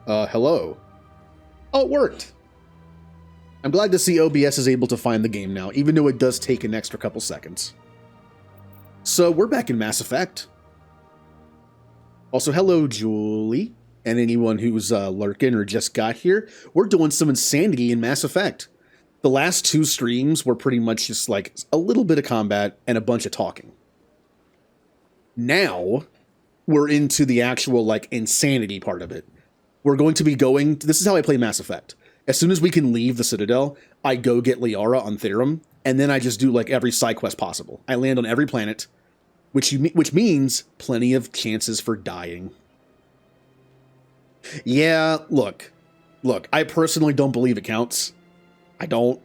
Hello. Oh, it worked. I'm glad to see OBS is able to find the game now, even though it does take an extra couple seconds. So we're back in Mass Effect. Also, hello, Julie, and anyone who's lurking or just got here. We're doing some insanity in Mass Effect. The last two streams were pretty much just like a little bit of combat and a bunch of talking. Now, we're into the actual, like, insanity part of it. We're going to be going... This is how I play Mass Effect. As soon as we can leave the Citadel, I go get Liara on Therum, and then I just do, like, every side quest possible. I land on every planet, which means plenty of chances for dying. Yeah, look, I personally don't believe it counts. I don't.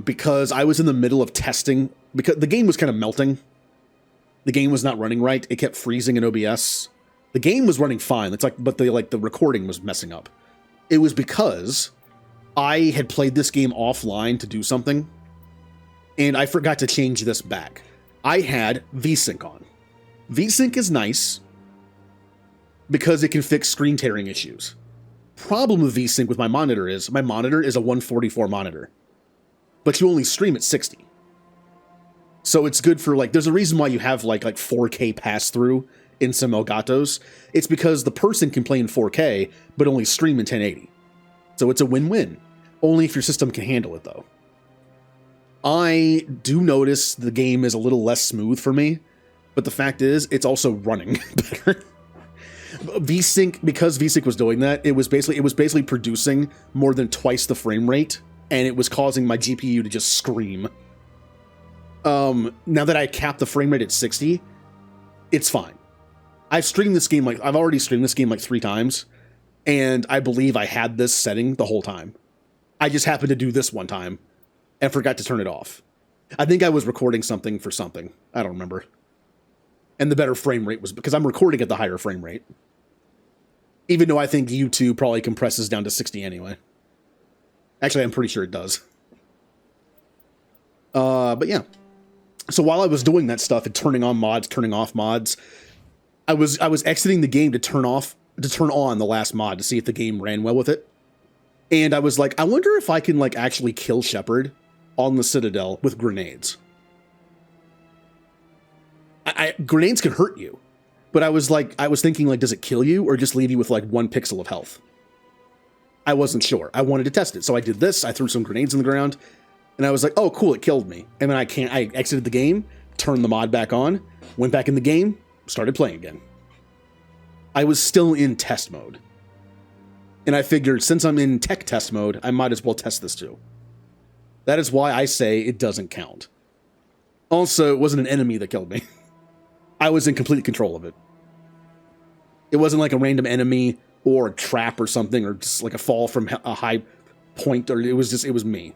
Because I was in the middle of testing, because the game was kind of melting. The game was not running right. It kept freezing in OBS. The game was running fine. It's like, but the recording was messing up. It was because I had played this game offline to do something, and I forgot to change this back. I had VSync on. VSync is nice because it can fix screen tearing issues. Problem with VSync with my monitor is a 144 monitor, but you only stream at 60. So it's good for, like, there's a reason why you have like 4K pass through in some Elgatos. It's because the person can play in 4K, but only stream in 1080. So it's a win-win. Only if your system can handle it, though. I do notice the game is a little less smooth for me, but the fact is, it's also running better. VSync, because VSync was doing that, it was basically producing more than twice the frame rate, and it was causing my GPU to just scream. Now that I capped the frame rate at 60, it's fine. I've already streamed this game like 3 times, and I believe I had this setting the whole time. I just happened to do this one time and forgot to turn it off. I think I was recording something for something. I don't remember. And the better frame rate was because I'm recording at the higher frame rate. Even though I think YouTube probably compresses down to 60 anyway. Actually, I'm pretty sure it does. But yeah. So while I was doing that stuff and turning on mods, turning off mods, I was exiting the game to turn on the last mod to see if the game ran well with it. And I was like, I wonder if I can like actually kill Shepard on the Citadel with grenades. Grenades can hurt you, but I was thinking like, does it kill you or just leave you with like 1 pixel of health? I wasn't sure. I wanted to test it, so I did this. I threw some grenades in the ground, and I was like, oh, cool, it killed me. And then I exited the game, turned the mod back on, went back in the game, started playing again. I was still in test mode. And I figured, since I'm in tech test mode, I might as well test this too. That is why I say it doesn't count. Also, it wasn't an enemy that killed me. I was in complete control of it. It wasn't like a random enemy or a trap or something, or just like a fall from a high point, or it was me.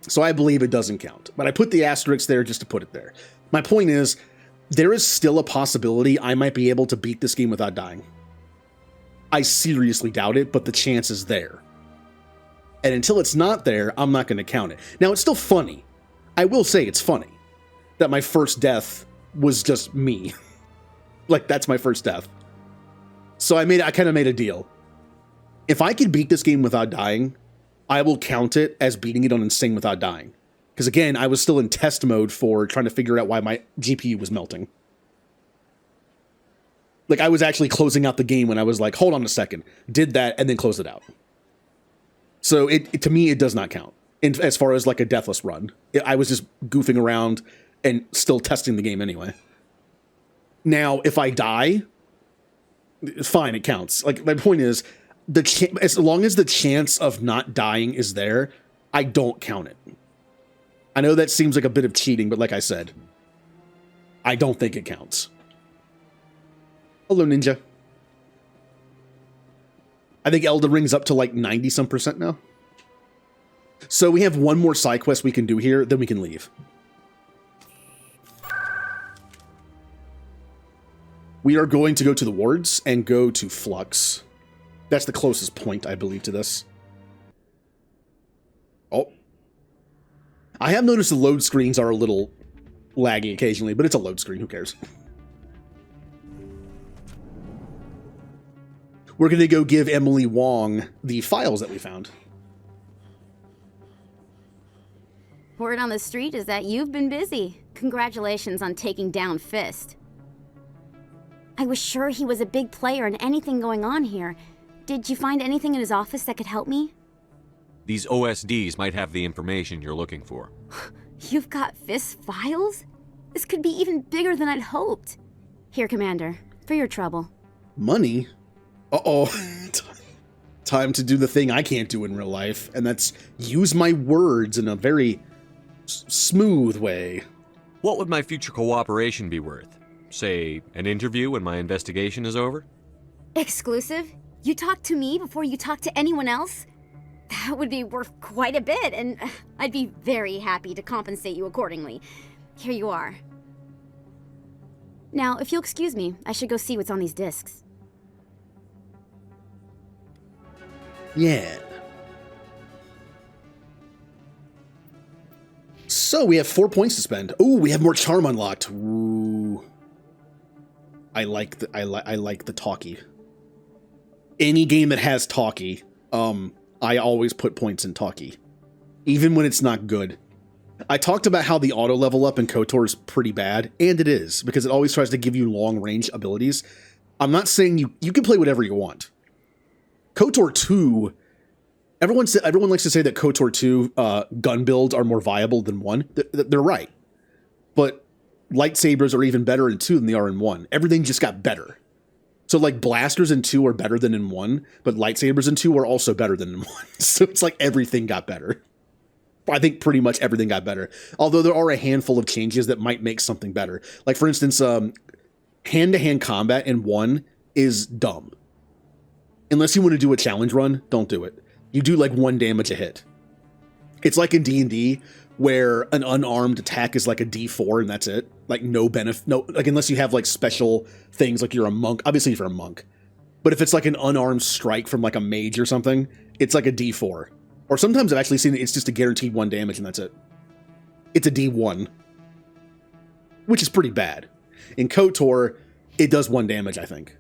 So I believe it doesn't count. But I put the asterisk there just to put it there. My point is, there is still a possibility I might be able to beat this game without dying. I seriously doubt it, but the chance is there. And until it's not there, I'm not going to count it. Now, it's still funny. I will say it's funny that my first death was just me. Like, that's my first death. So I kind of made a deal. If I can beat this game without dying, I will count it as beating it on Insane without dying. Because again, I was still in test mode for trying to figure out why my GPU was melting. Like, I was actually closing out the game when I was like, hold on a second. Did that, and then closed it out. So, to me, it does not count. As far as, like, a deathless run. I was just goofing around and still testing the game anyway. Now, if I die, fine, it counts. Like, my point is, as long as the chance of not dying is there, I don't count it. I know that seems like a bit of cheating, but like I said, I don't think it counts. Hello, Ninja. I think Elden Ring's up to like 90-some% now. So we have one more side quest we can do here, then we can leave. We are going to go to the wards and go to Flux. That's the closest point, I believe, to this. Oh. I have noticed the load screens are a little laggy occasionally, but it's a load screen. Who cares? we're going to go give Emily Wong the files that we found. Word on the street is that you've been busy. Congratulations on taking down Fist. I was sure he was a big player in anything going on here. Did you find anything in his office that could help me? These OSDs might have the information you're looking for. You've got Fist's files? This could be even bigger than I'd hoped. Here, Commander, for your trouble. Money? Uh-oh. Time to do the thing I can't do in real life, and that's use my words in a very smooth way. What would my future cooperation be worth? Say, an interview when my investigation is over? Exclusive? You talk to me before you talk to anyone else? That would be worth quite a bit, and I'd be very happy to compensate you accordingly. Here you are. Now, if you'll excuse me, I should go see what's on these discs. Yeah. So we have 4 points to spend. Ooh, we have more charm unlocked. Ooh. I like the talkie. Any game that has talkie, I always put points in talkie, even when it's not good. I talked about how the auto level up in KOTOR is pretty bad, and it is, because it always tries to give you long range abilities. I'm not saying you can play whatever you want. KOTOR 2, everyone likes to say that KOTOR 2 gun builds are more viable than 1. They're right. But lightsabers are even better in 2 than they are in 1. Everything just got better. So like blasters in 2 are better than in 1, but lightsabers in 2 are also better than in 1. So it's like everything got better. I think pretty much everything got better. Although there are a handful of changes that might make something better. Like for instance, hand-to-hand combat in 1 is dumb. Unless you want to do a challenge run, don't do it. You do like 1 damage a hit. It's like in D&D where an unarmed attack is like a D4 and that's it. Like no benefit, no, like unless you have like special things like you're a monk. Obviously if you're a monk. But if it's like an unarmed strike from like a mage or something, it's like a D4. Or sometimes I've actually seen it's just a guaranteed 1 damage and that's it. It's a D1. Which is pretty bad. In KOTOR, it does 1 damage, I think.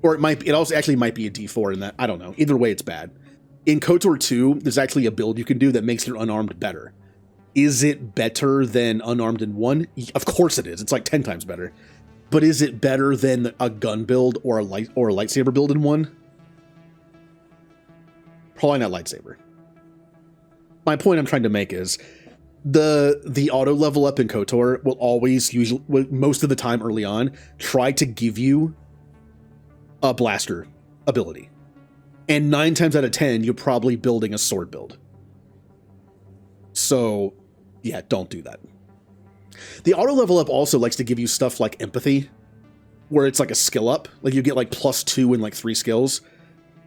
Or it also actually might be a D4 in that, I don't know. Either way, it's bad. In KOTOR 2, there's actually a build you can do that makes your unarmed better. Is it better than unarmed in 1? Of course it is. It's like 10 times better. But is it better than a gun build or a lightsaber build in 1? Probably not lightsaber. My point I'm trying to make is the auto level up in KOTOR will always, most of the time early on, try to give you a blaster ability. And 9 times out of 10, you're probably building a sword build. So, yeah, don't do that. The auto level up also likes to give you stuff like empathy, where it's like a skill up. Like you get like +2 in like 3 skills.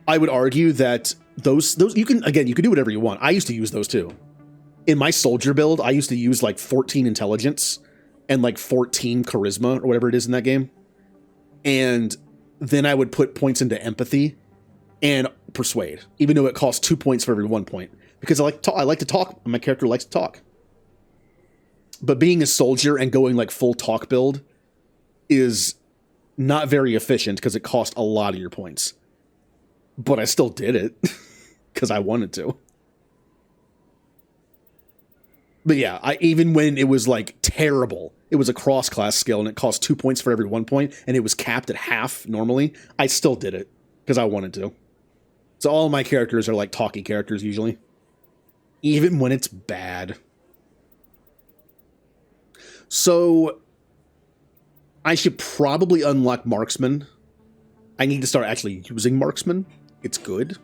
I would argue that those you can do whatever you want. I used to use those too. In my soldier build, I used to use like 14 intelligence and like 14 charisma or whatever it is in that game. And then I would put points into empathy and persuade, even though it costs 2 points for every 1 point. Because I like to talk. My character likes to talk. But being a soldier and going like full talk build is not very efficient because it costs a lot of your points. But I still did it because I wanted to. But yeah, even when it was like terrible, it was a cross-class skill and it cost 2 points for every 1 point and it was capped at half normally, I still did it because I wanted to. So all of my characters are like talky characters usually. Even when it's bad. So I should probably unlock Marksman. I need to start actually using Marksman. It's good.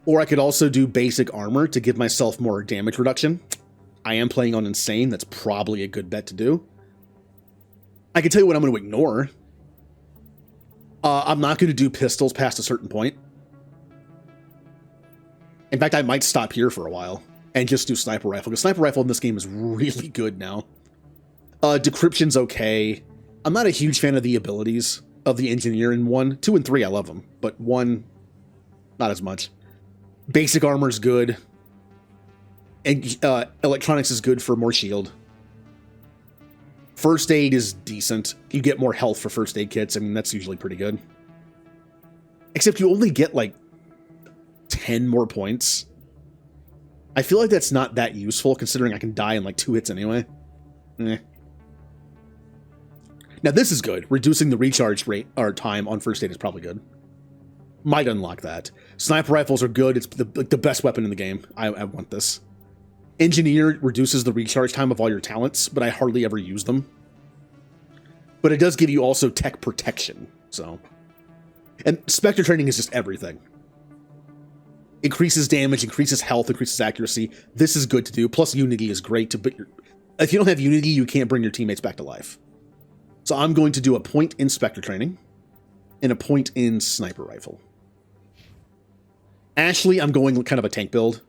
Or I could also do basic armor to give myself more damage reduction. I am playing on Insane. That's probably a good bet to do. I can tell you what I'm going to ignore. I'm not going to do pistols past a certain point. In fact, I might stop here for a while and just do sniper rifle, because sniper rifle in this game is really good now. Decryption's okay. I'm not a huge fan of the abilities of the engineer in 1. 2 and 3, I love them, but 1, not as much. Basic armor's good. And electronics is good for more shield. First aid is decent. You get more health for first aid kits. I mean, that's usually pretty good. Except you only get like 10 more points. I feel like that's not that useful considering I can die in like 2 hits anyway. Eh. Now this is good. Reducing the recharge rate or time on first aid is probably good. Might unlock that. Sniper rifles are good. It's the best weapon in the game. I want this. Engineer reduces the recharge time of all your talents, but I hardly ever use them. But it does give you also tech protection, so. And Spectre training is just everything. Increases damage, increases health, increases accuracy. This is good to do. Plus Unity is great to, but if you don't have Unity, you can't bring your teammates back to life. So I'm going to do a point in Spectre training and a point in sniper rifle. Ashley, I'm going kind of a tank build.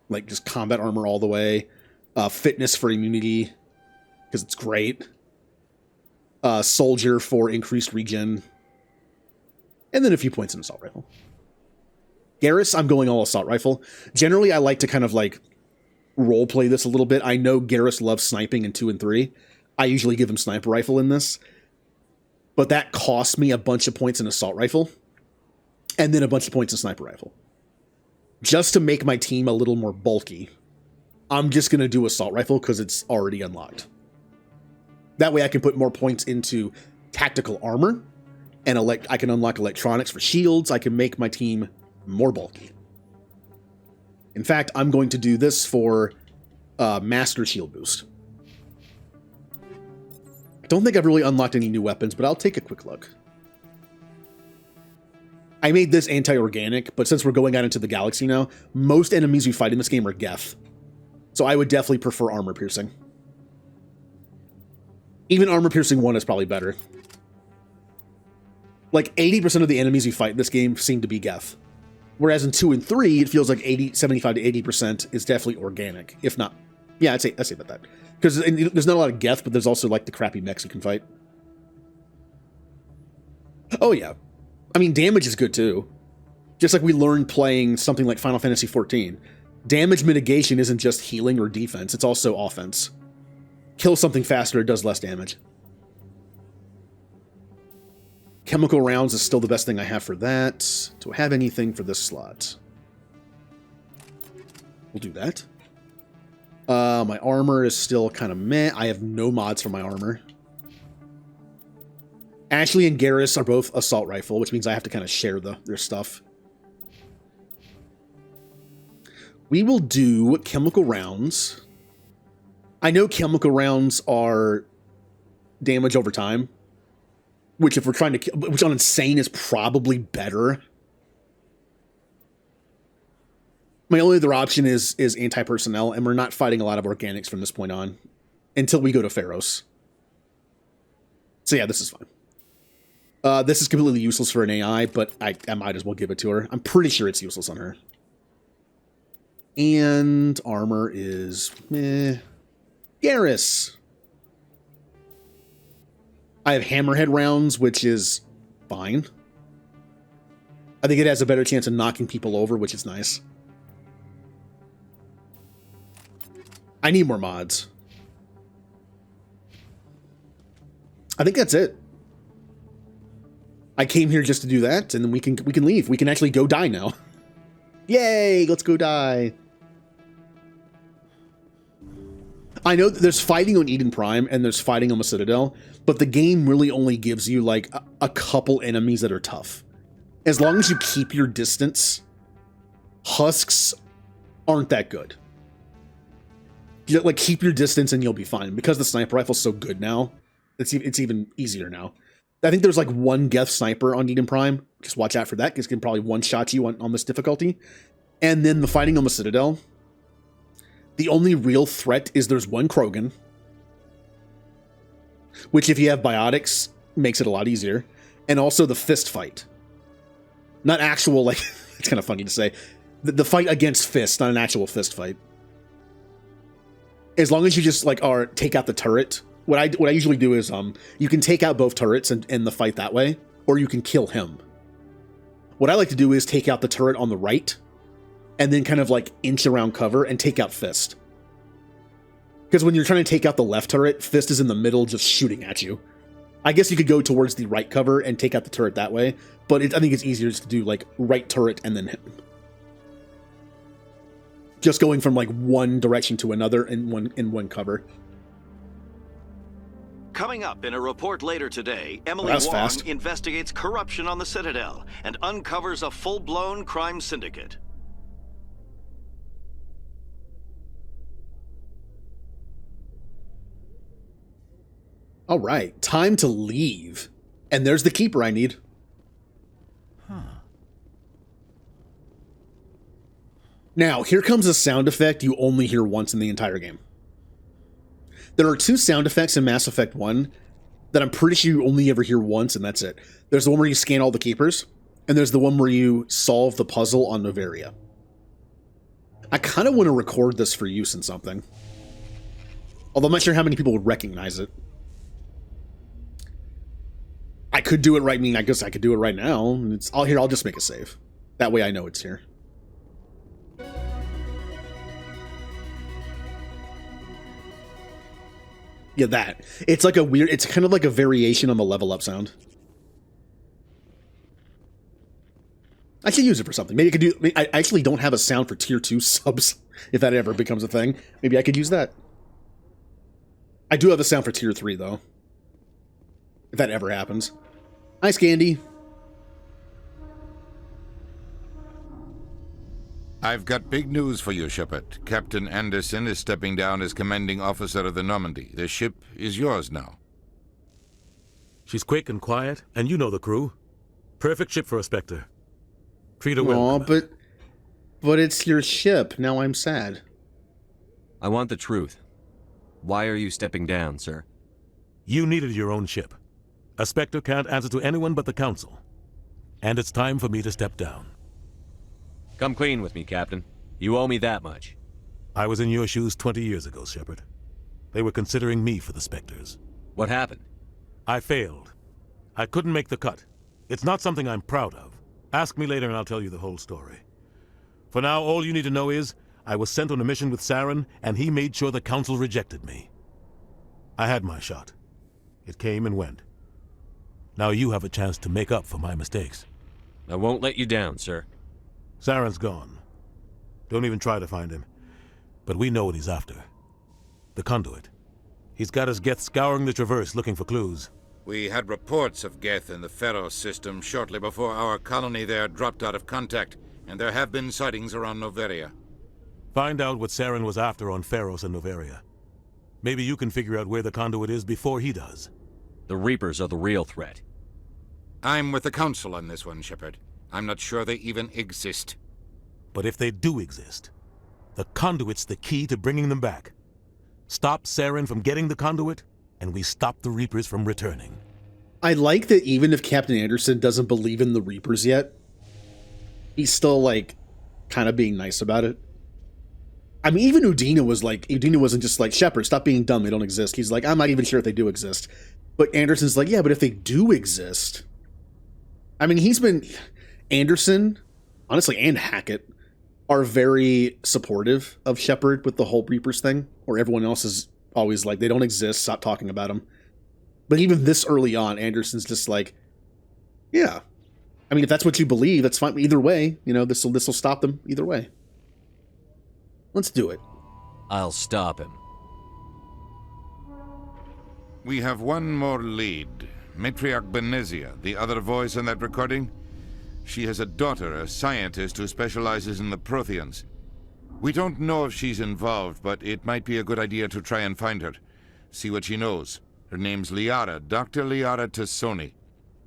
Like just combat armor all the way. Fitness for immunity, because it's great. Soldier for increased regen. And then a few points in assault rifle. Garrus, I'm going all assault rifle. Generally, I like to kind of like role play this a little bit. I know Garrus loves sniping in 2 and 3. I usually give him sniper rifle in this. But that costs me a bunch of points in assault rifle. And then a bunch of points in sniper rifle. Just to make my team a little more bulky, I'm just going to do assault rifle because it's already unlocked. That way I can put more points into tactical armor. And I can unlock electronics for shields. I can make my team more bulky. In fact, I'm going to do this for Master Shield Boost. I don't think I've really unlocked any new weapons, but I'll take a quick look. I made this anti-organic, but since we're going out into the galaxy now, most enemies we fight in this game are Geth. So I would definitely prefer armor piercing. Even armor piercing 1 is probably better. Like 80% of the enemies you fight in this game seem to be Geth. Whereas in 2 and 3, it feels like 75 to 80% is definitely organic. If not, yeah, I'd say about that. Because there's not a lot of Geth, but there's also like the crappy mechs you can fight. Oh yeah. I mean, damage is good too. Just like we learned playing something like Final Fantasy XIV. Damage mitigation isn't just healing or defense, it's also offense. Kill something faster, it does less damage. Chemical rounds is still the best thing I have for that. Do I have anything for this slot? We'll do that. My armor is still kind of meh. I have no mods for my armor. Ashley and Garrus are both assault rifle, which means I have to kind of share their stuff. We will do chemical rounds. I know chemical rounds are damage over time, which if we're trying to kill, which on insane is probably better. My only other option is anti-personnel, and we're not fighting a lot of organics from this point on until we go to Pharos. So yeah, this is fine. This is completely useless for an AI, but I might as well give it to her. I'm pretty sure it's useless on her. And armor is meh. Garrus. I have hammerhead rounds, which is fine. I think it has a better chance of knocking people over, which is nice. I need more mods. I think that's it. I came here just to do that, and then we can leave. We can actually go die now. Yay! Let's go die. I know that there's fighting on Eden Prime and there's fighting on the Citadel, but the game really only gives you like a couple enemies that are tough. As long as you keep your distance, husks aren't that good. You, like, keep your distance and you'll be fine. Because the sniper rifle's so good now, it's even easier now. I think there's like one Geth sniper on Eden Prime. Just watch out for that, because it can probably one-shot you on this difficulty. And then the fighting on the Citadel, the only real threat is there's one Krogan, which if you have biotics, makes it a lot easier. And also the fist fight. Not actual, like, it's kind of funny to say. The fight against fists, not an actual fist fight. As long as you just, like, take out the turret. What I usually do is, you can take out both turrets and end the fight that way, or you can kill him. What I like to do is take out the turret on the right, and then kind of, like, inch around cover and take out Fist. Because when you're trying to take out the left turret, Fist is in the middle just shooting at you. I guess you could go towards the right cover and take out the turret that way, but I think it's easier just to do like right turret and then hit. Just going from like one direction to another in one cover. Coming up in a report later today, Emily Wong investigates corruption on the Citadel and uncovers a full-blown crime syndicate. All right, time to leave. And there's the keeper I need. Now, here comes a sound effect you only hear once in the entire game. There are 2 sound effects in Mass Effect 1 that I'm pretty sure you only ever hear once, and that's it. There's the one where you scan all the keepers, and there's the one where you solve the puzzle on Noveria. I kind of want to record this for use in something. Although I'm not sure how many people would recognize it. I could do it right. I mean, I guess I could do it right now. I'll just make a save. That way I know it's here. Yeah, that. It's like it's kind of like a variation on the level up sound. I should use it for something. Maybe I could do, I actually don't have a sound for tier 2 subs, if that ever becomes a thing. Maybe I could use that. I do have a sound for tier 3 though. If that ever happens. Hi, Scandy. I've got big news for you, Shepard. Captain Anderson is stepping down as commanding officer of the Normandy. The ship is yours now. She's quick and quiet, and you know the crew. Perfect ship for a Spectre. Treat her well. But it's your ship. Now I'm sad. I want the truth. Why are you stepping down, sir? You needed your own ship. A Spectre can't answer to anyone but the Council. And it's time for me to step down. Come clean with me, Captain. You owe me that much. I was in your shoes 20 years ago, Shepard. They were considering me for the Spectres. What happened? I failed. I couldn't make the cut. It's not something I'm proud of. Ask me later and I'll tell you the whole story. For now, all you need to know is, I was sent on a mission with Saren, and he made sure the Council rejected me. I had my shot. It came and went. Now you have a chance to make up for my mistakes. I won't let you down, sir. Saren's gone. Don't even try to find him. But we know what he's after. The conduit. He's got his Geth scouring the Traverse looking for clues. We had reports of Geth in the Pharos system shortly before our colony there dropped out of contact, and there have been sightings around Noveria. Find out what Saren was after on Pharos and Noveria. Maybe you can figure out where the conduit is before he does. The Reapers are the real threat. I'm with the Council on this one, Shepard. I'm not sure they even exist. But if they do exist, the conduit's the key to bringing them back. Stop Saren from getting the conduit, and we stop the Reapers from returning. I like that even if Captain Anderson doesn't believe in the Reapers yet, he's still, like, kind of being nice about it. I mean, even Udina wasn't just like, Shepard, stop being dumb, they don't exist. He's like, I'm not even sure if they do exist. But Anderson's like, yeah, but if they do exist... I mean, Anderson, honestly, and Hackett are very supportive of Shepard with the whole Reapers thing, where everyone else is always like, they don't exist, stop talking about them. But even this early on, Anderson's just like, yeah. I mean, if that's what you believe, that's fine. Either way, you know, this will stop them either way. Let's do it. I'll stop him. We have one more lead. Matriarch Benezia, the other voice in that recording. She has a daughter, a scientist who specializes in the Protheans. We don't know if she's involved, but it might be a good idea to try and find her. See what she knows. Her name's Liara, Dr. Liara Tassoni.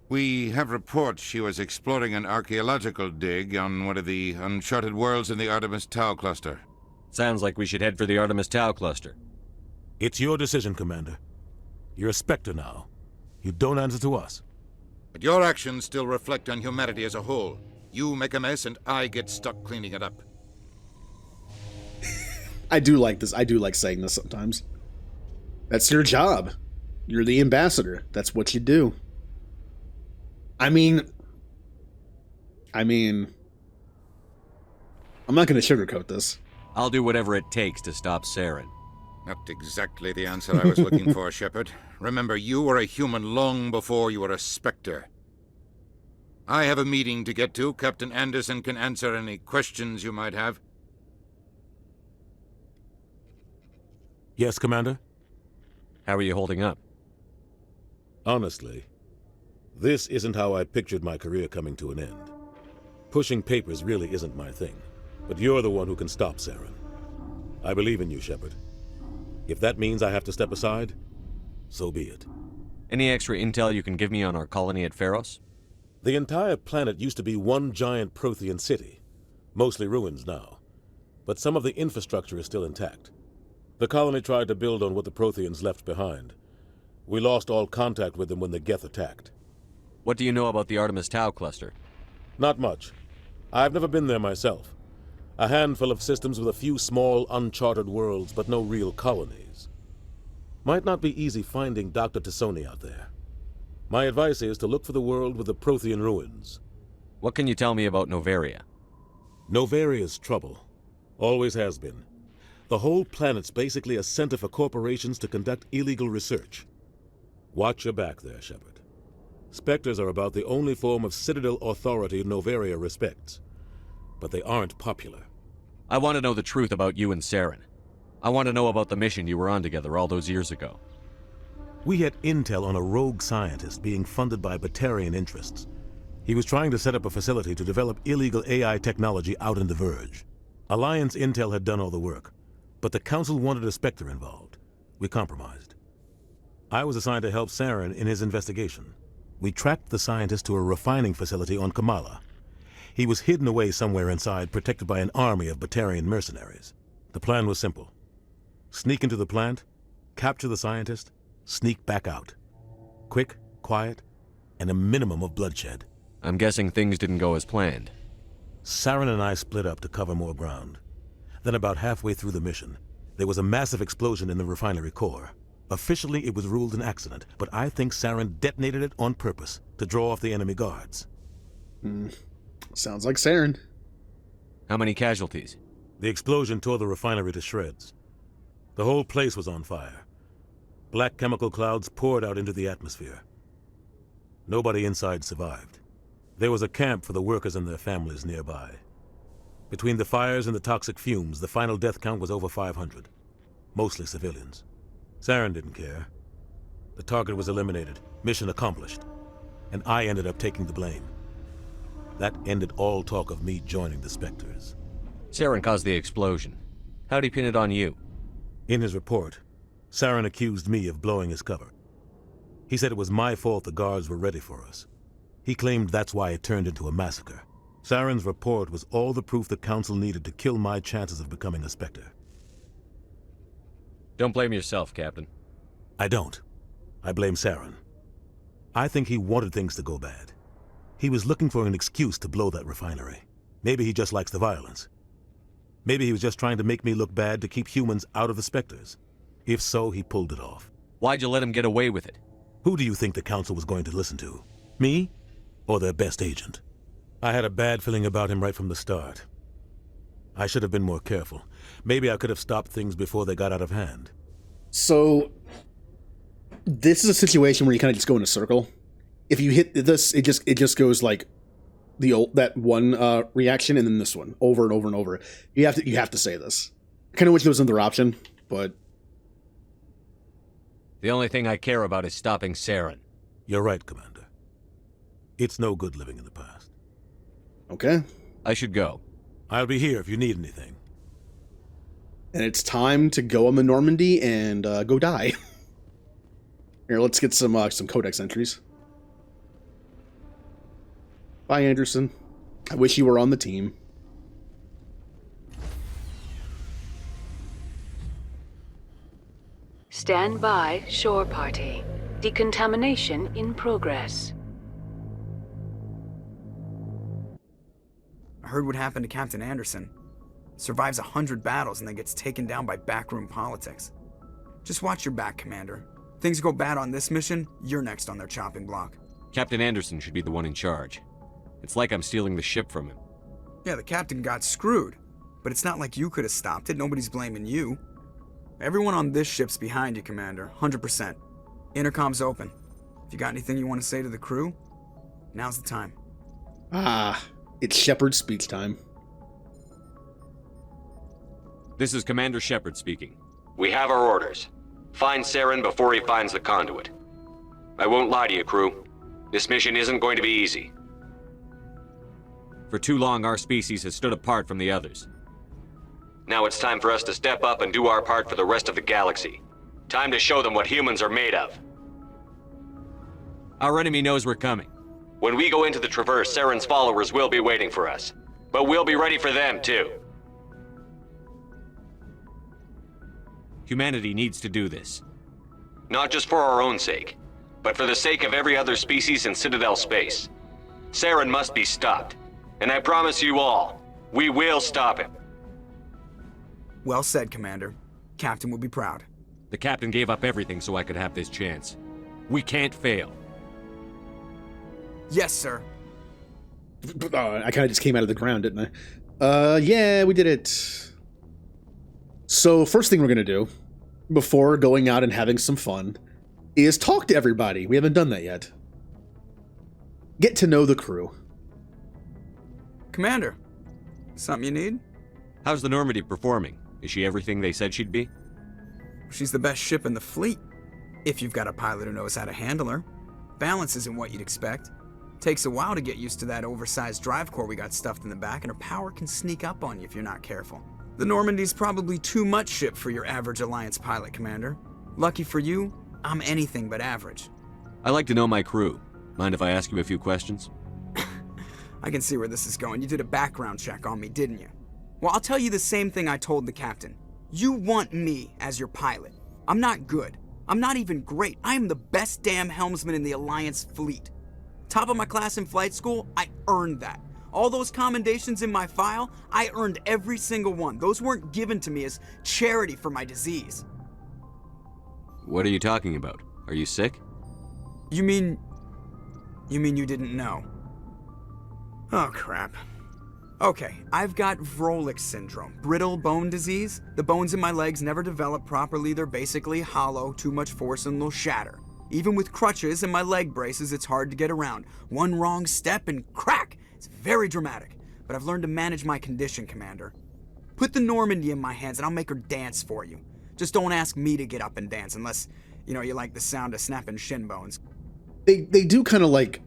We have reports she was exploring an archaeological dig on one of the uncharted worlds in the Artemis Tau cluster. Sounds like we should head for the Artemis Tau cluster. It's your decision, Commander. You're a Spectre now. You don't answer to us. But your actions still reflect on humanity as a whole. You make a mess and I get stuck cleaning it up. I do like this. I do like saying this sometimes. That's your job. You're the ambassador. That's what you do. I mean, I'm not going to sugarcoat this. I'll do whatever it takes to stop Saren. Not exactly the answer I was looking for, Shepard. Remember, you were a human long before you were a Spectre. I have a meeting to get to. Captain Anderson can answer any questions you might have. Yes, Commander? How are you holding up? Honestly, this isn't how I pictured my career coming to an end. Pushing papers really isn't my thing, but you're the one who can stop Saren. I believe in you, Shepard. If that means I have to step aside, so be it. Any extra intel you can give me on our colony at Pharos? The entire planet used to be one giant Prothean city, mostly ruins now, but some of the infrastructure is still intact. The colony tried to build on what the Protheans left behind. We lost all contact with them when the Geth attacked. What do you know about the Artemis Tau cluster? Not much. I've never been there myself. A handful of systems with a few small, uncharted worlds, but no real colonies. Might not be easy finding Dr. Tassoni out there. My advice is to look for the world with the Prothean ruins. What can you tell me about Novaria? Novaria's trouble. Always has been. The whole planet's basically a center for corporations to conduct illegal research. Watch your back there, Shepard. Spectres are about the only form of Citadel authority Novaria respects. But they aren't popular. I want to know the truth about you and Saren. I want to know about the mission you were on together all those years ago. We had intel on a rogue scientist being funded by Batarian interests. He was trying to set up a facility to develop illegal AI technology out in the Verge. Alliance intel had done all the work, but the Council wanted a Spectre involved. We compromised. I was assigned to help Saren in his investigation. We tracked the scientist to a refining facility on Kamala. He was hidden away somewhere inside, protected by an army of Batarian mercenaries. The plan was simple. Sneak into the plant, capture the scientist, sneak back out. Quick, quiet, and a minimum of bloodshed. I'm guessing things didn't go as planned. Saren and I split up to cover more ground. Then about halfway through the mission, there was a massive explosion in the refinery core. Officially, it was ruled an accident, but I think Saren detonated it on purpose to draw off the enemy guards. Sounds like Saren. How many casualties? The explosion tore the refinery to shreds. The whole place was on fire. Black chemical clouds poured out into the atmosphere. Nobody inside survived. There was a camp for the workers and their families nearby. Between the fires and the toxic fumes, the final death count was over 500. Mostly civilians. Saren didn't care. The target was eliminated, mission accomplished. And I ended up taking the blame. That ended all talk of me joining the Spectres. Saren caused the explosion. How'd he pin it on you? In his report, Saren accused me of blowing his cover. He said it was my fault the guards were ready for us. He claimed that's why it turned into a massacre. Saren's report was all the proof the Council needed to kill my chances of becoming a Spectre. Don't blame yourself, Captain. I don't. I blame Saren. I think he wanted things to go bad. He was looking for an excuse to blow that refinery. Maybe he just likes the violence. Maybe he was just trying to make me look bad to keep humans out of the Spectres. If so, he pulled it off. Why'd you let him get away with it? Who do you think the Council was going to listen to? Me? Or their best agent? I had a bad feeling about him right from the start. I should have been more careful. Maybe I could have stopped things before they got out of hand. So, this is a situation where you kind of just go in a circle. If you hit this, it just goes like that one reaction and then this one over and over and over. You have to say this. I kind of wish there was another option, but the only thing I care about is stopping Saren. You're right, Commander. It's no good living in the past. Okay. I should go. I'll be here if you need anything. And it's time to go on the Normandy and go die. Here, let's get some codex entries. Bye, Anderson. I wish you were on the team. Stand by, shore party. Decontamination in progress. I heard what happened to Captain Anderson. Survives 100 battles and then gets taken down by backroom politics. Just watch your back, Commander. Things go bad on this mission, you're next on their chopping block. Captain Anderson should be the one in charge. It's like I'm stealing the ship from him. Yeah, the captain got screwed. But it's not like you could have stopped it. Nobody's blaming you. Everyone on this ship's behind you, Commander. 100%. Intercom's open. If you got anything you want to say to the crew, now's the time. It's Shepard's speech time. This is Commander Shepard speaking. We have our orders. Find Saren before he finds the conduit. I won't lie to you, crew. This mission isn't going to be easy. For too long, our species has stood apart from the others. Now it's time for us to step up and do our part for the rest of the galaxy. Time to show them what humans are made of. Our enemy knows we're coming. When we go into the Traverse, Saren's followers will be waiting for us. But we'll be ready for them, too. Humanity needs to do this. Not just for our own sake, but for the sake of every other species in Citadel space. Saren must be stopped. And I promise you all, we will stop him. Well said, Commander. Captain will be proud. The captain gave up everything so I could have this chance. We can't fail. Yes, sir. I kind of just came out of the ground, didn't I? Yeah, we did it. So, first thing we're going to do, before going out and having some fun, is talk to everybody. We haven't done that yet. Get to know the crew. Commander, something you need? How's the Normandy performing? Is she everything they said she'd be? She's the best ship in the fleet, if you've got a pilot who knows how to handle her. Balance isn't what you'd expect. Takes a while to get used to that oversized drive core we got stuffed in the back, and her power can sneak up on you if you're not careful. The Normandy's probably too much ship for your average Alliance pilot, Commander. Lucky for you, I'm anything but average. I like to know my crew. Mind if I ask you a few questions? I can see where this is going. You did a background check on me, didn't you? Well, I'll tell you the same thing I told the captain. You want me as your pilot. I'm not good. I'm not even great. I am the best damn helmsman in the Alliance fleet. Top of my class in flight school, I earned that. All those commendations in my file, I earned every single one. Those weren't given to me as charity for my disease. What are you talking about? Are you sick? You mean you didn't know? Oh, crap. Okay, I've got Vrolik syndrome, brittle bone disease. The bones in my legs never develop properly. They're basically hollow, too much force and they'll shatter. Even with crutches and my leg braces, it's hard to get around. One wrong step and crack! It's very dramatic, but I've learned to manage my condition, Commander. Put the Normandy in my hands and I'll make her dance for you. Just don't ask me to get up and dance unless, you like the sound of snapping shin bones. They do kind of like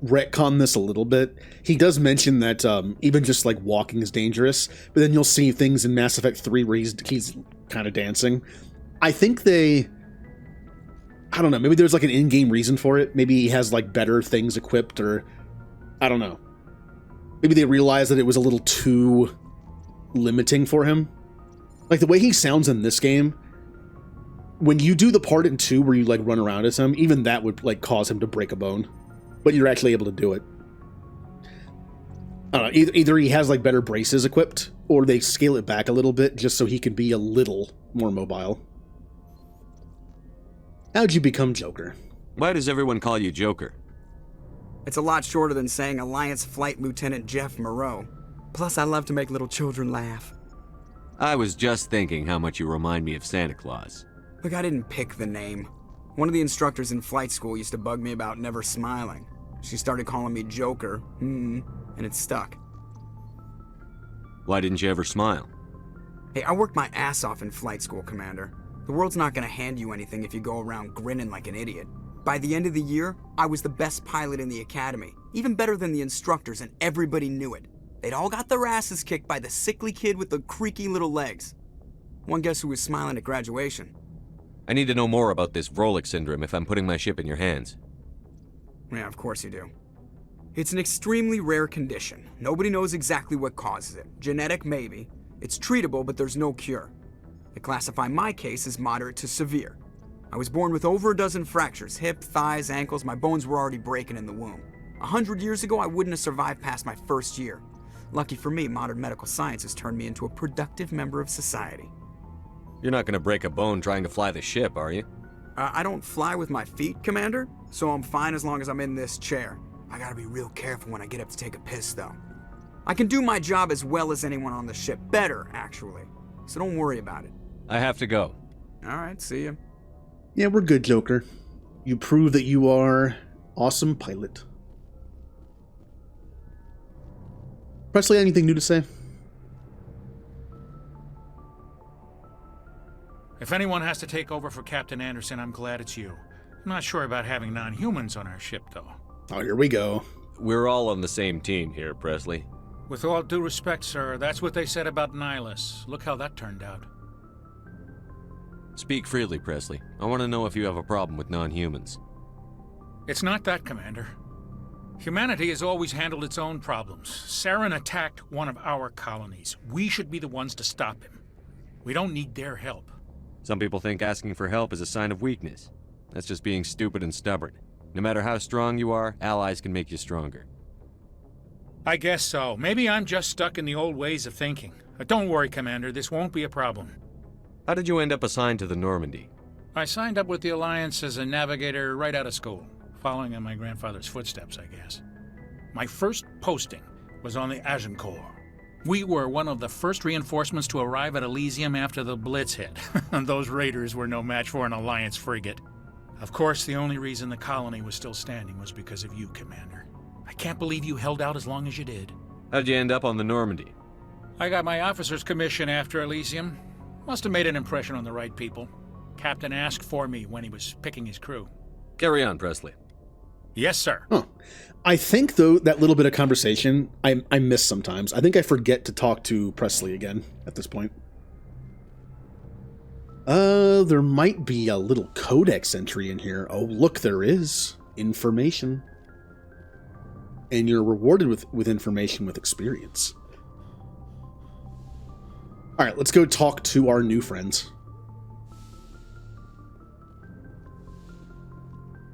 retcon this a little bit. He does mention that even just like walking is dangerous, but then you'll see things in Mass Effect 3 where he's kind of dancing. I think I don't know, maybe there's like an in-game reason for it. Maybe he has like better things equipped, or I don't know. Maybe they realized that it was a little too limiting for him. Like the way he sounds in this game, when you do the part in 2 where you like run around as him, even that would like cause him to break a bone. But you're actually able to do it. I don't know, either he has like better braces equipped, or they scale it back a little bit just so he can be a little more mobile. How'd you become Joker? Why does everyone call you Joker? It's a lot shorter than saying Alliance Flight Lieutenant Jeff Moreau. Plus, I love to make little children laugh. I was just thinking how much you remind me of Santa Claus. Look, I didn't pick the name. One of the instructors in flight school used to bug me about never smiling. She started calling me Joker, and it stuck. Why didn't you ever smile? Hey, I worked my ass off in flight school, Commander. The world's not gonna hand you anything if you go around grinning like an idiot. By the end of the year, I was the best pilot in the academy, even better than the instructors, and everybody knew it. They'd all got their asses kicked by the sickly kid with the creaky little legs. One guess who was smiling at graduation? I need to know more about this Vrolik syndrome if I'm putting my ship in your hands. Yeah, of course you do. It's an extremely rare condition. Nobody knows exactly what causes it. Genetic, maybe. It's treatable, but there's no cure. They classify my case as moderate to severe. I was born with over a dozen fractures, hip, thighs, ankles. My bones were already breaking in the womb. 100 years ago, I wouldn't have survived past my first year. Lucky for me, modern medical science has turned me into a productive member of society. You're not going to break a bone trying to fly the ship, are you? I don't fly with my feet, Commander, so I'm fine as long as I'm in this chair. I gotta be real careful when I get up to take a piss, though. I can do my job as well as anyone on the ship. Better, actually. so don't worry about it. I have to go. Alright, see ya. Yeah, we're good, Joker. You prove that you are awesome pilot. Presley, anything new to say? If anyone has to take over for Captain Anderson, I'm glad it's you. I'm not sure about having non-humans on our ship, though. Oh, here we go. We're all on the same team here, Presley. With all due respect, sir, that's what they said about Nihilus. Look how that turned out. Speak freely, Presley. I want to know if you have a problem with non-humans. It's not that, Commander. Humanity has always handled its own problems. Saren attacked one of our colonies. We should be the ones to stop him. We don't need their help. Some people think asking for help is a sign of weakness. That's just being stupid and stubborn. No matter how strong you are, allies can make you stronger. I guess so. Maybe I'm just stuck in the old ways of thinking. But don't worry, Commander, this won't be a problem. How did you end up assigned to the Normandy? I signed up with the Alliance as a navigator right out of school, following in my grandfather's footsteps, I guess. My first posting was on the Agincourt. We were one of the first reinforcements to arrive at Elysium after the Blitz hit. Those raiders were no match for an Alliance frigate. Of course, the only reason the colony was still standing was because of you, Commander. I can't believe you held out as long as you did. How'd you end up on the Normandy? I got my officer's commission after Elysium. Must have made an impression on the right people. Captain asked for me when he was picking his crew. Carry on, Presley. Yes, sir. Huh. I think, though, that little bit of conversation I miss sometimes. I think I forget to talk to Presley again at this point. There might be a little codex entry in here. Oh, look, there is. Information. And you're rewarded with information with experience. Alright, let's go talk to our new friends.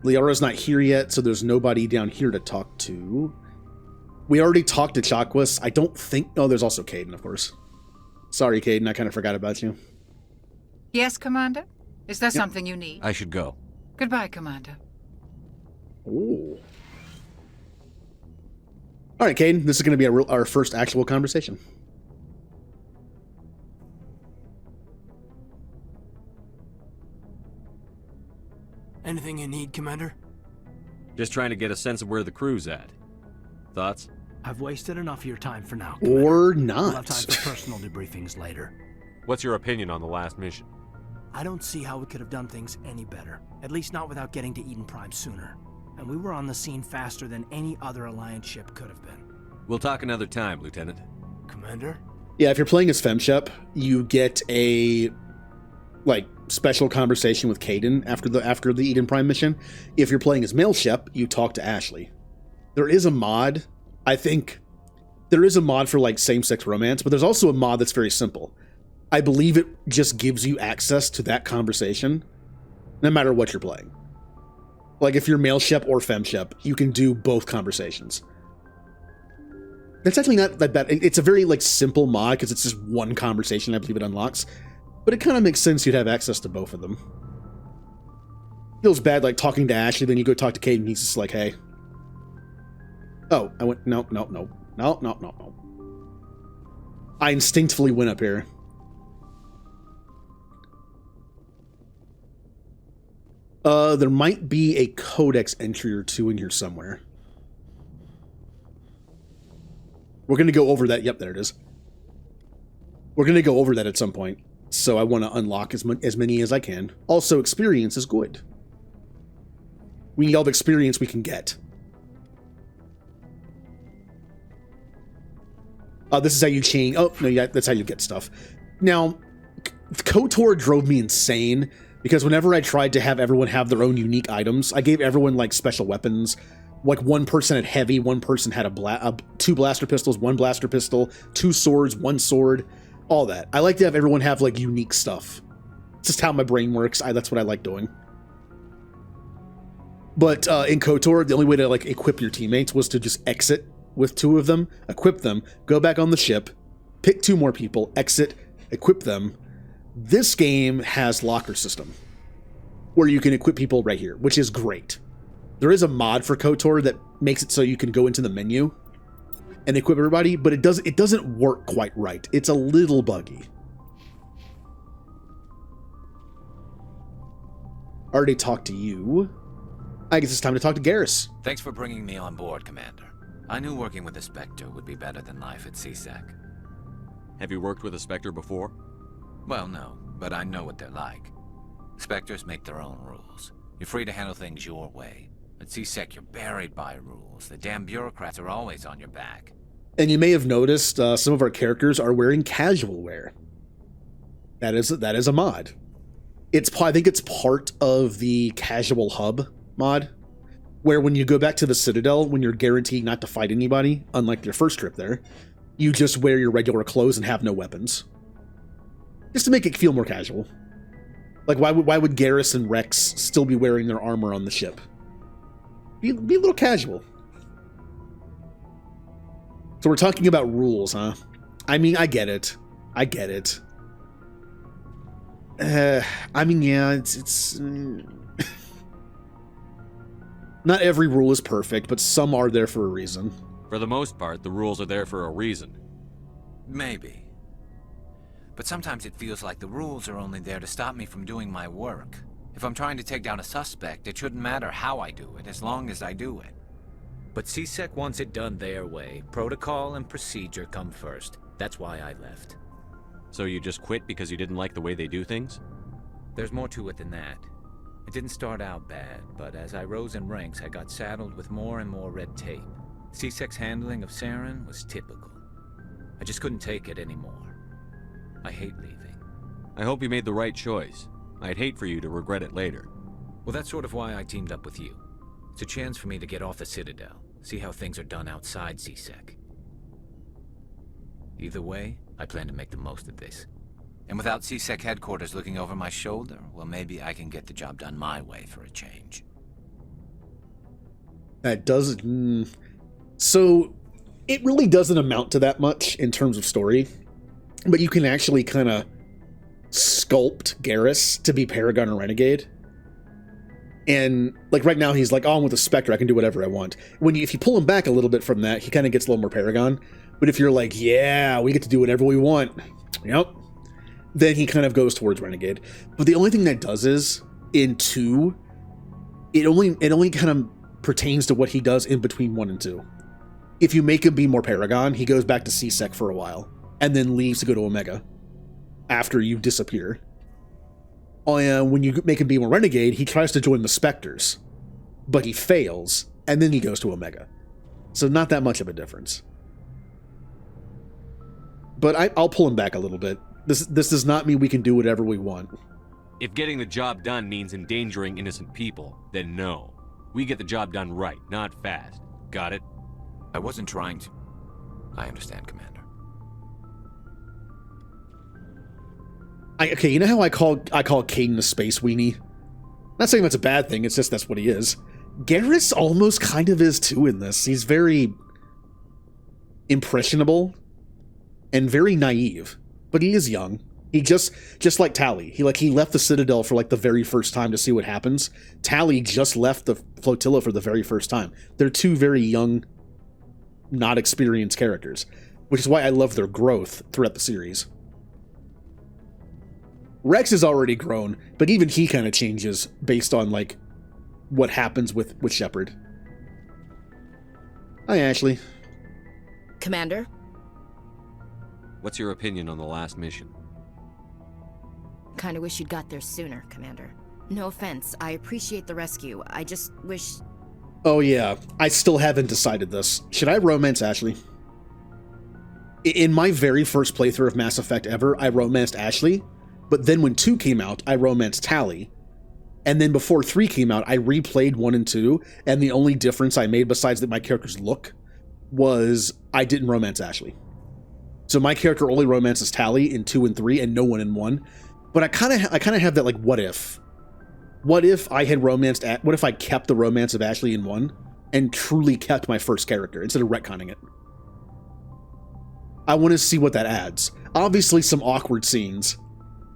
Liara's not here yet, so there's nobody down here to talk to. We already talked to Chakwas. I don't think... Oh, there's also Caden, of course. Sorry, Caden, I kind of forgot about you. Yes, Commander? Is there something you need? I should go. Goodbye, Commander. Ooh. Alright, Caden, this is going to be our first actual conversation. Anything you need, Commander? Just trying to get a sense of where the crew's at. Thoughts? I've wasted enough of your time for now, Commander. Or not. We'll have time for personal debriefings later. What's your opinion on the last mission? I don't see how we could have done things any better. At least not without getting to Eden Prime sooner. And we were on the scene faster than any other Alliance ship could have been. We'll talk another time, Lieutenant. Commander? Yeah, if you're playing as FemShep, you get a special conversation with Caden after the Eden Prime mission. If you're playing as male Shep, you talk to Ashley. There is a mod, I think there is a mod for same-sex romance, but there's also a mod that's very simple. I believe it just gives you access to that conversation no matter what you're playing. Like if you're male Shep or FemShep, you can do both conversations. That's actually not that bad. It's a very simple mod because it's just one conversation I believe it unlocks. But it kind of makes sense you'd have access to both of them. Feels bad talking to Ashley, then you go talk to Caden and he's just like, hey. Oh, I went, no. I instinctively went up here. There might be a codex entry or two in here somewhere. We're going to go over that. Yep, there it is. We're going to go over that at some point. So I want to unlock as many as I can. Also, experience is good. We need all the experience we can get. This is how you change... Oh, no, yeah, that's how you get stuff. Now, KOTOR drove me insane, because whenever I tried to have everyone have their own unique items, I gave everyone, special weapons. One person had heavy, one person had two blaster pistols, one blaster pistol, 2 swords, 1 sword... All that. I like to have everyone have, unique stuff. It's just how my brain works. That's what I like doing. But in KOTOR, the only way to, equip your teammates was to just exit with 2 of them, equip them, go back on the ship, pick 2 more people, exit, equip them. This game has locker system, where you can equip people right here, which is great. There is a mod for KOTOR that makes it so you can go into the menu and equip everybody, but it doesn't work quite right. It's a little buggy. Already talked to you. I guess it's time to talk to Garrus. Thanks for bringing me on board, Commander. I knew working with a Spectre would be better than life at CSEC. Have you worked with a Spectre before? Well, no, but I know what they're like. Spectres make their own rules. You're free to handle things your way. At CSEC, you're buried by rules. The damn bureaucrats are always on your back. And you may have noticed some of our characters are wearing casual wear. That is a mod. I think it's part of the casual hub mod, where when you go back to the Citadel, when you're guaranteed not to fight anybody, unlike your first trip there, you just wear your regular clothes and have no weapons. Just to make it feel more casual. Like, why would Garrus and Rex still be wearing their armor on the ship? Be a little casual. So we're talking about rules, huh? I mean, I get it. I get it. I mean, yeah, it's not every rule is perfect, but some are there for a reason. For the most part, the rules are there for a reason. Maybe. But sometimes it feels like the rules are only there to stop me from doing my work. If I'm trying to take down a suspect, it shouldn't matter how I do it, as long as I do it. But CSEC wants it done their way. Protocol and procedure come first. That's why I left. So you just quit because you didn't like the way they do things? There's more to it than that. It didn't start out bad, but as I rose in ranks, I got saddled with more and more red tape. CSEC's handling of Saren was typical. I just couldn't take it anymore. I hate leaving. I hope you made the right choice. I'd hate for you to regret it later. Well, that's sort of why I teamed up with you. It's a chance for me to get off the Citadel, see how things are done outside CSEC. Either way, I plan to make the most of this. And without CSEC headquarters looking over my shoulder, well, maybe I can get the job done my way for a change. That doesn't... So, it really doesn't amount to that much in terms of story, but you can actually kind of sculpt Garrus to be Paragon or Renegade. And, like, right now he's like, oh, I'm with a Spectre, I can do whatever I want. If you pull him back a little bit from that, he kind of gets a little more Paragon. But if you're like, yeah, we get to do whatever we want, yep, then he kind of goes towards Renegade. But the only thing that does is, in 2, it only kind of pertains to what he does in between 1 and 2. If you make him be more Paragon, he goes back to CSEC for a while, and then leaves to go to Omega after you disappear. When you make him be more Renegade, he tries to join the Spectres, but he fails, and then he goes to Omega. So not that much of a difference. But I'll pull him back a little bit. This does not mean we can do whatever we want. If getting the job done means endangering innocent people, then no. We get the job done right, not fast. Got it? I wasn't trying to... I understand, Commander. Okay, you know how I call Caden a space weenie? Not saying that's a bad thing, it's just that's what he is. Garrus almost kind of is too in this. He's very impressionable and very naive, but he is young. He just like Tally. He left the Citadel for like the very first time to see what happens. Tally just left the flotilla for the very first time. They're two very young, not experienced characters, which is why I love their growth throughout the series. Rex is already grown, but even he kind of changes based on like what happens with Shepard. Hi, Ashley. Commander? What's your opinion on the last mission? Kinda wish you'd got there sooner, Commander. No offense, I appreciate the rescue. I just wish... Oh yeah, I still haven't decided this. Should I romance Ashley? In my very first playthrough of Mass Effect ever, I romanced Ashley, but then when 2 came out, I romanced Tally. And then before 3 came out, I replayed 1 and 2, and the only difference I made besides that my character's look was I didn't romance Ashley. So my character only romances Tally in 2 and 3 and no one in 1. But I kind of have that like what if? What if I had what if I kept the romance of Ashley in 1 and truly kept my first character instead of retconning it? I want to see what that adds. Obviously some awkward scenes,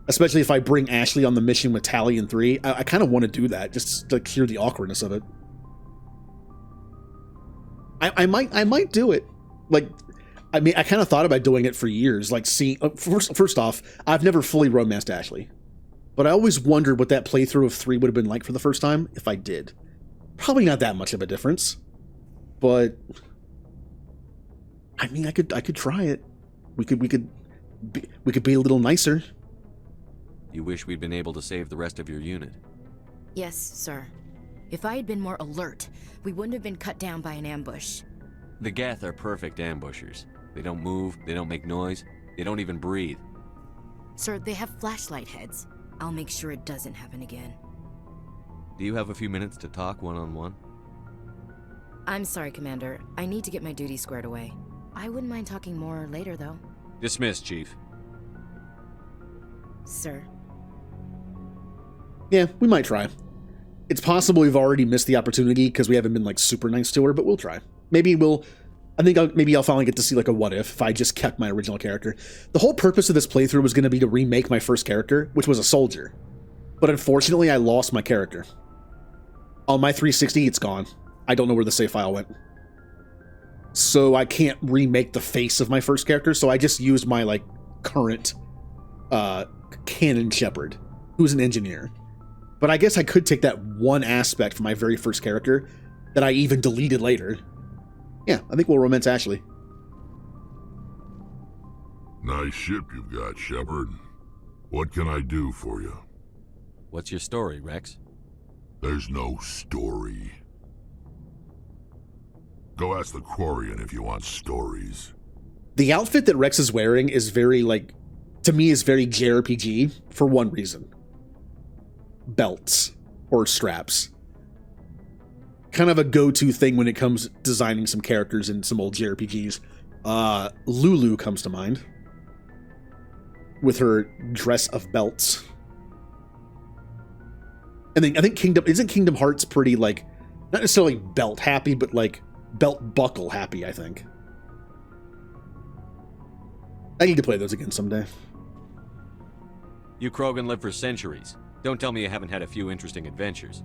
especially if I bring Ashley on the mission with Tally in 3. I kind of want to do that just to hear the awkwardness of it. I might do it. Like, I mean, I kind of thought about doing it for years, like seeing... First off, I've never fully romanced Ashley. But I always wondered what that playthrough of 3 would have been like for the first time if I did. Probably not that much of a difference. But I mean, I could try it. We could be a little nicer. You wish we'd been able to save the rest of your unit. Yes, sir. If I had been more alert, we wouldn't have been cut down by an ambush. The Geth are perfect ambushers. They don't move, they don't make noise, they don't even breathe. Sir, they have flashlight heads. I'll make sure it doesn't happen again. Do you have a few minutes to talk one-on-one? I'm sorry, Commander. I need to get my duty squared away. I wouldn't mind talking more later, though. Dismissed, Chief. Sir. Yeah, we might try. It's possible we've already missed the opportunity because we haven't been, like, super nice to her, but we'll try. Maybe I'll finally get to see, like, a what if I just kept my original character. The whole purpose of this playthrough was going to be to remake my first character, which was a soldier. But unfortunately, I lost my character. On my 360, it's gone. I don't know where the save file went. So I can't remake the face of my first character, so I just used my, like, current canon Shepard, who's an engineer. But I guess I could take that one aspect from my very first character that I even deleted later. Yeah, I think we'll romance Ashley. Nice ship you've got, Shepard. What can I do for you? What's your story, Rex? There's no story. Go ask the Quarian if you want stories. The outfit that Rex is wearing is very, like, to me is very JRPG for one reason. Belts or straps. Kind of a go-to thing when it comes to designing some characters in some old JRPGs. Lulu comes to mind. With her dress of belts. And then I think Kingdom Hearts pretty, like, not necessarily belt happy, but like belt buckle happy, I think. I need to play those again someday. You Krogan live for centuries. Don't tell me you haven't had a few interesting adventures.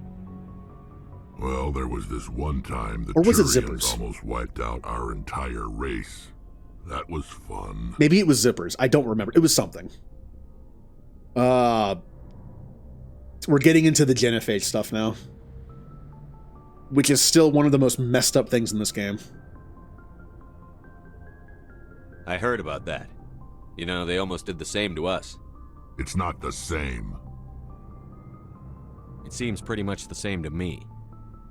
Well, there was this one time the Or was it Turians Zippers? almost wiped out our entire race. That was fun. Maybe it was Zippers. I don't remember. It was something. We're getting into the genophage stuff now. Which is still one of the most messed up things in this game. I heard about that. You know, they almost did the same to us. It's not the same. It seems pretty much the same to me.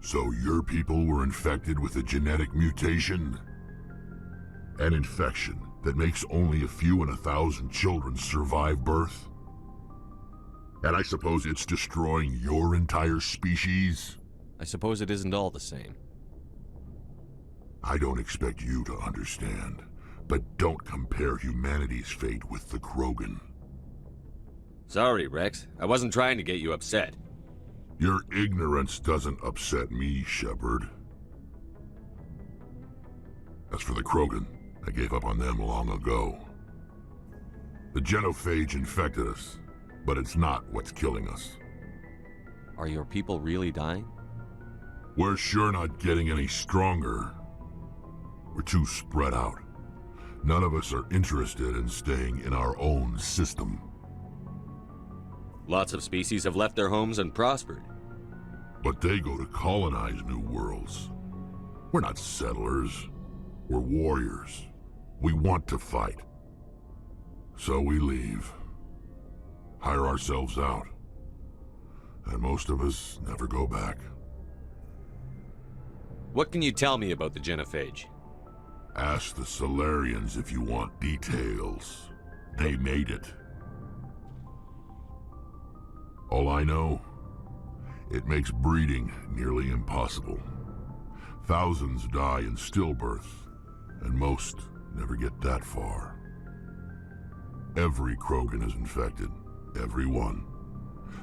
So your people were infected with a genetic mutation? An infection that makes only a few in 1,000 children survive birth? And I suppose it's destroying your entire species? I suppose it isn't all the same. I don't expect you to understand, but don't compare humanity's fate with the Krogan. Sorry, Rex. I wasn't trying to get you upset. Your ignorance doesn't upset me, Shepard. As for the Krogan, I gave up on them long ago. The genophage infected us, but it's not what's killing us. Are your people really dying? We're sure not getting any stronger. We're too spread out. None of us are interested in staying in our own system. Lots of species have left their homes and prospered. But they go to colonize new worlds. We're not settlers. We're warriors. We want to fight. So we leave. Hire ourselves out. And most of us never go back. What can you tell me about the genophage? Ask the Solarians if you want details. They made it. All I know, it makes breeding nearly impossible. Thousands die in stillbirth, and most never get that far. Every Krogan is infected, every one,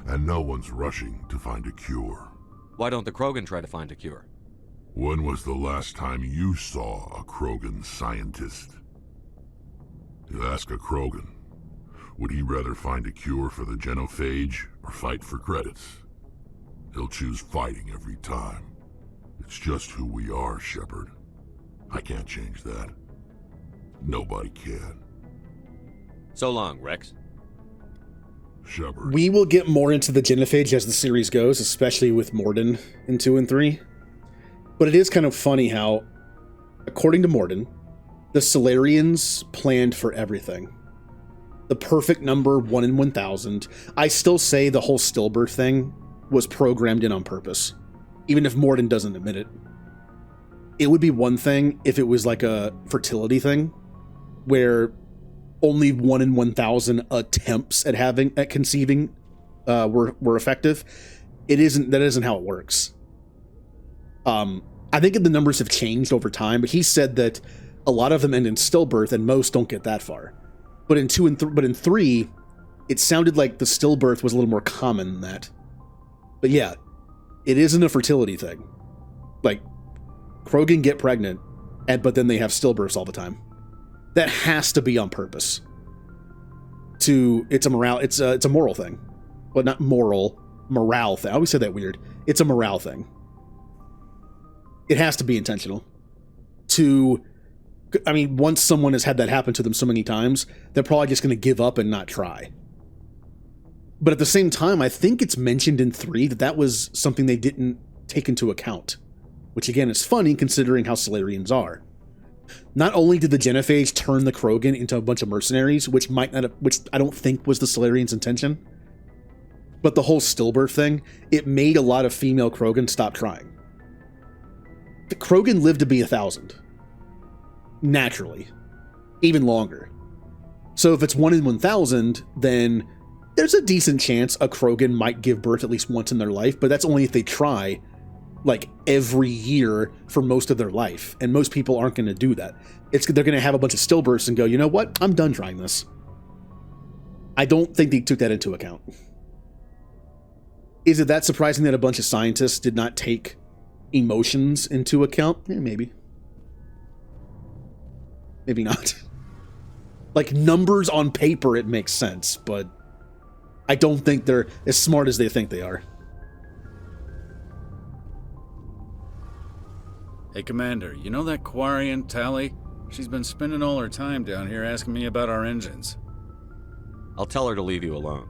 and no one's rushing to find a cure. Why don't the Krogan try to find a cure? When was the last time you saw a Krogan scientist? You ask a Krogan, would he rather find a cure for the genophage or fight for credits? He'll choose fighting every time. It's just who we are, Shepard. I can't change that. Nobody can. So long, Rex. Shepard. We will get more into the genophage as the series goes, especially with Morden in 2 and 3. But it is kind of funny how, according to Morden, the Solarians planned for everything. The perfect number, 1 in 1,000. I still say the whole stillbirth thing was programmed in on purpose, even if Morden doesn't admit it. It would be one thing if it was like a fertility thing, where only 1 in 1,000 attempts at conceiving were effective. That isn't how it works. I think the numbers have changed over time, but he said that a lot of them end in stillbirth and most don't get that far. But in 3, it sounded like the stillbirth was a little more common than that. But yeah, it isn't a fertility thing. Like, Krogan get pregnant, but then they have stillbirths all the time. That has to be on purpose. It's a moral thing. Well, not moral, morale thing. I always say that weird. It's a morale thing. It has to be intentional. Once someone has had that happen to them so many times, they're probably just going to give up and not try. But at the same time, I think it's mentioned in 3 that was something they didn't take into account. Which again is funny considering how Solarians are. Not only did the genophage turn the Krogan into a bunch of mercenaries, which I don't think was the Solarians' intention, but the whole stillbirth thing, it made a lot of female Krogan stop trying. The Krogan lived to be 1,000. Naturally. Even longer. So if it's 1 in 1,000, then there's a decent chance a Krogan might give birth at least once in their life, but that's only if they try like every year for most of their life. And most people aren't going to do that. They're going to have a bunch of stillbirths and go, you know what? I'm done trying this. I don't think they took that into account. Is it that surprising that a bunch of scientists did not take emotions into account? Yeah, maybe. Maybe not. Like, numbers on paper, it makes sense, but I don't think they're as smart as they think they are. Hey, Commander, you know that Quarian, Tally? She's been spending all her time down here asking me about our engines. I'll tell her to leave you alone.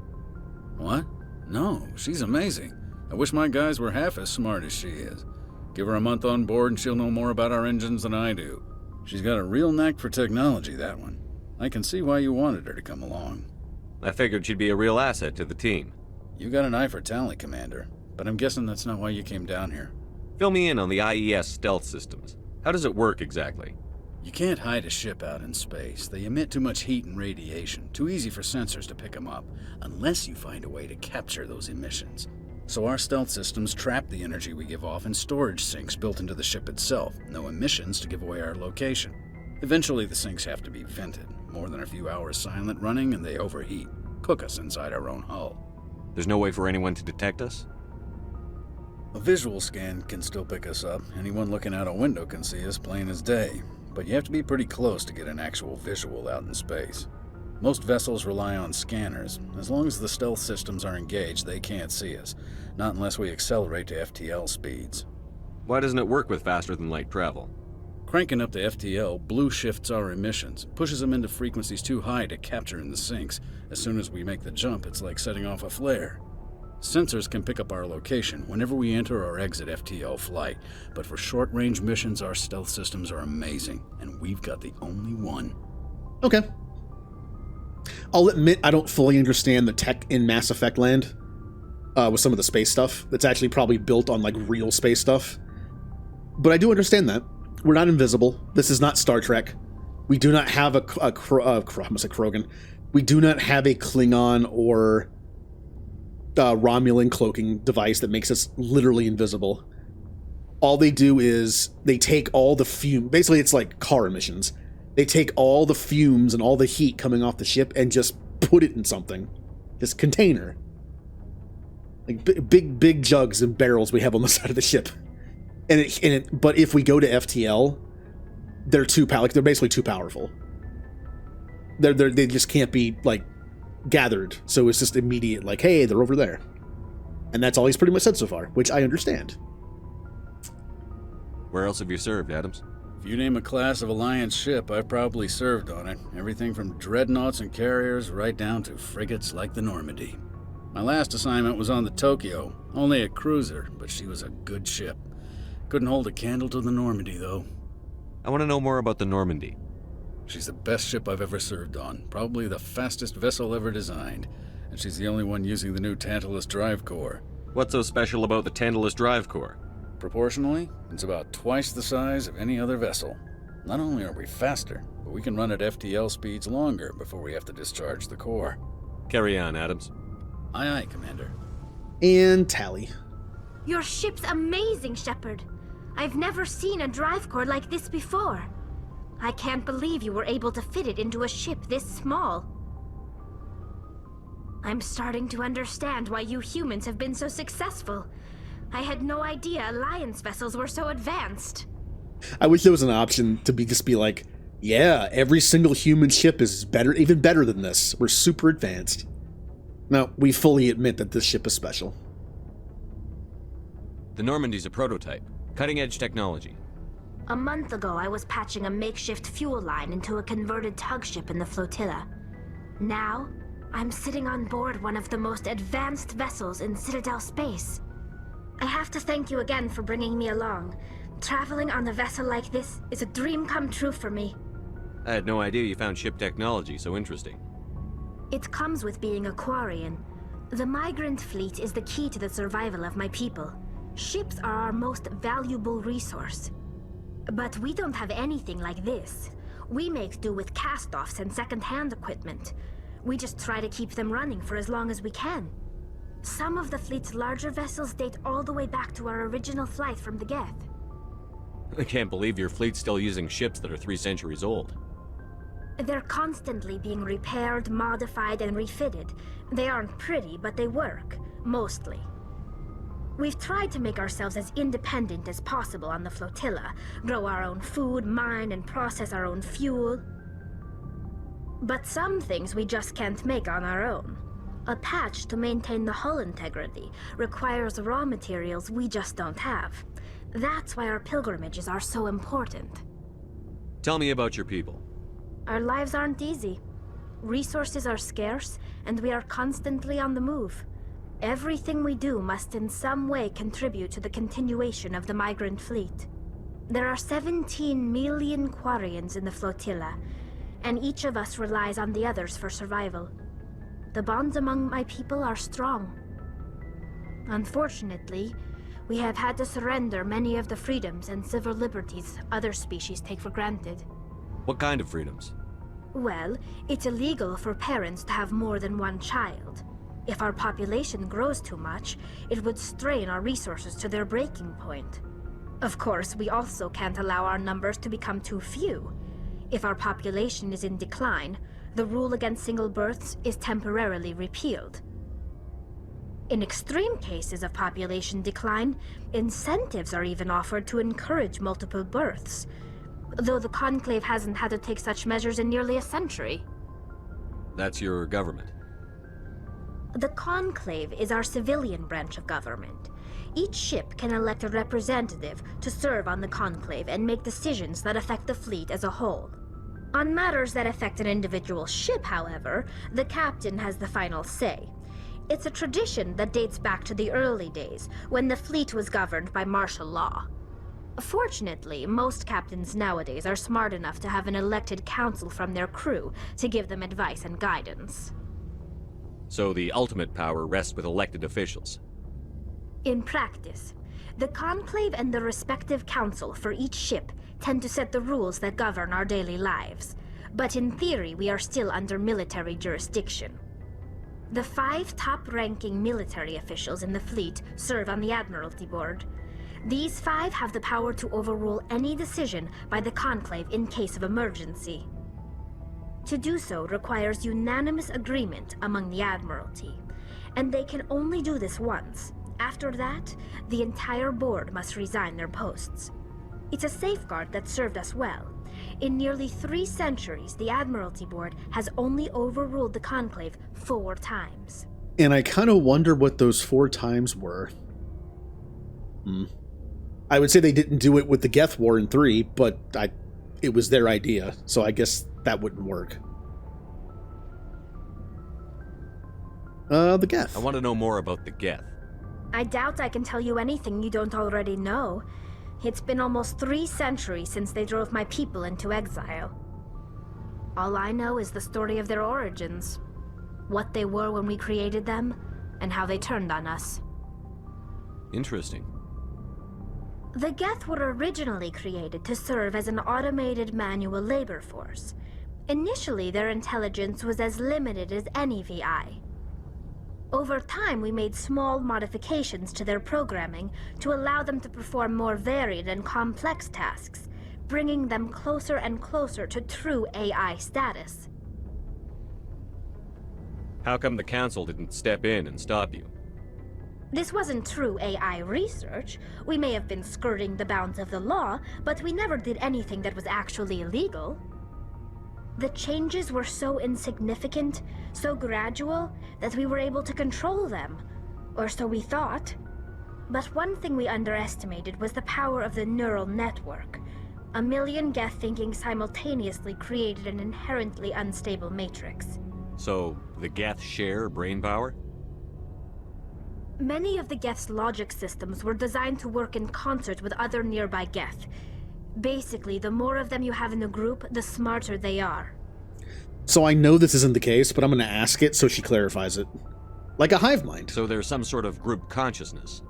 What? No, she's amazing. I wish my guys were half as smart as she is. Give her a month on board and she'll know more about our engines than I do. She's got a real knack for technology, that one. I can see why you wanted her to come along. I figured she'd be a real asset to the team. You got an eye for Tally, Commander, but I'm guessing that's not why you came down here. Fill me in on the IES stealth systems. How does it work exactly? You can't hide a ship out in space. They emit too much heat and radiation. Too easy for sensors to pick them up, unless you find a way to capture those emissions. So our stealth systems trap the energy we give off in storage sinks built into the ship itself. No emissions to give away our location. Eventually the sinks have to be vented. More than a few hours silent running and they overheat. Cook us inside our own hull. There's no way for anyone to detect us? A visual scan can still pick us up. Anyone looking out a window can see us plain as day. But you have to be pretty close to get an actual visual out in space. Most vessels rely on scanners. As long as the stealth systems are engaged, they can't see us. Not unless we accelerate to FTL speeds. Why doesn't it work with faster-than-light travel? Cranking up to FTL blue shifts our emissions, pushes them into frequencies too high to capture in the sinks. As soon as we make the jump, it's like setting off a flare. Sensors can pick up our location whenever we enter or exit FTL flight, but for short-range missions, our stealth systems are amazing, and we've got the only one. Okay. I'll admit I don't fully understand the tech in Mass Effect land with some of the space stuff. That's actually probably built on, like, real space stuff. But I do understand that. We're not invisible. This is not Star Trek. We do not have I'm gonna say Krogan. We do not have a Klingon or Romulan cloaking device that makes us literally invisible. All they do is they take all the fume. Basically, it's like car emissions. They take all the fumes and all the heat coming off the ship and just put it in something. This container. Like big jugs and barrels we have on the side of the ship. But if we go to FTL, they're they're basically too powerful. They just can't be, like, gathered, so it's just immediate, like, hey, they're over there. And that's all he's pretty much said so far, which I understand. Where else have you served, Adams? If you name a class of Alliance ship, I've probably served on it. Everything from dreadnoughts and carriers right down to frigates like the Normandy. My last assignment was on the Tokyo, only a cruiser, but she was a good ship. Couldn't hold a candle to the Normandy, though. I want to know more about the Normandy. She's the best ship I've ever served on, probably the fastest vessel ever designed, and she's the only one using the new Tantalus drive core. What's so special about the Tantalus drive core? Proportionally, it's about twice the size of any other vessel. Not only are we faster, but we can run at FTL speeds longer before we have to discharge the core. Carry on, Adams. Aye, aye, Commander. And Tally. Your ship's amazing, Shepard. I've never seen a drive core like this before. I can't believe you were able to fit it into a ship this small. I'm starting to understand why you humans have been so successful. I had no idea Alliance vessels were so advanced. I wish there was an option to just be like, yeah, every single human ship is better, even better than this. We're super advanced. Now, we fully admit that this ship is special. The Normandy's a prototype. Cutting-edge technology. A month ago, I was patching a makeshift fuel line into a converted tug ship in the flotilla. Now, I'm sitting on board one of the most advanced vessels in Citadel space. I have to thank you again for bringing me along. Traveling on a vessel like this is a dream come true for me. I had no idea you found ship technology so interesting. It comes with being a Quarian. The migrant fleet is the key to the survival of my people. Ships are our most valuable resource. But we don't have anything like this. We make do with cast-offs and second-hand equipment. We just try to keep them running for as long as we can. Some of the fleet's larger vessels date all the way back to our original flight from the Geth. I can't believe your fleet's still using ships that are 3 centuries old. They're constantly being repaired, modified, and refitted. They aren't pretty, but they work, mostly. We've tried to make ourselves as independent as possible on the flotilla, grow our own food, mine, and process our own fuel. But some things we just can't make on our own. A patch to maintain the hull integrity requires raw materials we just don't have. That's why our pilgrimages are so important. Tell me about your people. Our lives aren't easy. Resources are scarce, and we are constantly on the move. Everything we do must in some way contribute to the continuation of the migrant fleet. There are 17 million Quarians in the flotilla, and each of us relies on the others for survival. The bonds among my people are strong. Unfortunately, we have had to surrender many of the freedoms and civil liberties other species take for granted. What kind of freedoms? Well, it's illegal for parents to have more than one child. If our population grows too much, it would strain our resources to their breaking point. Of course, we also can't allow our numbers to become too few. If our population is in decline, the rule against single births is temporarily repealed. In extreme cases of population decline, incentives are even offered to encourage multiple births, though the Conclave hasn't had to take such measures in nearly a century. That's your government. The Conclave is our civilian branch of government. Each ship can elect a representative to serve on the Conclave and make decisions that affect the fleet as a whole. On matters that affect an individual ship, however, the captain has the final say. It's a tradition that dates back to the early days, when the fleet was governed by martial law. Fortunately, most captains nowadays are smart enough to have an elected council from their crew to give them advice and guidance. So the ultimate power rests with elected officials. In practice, the Conclave and the respective council for each ship tend to set the rules that govern our daily lives, but in theory we are still under military jurisdiction. The 5 top-ranking military officials in the fleet serve on the Admiralty Board. These 5 have the power to overrule any decision by the Conclave in case of emergency. To do so requires unanimous agreement among the Admiralty, and they can only do this once. After that, the entire board must resign their posts. It's a safeguard that served us well. In nearly 3 centuries, the Admiralty Board has only overruled the Conclave 4 times. And I kind of wonder what those 4 times were. I would say they didn't do it with the Geth War in 3, but it was their idea, so I guess that wouldn't work. The Geth. I want to know more about the Geth. I doubt I can tell you anything you don't already know. It's been almost 3 centuries since they drove my people into exile. All I know is the story of their origins. What they were when we created them, and how they turned on us. Interesting. The Geth were originally created to serve as an automated manual labor force. Initially, their intelligence was as limited as any VI. Over time, we made small modifications to their programming to allow them to perform more varied and complex tasks, bringing them closer and closer to true AI status. How come the Council didn't step in and stop you? This wasn't true AI research. We may have been skirting the bounds of the law, but we never did anything that was actually illegal. The changes were so insignificant, so gradual, that we were able to control them. Or so we thought. But one thing we underestimated was the power of the neural network. 1 million Geth thinking simultaneously created an inherently unstable matrix. So, the Geth share brain power? Many of the Geth's logic systems were designed to work in concert with other nearby Geth. Basically, the more of them you have in the group, the smarter they are. So I know this isn't the case, but I'm going to ask it so she clarifies it. Like a hive mind. So there's some sort of group consciousness?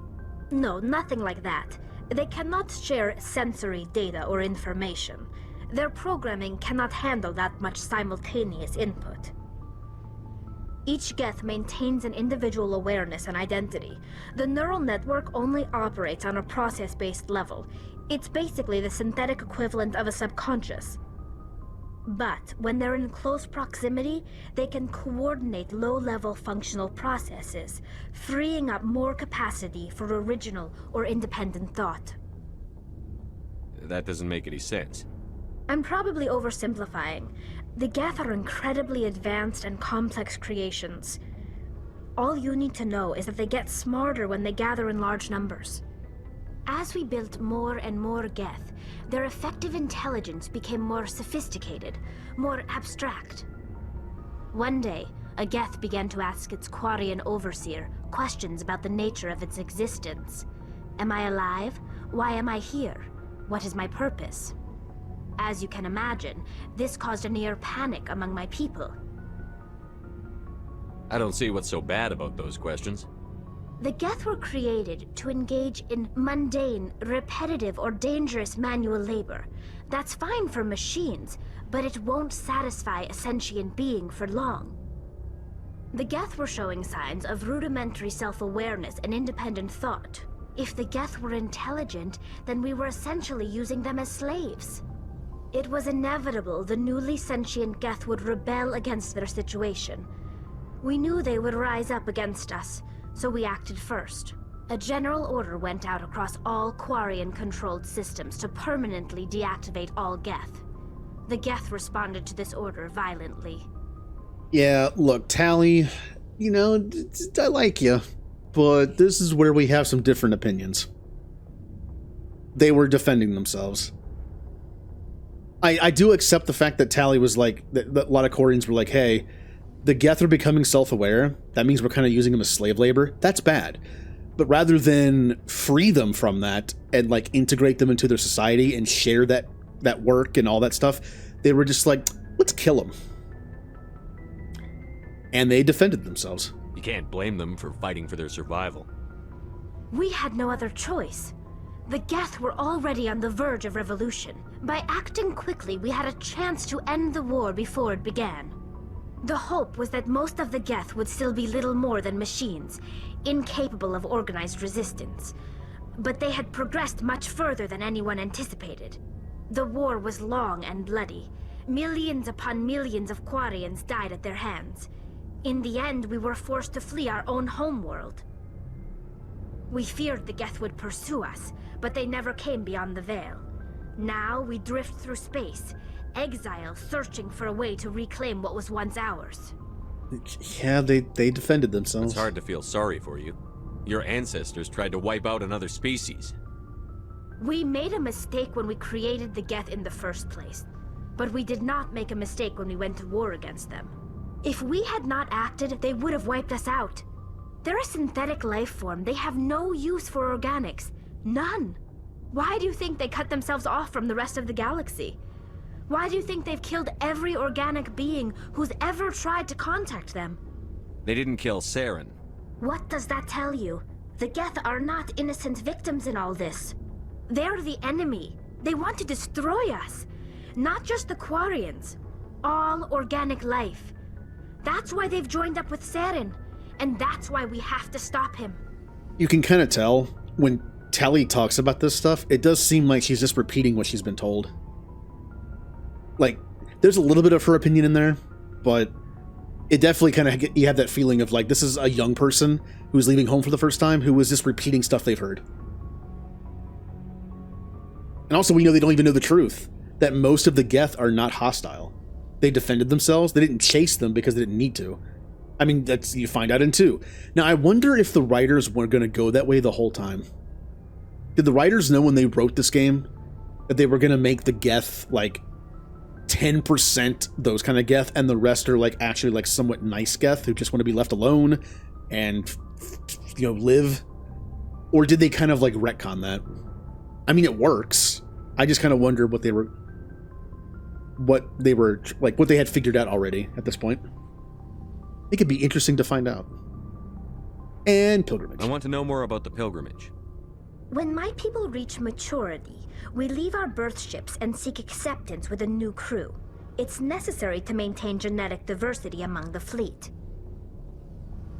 No, nothing like that. They cannot share sensory data or information. Their programming cannot handle that much simultaneous input. Each Geth maintains an individual awareness and identity. The neural network only operates on a process-based level. It's basically the synthetic equivalent of a subconscious. But when they're in close proximity, they can coordinate low-level functional processes, freeing up more capacity for original or independent thought. That doesn't make any sense. I'm probably oversimplifying. The Geth are incredibly advanced and complex creations. All you need to know is that they get smarter when they gather in large numbers. As we built more and more Geth, their effective intelligence became more sophisticated, more abstract. One day, a Geth began to ask its Quarian overseer questions about the nature of its existence. Am I alive? Why am I here? What is my purpose? As you can imagine, this caused a near panic among my people. I don't see what's so bad about those questions. The Geth were created to engage in mundane, repetitive, or dangerous manual labor. That's fine for machines, but it won't satisfy a sentient being for long. The Geth were showing signs of rudimentary self-awareness and independent thought. If the Geth were intelligent, then we were essentially using them as slaves. It was inevitable the newly sentient Geth would rebel against their situation. We knew they would rise up against us, so we acted first. A general order went out across all Quarian-controlled systems to permanently deactivate all Geth. The Geth responded to this order violently. Yeah, look, Tally, you know, I like you, but this is where we have some different opinions. They were defending themselves. I do accept the fact that Tally was like, that a lot of Quarians were like, hey, the Geth are becoming self-aware. That means we're kind of using them as slave labor. That's bad. But rather than free them from that and like integrate them into their society and share that work and all that stuff, they were just like, let's kill them. And they defended themselves. You can't blame them for fighting for their survival. We had no other choice. The Geth were already on the verge of revolution. By acting quickly, we had a chance to end the war before it began. The hope was that most of the Geth would still be little more than machines, incapable of organized resistance. But they had progressed much further than anyone anticipated. The war was long and bloody. Millions upon millions of Quarians died at their hands. In the end, we were forced to flee our own homeworld. We feared the Geth would pursue us, but they never came beyond the Veil. Now we drift through space, exile searching for a way to reclaim what was once ours. Yeah, they defended themselves. It's hard to feel sorry for you. Your ancestors tried to wipe out another species. We made a mistake when we created the Geth in the first place, but we did not make a mistake when we went to war against them. If we had not acted, they would have wiped us out. They're a synthetic life form. They have no use for organics. None. Why do you think they cut themselves off from the rest of the galaxy? Why do you think they've killed every organic being who's ever tried to contact them? They didn't kill Saren. What does that tell you? The Geth are not innocent victims in all this. They're the enemy. They want to destroy us. Not just the Quarians. All organic life. That's why they've joined up with Saren. And that's why we have to stop him. You can kind of tell when Tali talks about this stuff, it does seem like she's just repeating what she's been told. Like, there's a little bit of her opinion in there, but it definitely kind of, you have that feeling of like, this is a young person who's leaving home for the first time who is just repeating stuff they've heard. And also, we know they don't even know the truth, that most of the Geth are not hostile. They defended themselves. They didn't chase them because they didn't need to. I mean, that's, you find out in 2. Now, I wonder if the writers were going to go that way the whole time. Did the writers know when they wrote this game that they were going to make the Geth, like, 10% those kind of Geth, and the rest are, like, actually, like, somewhat nice Geth who just want to be left alone and, you know, live? Or did they kind of, like, retcon that? I mean, it works. I just kind of wonder what they were, like, what they had figured out already at this point. It could be interesting to find out. And pilgrimage. I want to know more about the pilgrimage. When my people reach maturity, we leave our birth ships and seek acceptance with a new crew. It's necessary to maintain genetic diversity among the fleet.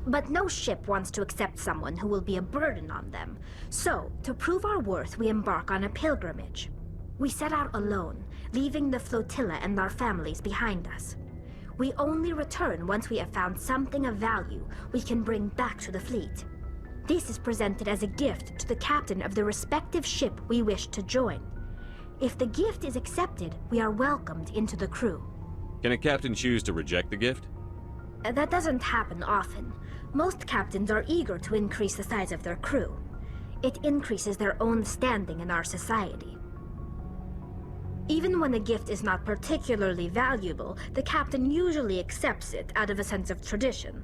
But no ship wants to accept someone who will be a burden on them. So, to prove our worth, we embark on a pilgrimage. We set out alone, leaving the flotilla and our families behind us. We only return once we have found something of value we can bring back to the fleet. This is presented as a gift to the captain of the respective ship we wish to join. If the gift is accepted, we are welcomed into the crew. Can a captain choose to reject the gift? That doesn't happen often. Most captains are eager to increase the size of their crew. It increases their own standing in our society. Even when a gift is not particularly valuable, the captain usually accepts it out of a sense of tradition.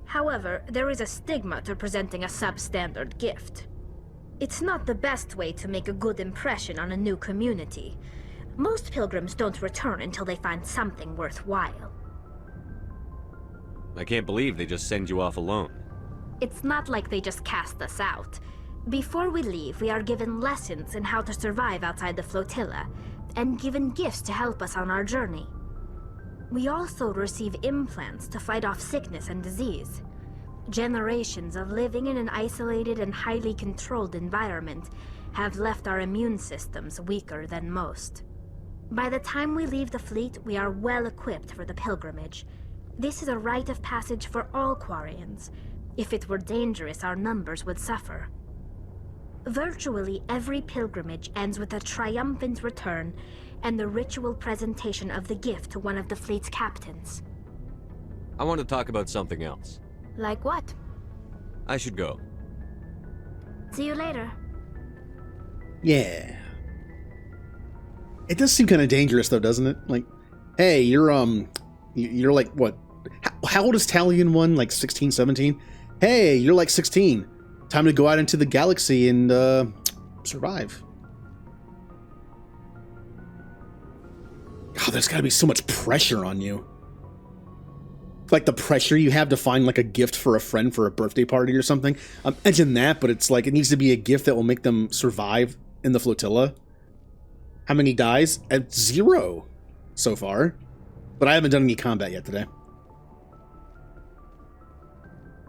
However, there is a stigma to presenting a substandard gift. It's not the best way to make a good impression on a new community. Most pilgrims don't return until they find something worthwhile. I can't believe they just send you off alone. It's not like they just cast us out. Before we leave, we are given lessons in how to survive outside the flotilla, and given gifts to help us on our journey. We also receive implants to fight off sickness and disease. Generations of living in an isolated and highly controlled environment have left our immune systems weaker than most. By the time we leave the fleet, we are well equipped for the pilgrimage. This is a rite of passage for all Quarians. If it were dangerous, our numbers would suffer. Virtually every pilgrimage ends with a triumphant return and the ritual presentation of the gift to one of the fleet's captains. I want to talk about something else. Like what? I should go. See you later. Yeah. It does seem kind of dangerous though, doesn't it? Like, hey, you're like, what? How old is Tali in 1? Like 16, 17? Hey, you're like 16. Time to go out into the galaxy and survive. God, there's got to be so much pressure on you. Like the pressure you have to find like a gift for a friend for a birthday party or something. Imagine that, but it's like it needs to be a gift that will make them survive in the flotilla. How many dies? At 0 so far. But I haven't done any combat yet today.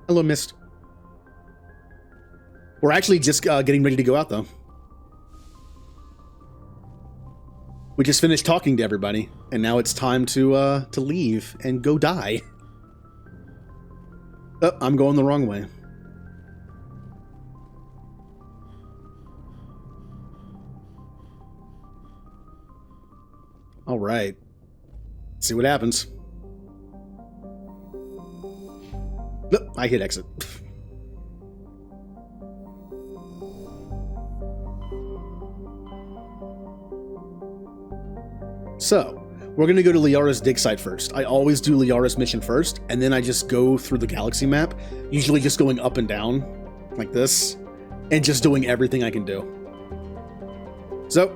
Hello, Mist. We're actually just getting ready to go out, though. We just finished talking to everybody, and now it's time to leave and go die. Oh, I'm going the wrong way. All right. See what happens. Nope, I hit exit. So, we're going to go to Liara's dig site first. I always do Liara's mission first, and then I just go through the galaxy map, usually just going up and down, like this, and just doing everything I can do. So,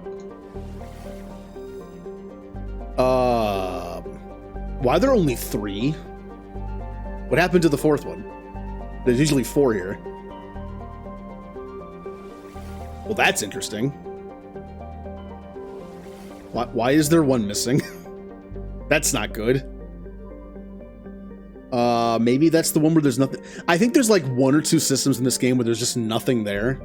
why are there only 3? What happened to the 4th one? There's usually 4 here. Well, that's interesting. Why is there 1 missing? That's not good. Maybe that's the one where there's nothing. I think there's like 1 or 2 systems in this game where there's just nothing there.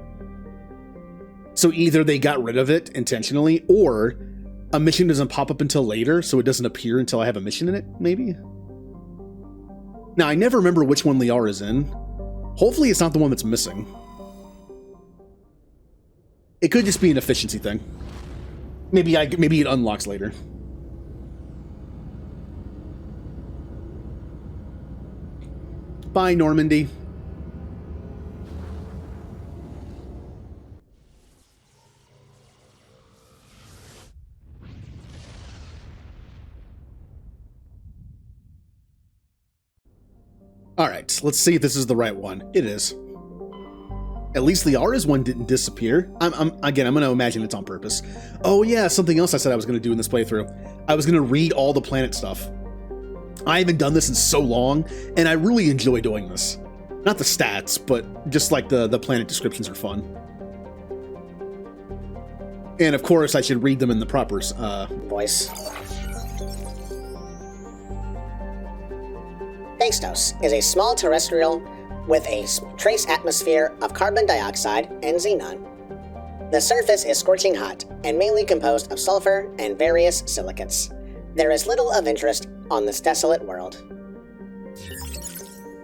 So either they got rid of it intentionally, or a mission doesn't pop up until later, so it doesn't appear until I have a mission in it, maybe? Now, I never remember which one Liara's in. Hopefully it's not the one that's missing. It could just be an efficiency thing. Maybe it unlocks later. Bye, Normandy. All right, let's see if this is the right one. It is. At least Liara's one didn't disappear. I'm going to imagine it's on purpose. Oh yeah, something else I said I was going to do in this playthrough. I was going to read all the planet stuff. I haven't done this in so long, and I really enjoy doing this. Not the stats, but just like the planet descriptions are fun. And of course, I should read them in the proper voice. Phaistos is a small terrestrial with a trace atmosphere of carbon dioxide and xenon. The surface is scorching hot and mainly composed of sulfur and various silicates. There is little of interest on this desolate world.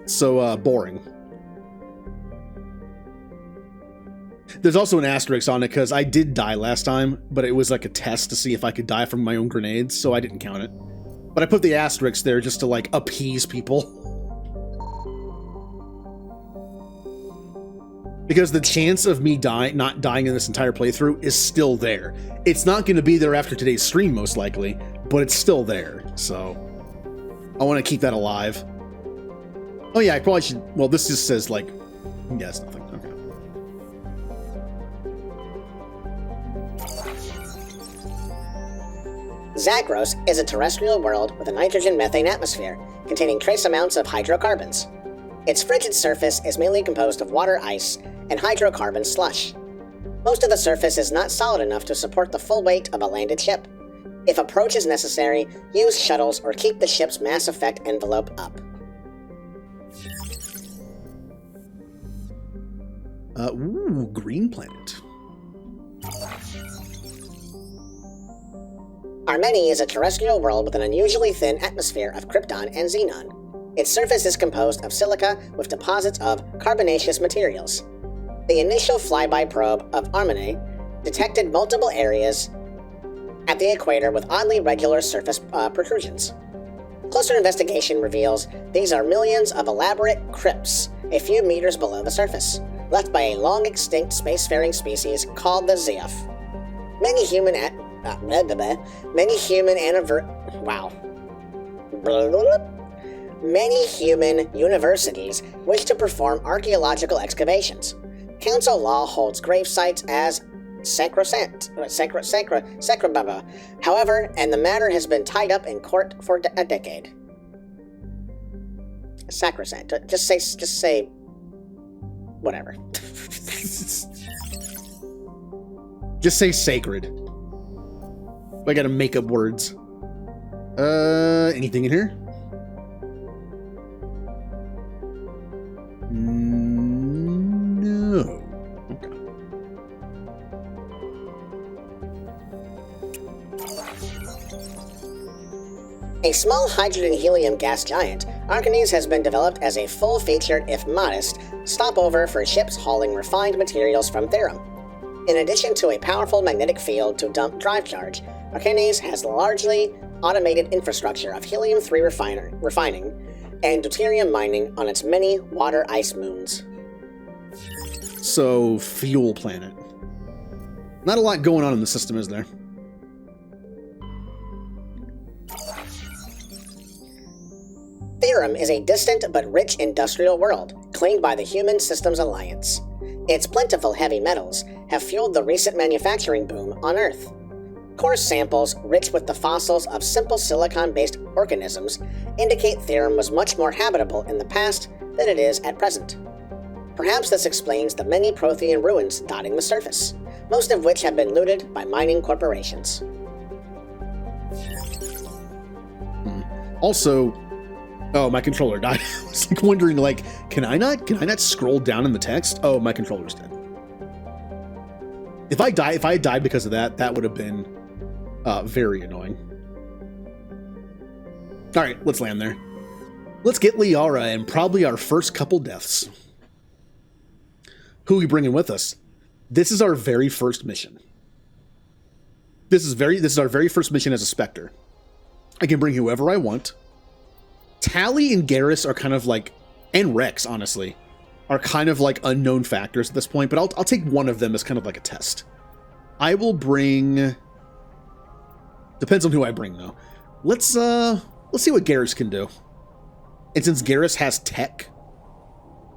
So, boring. There's also an asterisk on it because I did die last time, but it was like a test to see if I could die from my own grenades, so I didn't count it. But I put the asterisk there just to, like, appease people. Because the chance of me not dying in this entire playthrough is still there. It's not going to be there after today's stream, most likely, but it's still there, so I want to keep that alive. Oh yeah, I probably should... Well, this just says, like... Yeah, it's nothing. Okay. Zagros is a terrestrial world with a nitrogen-methane atmosphere, containing trace amounts of hydrocarbons. Its frigid surface is mainly composed of water ice and hydrocarbon slush. Most of the surface is not solid enough to support the full weight of a landed ship. If approach is necessary, use shuttles or keep the ship's mass effect envelope up. Ooh, green planet. Armeni is a terrestrial world with an unusually thin atmosphere of krypton and xenon. Its surface is composed of silica with deposits of carbonaceous materials. The initial flyby probe of Armeni detected multiple areas at the equator with oddly regular surface protrusions. Closer investigation reveals these are millions of elaborate crypts a few meters below the surface, left by a long-extinct spacefaring species called the Zeoth. Many human universities wish to perform archaeological excavations. Council law holds grave sites as sacrosanct. However, and the matter has been tied up in court for a decade. Sacrosanct. Just say whatever. Just say sacred. I gotta make up words. Anything in here? No. Okay. A small hydrogen-helium gas giant, Arcanes has been developed as a full-featured, if modest, stopover for ships hauling refined materials from Therum. In addition to a powerful magnetic field to dump drive charge, Arcanes has largely automated infrastructure of helium-3 refining and deuterium mining on its many water-ice moons. So, fuel planet. Not a lot going on in the system, is there? Therum is a distant but rich industrial world claimed by the Human Systems Alliance. Its plentiful heavy metals have fueled the recent manufacturing boom on Earth. Coarse samples, rich with the fossils of simple silicon-based organisms, indicate Therum was much more habitable in the past than it is at present. Perhaps this explains the many Prothean ruins dotting the surface, most of which have been looted by mining corporations. Also, oh, my controller died. I was like wondering, like, can I not scroll down in the text? Oh, my controller's dead. If I had died because of that, that would have been very annoying. All right, let's land there. Let's get Liara and probably our first couple deaths. Who are we bringing with us? This is our very first mission. This is our very first mission as a Spectre. I can bring whoever I want. Tally and Garrus are kind of like, and Rex, honestly, are kind of like unknown factors at this point, but I'll take one of them as kind of like a test. I will bring... Depends on who I bring, though. Let's see what Garrus can do. And since Garrus has tech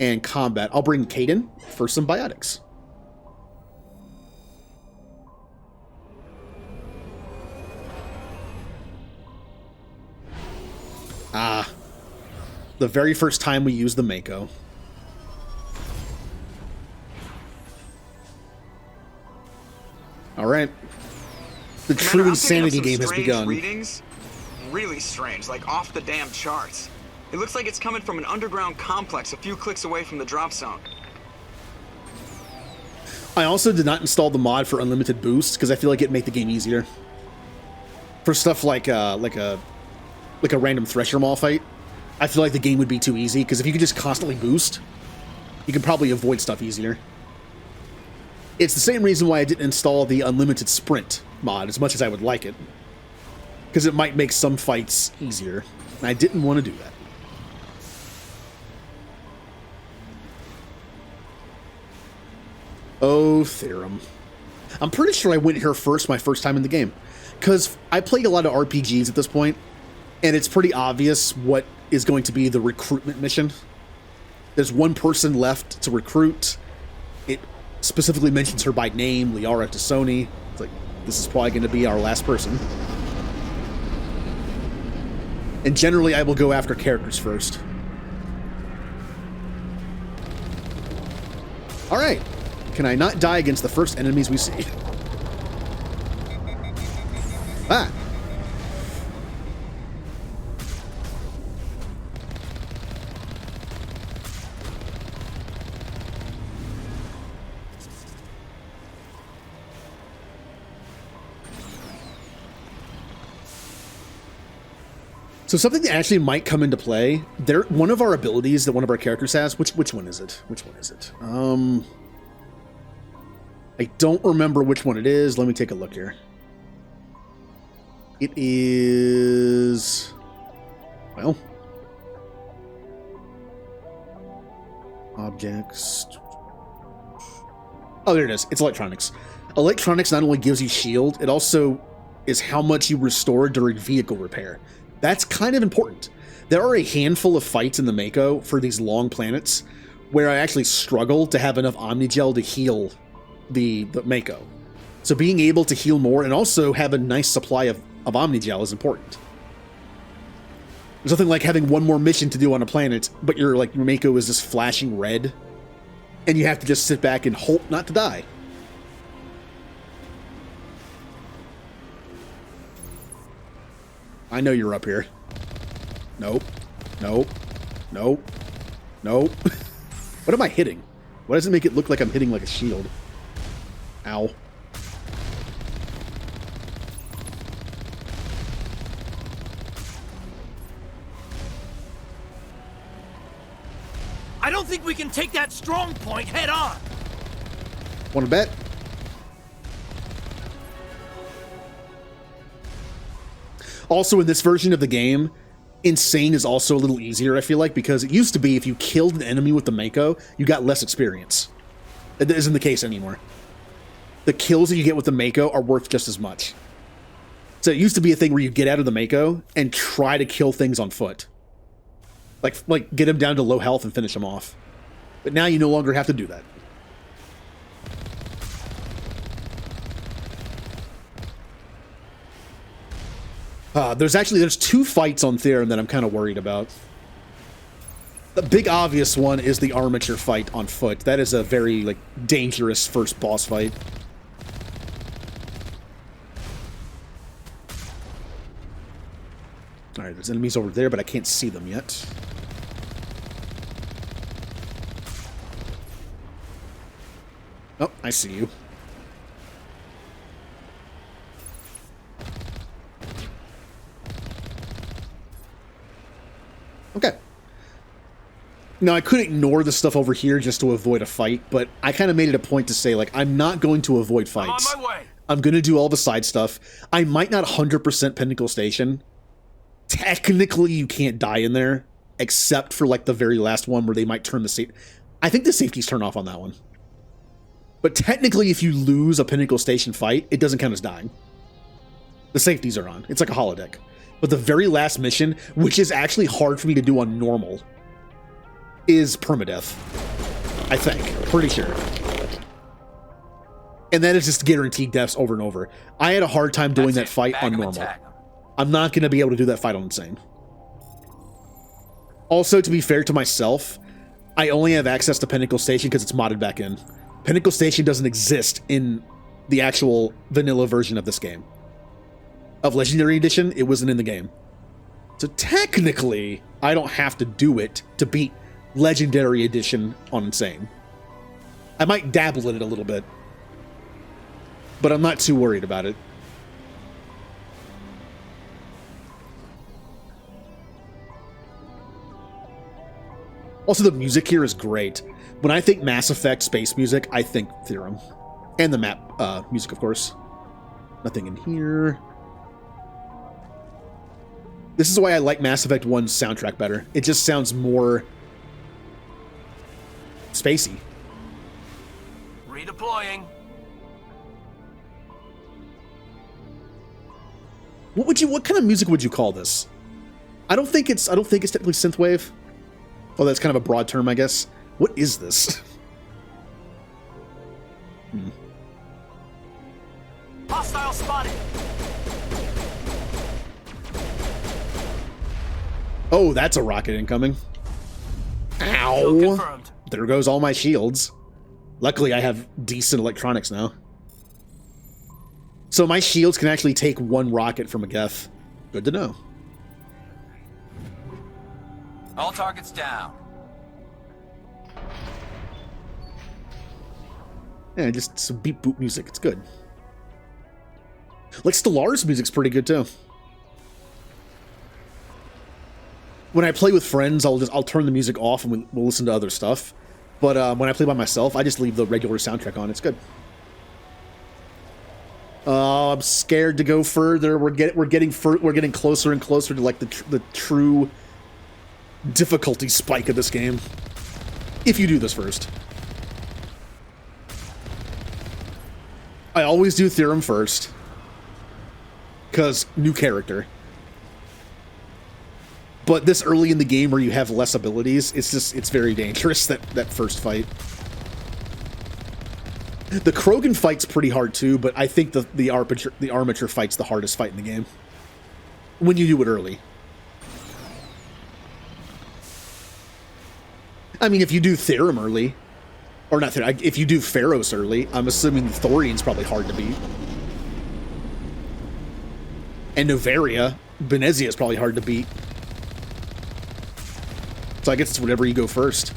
and combat, I'll bring Caden for some biotics. The very first time we use the Mako. All right. The true insanity game has begun. Readings? Really strange, like off the damn charts. It looks like it's coming from an underground complex a few clicks away from the drop zone. I also did not install the mod for unlimited boosts because I feel like it'd make the game easier. For stuff like a random Thresher Maul fight, I feel like the game would be too easy because if you could just constantly boost, you can probably avoid stuff easier. It's the same reason why I didn't install the unlimited sprint mod as much as I would like it, because it might make some fights easier, and I didn't want to do that. Oh, Therum. I'm pretty sure I went here first my first time in the game, because I played a lot of RPGs at this point, and it's pretty obvious what is going to be the recruitment mission. There's one person left to recruit. It specifically mentions her by name, Liara Tassoni. It's like, this is probably going to be our last person. And generally, I will go after characters first. All right. Can I not die against the first enemies we see? Ah. So something that actually might come into play, one of our abilities that one of our characters has, which one is it? Which one is it? I don't remember which one it is. Let me take a look here. It is... Well... Objects... Oh, there it is. It's electronics. Electronics not only gives you shield, it also is how much you restore during vehicle repair. That's kind of important. There are a handful of fights in the Mako for these long planets where I actually struggle to have enough Omnigel to heal the Mako. So being able to heal more and also have a nice supply of Omnigel is important. There's nothing like having one more mission to do on a planet, but your Mako is just flashing red, and you have to just sit back and hope not to die. I know you're up here. Nope. Nope. Nope. Nope. What am I hitting? Why does it make it look like I'm hitting like a shield? Ow. I don't think we can take that strong point head on. Want to bet? Also, in this version of the game, Insane is also a little easier, I feel like, because it used to be if you killed an enemy with the Mako, you got less experience. That isn't the case anymore. The kills that you get with the Mako are worth just as much. So it used to be a thing where you get out of the Mako and try to kill things on foot. Like get him down to low health and finish him off. But now you no longer have to do that. There's two fights on Theron that I'm kind of worried about. The big obvious one is the armature fight on foot. That is a very like dangerous first boss fight. All right, there's enemies over there, but I can't see them yet. Oh, I see you. Okay. Now, I could ignore the stuff over here just to avoid a fight, but I kind of made it a point to say, like, I'm not going to avoid fights. I'm on my way. I'm going to do all the side stuff. I might not 100% Pinnacle Station. Technically, you can't die in there, except for, like, the very last one where they might turn the safety. I think the safeties turn off on that one. But technically, if you lose a Pinnacle Station fight, it doesn't count as dying. The safeties are on. It's like a holodeck. But the very last mission, which is actually hard for me to do on normal, is permadeath. I think. Pretty sure. And that is just guaranteed deaths over and over. I had a hard time doing that fight on normal. I'm not going to be able to do that fight on insane. Also, to be fair to myself, I only have access to Pinnacle Station because it's modded back in. Pinnacle Station doesn't exist in the actual vanilla version of this game. Of Legendary Edition, it wasn't in the game. So technically, I don't have to do it to beat Legendary Edition on Insane. I might dabble in it a little bit, but I'm not too worried about it. Also, the music here is great. When I think Mass Effect space music, I think Theron. And the map music, of course. Nothing in here. This is why I like Mass Effect 1's soundtrack better. It just sounds more spacey. Redeploying. What kind of music would you call this? I don't think it's technically synthwave. Oh, that's kind of a broad term, I guess. What is this? Hostile spotted. Oh, that's a rocket incoming. Ow. There goes all my shields. Luckily, I have decent electronics now. So my shields can actually take one rocket from a Geth. Good to know. All targets down. Yeah, just some beep boop music. It's good. Like Stellar's music's pretty good too. When I play with friends, I'll turn the music off and we'll listen to other stuff. But when I play by myself, I just leave the regular soundtrack on. It's good. Oh, I'm scared to go further. We're getting closer and closer to like the true difficulty spike of this game. If you do this first. I always do Theron first. Because new character. But this early in the game where you have less abilities, it's very dangerous, that first fight. The Krogan fight's pretty hard too, but I think the armature fight's the hardest fight in the game. When you do it early. I mean, if you do Theron early, or not Theron, if you do Pharos early, I'm assuming Thorian's probably hard to beat. And Novaria, Benezia is probably hard to beat. So I guess it's whatever you go first.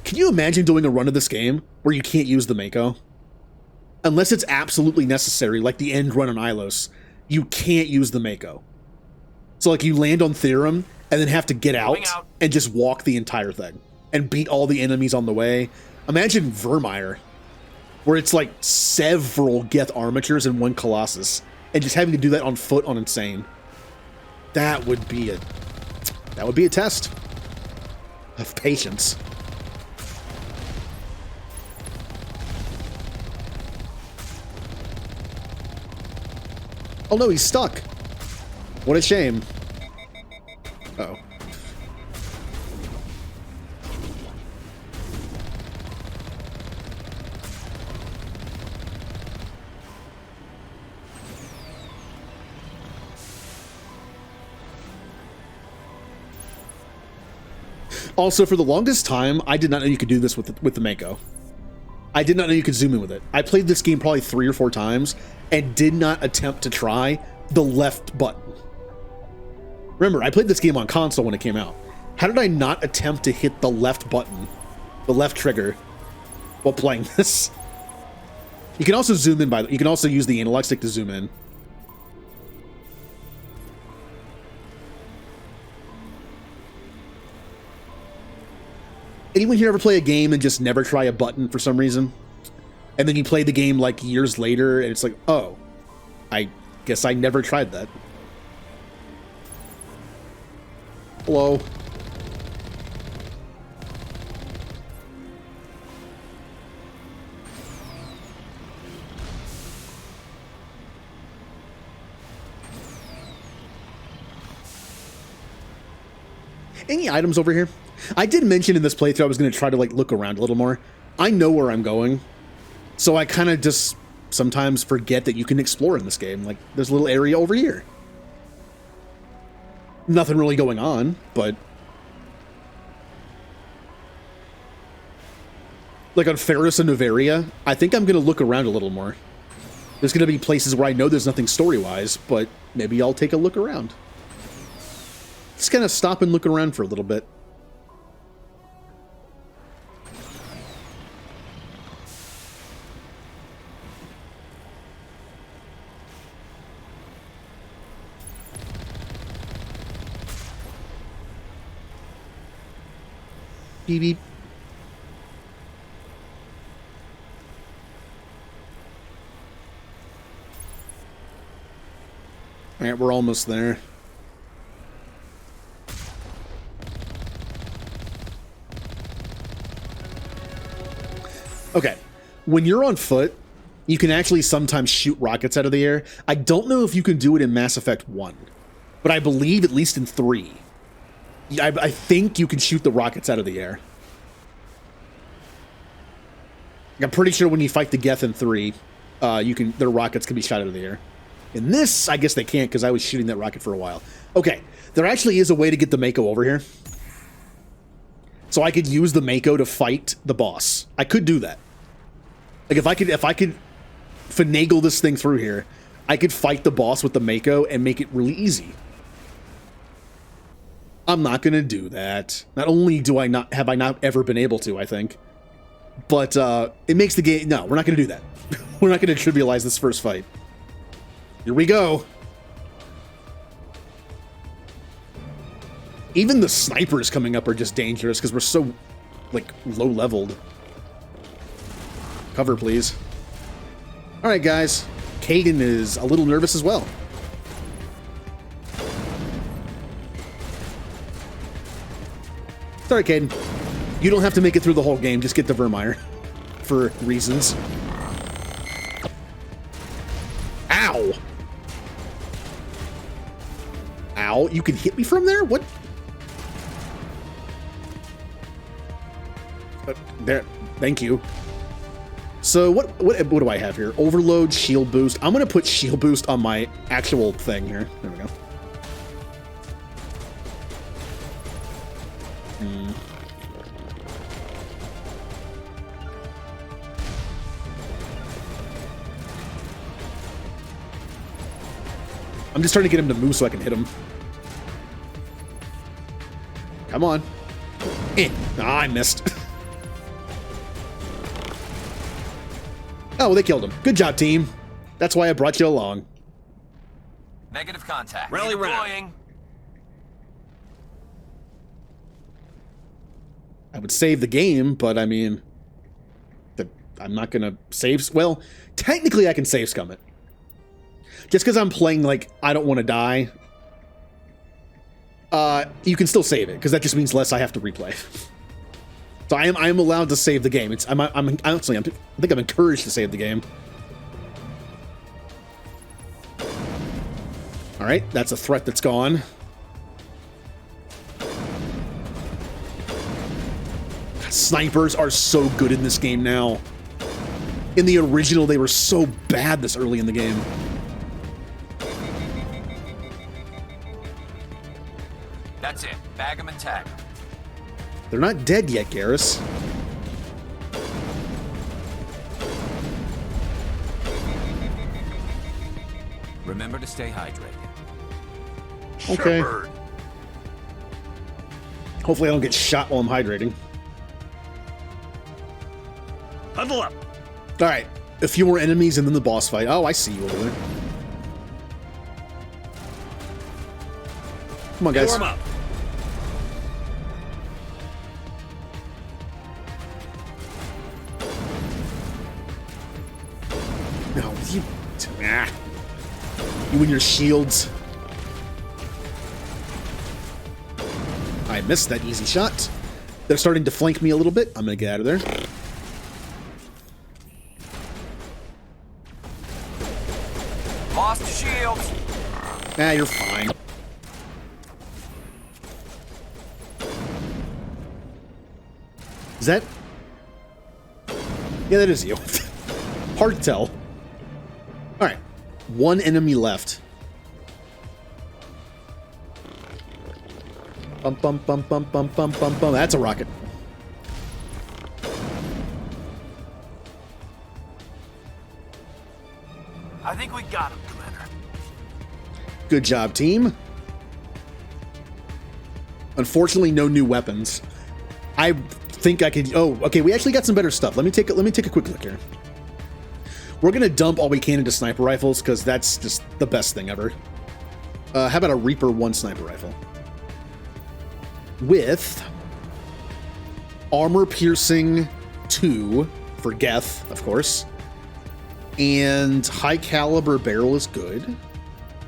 Can you imagine doing a run of this game where you can't use the Mako? Unless it's absolutely necessary, like the end run on Ilos, you can't use the Mako. So like you land on Theron and then have to get out and just walk the entire thing and beat all the enemies on the way. Imagine Vermeer, where it's like several Geth armatures in one Colossus, and just having to do that on foot on Insane. That would be a test of patience. Oh no, he's stuck. What a shame. Uh-oh. Also, for the longest time, I did not know you could do this with the Mako. I did not know you could zoom in with it. I played this game probably 3 or 4 times and did not attempt to try the left button. Remember, I played this game on console when it came out. How did I not attempt to hit the left button, the left trigger, while playing this? You can also zoom in you can also use the analog stick to zoom in. Anyone here ever play a game and just never try a button for some reason? And then you play the game like years later and it's like, oh, I guess I never tried that. Hello. Any items over here? I did mention in this playthrough I was going to try to like look around a little more. I know where I'm going, so I kind of just sometimes forget that you can explore in this game. Like, there's a little area over here. Nothing really going on, but... like on Ferris and Novaria, I think I'm going to look around a little more. There's going to be places where I know there's nothing story-wise, but maybe I'll take a look around. Just kind of stop and look around for a little bit. Beep, beep. All right, we're almost there. Okay, when you're on foot, you can actually sometimes shoot rockets out of the air. I don't know if you can do it in Mass Effect 1, but I believe at least in 3. I think you can shoot the rockets out of the air. I'm pretty sure when you fight the Geth in 3, their rockets can be shot out of the air. In this, I guess they can't because I was shooting that rocket for a while. Okay, there actually is a way to get the Mako over here. So I could use the Mako to fight the boss. I could do that. Like if I could finagle this thing through here, I could fight the boss with the Mako and make it really easy. I'm not gonna do that. Not only have I not ever been able to, I think, but it makes the game. No, we're not gonna do that. We're not gonna trivialize this first fight. Here we go. Even the snipers coming up are just dangerous because we're so, like, low-leveled. Cover, please. All right, guys. Kagan is a little nervous as well. It's all right, Kaden. You don't have to make it through the whole game. Just get the Vermeer for reasons. Ow! Ow, you can hit me from there? What? There, thank you. So what do I have here? Overload, shield boost. I'm gonna put shield boost on my actual thing here. There we go. I'm just trying to get him to move so I can hit him. Come on. Ah, I missed. Oh, well, they killed him. Good job, team. That's why I brought you along. Negative contact. Rally round. I would save the game, but I mean, I'm not gonna save. Well, technically, I can save scum it. Just because I'm playing like I don't want to die. You can still save it because that just means less I have to replay. So I am allowed to save the game. I think I'm encouraged to save the game. All right, that's a threat that's gone. Snipers are so good in this game now. In the original, they were so bad this early in the game. That's it. Bag them and tag them. They're not dead yet, Garrus. Remember to stay hydrated. Okay. Shepard. Hopefully I don't get shot while I'm hydrating. Huddle up. All right. A few more enemies and then the boss fight. Oh, I see you over there. Come on, guys. Warm up. No, you... You and your shields. I missed that easy shot. They're starting to flank me a little bit. I'm gonna get out of there. Lost shields. Ah, you're fine. Is that... Yeah, that is you. Hard to tell. Alright. One enemy left. Bum, bum, bum, bum, bum, bum, bum, bum. That's a rocket. I think we got him, Commander. Good job, team. Unfortunately, no new weapons. I think I could... Oh, okay, we actually got some better stuff. Let me take a quick look here. We're gonna dump all we can into sniper rifles, because that's just the best thing ever. How about a Reaper 1 sniper rifle? With armor piercing 2 for Geth, of course. And high caliber barrel is good.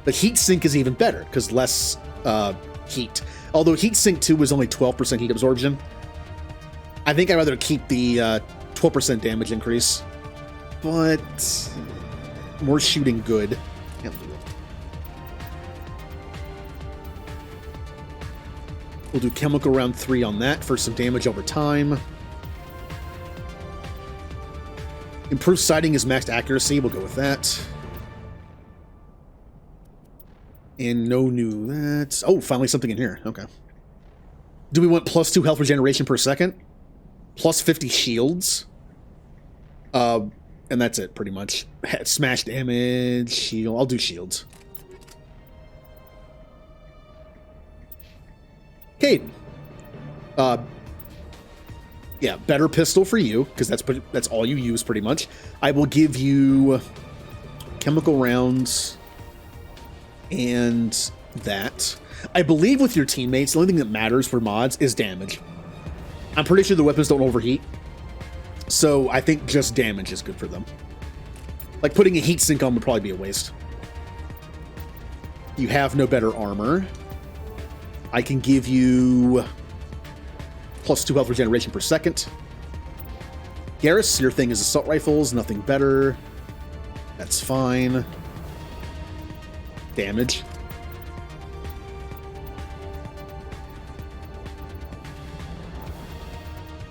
But heat sink is even better, because less heat. Although heat sink 2 was only 12% heat absorption. I think I'd rather keep the 12% damage increase. But more shooting good. Can't do it. We'll do chemical round 3 on that for some damage over time. Improved sighting is maxed accuracy. We'll go with that. And no new that. Oh, finally something in here. Okay. Do we want +2 health regeneration per second? Plus 50 shields? And that's it, pretty much. Smash damage, shield. I'll do shields. Caden. Yeah, better pistol for you, because that's all you use, pretty much. I will give you chemical rounds and that. I believe with your teammates, the only thing that matters for mods is damage. I'm pretty sure the weapons don't overheat. So I think just damage is good for them. Like putting a heat sink on would probably be a waste. You have no better armor. I can give you +2 health regeneration per second. Garrus, your thing is assault rifles, nothing better. That's fine. Damage.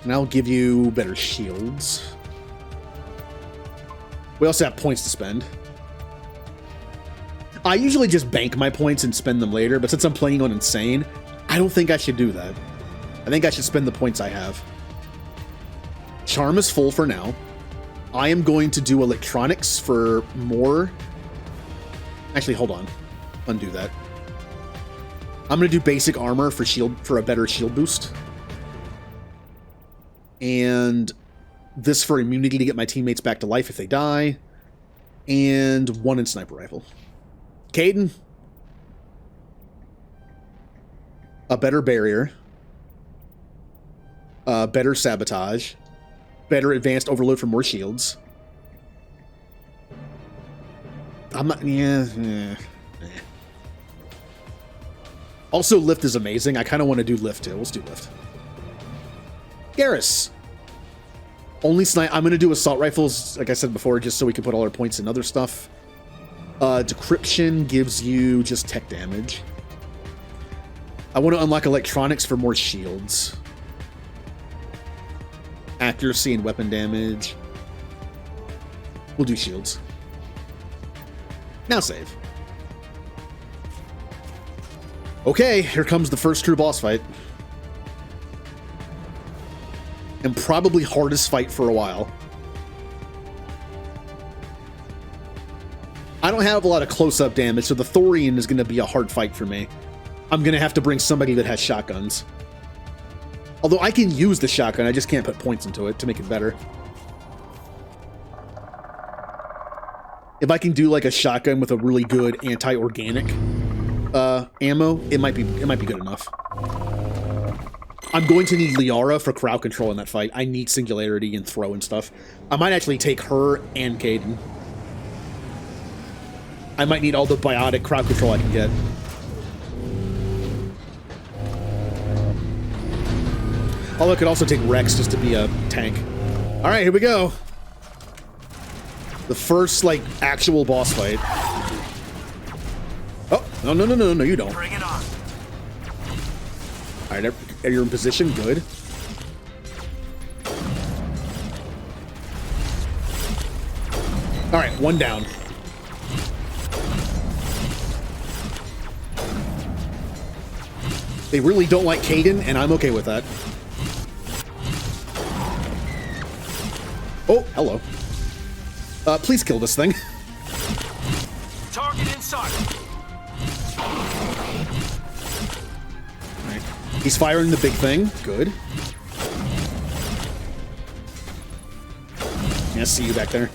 And I'll give you better shields. We also have points to spend. I usually just bank my points and spend them later, but since I'm playing on Insane, I don't think I should do that. I think I should spend the points I have. Charm is full for now. I am going to do electronics for more. Actually, hold on. Undo that. I'm going to do basic armor for shield for a better shield boost. And this for immunity to get my teammates back to life if they die. And 1 in sniper rifle. Caden. A better barrier. Better sabotage. Better advanced overload for more shields. I'm not... Yeah. Also, lift is amazing. I kind of want to do lift too. Let's do lift. Garrus. Only snipe. I'm going to do assault rifles, like I said before, just so we can put all our points in other stuff. Decryption gives you just tech damage. I want to unlock electronics for more shields. Accuracy and weapon damage. We'll do shields. Now save. Okay, here comes the first true boss fight. And probably hardest fight for a while. I don't have a lot of close-up damage, so the Thorian is going to be a hard fight for me. I'm going to have to bring somebody that has shotguns. Although I can use the shotgun, I just can't put points into it to make it better. If I can do like a shotgun with a really good anti-organic ammo, it might be good enough. I'm going to need Liara for crowd control in that fight. I need singularity and throw and stuff. I might actually take her and Caden. I might need all the biotic crowd control I can get. Although I could also take Rex just to be a tank. All right, here we go. The first, like, actual boss fight. Oh, no, you don't. Bring it on. All right, you're in position. Good. All right, one down. They really don't like Caden, and I'm okay with that. Oh, hello. Please kill this thing. Target inside. Right. He's firing the big thing. Good. Yeah, I see you back there.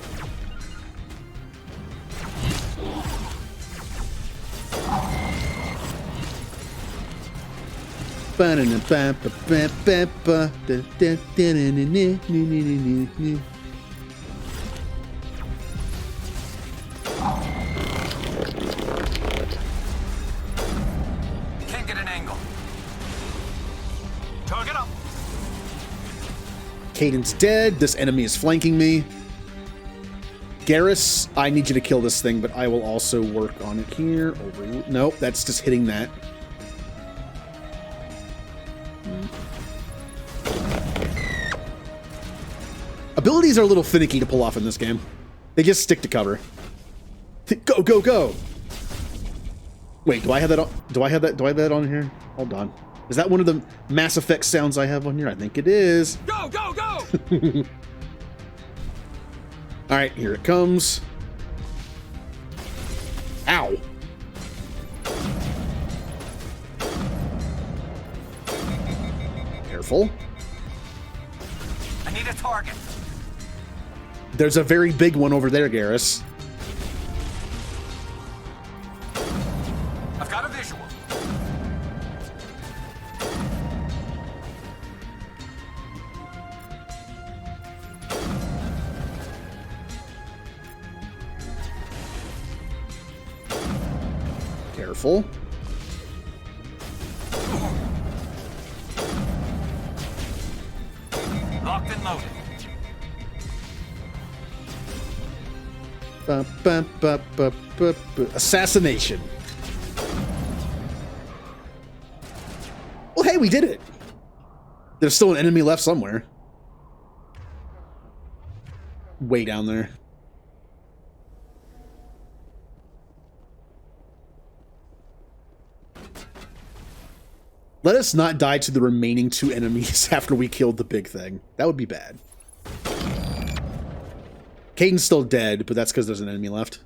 Can't get an angle. Target up. Caden's dead. This enemy is flanking me. Garrus, I need you to kill this thing, but I will also work on it here. Nope, that's just hitting that. Abilities are a little finicky to pull off in this game. They just stick to cover. Go, go, go! Wait, do I have that on? Do I have that on here? Hold on. Is that one of the Mass Effect sounds I have on here? I think it is. Go, go, go! All right, here it comes. Ow. Careful. I need a target. There's a very big one over there, Garrus. I've got a visual. Careful. Locked and loaded. Assassination. Well, hey, we did it. There's still an enemy left somewhere. Way down there. Let us not die to the remaining two enemies after we killed the big thing. That would be bad. Caden's still dead, but that's because there's an enemy left.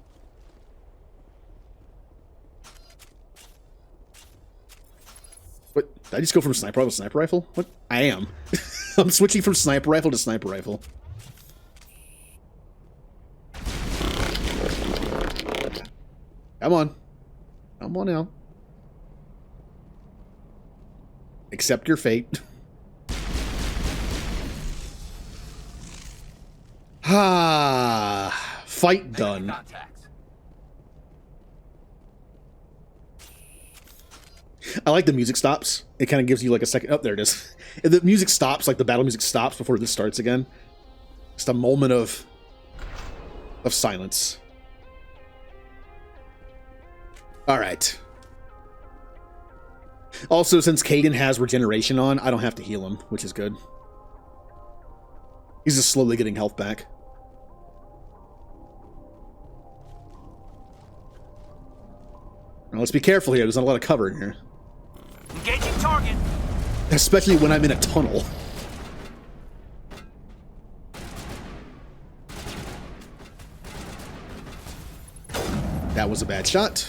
What? Did I just go from sniper rifle to sniper rifle? What? I am. I'm switching from sniper rifle to sniper rifle. Come on. Come on now. Accept your fate. Ah, fight done. I like the music stops. It kind of gives you like a second. Oh, there it is. If the music stops, like the battle music stops before this starts again. Just a moment of silence. All right. Also, since Caden has regeneration on, I don't have to heal him, which is good. He's just slowly getting health back. Now, let's be careful here. There's not a lot of cover in here. Engaging target. Especially when I'm in a tunnel. That was a bad shot.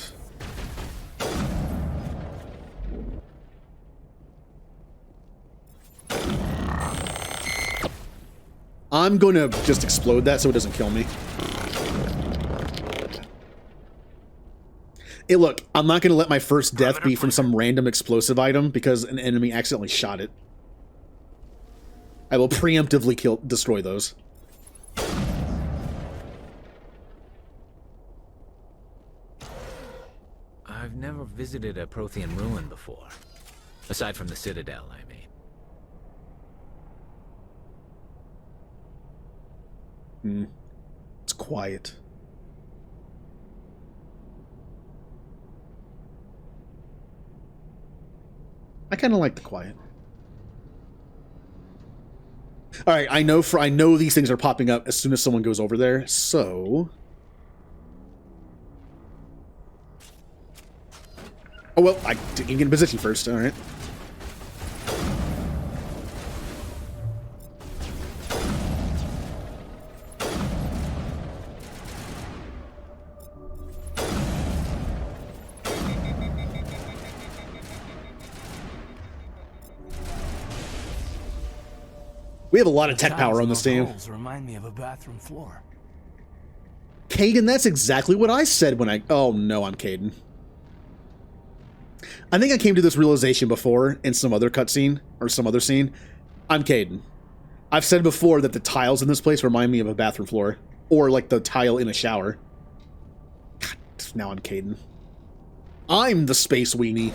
I'm going to just explode that so it doesn't kill me. Hey, look, I'm not going to let my first death be from some random explosive item because an enemy accidentally shot it. I will preemptively destroy those. I've never visited a Prothean ruin before. Aside from the Citadel, I mean. It's quiet. I kind of like the quiet. All right, I know these things are popping up as soon as someone goes over there, so. Oh well, I didn't get in position first. All right. We have a lot of tech power on this team. Remind me of a bathroom floor. Caden, that's exactly what I said when I... Oh, no, I'm Caden. I think I came to this realization before in some other cutscene, or some other scene. I'm Caden. I've said before that the tiles in this place remind me of a bathroom floor. Or, like, the tile in a shower. God, now I'm Caden. I'm the space weenie.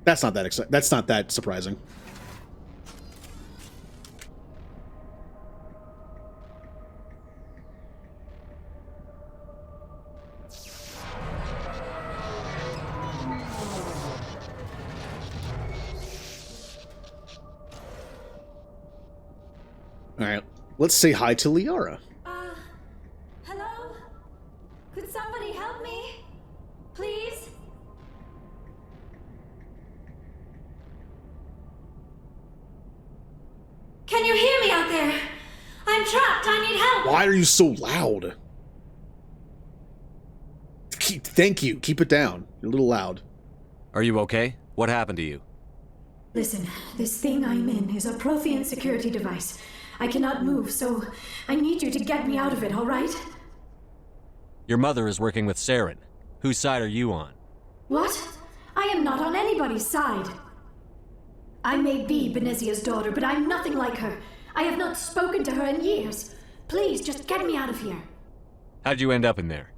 That's not that surprising. Alright, let's say hi to Liara. Hello? Could somebody help me? Please? Can you hear me out there? I'm trapped. I need help. Why are you so loud? Thank you. Keep it down. You're a little loud. Are you okay? What happened to you? Listen, this thing I'm in is a Prothean security device. I cannot move, so I need you to get me out of it, all right? Your mother is working with Saren. Whose side are you on? What? I am not on anybody's side. I may be Benezia's daughter, but I'm nothing like her. I have not spoken to her in years. Please, just get me out of here. How'd you end up in there?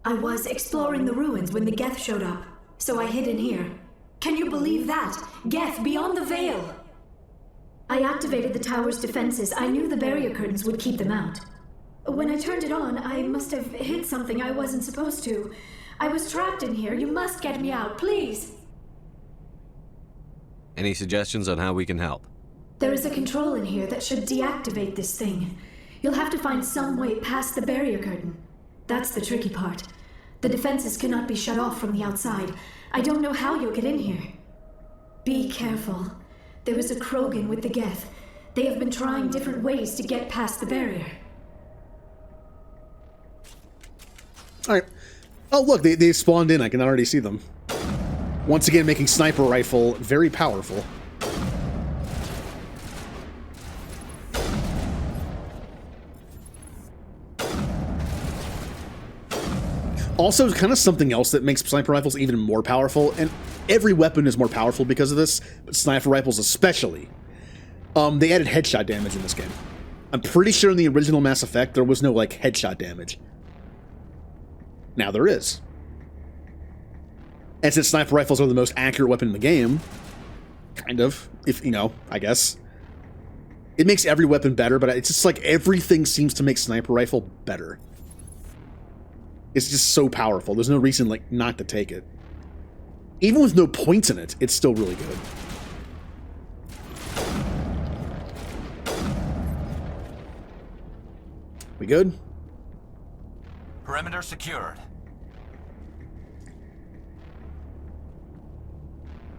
I was exploring the ruins when the Geth showed up, so I hid in here. Can you believe that? Geth beyond the veil! I activated the tower's defenses. I knew the barrier curtains would keep them out. When I turned it on, I must have hit something I wasn't supposed to. I was trapped in here. You must get me out, please! Any suggestions on how we can help? There is a control in here that should deactivate this thing. You'll have to find some way past the barrier curtain. That's the tricky part. The defenses cannot be shut off from the outside. I don't know how you'll get in here. Be careful. There is a Krogan with the Geth. They have been trying different ways to get past the barrier. Alright. Oh, look, they spawned in. I can already see them. Once again, making sniper rifle very powerful. Also, kind of something else that makes sniper rifles even more powerful, and every weapon is more powerful because of this, but sniper rifles especially. They added headshot damage in this game. I'm pretty sure in the original Mass Effect there was no, like, headshot damage. Now there is. And since sniper rifles are the most accurate weapon in the game, kind of, if, you know, I guess, it makes every weapon better, but it's just like everything seems to make sniper rifle better. It's just so powerful. There's no reason, like, not to take it. Even with no points in it, it's still really good. We good? Perimeter secured.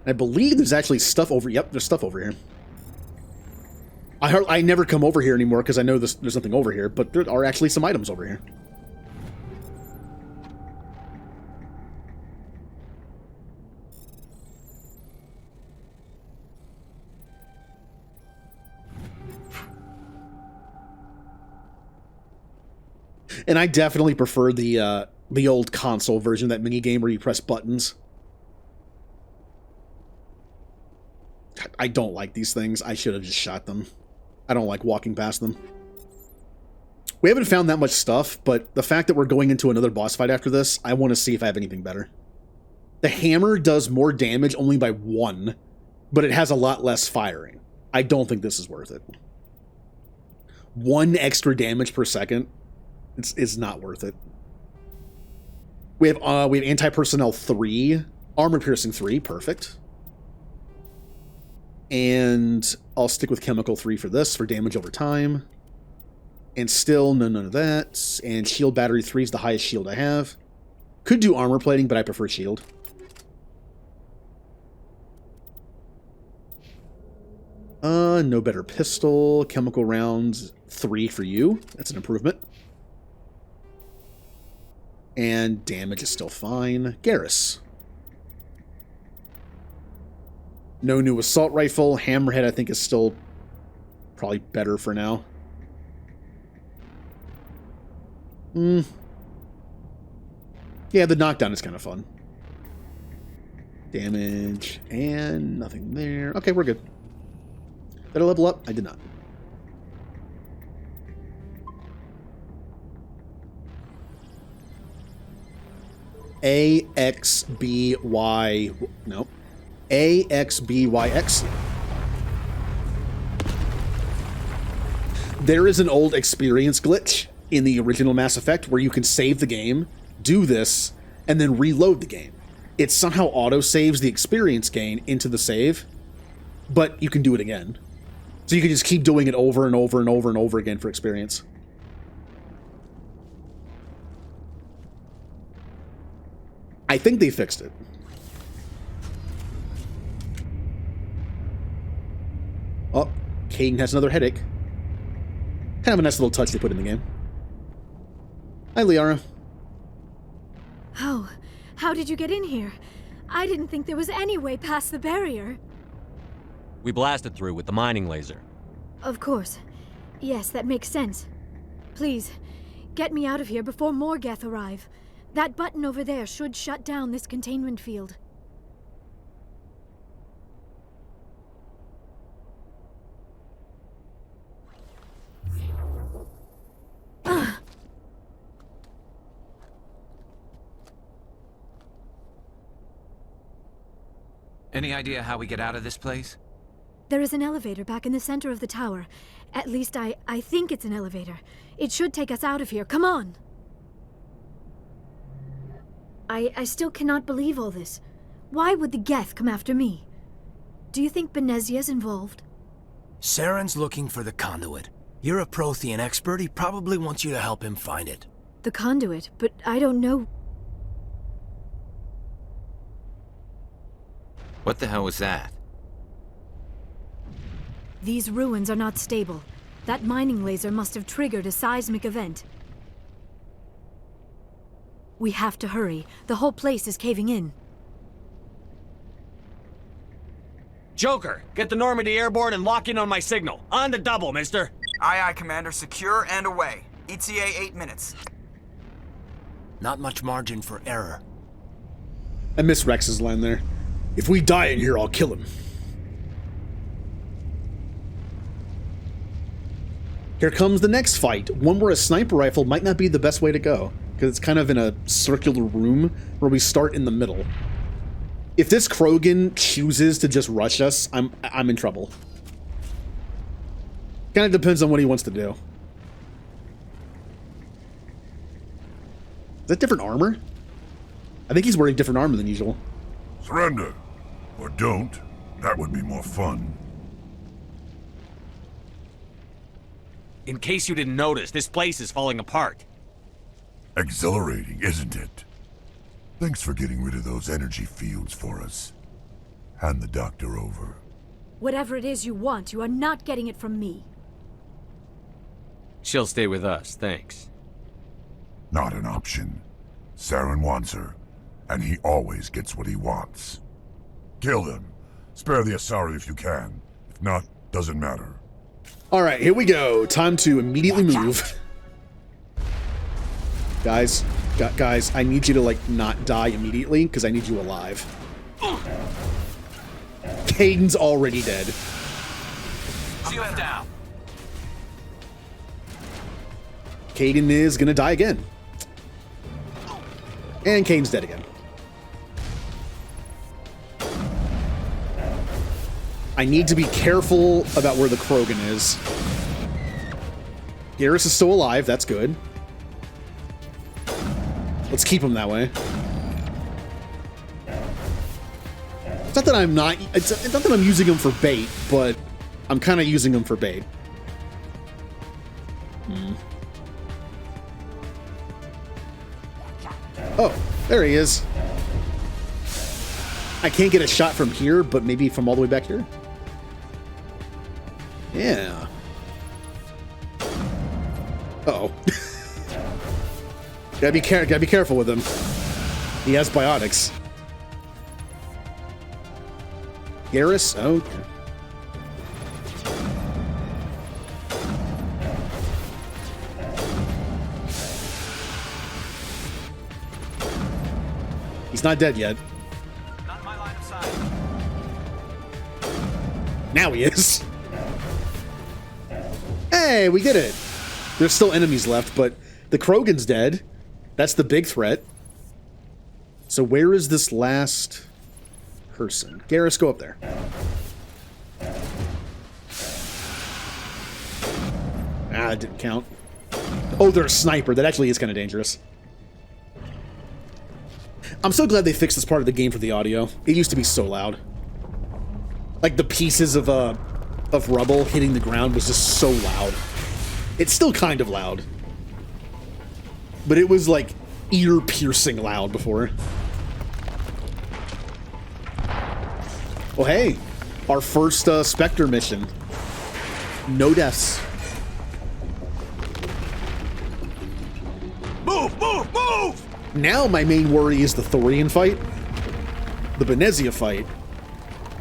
I believe there's actually stuff over... Yep, there's stuff over here. I never come over here anymore because I know there's nothing over here, but there are actually some items over here. And I definitely prefer the old console version of that minigame where you press buttons. I don't like these things. I should have just shot them. I don't like walking past them. We haven't found that much stuff, but the fact that we're going into another boss fight after this, I want to see if I have anything better. The hammer does more damage only by 1, but it has a lot less firing. I don't think this is worth it. 1 extra damage per second, it's not worth it. We have anti-personnel 3, armor piercing 3, perfect. And I'll stick with chemical 3 for this, for damage over time. And still, none of that. And shield battery 3 is the highest shield I have. Could do armor plating, but I prefer shield. No better pistol. Chemical rounds 3 for you. That's an improvement. And damage is still fine. Garrus. No new assault rifle. Hammerhead, I think, is still probably better for now. Yeah, the knockdown is kind of fun. Damage, and nothing there. Okay, we're good. Did I level up? I did not. AXBY... No. AXBYX. There is an old experience glitch in the original Mass Effect where you can save the game, do this, and then reload the game. It somehow auto-saves the experience gain into the save, but you can do it again. So you can just keep doing it over and over and over and over again for experience. I think they fixed it. Oh, Kaidan has another headache. Kind of a nice little touch they put in the game. Hi, Liara. How did you get in here? I didn't think there was any way past the barrier. We blasted through with the mining laser. Of course. Yes, that makes sense. Please, get me out of here before more Geth arrive. That button over there should shut down this containment field. Any idea how we get out of this place? There is an elevator back in the center of the tower. At least I think it's an elevator. It should take us out of here. Come on! I still cannot believe all this. Why would the Geth come after me? Do you think Benezia's involved? Saren's looking for the conduit. You're a Prothean expert. He probably wants you to help him find it. The conduit, but I don't know. What the hell was that? These ruins are not stable. That mining laser must have triggered a seismic event. We have to hurry. The whole place is caving in. Joker, get the Normandy airborne and lock in on my signal. On the double, mister. Aye, aye, Commander. Secure and away. ETA 8 minutes. Not much margin for error. I miss Rex's line there. If we die in here, I'll kill him. Here comes the next fight, one where a sniper rifle might not be the best way to go, because it's kind of in a circular room where we start in the middle. If this Krogan chooses to just rush us, I'm in trouble. Kind of depends on what he wants to do. Is that different armor? I think he's wearing different armor than usual. Surrender. Or don't. That would be more fun. In case you didn't notice, this place is falling apart. Exhilarating, isn't it? Thanks for getting rid of those energy fields for us. Hand the doctor over. Whatever it is you want, you are not getting it from me. She'll stay with us, thanks. Not an option. Saren wants her, and he always gets what he wants. Kill them. Spare the Asari if you can. If not, doesn't matter. All right, here we go. Time to immediately move. Guys, I need you to, like, not die immediately, because I need you alive. Caden's already dead. Seal it down. Caden is gonna die again. And Caden's dead again. I need to be careful about where the Krogan is. Garrus is still alive, that's good. Let's keep him that way. It's not that I'm not... It's not that I'm using him for bait, but I'm kind of using him for bait. Oh, there he is. I can't get a shot from here, but maybe from all the way back here? Yeah. Uh-oh. Gotta be careful with him. He has biotics. Garrus? Okay. He's not dead yet. Not in my line of sight. Now he is. Hey, we did it. There's still enemies left, but the Krogan's dead. That's the big threat. So where is this last person? Garrus, go up there. Ah, it didn't count. Oh, they're a sniper. That actually is kind of dangerous. I'm so glad they fixed this part of the game for the audio. It used to be so loud. Like, the pieces of rubble hitting the ground was just so loud. It's still kind of loud. But it was, like, ear-piercing loud before. Oh, hey. Our first Spectre mission. No deaths. Move! Move! Move! Now my main worry is the Thorian fight, the Benezia fight,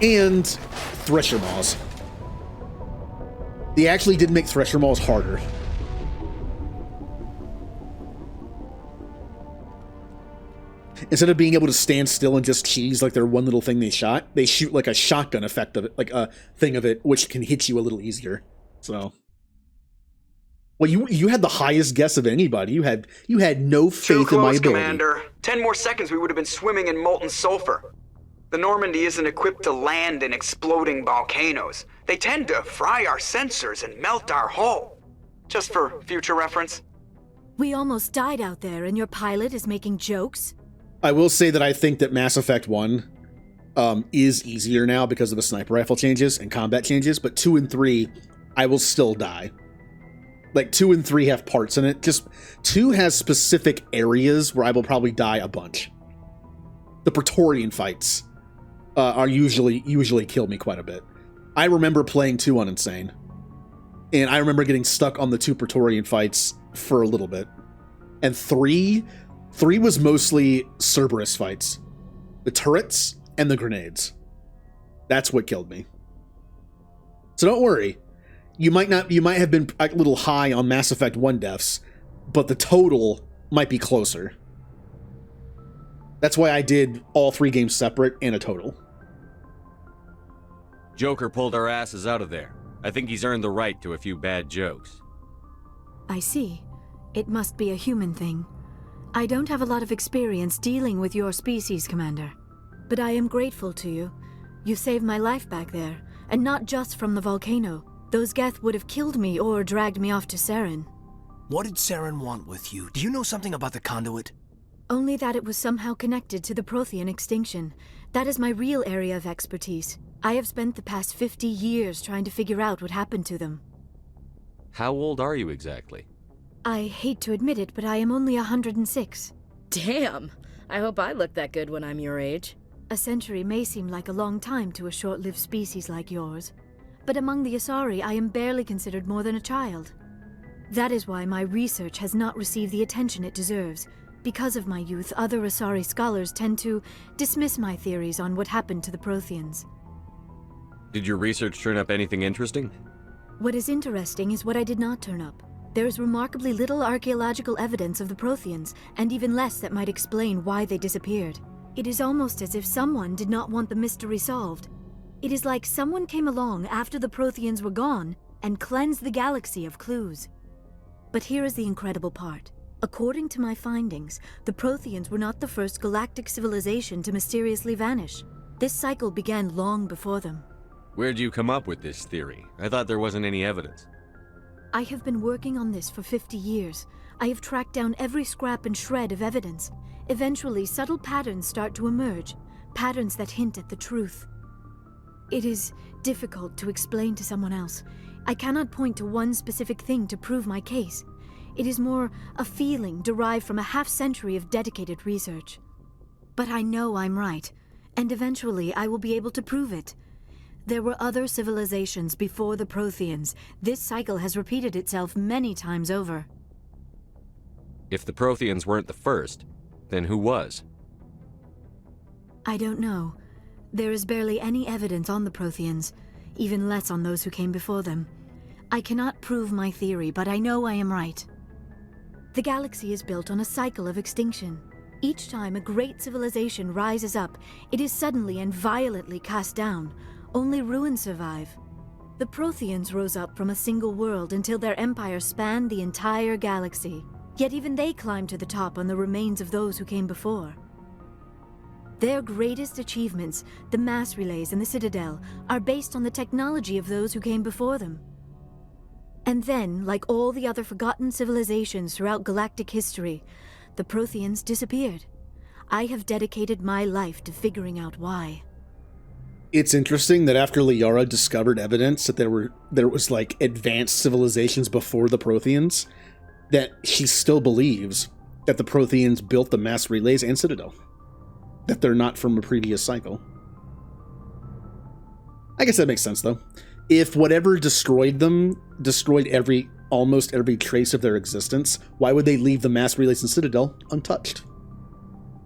and Thresher Maws. They actually did make Thresher Maws harder. Instead of being able to stand still and just cheese like they're one little thing they shot, they shoot like a shotgun effect of it, like a thing of it, which can hit you a little easier. So... Well, you had the highest guess of anybody. You had no faith in my ability. Commander. 10 more seconds, we would have been swimming in molten sulfur. The Normandy isn't equipped to land in exploding volcanoes. They tend to fry our sensors and melt our hull. Just for future reference. We almost died out there, and your pilot is making jokes? I will say that I think that Mass Effect 1 is easier now because of the sniper rifle changes and combat changes, but 2 and 3, I will still die. Like, 2 and 3 have parts in it. Just 2 has specific areas where I will probably die a bunch. The Praetorian fights are usually kill me quite a bit. I remember playing 2 on Insane, and I remember getting stuck on the 2 Praetorian fights for a little bit. And 3 was mostly Cerberus fights. The turrets and the grenades. That's what killed me. So don't worry. You might have been a little high on Mass Effect 1 deaths, but the total might be closer. That's why I did all 3 games separate and a total. Joker pulled our asses out of there. I think he's earned the right to a few bad jokes. I see. It must be a human thing. I don't have a lot of experience dealing with your species, Commander. But I am grateful to you. You saved my life back there, and not just from the volcano. Those Geth would have killed me or dragged me off to Saren. What did Saren want with you? Do you know something about the conduit? Only that it was somehow connected to the Prothean extinction. That is my real area of expertise. I have spent the past 50 years trying to figure out what happened to them. How old are you exactly? I hate to admit it, but I am only 106. Damn! I hope I look that good when I'm your age. A century may seem like a long time to a short-lived species like yours, but among the Asari I am barely considered more than a child. That is why my research has not received the attention it deserves. Because of my youth, other Asari scholars tend to dismiss my theories on what happened to the Protheans. Did your research turn up anything interesting? What is interesting is what I did not turn up. There is remarkably little archaeological evidence of the Protheans, and even less that might explain why they disappeared. It is almost as if someone did not want the mystery solved. It is like someone came along after the Protheans were gone and cleansed the galaxy of clues. But here is the incredible part. According to my findings, the Protheans were not the first galactic civilization to mysteriously vanish. This cycle began long before them. Where'd you come up with this theory? I thought there wasn't any evidence. I have been working on this for 50 years. I have tracked down every scrap and shred of evidence. Eventually, subtle patterns start to emerge, patterns that hint at the truth. It is difficult to explain to someone else. I cannot point to one specific thing to prove my case. It is more a feeling derived from a half-century of dedicated research. But I know I'm right, and eventually I will be able to prove it. There were other civilizations before the Protheans. This cycle has repeated itself many times over. If the Protheans weren't the first, then who was? I don't know. There is barely any evidence on the Protheans, even less on those who came before them. I cannot prove my theory, but I know I am right. The galaxy is built on a cycle of extinction. Each time a great civilization rises up, it is suddenly and violently cast down. Only ruins survive. The Protheans rose up from a single world until their empire spanned the entire galaxy. Yet even they climbed to the top on the remains of those who came before. Their greatest achievements, the mass relays and the Citadel, are based on the technology of those who came before them. And then, like all the other forgotten civilizations throughout galactic history, the Protheans disappeared. I have dedicated my life to figuring out why. It's interesting that after Liara discovered evidence that there was like advanced civilizations before the Protheans, that she still believes that the Protheans built the mass relays and Citadel. That they're not from a previous cycle. I guess that makes sense, though. If whatever destroyed them destroyed almost every trace of their existence, why would they leave the mass relays and Citadel untouched?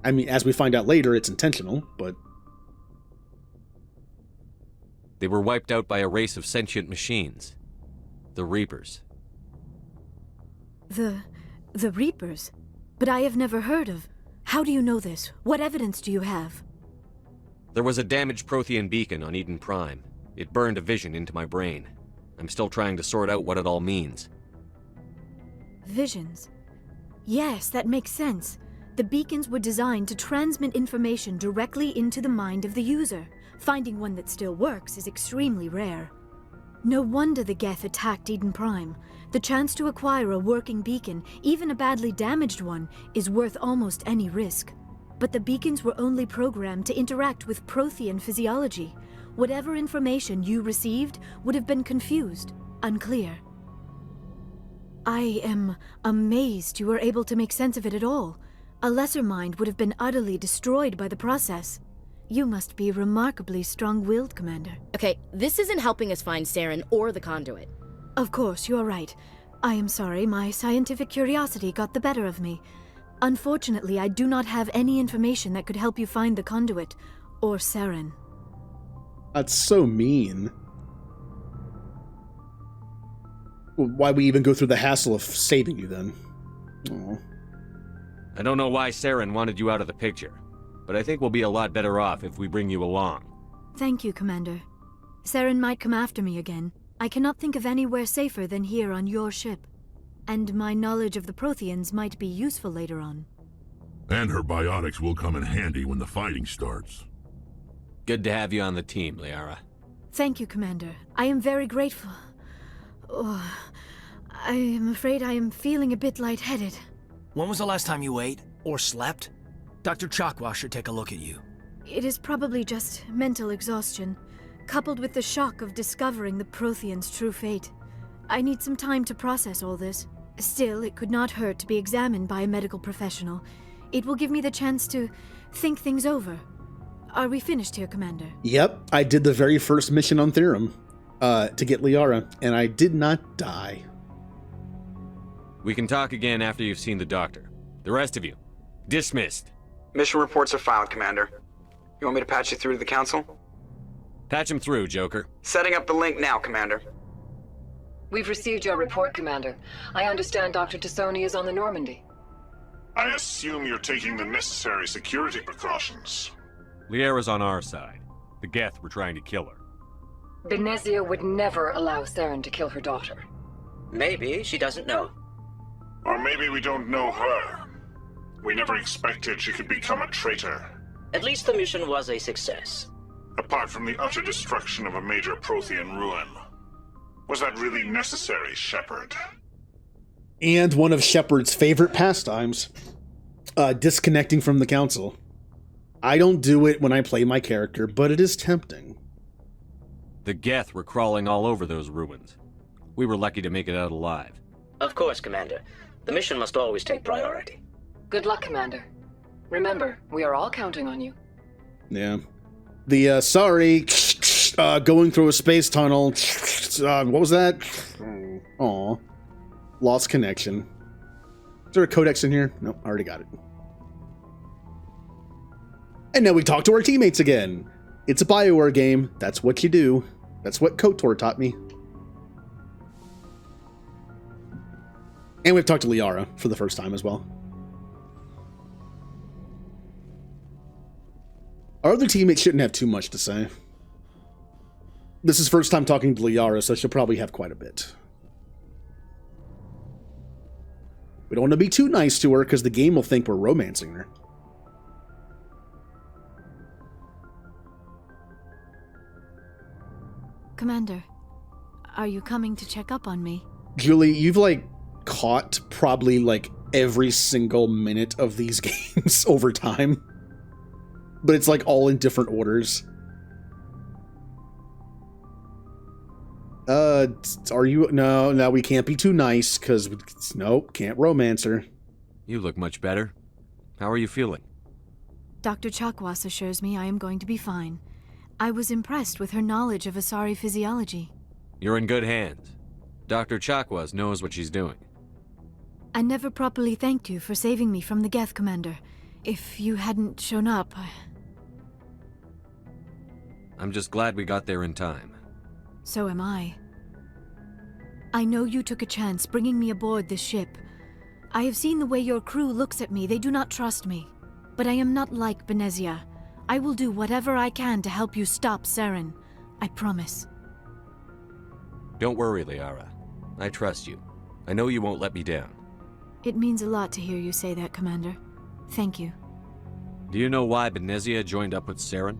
I mean, as we find out later, it's intentional, but... They were wiped out by a race of sentient machines. The Reapers. The Reapers? But I have never heard of... How do you know this? What evidence do you have? There was a damaged Prothean beacon on Eden Prime. It burned a vision into my brain. I'm still trying to sort out what it all means. Visions? Yes, that makes sense. The beacons were designed to transmit information directly into the mind of the user. Finding one that still works is extremely rare. No wonder the Geth attacked Eden Prime. The chance to acquire a working beacon, even a badly damaged one, is worth almost any risk. But the beacons were only programmed to interact with Prothean physiology. Whatever information you received would have been confused, unclear. I am amazed you were able to make sense of it at all. A lesser mind would have been utterly destroyed by the process. You must be remarkably strong-willed, Commander. Okay, this isn't helping us find Saren or the conduit. Of course, you are right. I am sorry, my scientific curiosity got the better of me. Unfortunately, I do not have any information that could help you find the conduit, or Saren. That's so mean. Why we even go through the hassle of saving you, then? Aww. I don't know why Saren wanted you out of the picture, but I think we'll be a lot better off if we bring you along. Thank you, Commander. Saren might come after me again. I cannot think of anywhere safer than here on your ship. And my knowledge of the Protheans might be useful later on. And her biotics will come in handy when the fighting starts. Good to have you on the team, Liara. Thank you, Commander. I am very grateful. Oh, I am afraid I am feeling a bit lightheaded. When was the last time you ate? Or slept? Dr. Chakwa should take a look at you. It is probably just mental exhaustion, coupled with the shock of discovering the Prothean's true fate. I need some time to process all this. Still, it could not hurt to be examined by a medical professional. It will give me the chance to think things over. Are we finished here, Commander? Yep, I did the very first mission on Therum to get Liara, and I did not die. We can talk again after you've seen the doctor. The rest of you, dismissed. Mission reports are filed, Commander. You want me to patch you through to the Council? Patch him through, Joker. Setting up the link now, Commander. We've received your report, Commander. I understand Dr. Tassoni is on the Normandy. I assume you're taking the necessary security precautions. Liara's on our side. The Geth were trying to kill her. Benezia would never allow Saren to kill her daughter. Maybe she doesn't know. Or maybe we don't know her. We never expected she could become a traitor. At least the mission was a success. Apart from the utter destruction of a major Prothean ruin. Was that really necessary, Shepard? And one of Shepard's favorite pastimes, disconnecting from the Council. I don't do it when I play my character, but it is tempting. The Geth were crawling all over those ruins. We were lucky to make it out alive. Of course, Commander. The mission must always take priority. Good luck, Commander. Remember, we are all counting on you. Yeah. The, going through a space tunnel. What was that? Aw. Lost connection. Is there a codex in here? Nope, I already got it. And now we talk to our teammates again. It's a BioWare game. That's what you do. That's what KOTOR taught me. And we've talked to Liara for the first time as well. Our other teammates shouldn't have too much to say. This is first time talking to Liara, so she'll probably have quite a bit. We don't want to be too nice to her because the game will think we're romancing her. Commander, are you coming to check up on me? Julie, you've caught probably every single minute of these games over time. But it's all in different orders. Are you? No, we can't be too nice, because, nope, can't romance her. You look much better. How are you feeling? Dr. Chakwas assures me I am going to be fine. I was impressed with her knowledge of Asari physiology. You're in good hands. Dr. Chakwas knows what she's doing. I never properly thanked you for saving me from the Geth, Commander. If you hadn't shown up, I'm just glad we got there in time. So am I. I know you took a chance bringing me aboard this ship. I have seen the way your crew looks at me. They do not trust me. But I am not like Benezia. I will do whatever I can to help you stop Saren. I promise. Don't worry, Liara. I trust you. I know you won't let me down. It means a lot to hear you say that, Commander. Thank you. Do you know why Benezia joined up with Saren?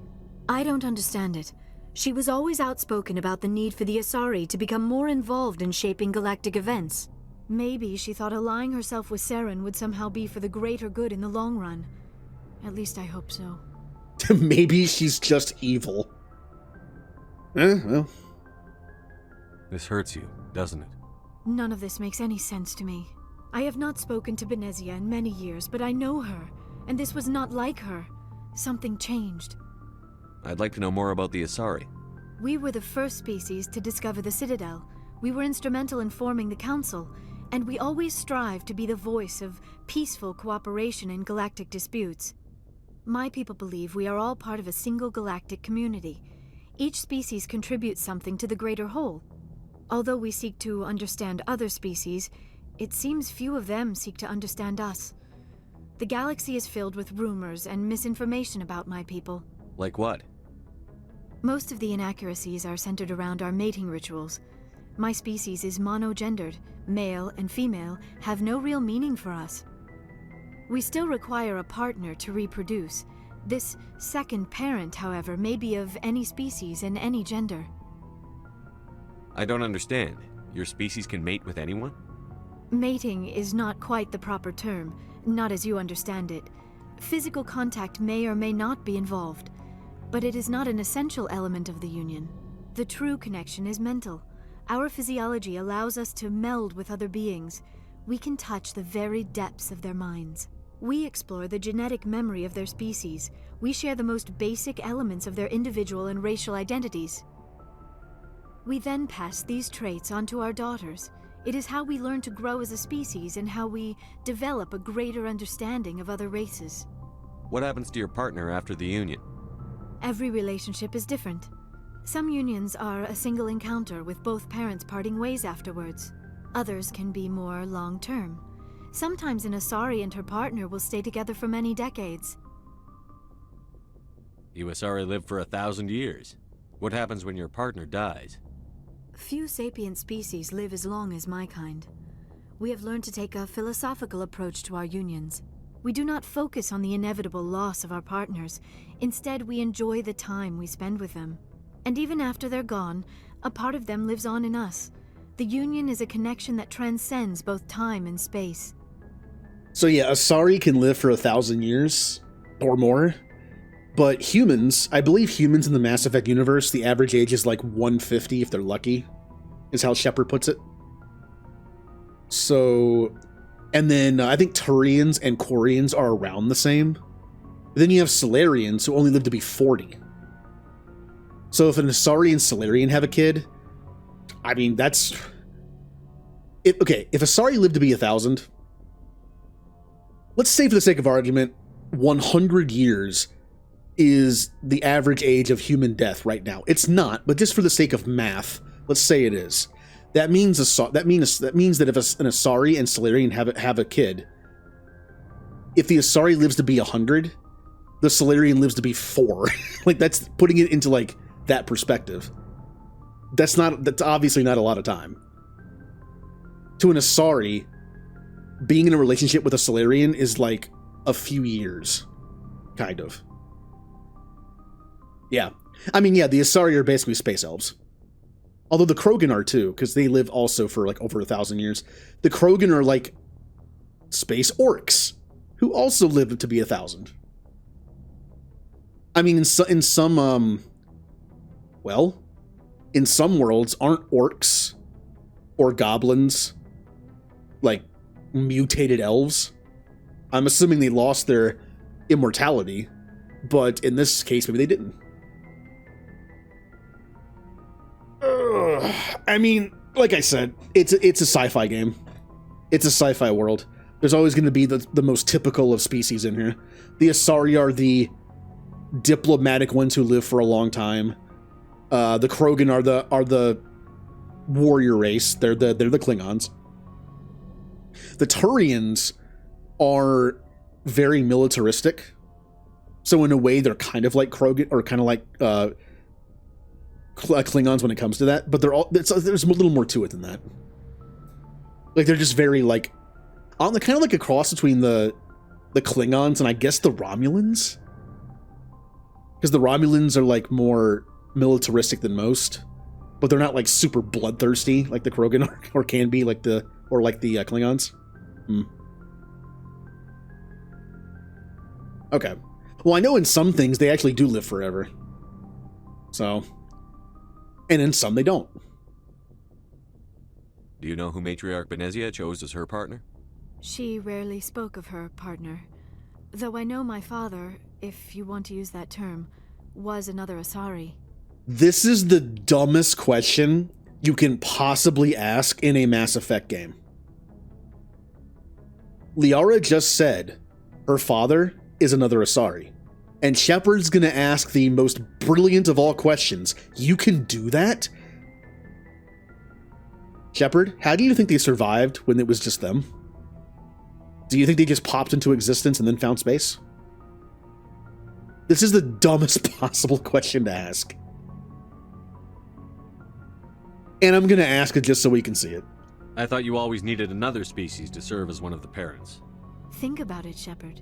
I don't understand it. She was always outspoken about the need for the Asari to become more involved in shaping galactic events. Maybe she thought allying herself with Saren would somehow be for the greater good in the long run. At least I hope so. Maybe she's just evil. Well. This hurts you, doesn't it? None of this makes any sense to me. I have not spoken to Benezia in many years, but I know her, and this was not like her. Something changed. I'd like to know more about the Asari. We were the first species to discover the Citadel. We were instrumental in forming the Council, and we always strive to be the voice of peaceful cooperation in galactic disputes. My people believe we are all part of a single galactic community. Each species contributes something to the greater whole. Although we seek to understand other species, it seems few of them seek to understand us. The galaxy is filled with rumors and misinformation about my people. Like what? Most of the inaccuracies are centered around our mating rituals. My species is monogendered. Male and female have no real meaning for us. We still require a partner to reproduce. This second parent, however, may be of any species and any gender. I don't understand. Your species can mate with anyone? Mating is not quite the proper term, not as you understand it. Physical contact may or may not be involved, but it is not an essential element of the union. The true connection is mental. Our physiology allows us to meld with other beings. We can touch the very depths of their minds. We explore the genetic memory of their species. We share the most basic elements of their individual and racial identities. We then pass these traits on to our daughters. It is how we learn to grow as a species and how we develop a greater understanding of other races. What happens to your partner after the union? Every relationship is different. Some unions are a single encounter with both parents parting ways afterwards. Others can be more long-term. Sometimes an Asari and her partner will stay together for many decades. You Asari live for 1,000 years. What happens when your partner dies? Few sapient species live as long as my kind. We have learned to take a philosophical approach to our unions. We do not focus on the inevitable loss of our partners. Instead, we enjoy the time we spend with them. And even after they're gone, a part of them lives on in us. The union is a connection that transcends both time and space. So yeah, Asari can live for 1,000 years or more, but humans, I believe humans in the Mass Effect universe, the average age is like 150 if they're lucky, is how Shepard puts it. So, and then I think Turians and Quarians are around the same. But then you have Solarians who only live to be 40. So if an Asari and Solarian have a kid, I mean, that's... Okay, if Asari lived to be 1,000, let's say for the sake of argument, 100 years is the average age of human death right now. It's not, but just for the sake of math, let's say it is. That means that means that if an Asari and Solarian have a kid, if the Asari lives to be 100, the Solarian lives to be 4. Like, that's putting it into like that perspective. That's obviously not a lot of time. To an Asari, being in a relationship with a Solarian is like a few years, kind of. Yeah. I mean, yeah, the Asari are basically space elves. Although the Krogan are too, because they live also for like over 1,000 years. The Krogan are like space orcs, who also live to be 1,000. I mean, in some worlds, aren't orcs or goblins like mutated elves? I'm assuming they lost their immortality, but in this case, maybe they didn't. I mean, like I said, it's a sci-fi game. It's a sci-fi world. There's always going to be the most typical of species in here. The Asari are the diplomatic ones who live for a long time. The Krogan are the warrior race. They're the Klingons. The Turians are very militaristic. So in a way, they're kind of like Krogan, or kind of like Klingons when it comes to that. But there's a little more to it than that. Like, they're just very like, kind of like a cross between the Klingons and I guess the Romulans. Because the Romulans are like more militaristic than most, but they're not like super bloodthirsty like the Krogan are, or can be like the Klingons. Okay. Well, I know in some things they actually do live forever. So, and in some they don't. Do you know who Matriarch Benezia chose as her partner? She rarely spoke of her partner, though I know my father, if you want to use that term, was another Asari. This is the dumbest question you can possibly ask in a Mass Effect game. Liara just said her father is another Asari. And Shepard's gonna ask the most brilliant of all questions. You can do that? Shepard, how do you think they survived when it was just them? Do you think they just popped into existence and then found space? This is the dumbest possible question to ask. And I'm gonna ask it just so we can see it. I thought you always needed another species to serve as one of the parents. Think about it, Shepard.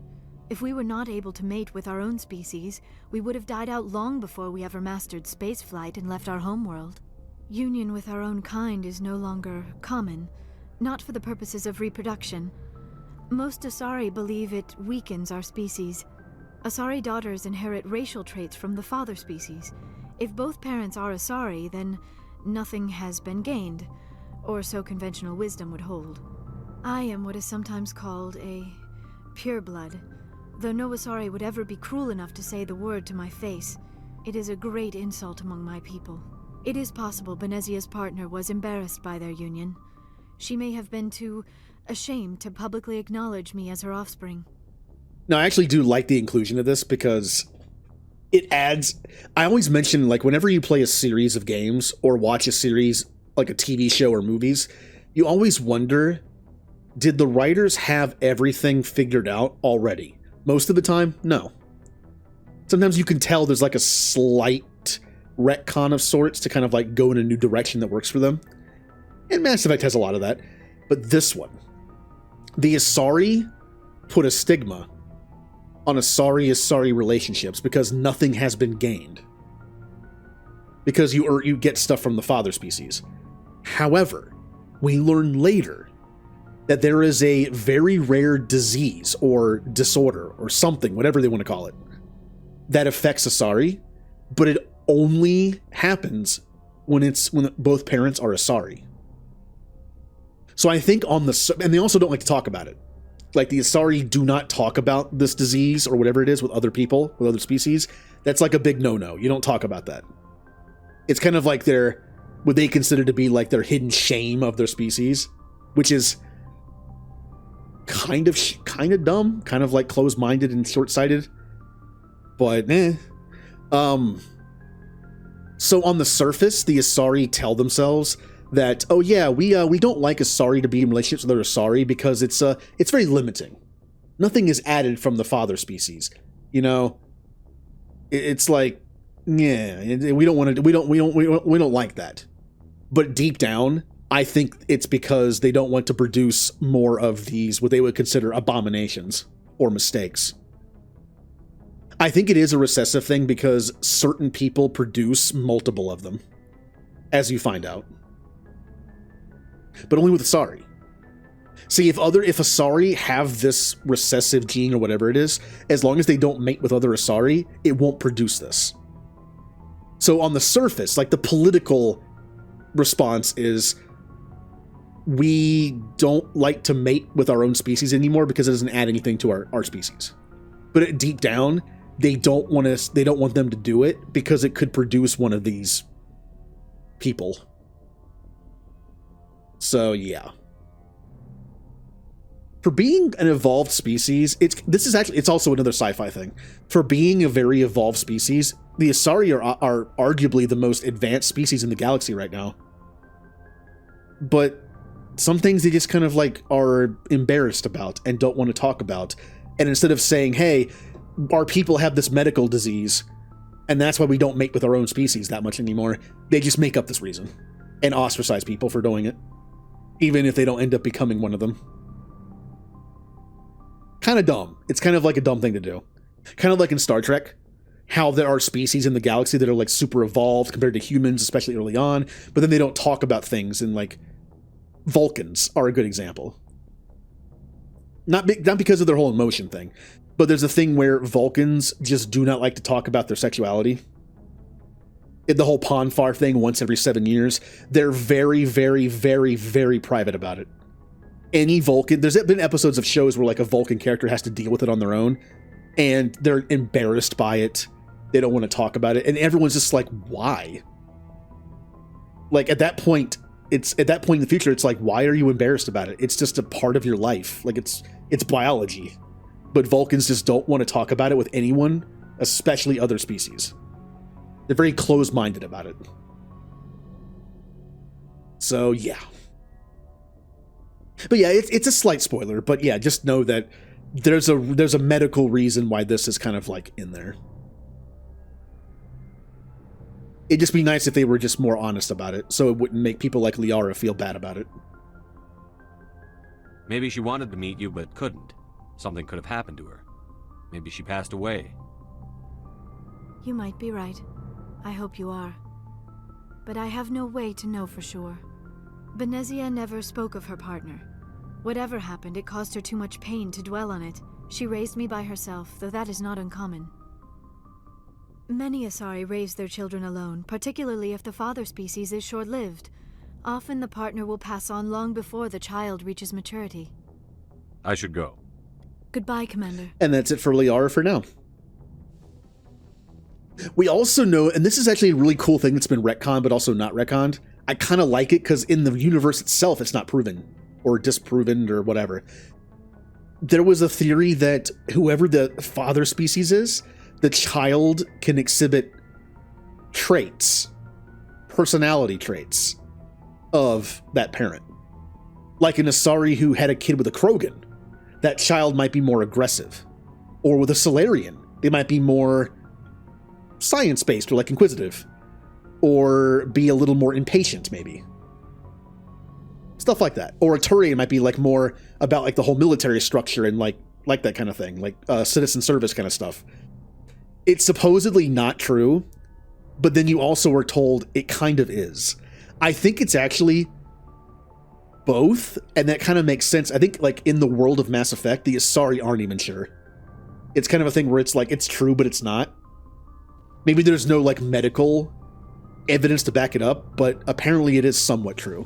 If we were not able to mate with our own species, we would have died out long before we ever mastered spaceflight and left our homeworld. Union with our own kind is no longer common, not for the purposes of reproduction. Most Asari believe it weakens our species. Asari daughters inherit racial traits from the father species. If both parents are Asari, then nothing has been gained, or so conventional wisdom would hold. I am what is sometimes called a pureblood, though no Asari would ever be cruel enough to say the word to my face. It is a great insult among my people. It is possible Benezia's partner was embarrassed by their union. She may have been too ashamed to publicly acknowledge me as her offspring. No, I actually do like the inclusion of this because it adds... I always mention, like, whenever you play a series of games or watch a series, like a TV show or movies, you always wonder, did the writers have everything figured out already? Most of the time, no. Sometimes you can tell there's like a slight retcon of sorts to kind of like go in a new direction that works for them. And Mass Effect has a lot of that. But this one, the Asari put a stigma on Asari relationships because nothing has been gained. Because you get stuff from the father species. However, we learn later that there is a very rare disease or disorder or something, whatever they want to call it, that affects Asari, but it only happens when both parents are Asari. So I think and they also don't like to talk about it. Like, the Asari do not talk about this disease or whatever it is with other people, with other species. That's like a big no-no. You don't talk about that. It's kind of like what they consider to be like their hidden shame of their species, which is kind of dumb, kind of like closed-minded and short-sighted. But so on the surface, the Asari tell themselves that, oh yeah, we don't like Asari to be in relationships with other Asari because it's very limiting. Nothing is added from the father species. You know, it's like, yeah, we don't like that. But deep down, I think it's because they don't want to produce more of these, what they would consider abominations or mistakes. I think it is a recessive thing because certain people produce multiple of them, as you find out. But only with Asari. See, if Asari have this recessive gene or whatever it is, as long as they don't mate with other Asari, it won't produce this. So on the surface, like, the political response is, we don't like to mate with our own species anymore because it doesn't add anything to our species. But deep down, they don't want them to do it because it could produce one of these people. So yeah. For being an evolved species, it's also another sci-fi thing. For being a very evolved species, the Asari are arguably the most advanced species in the galaxy right now. But some things they just kind of like are embarrassed about and don't want to talk about. And instead of saying, hey, our people have this medical disease, and that's why we don't mate with our own species that much anymore, they just make up this reason and ostracize people for doing it, even if they don't end up becoming one of them. Kind of dumb. It's kind of like a dumb thing to do. Kind of like in Star Trek, how there are species in the galaxy that are like super evolved compared to humans, especially early on, but then they don't talk about things, and like Vulcans are a good example. Not because of their whole emotion thing, but there's a thing where Vulcans just do not like to talk about their sexuality. The whole Ponfar thing once every 7 years, they're very, very, very, very private about it. Any Vulcan, there's been episodes of shows where like a Vulcan character has to deal with it on their own, and they're embarrassed by it. They don't want to talk about it, and everyone's just like, why? Like at that point in the future, it's like, why are you embarrassed about it? It's just a part of your life. Like it's biology. But Vulcans just don't want to talk about it with anyone, especially other species. They're very closed-minded about it. So, yeah. But yeah, it's a slight spoiler, but yeah, just know that there's a medical reason why this is kind of like in there. It'd just be nice if they were just more honest about it, so it wouldn't make people like Liara feel bad about it. Maybe she wanted to meet you, but couldn't. Something could have happened to her. Maybe she passed away. You might be right. I hope you are. But I have no way to know for sure. Benezia never spoke of her partner. Whatever happened, it caused her too much pain to dwell on it. She raised me by herself, though that is not uncommon. Many Asari raise their children alone, particularly if the father species is short-lived. Often the partner will pass on long before the child reaches maturity. I should go. Goodbye, Commander. And that's it for Liara for now. We also know, and this is actually a really cool thing that's been retconned, but also not retconned. I kind of like it because in the universe itself, it's not proven or disproven or whatever. There was a theory that whoever the father species is, the child can exhibit traits, personality traits of that parent. Like an Asari who had a kid with a Krogan, that child might be more aggressive. Or with a Solarian, they might be more science-based or like inquisitive. Or be a little more impatient, maybe. Stuff like that. Or a Turian might be like more about like the whole military structure and like that kind of thing, like citizen service kind of stuff. It's supposedly not true, but then you also are told it kind of is. I think it's actually both, and that kind of makes sense. I think like in the world of Mass Effect, the Asari aren't even sure. It's kind of a thing where it's like it's true, but it's not. Maybe there's no like medical evidence to back it up, but apparently it is somewhat true.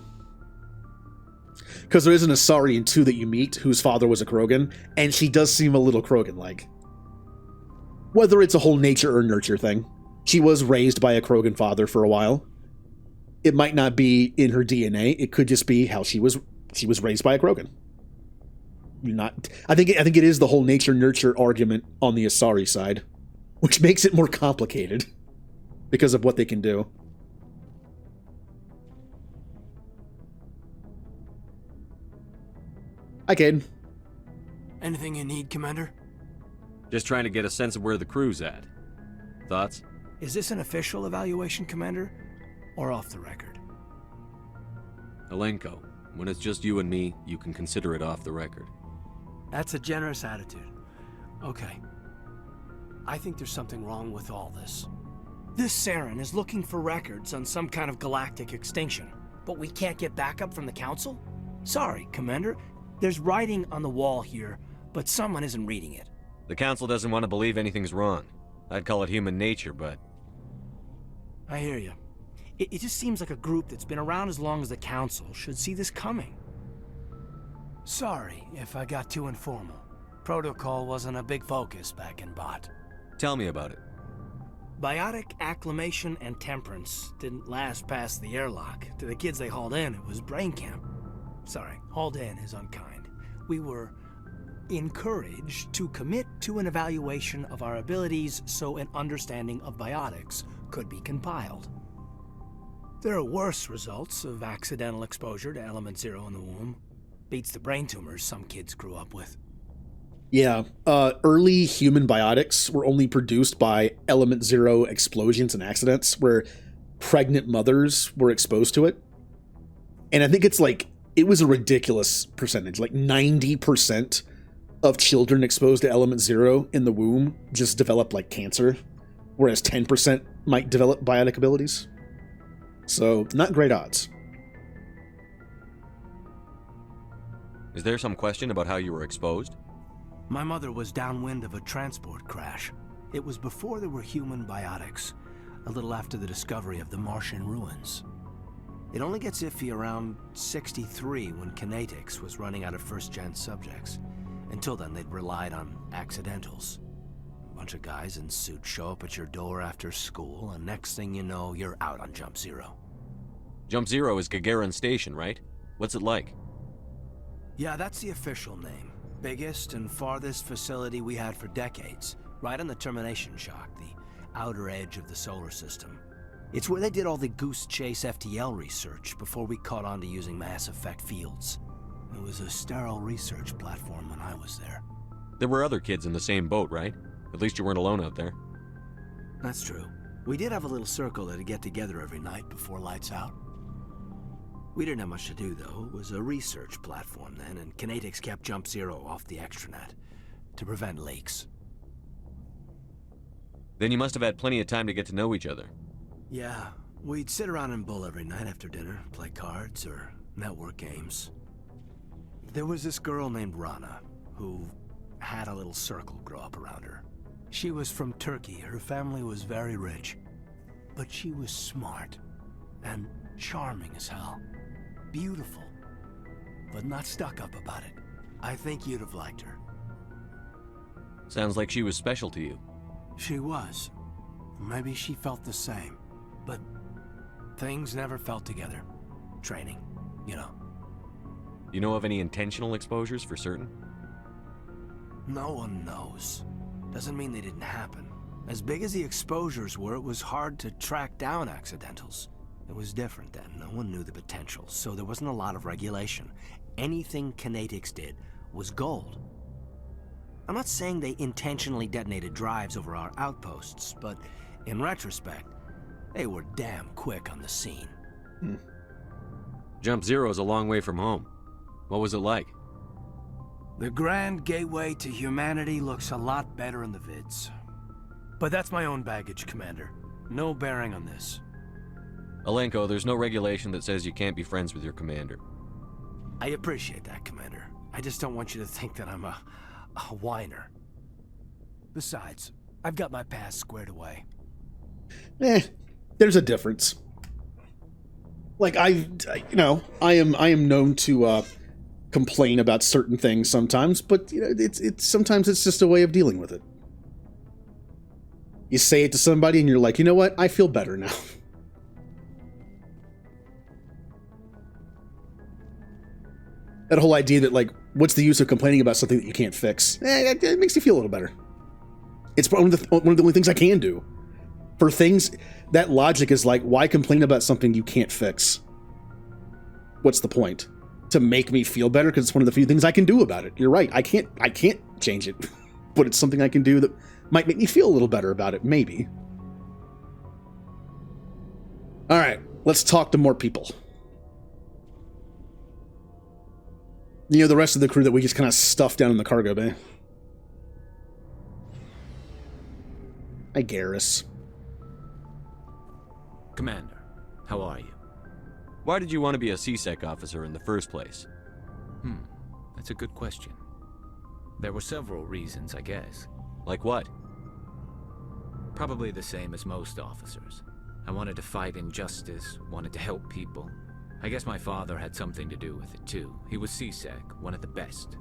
Because there is an Asari in 2 that you meet whose father was a Krogan, and she does seem a little Krogan-like. Whether it's a whole nature or nurture thing. She was raised by a Krogan father for a while. It might not be in her DNA. It could just be how she was raised by a Krogan. I think it is the whole nature nurture argument on the Asari side, which makes it more complicated because of what they can do. Hi, Caden. Anything you need, Commander? Just trying to get a sense of where the crew's at. Thoughts? Is this an official evaluation, Commander? Or off the record? Alenko, when it's just you and me, you can consider it off the record. That's a generous attitude. Okay. I think there's something wrong with all this. This Saren is looking for records on some kind of galactic extinction, but we can't get backup from the Council? Sorry, Commander. There's writing on the wall here, but someone isn't reading it. The Council doesn't want to believe anything's wrong. I'd call it human nature, but... I hear you. It just seems like a group that's been around as long as the Council should see this coming. Sorry if I got too informal. Protocol wasn't a big focus back in Bot. Tell me about it. Biotic acclimation and temperance didn't last past the airlock. To the kids they hauled in, it was brain camp. Sorry, hauled in is unkind. We were encouraged to commit to an evaluation of our abilities so an understanding of biotics could be compiled. There are worse results of accidental exposure to Element Zero in the womb. Beats the brain tumors some kids grew up with. Yeah, early human biotics were only produced by Element Zero explosions and accidents where pregnant mothers were exposed to it. And I think it's like, it was a ridiculous percentage, like 90% of children exposed to Element Zero in the womb just develop like cancer, whereas 10% might develop biotic abilities. So, not great odds. Is there some question about how you were exposed? My mother was downwind of a transport crash. It was before there were human biotics, a little after the discovery of the Martian ruins. It only gets iffy around 63 when Kinetics was running out of first-gen subjects. Until then, they'd relied on accidentals. A bunch of guys in suits show up at your door after school, and next thing you know, you're out on Jump Zero. Jump Zero is Gagarin Station, right? What's it like? Yeah, that's the official name. Biggest and farthest facility we had for decades. Right on the termination shock, the outer edge of the solar system. It's where they did all the Goose Chase FTL research before we caught on to using Mass Effect fields. It was a sterile research platform when I was there. There were other kids in the same boat, right? At least you weren't alone out there. That's true. We did have a little circle that'd get together every night before lights out. We didn't have much to do, though. It was a research platform then, and Kinetics kept Jump Zero off the extranet to prevent leaks. Then you must have had plenty of time to get to know each other. Yeah, we'd sit around and bull every night after dinner, play cards, or network games. There was this girl named Rana who had a little circle grow up around her. She was from Turkey. Her family was very rich. But she was smart and charming as hell. Beautiful, but not stuck up about it. I think you'd have liked her. Sounds like she was special to you. She was. Maybe she felt the same. But things never felt together. Training, you know. You know of any intentional exposures for certain? No one knows. Doesn't mean they didn't happen. As big as the exposures were, it was hard to track down accidentals. It was different then. No one knew the potential, so there wasn't a lot of regulation. Anything Kinetics did was gold. I'm not saying they intentionally detonated drives over our outposts, but in retrospect, they were damn quick on the scene. Jump Zero is a long way from home. What was it like? The grand gateway to humanity looks a lot better in the vids. But that's my own baggage, Commander. No bearing on this. Alenko, there's no regulation that says you can't be friends with your commander. I appreciate that, Commander. I just don't want you to think that I'm a whiner. Besides, I've got my past squared away. There's a difference. Like I am known to complain about certain things sometimes, but you know, it's sometimes it's just a way of dealing with it. You say it to somebody and you're like, you know what? I feel better now. That whole idea that, like, what's the use of complaining about something that you can't fix? It makes you feel a little better. It's one of the only things I can do. For things, that logic is like, why complain about something you can't fix? What's the point? To make me feel better, because it's one of the few things I can do about it. You're right, I can't change it. But it's something I can do that might make me feel a little better about it, maybe. Alright, let's talk to more people. You know, the rest of the crew that we just kind of stuffed down in the cargo bay. Hi, Garrus. Commander, how are you? Why did you want to be a C-Sec officer in the first place? That's a good question. There were several reasons, I guess. Like what? Probably the same as most officers. I wanted to fight injustice, wanted to help people. I guess my father had something to do with it too. He was C-Sec, one of the best.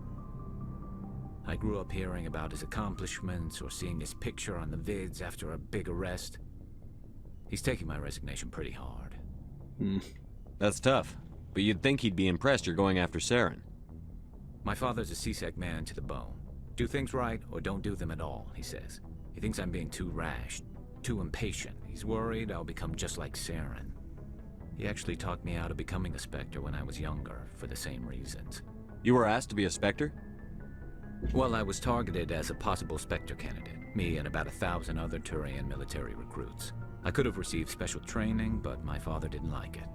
I grew up hearing about his accomplishments or seeing his picture on the vids after a big arrest. He's taking my resignation pretty hard. That's tough, but you'd think he'd be impressed you're going after Saren. My father's a C-Sec man to the bone. Do things right or don't do them at all, he says. He thinks I'm being too rash, too impatient. He's worried I'll become just like Saren. He actually talked me out of becoming a Spectre when I was younger, for the same reasons. You were asked to be a Spectre? Well, I was targeted as a possible Spectre candidate, me and about 1,000 other Turian military recruits. I could have received special training, but my father didn't like it.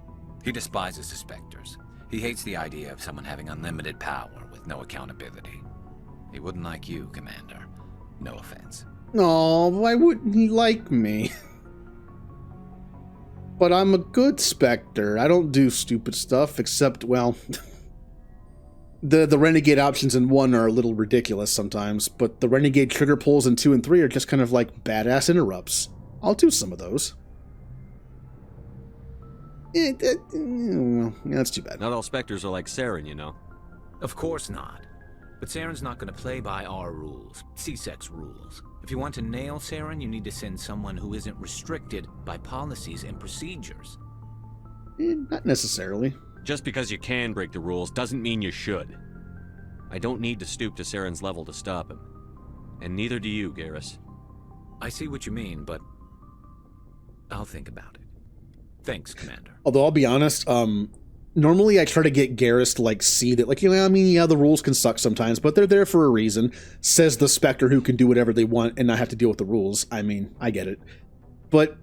He despises the Spectres. He hates the idea of someone having unlimited power with no accountability. He wouldn't like you, Commander. No offense. Aw, why wouldn't he like me? But I'm a good Spectre. I don't do stupid stuff, except, well... the Renegade options in 1 are a little ridiculous sometimes, but the Renegade trigger pulls in 2 and 3 are just kind of like badass interrupts. I'll do some of those. That's too bad. Not all Spectres are like Saren, you know. Of course not. But Saren's not going to play by our rules, C-Sec's rules. If you want to nail Saren, you need to send someone who isn't restricted by policies and procedures. Not necessarily. Just because you can break the rules doesn't mean you should. I don't need to stoop to Saren's level to stop him. And neither do you, Garrus. I see what you mean, but I'll think about it. Thanks, Commander. Although I'll be honest, normally I try to get Garrus to like see that, like, you know, I mean, yeah, the rules can suck sometimes, but they're there for a reason. Says the Spectre who can do whatever they want and not have to deal with the rules. I mean, I get it. But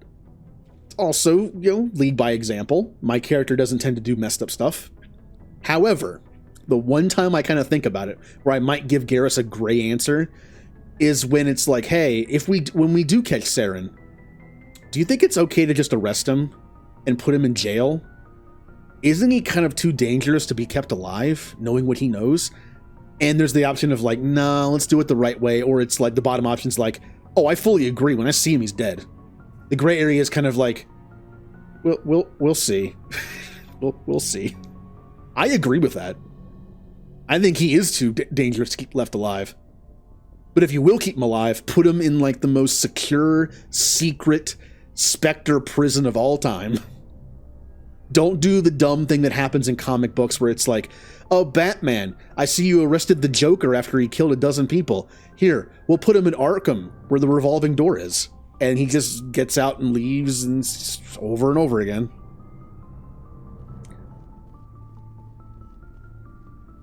also, you know, lead by example. My character doesn't tend to do messed up stuff. However, the one time I kind of think about it, where I might give Garrus a gray answer, is when it's like, hey, when we do catch Saren, do you think it's okay to just arrest him and put him in jail? isn't he kind of too dangerous to be kept alive, knowing what he knows? And there's the option of like, nah, let's do it the right way, or it's like the bottom option's like, oh, I fully agree. When I see him, he's dead. The gray area is kind of like, we'll see. we'll see. I agree with that. I think he is too dangerous to keep left alive. But if you will keep him alive, put him in like the most secure, secret Spectre prison of all time. Don't do the dumb thing that happens in comic books where it's like, oh, Batman, I see you arrested the Joker after he killed a dozen people. Here, we'll put him in Arkham, where the revolving door is. And he just gets out and leaves and over and over again.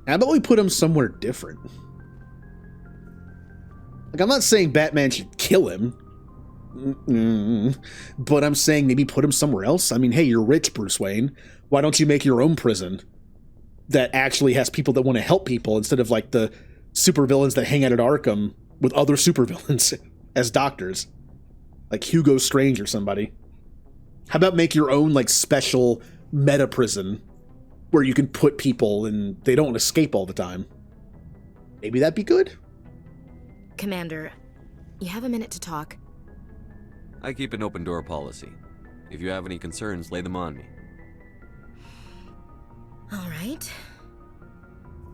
How about we put him somewhere different? Like, I'm not saying Batman should kill him. But I'm saying maybe put him somewhere else. I mean, hey, you're rich, Bruce Wayne. Why don't you make your own prison that actually has people that want to help people instead of like the supervillains that hang out at Arkham with other supervillains as doctors? Like Hugo Strange or somebody. How about make your own like special meta prison where you can put people and they don't escape all the time? Maybe that'd be good. Commander, you have a minute to talk? I keep an open door policy. If you have any concerns, lay them on me. All right.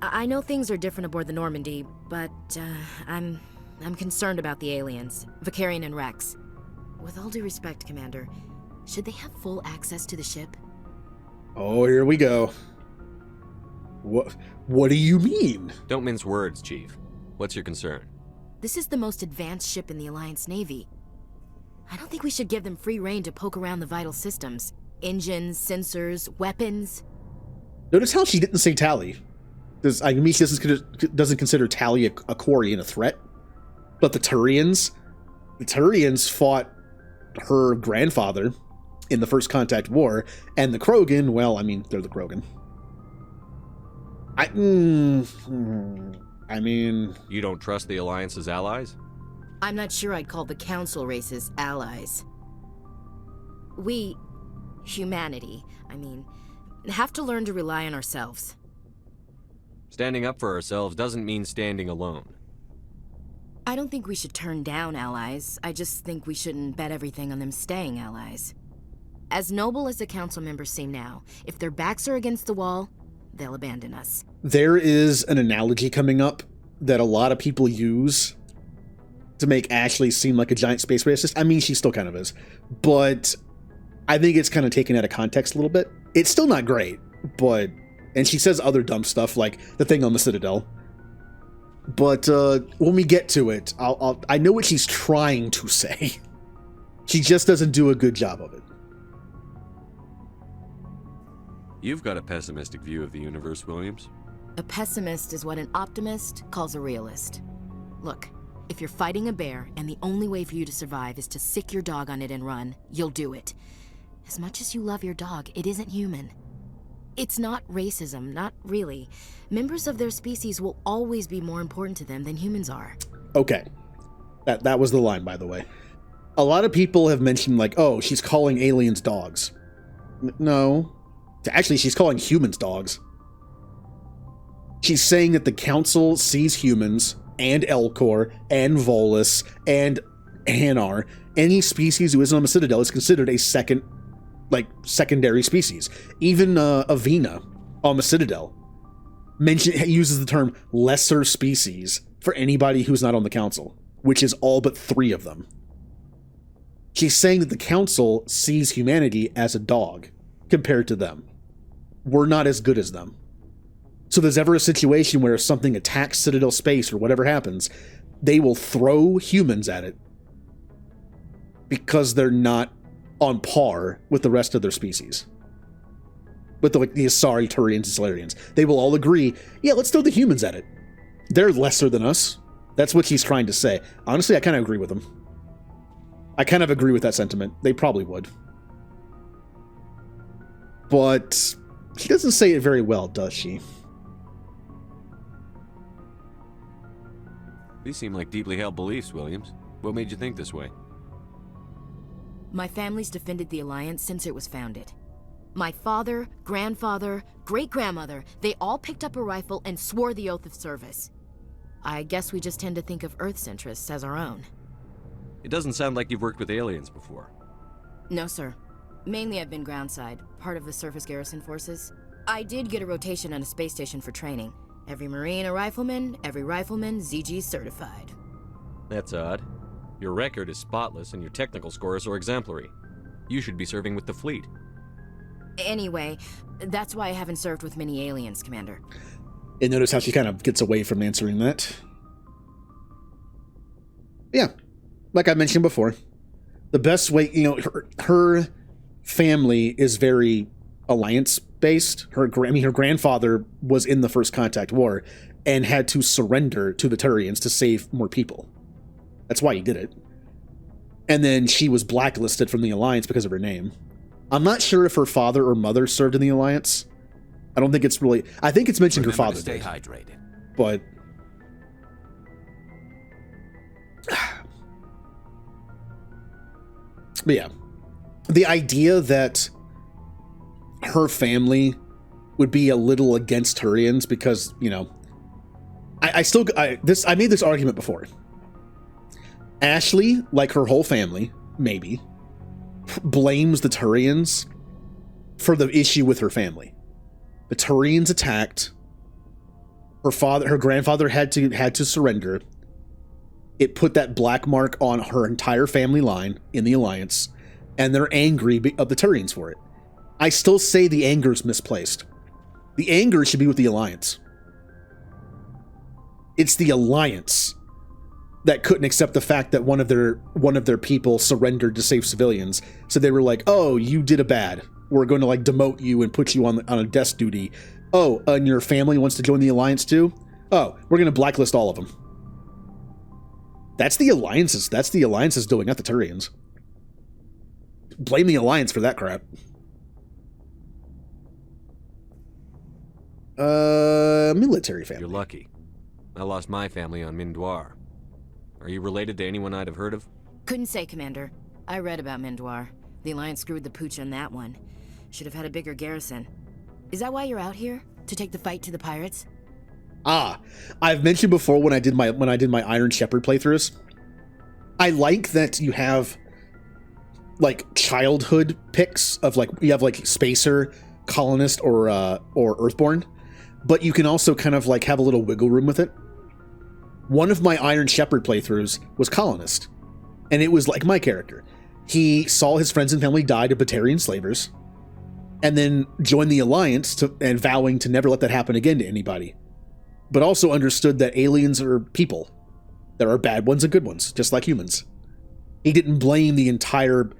I know things are different aboard the Normandy, but I'm concerned about the aliens, Vicarian and Rex. With all due respect, Commander, should they have full access to the ship? Oh, here we go. What do you mean? Don't mince words, Chief. What's your concern? This is the most advanced ship in the Alliance Navy. I don't think we should give them free rein to poke around the vital systems. Engines, sensors, weapons. Notice how she didn't say Tally. I mean, she doesn't consider Tally a Quarian a threat. But the Turians fought her grandfather in the First Contact War, and the Krogan, well, I mean, they're the Krogan. I mean... You don't trust the Alliance's allies? I'm not sure I'd call the Council races allies. We, humanity, have to learn to rely on ourselves. Standing up for ourselves doesn't mean standing alone. I don't think we should turn down allies. I just think we shouldn't bet everything on them staying allies. As noble as the Council members seem now, if their backs are against the wall, they'll abandon us. There is an analogy coming up that a lot of people use to make Ashley seem like a giant space racist. I mean, she still kind of is. But I think it's kind of taken out of context a little bit. It's still not great, but... And she says other dumb stuff, like the thing on the Citadel. But when we get to it, I know what she's trying to say. She just doesn't do a good job of it. You've got a pessimistic view of the universe, Williams. A pessimist is what an optimist calls a realist. Look, if you're fighting a bear and the only way for you to survive is to sick your dog on it and run, you'll do it. As much as you love your dog, it isn't human. It's not racism, not really. Members of their species will always be more important to them than humans are. Okay. That was the line, by the way. A lot of people have mentioned, like, oh, she's calling aliens dogs. No. Actually, she's calling humans dogs. She's saying that the Council sees humans, and Elcor, and Volus, and Hanar. Any species who isn't on the Citadel is considered a secondary species. Even Avena on the Citadel uses the term lesser species for anybody who's not on the Council, which is all but 3 of them. She's saying that the Council sees humanity as a dog compared to them. We're not as good as them. So there's ever a situation where if something attacks Citadel space or whatever happens, they will throw humans at it because they're not on par with the rest of their species. With the Asari, Turians, and Solarians. They will all agree, yeah, let's throw the humans at it. They're lesser than us. That's what she's trying to say. Honestly, I kind of agree with them. I kind of agree with that sentiment. They probably would. But she doesn't say it very well, does she? These seem like deeply held beliefs, Williams. What made you think this way? My family's defended the Alliance since it was founded. My father, grandfather, great-grandmother, they all picked up a rifle and swore the oath of service. I guess we just tend to think of Earth's interests as our own. It doesn't sound like you've worked with aliens before. No, sir. Mainly I've been groundside, part of the surface garrison forces. I did get a rotation on a space station for training. Every Marine a rifleman, every rifleman ZG certified. That's odd. Your record is spotless and your technical scores are exemplary. You should be serving with the fleet. Anyway, that's why I haven't served with many aliens, Commander. And notice how she kind of gets away from answering that. Yeah, like I mentioned before, the best way, you know, her family is very alliance-based. Her grandfather was in the First Contact War and had to surrender to the Turians to save more people. That's why he did it. And then she was blacklisted from the Alliance because of her name. I'm not sure if her father or mother served in the Alliance. I don't think it's really... I think it's mentioned her father stay did. Hydrated. But... But yeah. The idea that her family would be a little against Turians because, you know... I made this argument before. Ashley, like her whole family, maybe, blames the Turians for the issue with her family. The Turians attacked. Her grandfather had to surrender. It put that black mark on her entire family line in the Alliance, and they're angry of the Turians for it. I still say the anger is misplaced. The anger should be with the Alliance. It's the Alliance that couldn't accept the fact that one of their people surrendered to save civilians. So they were like, "Oh, you did a bad. We're going to like demote you and put you on a desk duty. Oh, and your family wants to join the Alliance too? Oh, we're going to blacklist all of them." That's the Alliances. That's the Alliances doing, not the Turians. Blame the Alliance for that crap. Military family. You're lucky. I lost my family on Mindwar. Are you related to anyone I'd have heard of? Couldn't say, Commander. I read about Mindwar. The Alliance screwed the pooch on that one. Should have had a bigger garrison. Is that why you're out here? To take the fight to the pirates? I've mentioned before when I did my Iron Shepard playthroughs. I like that you have like childhood picks of like you have like Spacer, Colonist, or Earthborn, but you can also kind of like have a little wiggle room with it. One of my Iron Shepard playthroughs was Colonist, and it was like my character. He saw his friends and family die to Batarian slavers, and then joined the Alliance and vowing to never let that happen again to anybody. But also understood that aliens are people. There are bad ones and good ones, just like humans. He didn't blame the entire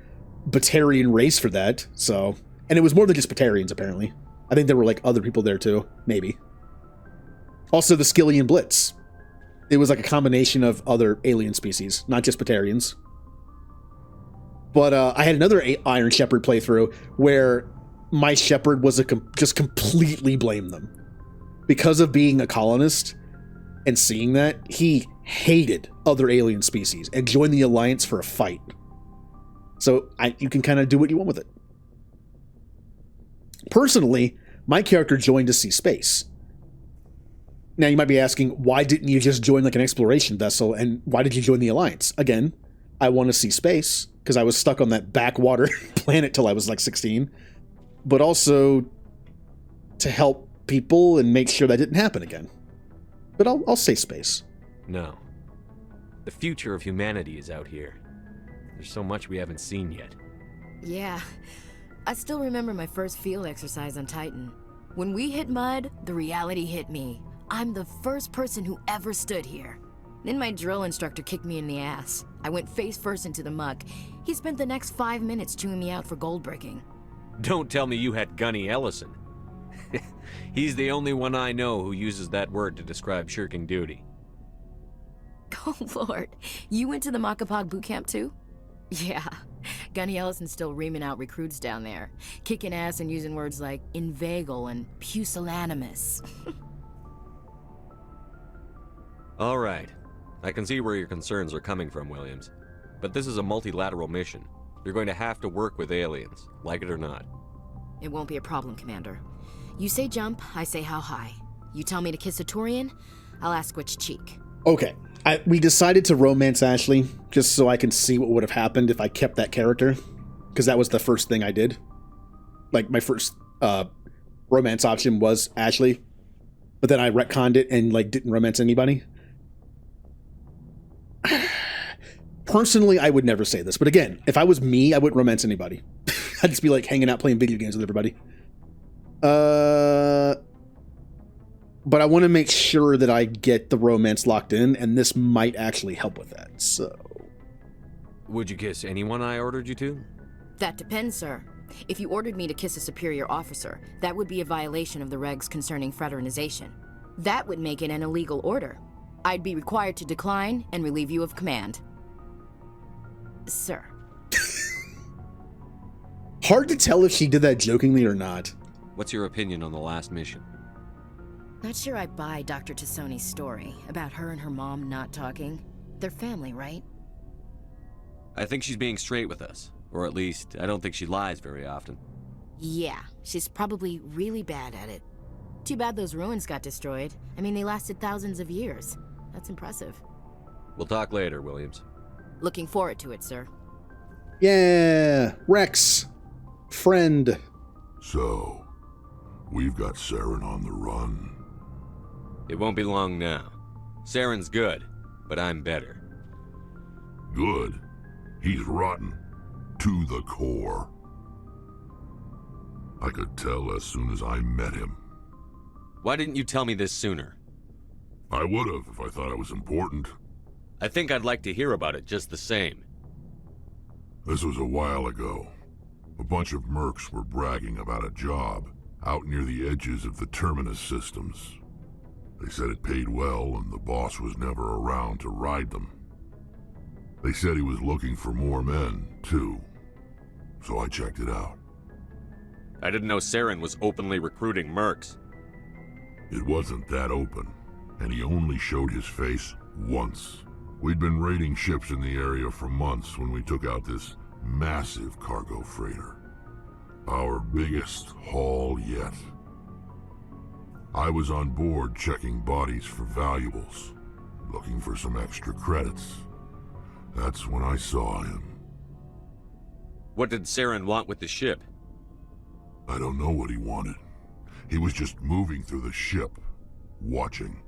Batarian race for that, so... And it was more than just Batarians, apparently. I think there were, like, other people there, too. Maybe. Also, the Skillian Blitz. It was like a combination of other alien species, not just Batarians. But I had another Iron Shepard playthrough where my Shepard was just completely blamed them. Because of being a colonist and seeing that, he hated other alien species and joined the Alliance for a fight. So you can kind of do what you want with it. Personally, my character joined to see space. Now you might be asking, why didn't you just join like an exploration vessel, and why did you join the Alliance? Again, I want to see space, because I was stuck on that backwater planet till I was like 16. But also to help people and make sure that didn't happen again. But I'll say space. No. The future of humanity is out here. There's so much we haven't seen yet. Yeah. I still remember my first field exercise on Titan. When we hit mud, the reality hit me. I'm the first person who ever stood here. Then my drill instructor kicked me in the ass. I went face first into the muck. He spent the next 5 minutes chewing me out for gold bricking. Don't tell me you had Gunny Ellison. He's the only one I know who uses that word to describe shirking duty. Oh, Lord. You went to the Makapog boot camp, too? Yeah. Gunny Ellison's still reaming out recruits down there, kicking ass and using words like inveigle and pusillanimous. All right. I can see where your concerns are coming from, Williams. But this is a multilateral mission. You're going to have to work with aliens, like it or not. It won't be a problem, Commander. You say jump, I say how high. You tell me to kiss a Turian, I'll ask which cheek. Okay. We decided to romance Ashley just so I can see what would have happened if I kept that character. Because that was the first thing I did. Like, my first romance option was Ashley. But then I retconned it and, like, didn't romance anybody. Personally, I would never say this. But again, if I was me, I wouldn't romance anybody. I'd just be, like, hanging out playing video games with everybody. But I want to make sure that I get the romance locked in, and this might actually help with that, so... Would you kiss anyone I ordered you to? That depends, sir. If you ordered me to kiss a superior officer, that would be a violation of the regs concerning fraternization. That would make it an illegal order. I'd be required to decline and relieve you of command. Sir. Hard to tell if she did that jokingly or not. What's your opinion on the last mission? Not sure I buy Dr. Tassoni's story about her and her mom not talking. They're family, right? I think she's being straight with us. Or at least, I don't think she lies very often. Yeah, she's probably really bad at it. Too bad those ruins got destroyed. I mean, they lasted thousands of years. That's impressive. We'll talk later, Williams. Looking forward to it, sir. Yeah, Rex. Friend. So, we've got Saren on the run. It won't be long now. Saren's good, but I'm better. Good? He's rotten. To the core. I could tell as soon as I met him. Why didn't you tell me this sooner? I would have if I thought it was important. I think I'd like to hear about it just the same. This was a while ago. A bunch of mercs were bragging about a job out near the edges of the Terminus systems. They said it paid well and the boss was never around to ride them. They said he was looking for more men, too. So I checked it out. I didn't know Saren was openly recruiting mercs. It wasn't that open, and he only showed his face once. We'd been raiding ships in the area for months when we took out this massive cargo freighter. Our biggest haul yet. I was on board checking bodies for valuables, looking for some extra credits. That's when I saw him. What did Saren want with the ship? I don't know what he wanted. He was just moving through the ship, watching.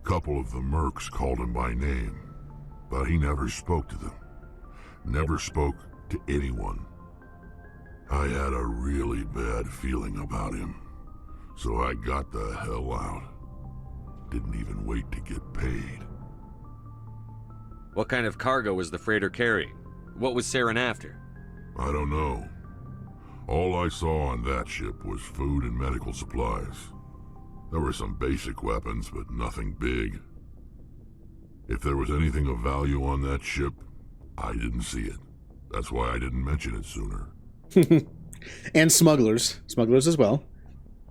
Couple of the mercs called him by name, but he never spoke to them. Never spoke to anyone. I had a really bad feeling about him, so I got the hell out. Didn't even wait to get paid. What kind of cargo was the freighter carrying? What was Saren after? I don't know. All I saw on that ship was food and medical supplies. There were some basic weapons, but nothing big. If there was anything of value on that ship, I didn't see it. That's why I didn't mention it sooner. And smugglers. Smugglers as well.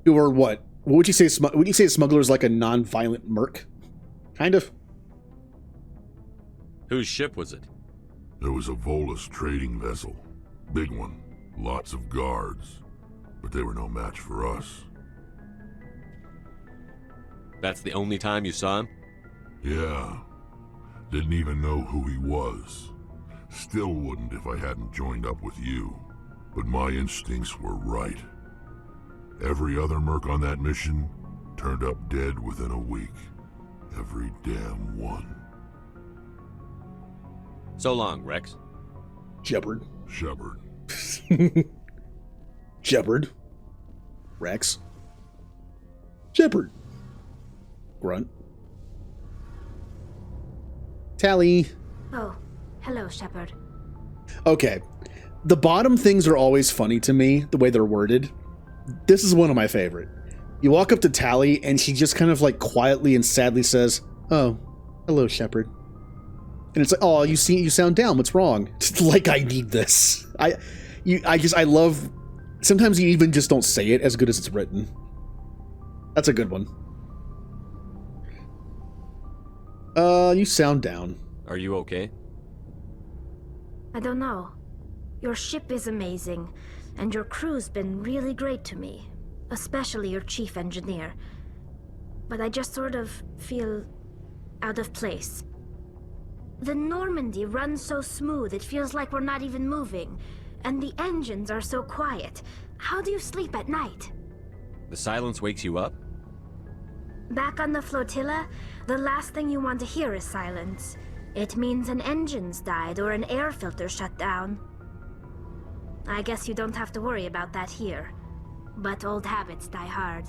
Who were what? What would you say? Would you say smugglers like a non-violent merc? Kind of. Whose ship was it? There was a Volus trading vessel. Big one. Lots of guards. But they were no match for us. That's the only time you saw him? Yeah. Didn't even know who he was. Still wouldn't if I hadn't joined up with you. But my instincts were right. Every other merc on that mission turned up dead within a week. Every damn one. So long, Rex. Shepard. Shepard. Shepard. Rex. Shepard. Grunt. Tally. Oh, hello, Shepard. Okay. The bottom things are always funny to me, the way they're worded. This is one of my favorite. You walk up to Tally, and she just kind of like quietly and sadly says, "Oh, hello, Shepard." And it's like, "Oh, you sound down. What's wrong?" Like, I need this. I love. Sometimes you even just don't say it as good as it's written. That's a good one. You sound down. Are you okay? I don't know. Your ship is amazing. and your crew's been really great to me, especially your chief engineer. But I just sort of feel out of place. The Normandy runs so smooth it feels like we're not even moving, and the engines are so quiet. How do you sleep at night? The silence wakes you up? Back on the flotilla, the last thing you want to hear is silence. It means an engine's died or an air filter shut down. I guess you don't have to worry about that here. But old habits die hard.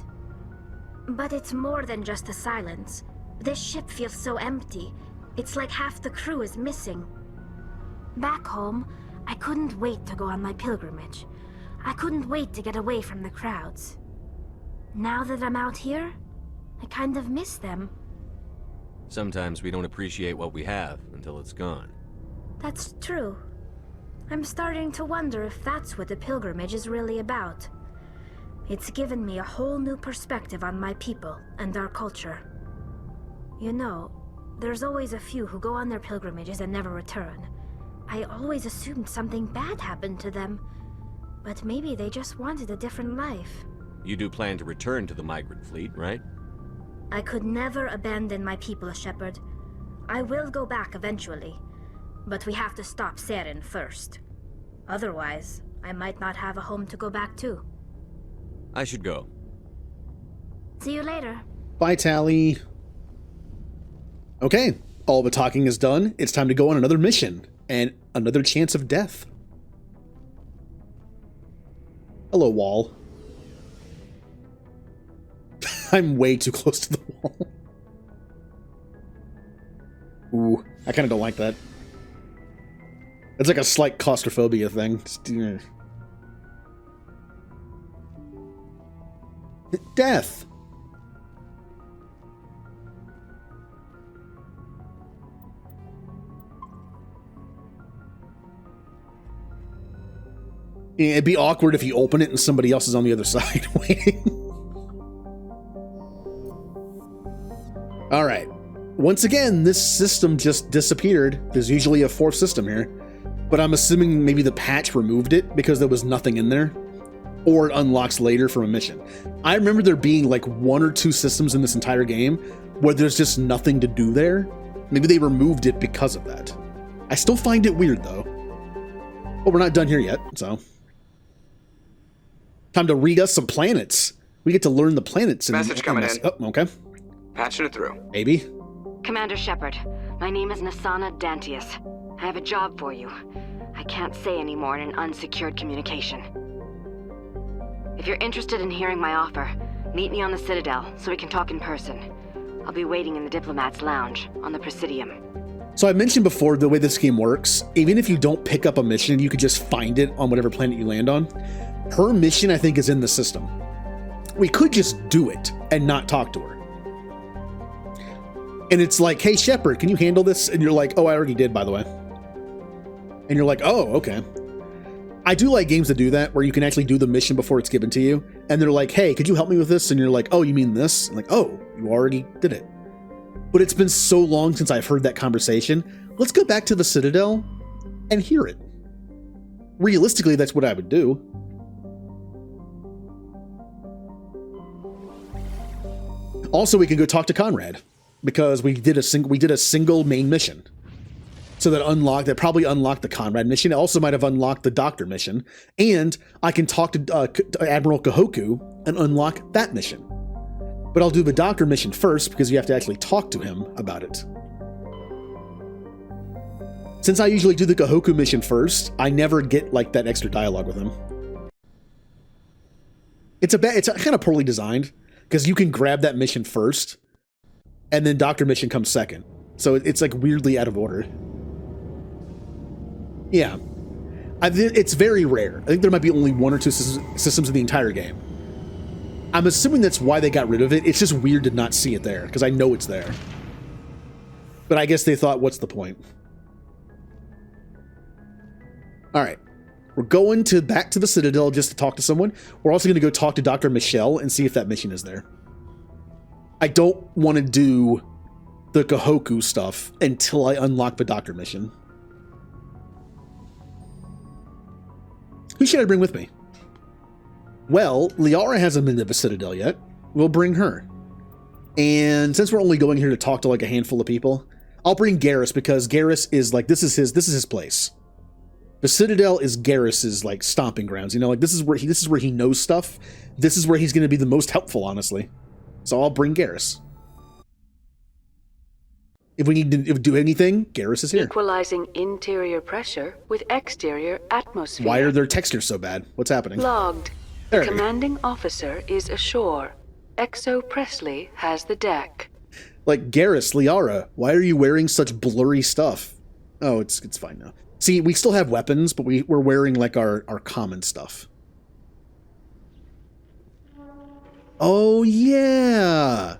But it's more than just the silence. This ship feels so empty. It's like half the crew is missing. Back home, I couldn't wait to go on my pilgrimage. I couldn't wait to get away from the crowds. Now that I'm out here, I kind of miss them. Sometimes we don't appreciate what we have until it's gone. That's true. I'm starting to wonder if that's what the pilgrimage is really about. It's given me a whole new perspective on my people and our culture. You know, there's always a few who go on their pilgrimages and never return. I always assumed something bad happened to them, but maybe they just wanted a different life. You do plan to return to the migrant fleet, right? I could never abandon my people, Shepard. I will go back eventually, but we have to stop Saren first. Otherwise, I might not have a home to go back to. I should go. See you later. Bye, Tally. Okay, all the talking is done. It's time to go on another mission and another chance of death. Hello, wall. I'm way too close to the wall. Ooh, I kind of don't like that. It's like a slight claustrophobia thing. Death. It'd be awkward if you open it and somebody else is on the other side waiting. All right. Once again, this system just disappeared. There's usually a fourth system here, but I'm assuming maybe the patch removed it because there was nothing in there, or it unlocks later from a mission. I remember there being like 1 or 2 systems in this entire game where there's just nothing to do there. Maybe they removed it because of that. I still find it weird though. But we're not done here yet, so. Time to read us some planets. We get to learn the planets. Message coming in. Oh, okay. Patching it through. Maybe. Commander Shepard, my name is Nasana Dantius. I have a job for you. I can't say any more in an unsecured communication. If you're interested in hearing my offer, meet me on the Citadel so we can talk in person. I'll be waiting in the Diplomat's Lounge on the Presidium. So I mentioned before the way this game works, even if you don't pick up a mission, you could just find it on whatever planet you land on. Her mission, I think, is in the system. We could just do it and not talk to her. And it's like, hey, Shepard, can you handle this? And you're like, oh, I already did, by the way. And you're like, oh, okay. I do like games that do that, where you can actually do the mission before it's given to you. And they're like, hey, could you help me with this? And you're like, oh, you mean this? I'm like, oh, you already did it. But it's been so long since I've heard that conversation. Let's go back to the Citadel and hear it. Realistically, that's what I would do. Also, we can go talk to Conrad, because we did a single main mission. So that probably unlocked the Conrad mission. It also might have unlocked the Doctor mission. And I can talk to Admiral Kahoku and unlock that mission. But I'll do the Doctor mission first because you have to actually talk to him about it. Since I usually do the Kahoku mission first, I never get like that extra dialogue with him. It's kind of poorly designed because you can grab that mission first and then Doctor mission comes second. So it's like weirdly out of order. Yeah. It's very rare. I think there might be only 1 or 2 systems in the entire game. I'm assuming that's why they got rid of it. It's just weird to not see it there, because I know it's there. But I guess they thought, what's the point? Alright. We're going back to the Citadel just to talk to someone. We're also going to go talk to Dr. Michelle and see if that mission is there. I don't want to do the Kahoku stuff until I unlock the Doctor mission. Who should I bring with me? Well, Liara hasn't been to the Citadel yet. We'll bring her. And since we're only going here to talk to like a handful of people, I'll bring Garrus because Garrus is like this is his place. The Citadel is Garrus's like stomping grounds. You know, like this is where he knows stuff. This is where he's going to be the most helpful, honestly. So I'll bring Garrus. If we need to do anything, Garrus is here. Equalizing interior pressure with exterior atmosphere. Why are their textures so bad? What's happening? Logged. The commanding officer is ashore. Exo Presley has the deck. Like, Garrus, Liara, why are you wearing such blurry stuff? Oh, it's fine now. See, we still have weapons, but we're wearing, like, our common stuff. Oh, yeah!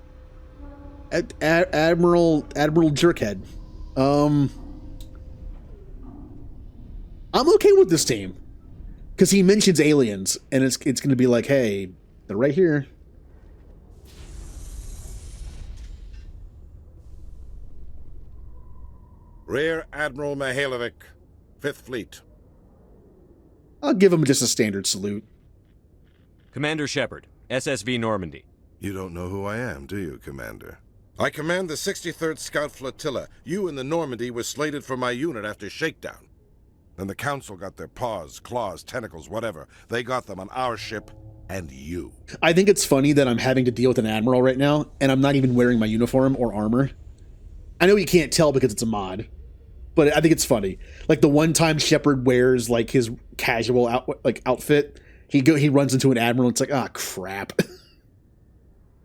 Admiral Jerkhead. I'm okay with this team. Because he mentions aliens, and it's going to be like, hey, they're right here. Rear Admiral Mihailovic, 5th Fleet. I'll give him just a standard salute. Commander Shepard, SSV Normandy. You don't know who I am, do you, Commander? I command the 63rd Scout Flotilla. You and the Normandy were slated for my unit after shakedown. Then the Council got their paws, claws, tentacles, whatever. They got them on our ship, and you. I think it's funny that I'm having to deal with an Admiral right now, and I'm not even wearing my uniform or armor. I know you can't tell because it's a mod, but I think it's funny. Like, the one time Shepard wears, like, his casual outfit, he runs into an Admiral, and it's like, ah, crap.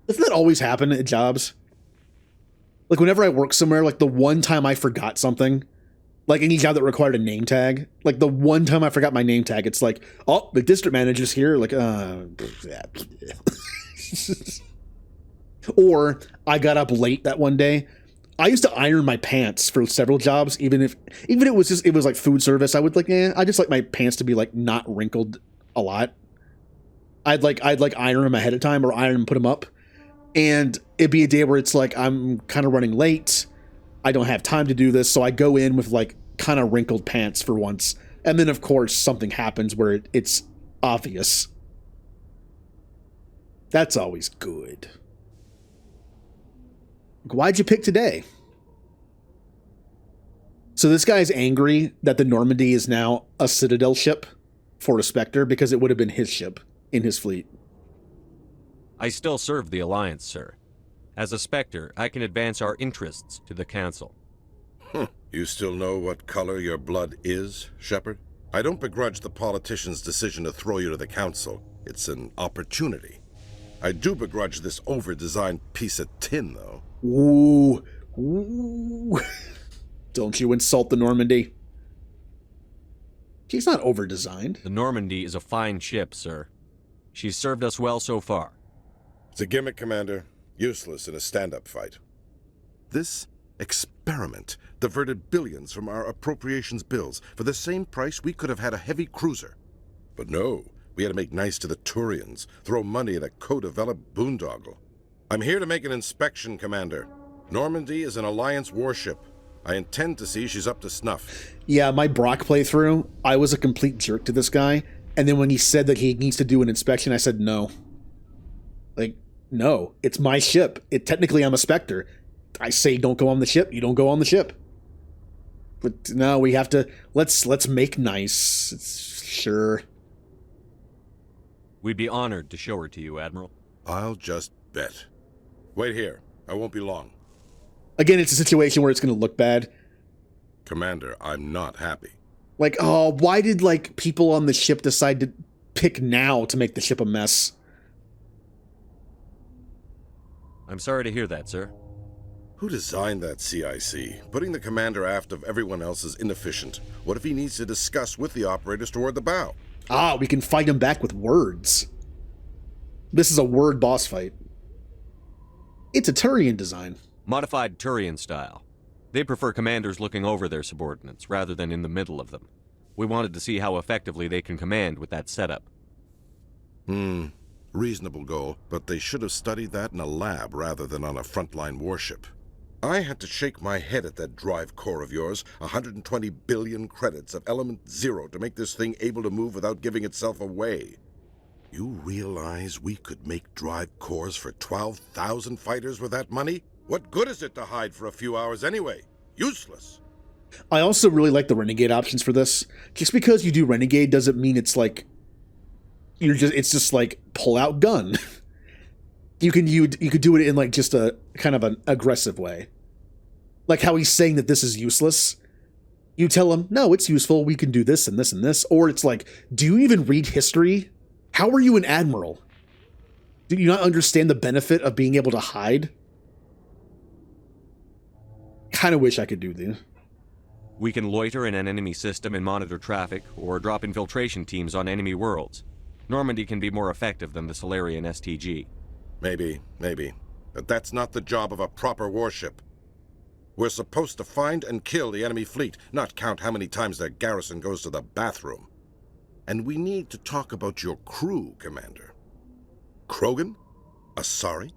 Doesn't that always happen at jobs? Like, whenever I work somewhere, like, the one time I forgot something, like any job that required a name tag, like the one time I forgot my name tag, it's like, oh, the district manager's here, like, or I got up late that one day. I used to iron my pants for several jobs, even if it was like food service. I would like, I just like my pants to be like not wrinkled a lot. I'd iron them ahead of time or iron and put them up, and it'd be a day where it's like I'm kind of running late. I don't have time to do this, so I go in with like kind of wrinkled pants for once, and then of course something happens where it's obvious. That's always good. Why'd you pick today? So this guy's angry that the Normandy is now a Citadel ship for a Spectre because it would have been his ship in his fleet. I still serve the Alliance, sir. As a Spectre, I can advance our interests to the Council. You still know what color your blood is, Shepard? I don't begrudge the politician's decision to throw you to the Council. It's an opportunity. I do begrudge this over-designed piece of tin, though. Ooh. Ooh. Don't you insult the Normandy. She's not over-designed. The Normandy is a fine ship, sir. She's served us well so far. It's a gimmick, Commander. Useless in a stand-up fight. This experiment diverted billions from our appropriations bills. For the same price, we could have had a heavy cruiser. But no, we had to make nice to the Turians, throw money at a co-developed boondoggle. I'm here to make an inspection, Commander. Normandy is an Alliance warship. I intend to see she's up to snuff. Yeah, my Brock playthrough, I was a complete jerk to this guy, and then when he said that he needs to do an inspection, I said no. Like, no, it's my ship. Technically, I'm a Spectre. I say don't go on the ship, you don't go on the ship. But no, we have to, let's make nice. Sure. We'd be honored to show her to you, Admiral. I'll just bet. Wait here. I won't be long. Again, it's a situation where it's going to look bad. Commander, I'm not happy. Like, oh, why did, like, people on the ship decide to pick now to make the ship a mess? I'm sorry to hear that, sir. Who designed that CIC? Putting the commander aft of everyone else is inefficient. What if he needs to discuss with the operators toward the bow? Ah, we can fight him back with words. This is a word boss fight. It's a Turian design. Modified Turian style. They prefer commanders looking over their subordinates rather than in the middle of them. We wanted to see how effectively they can command with that setup. Reasonable goal, but they should have studied that in a lab rather than on a frontline warship. I had to shake my head at that drive core of yours, 120 billion credits of element 0 to make this thing able to move without giving itself away. You realize we could make drive cores for 12,000 fighters with that money? What good is it to hide for a few hours anyway? Useless. I also really like the Renegade options for this. Just because you do Renegade doesn't mean it's like it's just like pull out gun. You could do it in like just a kind of an aggressive way. Like how he's saying that this is useless. You tell him, no, it's useful. We can do this and this and this. Or it's like, do you even read history? How are you an admiral? Do you not understand the benefit of being able to hide? Kind of wish I could do this. We can loiter in an enemy system and monitor traffic, or drop infiltration teams on enemy worlds. Normandy can be more effective than the Solarian STG. Maybe. But that's not the job of a proper warship. We're supposed to find and kill the enemy fleet, not count how many times their garrison goes to the bathroom. And we need to talk about your crew, Commander. Krogan? Asari?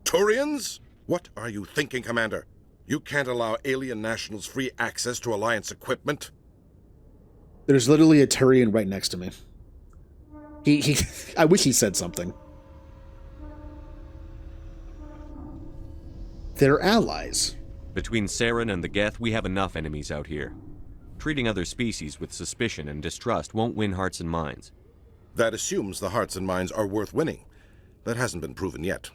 Turians? What are you thinking, Commander? You can't allow alien nationals free access to Alliance equipment? There's literally a Turian right next to me. I wish he said something. They're allies. Between Saren and the Geth, we have enough enemies out here. Treating other species with suspicion and distrust won't win hearts and minds. That assumes the hearts and minds are worth winning. That hasn't been proven yet.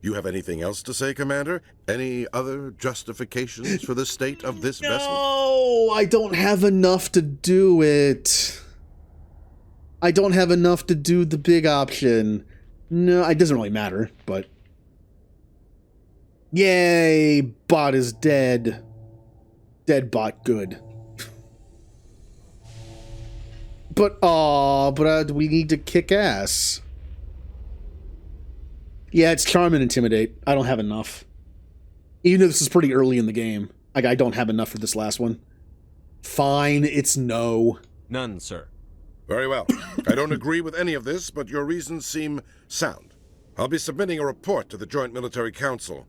You have anything else to say, Commander? Any other justifications for the state of this vessel? No, I don't have enough to do it. I don't have enough to do the big option. No, it doesn't really matter, but... Yay! Bot is dead. Dead bot, good. But we need to kick ass. Yeah, it's Charm and Intimidate. I don't have enough. Even though this is pretty early in the game. I don't have enough for this last one. Fine, it's no. None, sir. Very well. I don't agree with any of this, but your reasons seem sound. I'll be submitting a report to the Joint Military Council.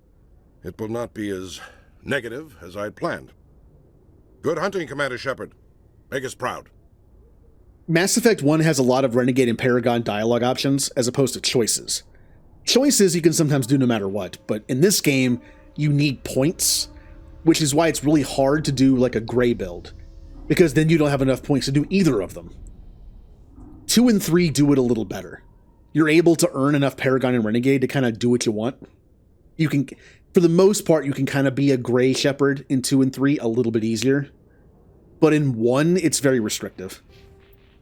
It will not be as negative as I'd planned. Good hunting, Commander Shepard. Make us proud. Mass Effect 1 has a lot of Renegade and Paragon dialogue options, as opposed to choices. Choices you can sometimes do no matter what, but in this game, you need points, which is why it's really hard to do like a gray build, because then you don't have enough points to do either of them. 2 and 3 do it a little better. You're able to earn enough Paragon and Renegade to kind of do what you want. You can, for the most part, you can kind of be a gray Shepard in 2 and 3 a little bit easier. But in 1, it's very restrictive.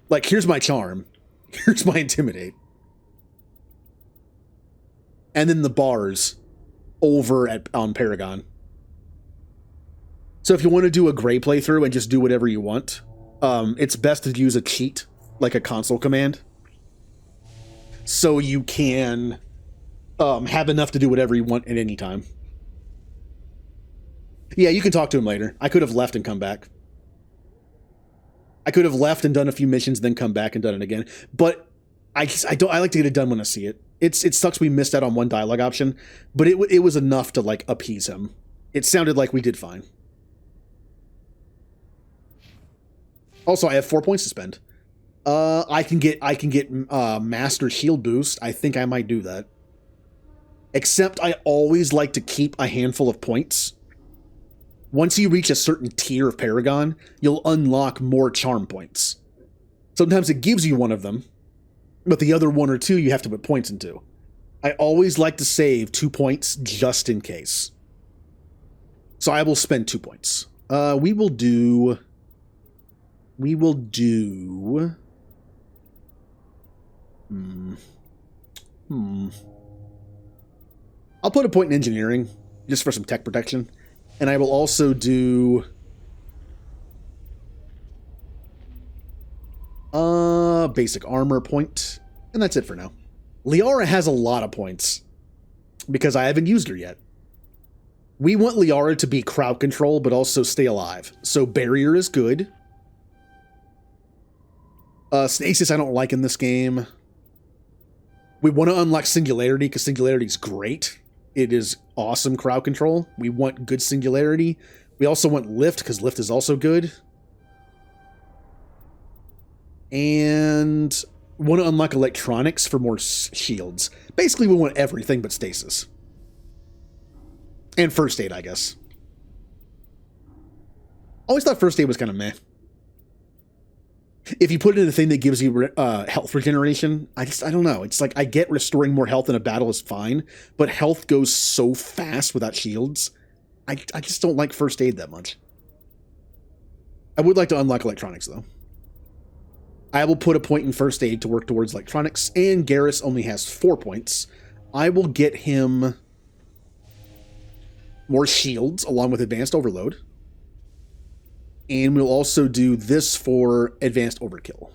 Like, here's my Charm. Here's my Intimidate. And then the bars over on Paragon. So if you want to do a gray playthrough and just do whatever you want, it's best to use a cheat, like a console command. So you can have enough to do whatever you want at any time. Yeah, you can talk to him later. I could have left and come back. I could have left and done a few missions, then come back and done it again. But I like to get it done when I see it. It sucks we missed out on one dialogue option, but it was enough to like appease him. It sounded like we did fine. Also, I have 4 points to spend. I can get Master Shield Boost. I think I might do that. Except I always like to keep a handful of points. Once you reach a certain tier of Paragon, you'll unlock more charm points. Sometimes it gives you one of them, but the other 1 or 2 you have to put points into. I always like to save 2 points just in case. So I will spend 2 points. We will do... I'll put a point in engineering, just for some tech protection. And I will also do... basic armor point. And that's it for now. Liara has a lot of points, because I haven't used her yet. We want Liara to be crowd control, but also stay alive. So barrier is good. Stasis I don't like in this game. We want to unlock Singularity, because Singularity is great. It is awesome crowd control. We want good Singularity. We also want Lift, because Lift is also good. And We want to unlock electronics for more shields. Basically, we want everything but stasis. And first aid, I guess. Always thought first aid was kind of meh. If you put it in a thing that gives you health regeneration, I don't know. It's like, I get restoring more health in a battle is fine, but health goes so fast without shields. I just don't like first aid that much. I would like to unlock electronics, though. I will put a point in first aid to work towards electronics, and Garrus only has 4 points. I will get him more shields along with advanced overload. And we'll also do this for advanced overkill.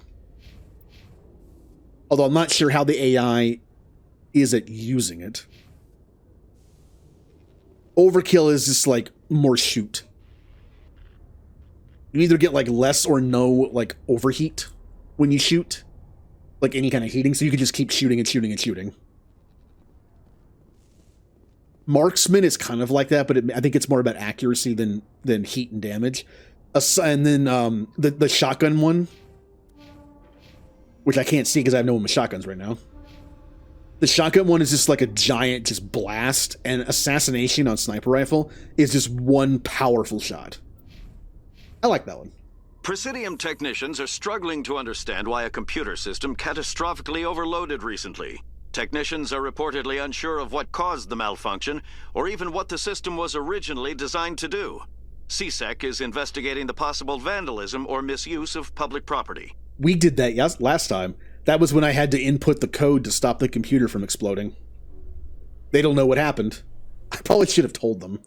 Although I'm not sure how the AI is at using it. Overkill is just like more shoot. You either get like less or no like overheat when you shoot. Like any kind of heating, so you can just keep shooting and shooting and shooting. Marksman is kind of like that, but I think it's more about accuracy than heat and damage. And then the shotgun one, which I can't see because I have no one with shotguns right now. The shotgun one is just like a giant just blast, and assassination on sniper rifle is just one powerful shot. I like that one. Presidium technicians are struggling to understand why a computer system catastrophically overloaded recently. Technicians are reportedly unsure of what caused the malfunction, or even what the system was originally designed to do. CSEC is investigating the possible vandalism or misuse of public property. We did that last time. That was when I had to input the code to stop the computer from exploding. They don't know what happened. I probably should have told them.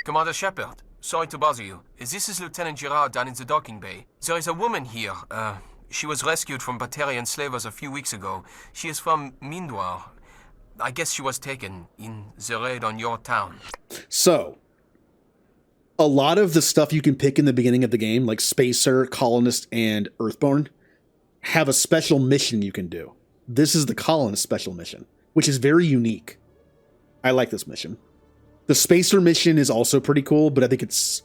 Commander Shepard, sorry to bother you. This is Lieutenant Girard down in the docking bay. There is a woman here. She was rescued from Batarian slavers a few weeks ago. She is from Mindwar. I guess she was taken in the raid on your town. So, a lot of the stuff you can pick in the beginning of the game, like Spacer, Colonist, and Earthborn, have a special mission you can do. This is the Colonist special mission, which is very unique. I like this mission. The Spacer mission is also pretty cool, but I think it's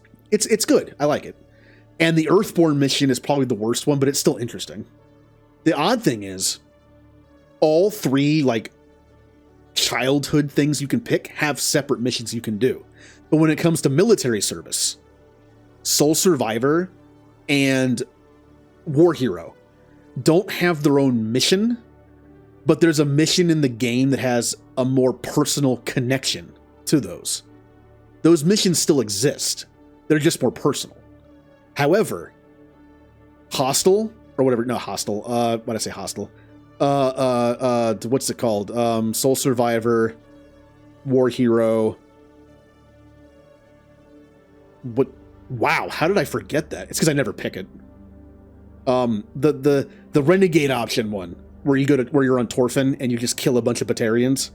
good. I like it. And the Earthborn mission is probably the worst one, but it's still interesting. The odd thing is, all three, like, childhood things you can pick have separate missions you can do. But when it comes to military service, Soul Survivor and War Hero don't have their own mission, but there's a mission in the game that has a more personal connection to those. Those missions still exist. They're just more personal. However, Hostile, or whatever, no, Hostile, why did I say Hostile? What's it called? Soul Survivor, War Hero. What? Wow, how did I forget that? It's because I never pick it. The Renegade option one, where you're on Torfin and you just kill a bunch of Batarians.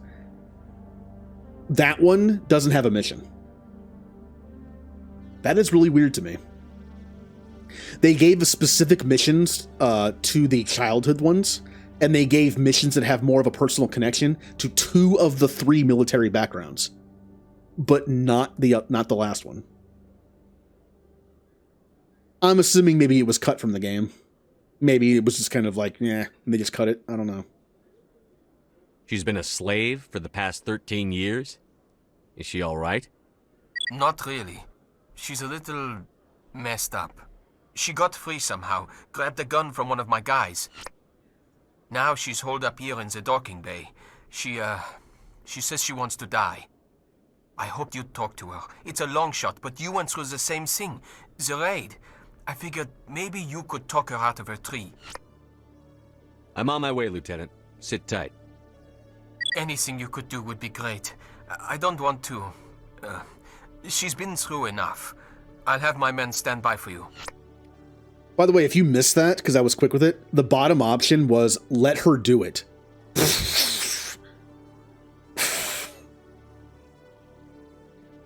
That one doesn't have a mission. That is really weird to me. They gave specific missions to the childhood ones, and they gave missions that have more of a personal connection to 2 of the 3 military backgrounds, but not the last one. I'm assuming maybe it was cut from the game. Maybe it was just kind of like, yeah, and they just cut it. I don't know. She's been a slave for the past 13 years? Is she all right? Not really. She's a little messed up. She got free somehow, grabbed a gun from one of my guys. Now she's holed up here in the docking bay. She says she wants to die. I hoped you'd talk to her. It's a long shot, but you went through the same thing. The raid. I figured maybe you could talk her out of her tree. I'm on my way, Lieutenant. Sit tight. Anything you could do would be great. I don't want to... she's been through enough. I'll have my men stand by for you. By the way, if you missed that, because I was quick with it, the bottom option was let her do it.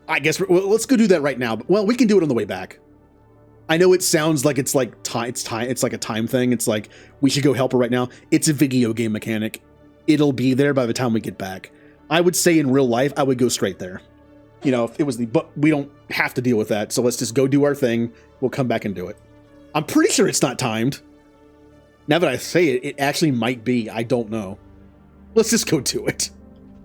I guess let's go do that right now. Well, we can do it on the way back. I know it sounds like it's like it's like a time thing. It's like we should go help her right now. It's a video game mechanic. It'll be there by the time we get back. I would say in real life, I would go straight there. You know, if it was but we don't have to deal with that. So let's just go do our thing. We'll come back and do it. I'm pretty sure it's not timed. Now that I say it, it actually might be. I don't know. Let's just go do it.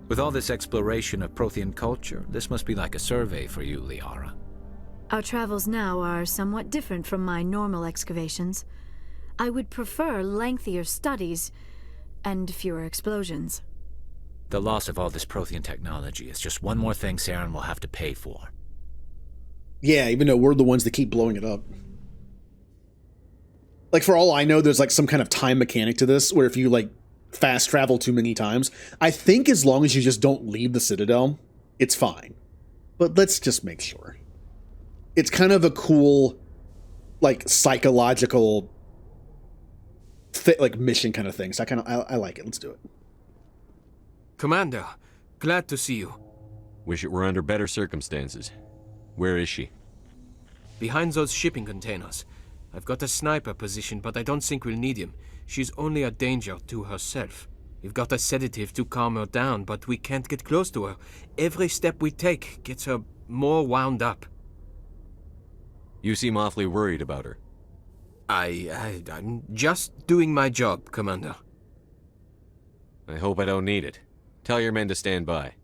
With all this exploration of Prothean culture, this must be like a survey for you, Liara. Our travels now are somewhat different from my normal excavations. I would prefer lengthier studies and fewer explosions. The loss of all this Prothean technology is just one more thing Saren will have to pay for. Yeah, even though we're the ones that keep blowing it up. Like, for all I know, there's like some kind of time mechanic to this, where if you like fast travel too many times, I think as long as you just don't leave the Citadel, it's fine. But let's just make sure. It's kind of a cool, like, psychological like mission kind of thing. So I like it. Let's do it. Commander, glad to see you. Wish it were under better circumstances. Where is she? Behind those shipping containers. I've got a sniper position, but I don't think we'll need him. She's only a danger to herself. We've got a sedative to calm her down, but we can't get close to her. Every step we take gets her more wound up. You seem awfully worried about her. I'm just doing my job, Commander. I hope I don't need it. Tell your men to stand by.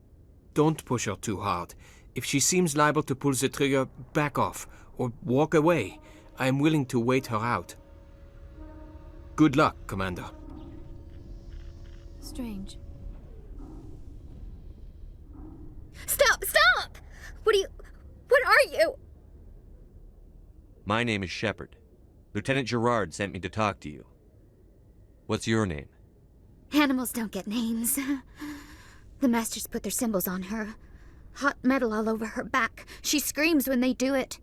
Don't push her too hard. If she seems liable to pull the trigger, back off, or walk away. I am willing to wait her out. Good luck, Commander. Strange. Stop! Stop! What are you? My name is Shepard. Lieutenant Gerard sent me to talk to you. What's your name? Animals don't get names. The Masters put their symbols on her. Hot metal all over her back. She screams when they do it.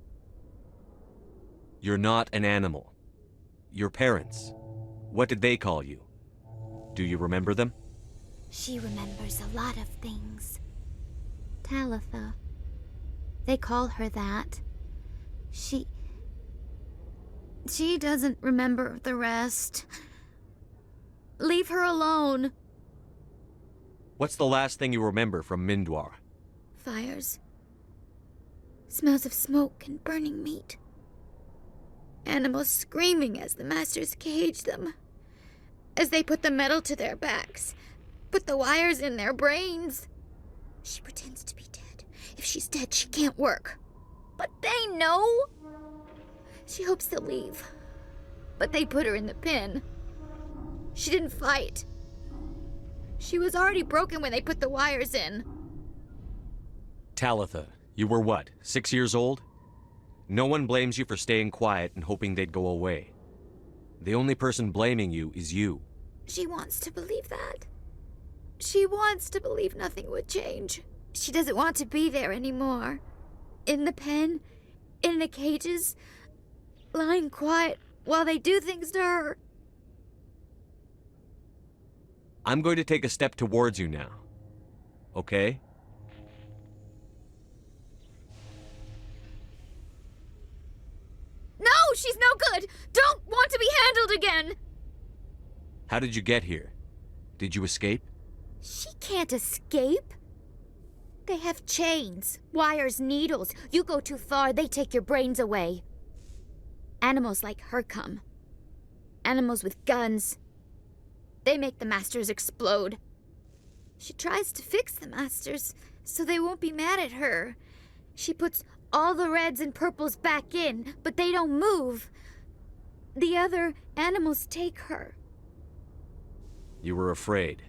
You're not an animal. Your parents. What did they call you? Do you remember them? She remembers a lot of things. Talitha. They call her that. She doesn't remember the rest. Leave her alone. What's the last thing you remember from Mindwar? Fires. Smells of smoke and burning meat. Animals screaming as the Masters cage them. As they put the metal to their backs. Put the wires in their brains. She pretends to be dead. If she's dead, she can't work. But they know. She hopes they'll leave. But they put her in the pen. She didn't fight. She was already broken when they put the wires in. Talitha, you were what, 6 years old? No one blames you for staying quiet and hoping they'd go away. The only person blaming you is you. She wants to believe that. She wants to believe nothing would change. She doesn't want to be there anymore. In the pen, in the cages, lying quiet while they do things to her. I'm going to take a step towards you now. Okay? No, she's no good! Don't want to be handled again! How did you get here? Did you escape? She can't escape. They have chains, wires, needles. You go too far, they take your brains away. Animals like her come. Animals with guns. They make the Masters explode. She tries to fix the Masters so they won't be mad at her. She puts all the reds and purples back in, but they don't move. The other animals take her. You were afraid.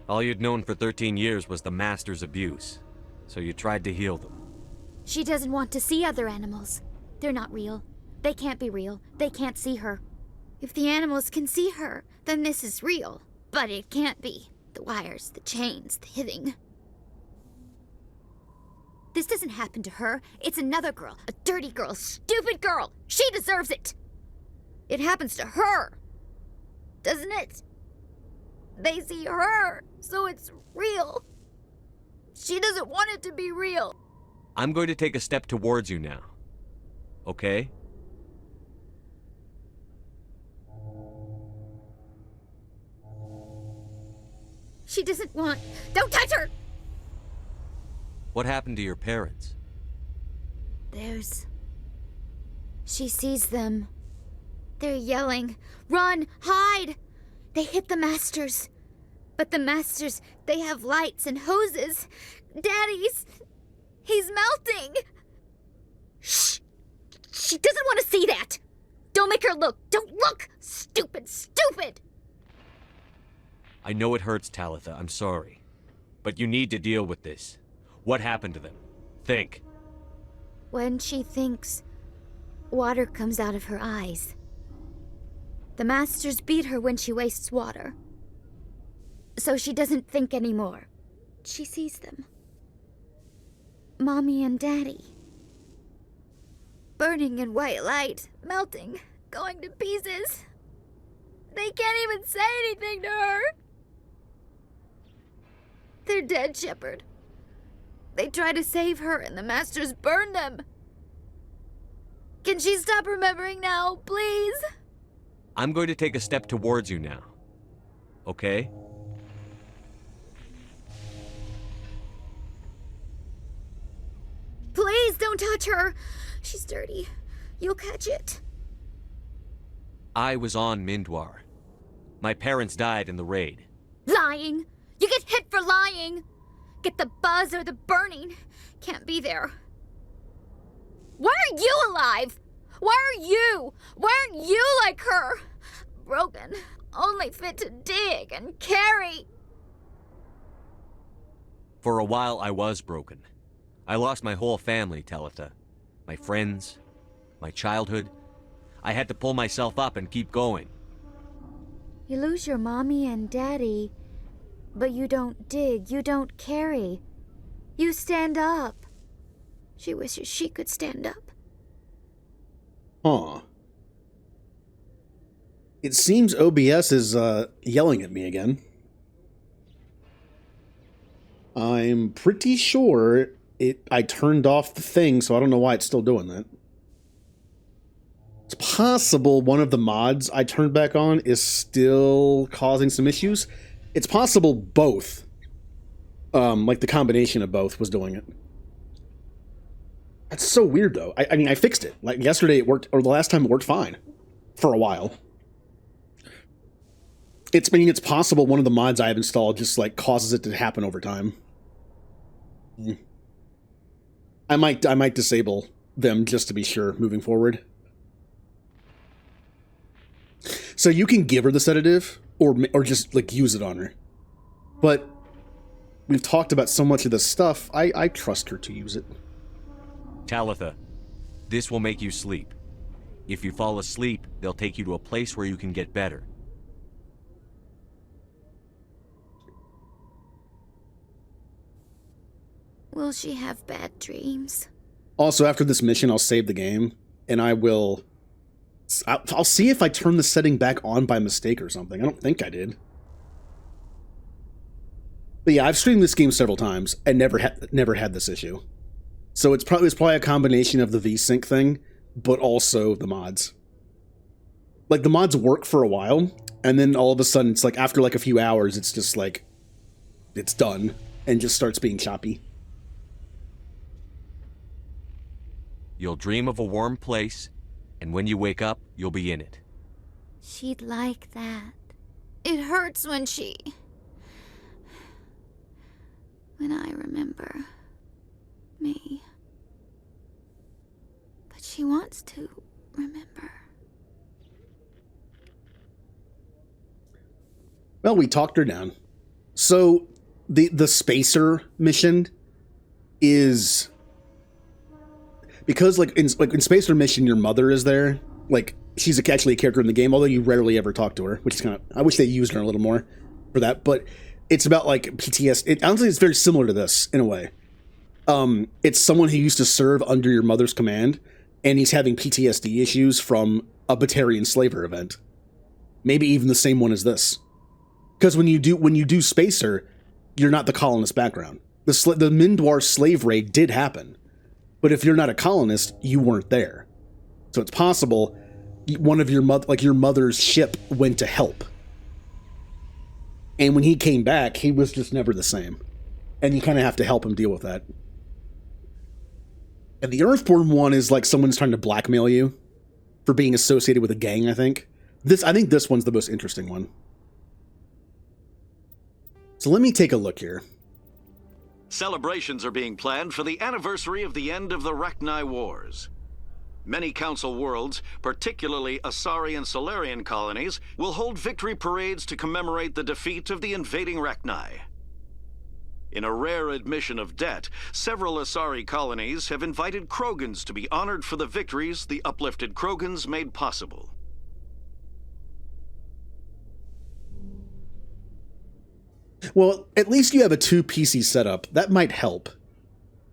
All you'd known for 13 years was the Master's abuse, so you tried to heal them. She doesn't want to see other animals. They're not real. They can't be real. They can't see her. If the animals can see her, then this is real. But it can't be. The wires, the chains, the hitting. This doesn't happen to her. It's another girl. A dirty girl. A stupid girl. She deserves it. It happens to her. Doesn't it? They see her, so it's real. She doesn't want it to be real. I'm going to take a step towards you now. Okay? She doesn't want... Don't touch her! What happened to your parents? She sees them. They're yelling, "Run! Hide!" They hit the Masters. But the Masters, they have lights and hoses. Daddy's... he's melting! Shh! She doesn't want to see that! Don't make her look! Don't look! Stupid, stupid! I know it hurts, Talitha. I'm sorry. But you need to deal with this. What happened to them? Think. When she thinks, water comes out of her eyes. The Masters beat her when she wastes water. So she doesn't think anymore. She sees them. Mommy and Daddy. Burning in white light, melting, going to pieces. They can't even say anything to her. They're dead, Shepard. They try to save her and the Masters burn them. Can she stop remembering now, please? I'm going to take a step towards you now. Okay? Please don't touch her. She's dirty. You'll catch it. I was on Mindwar. My parents died in the raid. Lying. You get hit for lying. Get the buzz or the burning. Can't be there. Why are you alive? Why are you? Why aren't you like her? Broken. Only fit to dig and carry. For a while, I was broken. I lost my whole family, Talitha. My friends, my childhood. I had to pull myself up and keep going. You lose your mommy and daddy, but you don't dig, you don't carry. You stand up. She wishes she could stand up. Huh. It seems OBS is yelling at me again. I'm pretty sure I turned off the thing, so I don't know why it's still doing that. It's possible one of the mods I turned back on is still causing some issues. It's possible both. Like the combination of both was doing it. That's so weird, though. I mean, I fixed it. Like, yesterday it worked, or the last time it worked fine. For a while. It's possible one of the mods I have installed just, like, causes it to happen over time. I might disable them just to be sure moving forward. So you can give her the sedative, or just, like, use it on her. But we've talked about so much of this stuff, I trust her to use it. Talitha, this will make you sleep. If you fall asleep, they'll take you to a place where you can get better. Will she have bad dreams? Also, after this mission, I'll save the game, and I'll see if I turn the setting back on by mistake or something. I don't think I did. But yeah, I've streamed this game several times and never had this issue. So it's probably a combination of the VSync thing, but also the mods. Like, the mods work for a while, and then all of a sudden, it's like, after like a few hours, it's just like, it's done, and just starts being choppy. You'll dream of a warm place, and when you wake up, you'll be in it. She'd like that. It hurts when I remember me. But she wants to remember. Well, we talked her down. So the spacer mission is because like in spacer mission your mother is there. Like, she's actually a character in the game, although you rarely ever talk to her, which is kind of, I wish they used her a little more for that, but it's about like PTSD. Honestly, it's very similar to this in a way. It's someone who used to serve under your mother's command, and he's having PTSD issues from a Batarian slaver event. Maybe even the same one as this. Because when you do Spacer, you're not the colonist background. The Mindwar slave raid did happen, but if you're not a colonist, you weren't there. So it's possible one of your mother's ship went to help. And when he came back, he was just never the same. And you kind of have to help him deal with that. And the Earthborn one is like someone's trying to blackmail you. for being associated with a gang, I think. I think this one's the most interesting one. So let me take a look here. Celebrations are being planned for the anniversary of the end of the Rachni Wars. Many Council worlds, particularly Asari and Solarian colonies, will hold victory parades to commemorate the defeat of the invading Rachni. In a rare admission of debt, several Asari colonies have invited Krogans to be honored for the victories the uplifted Krogans made possible. Well, at least you have a 2 PC setup. That might help.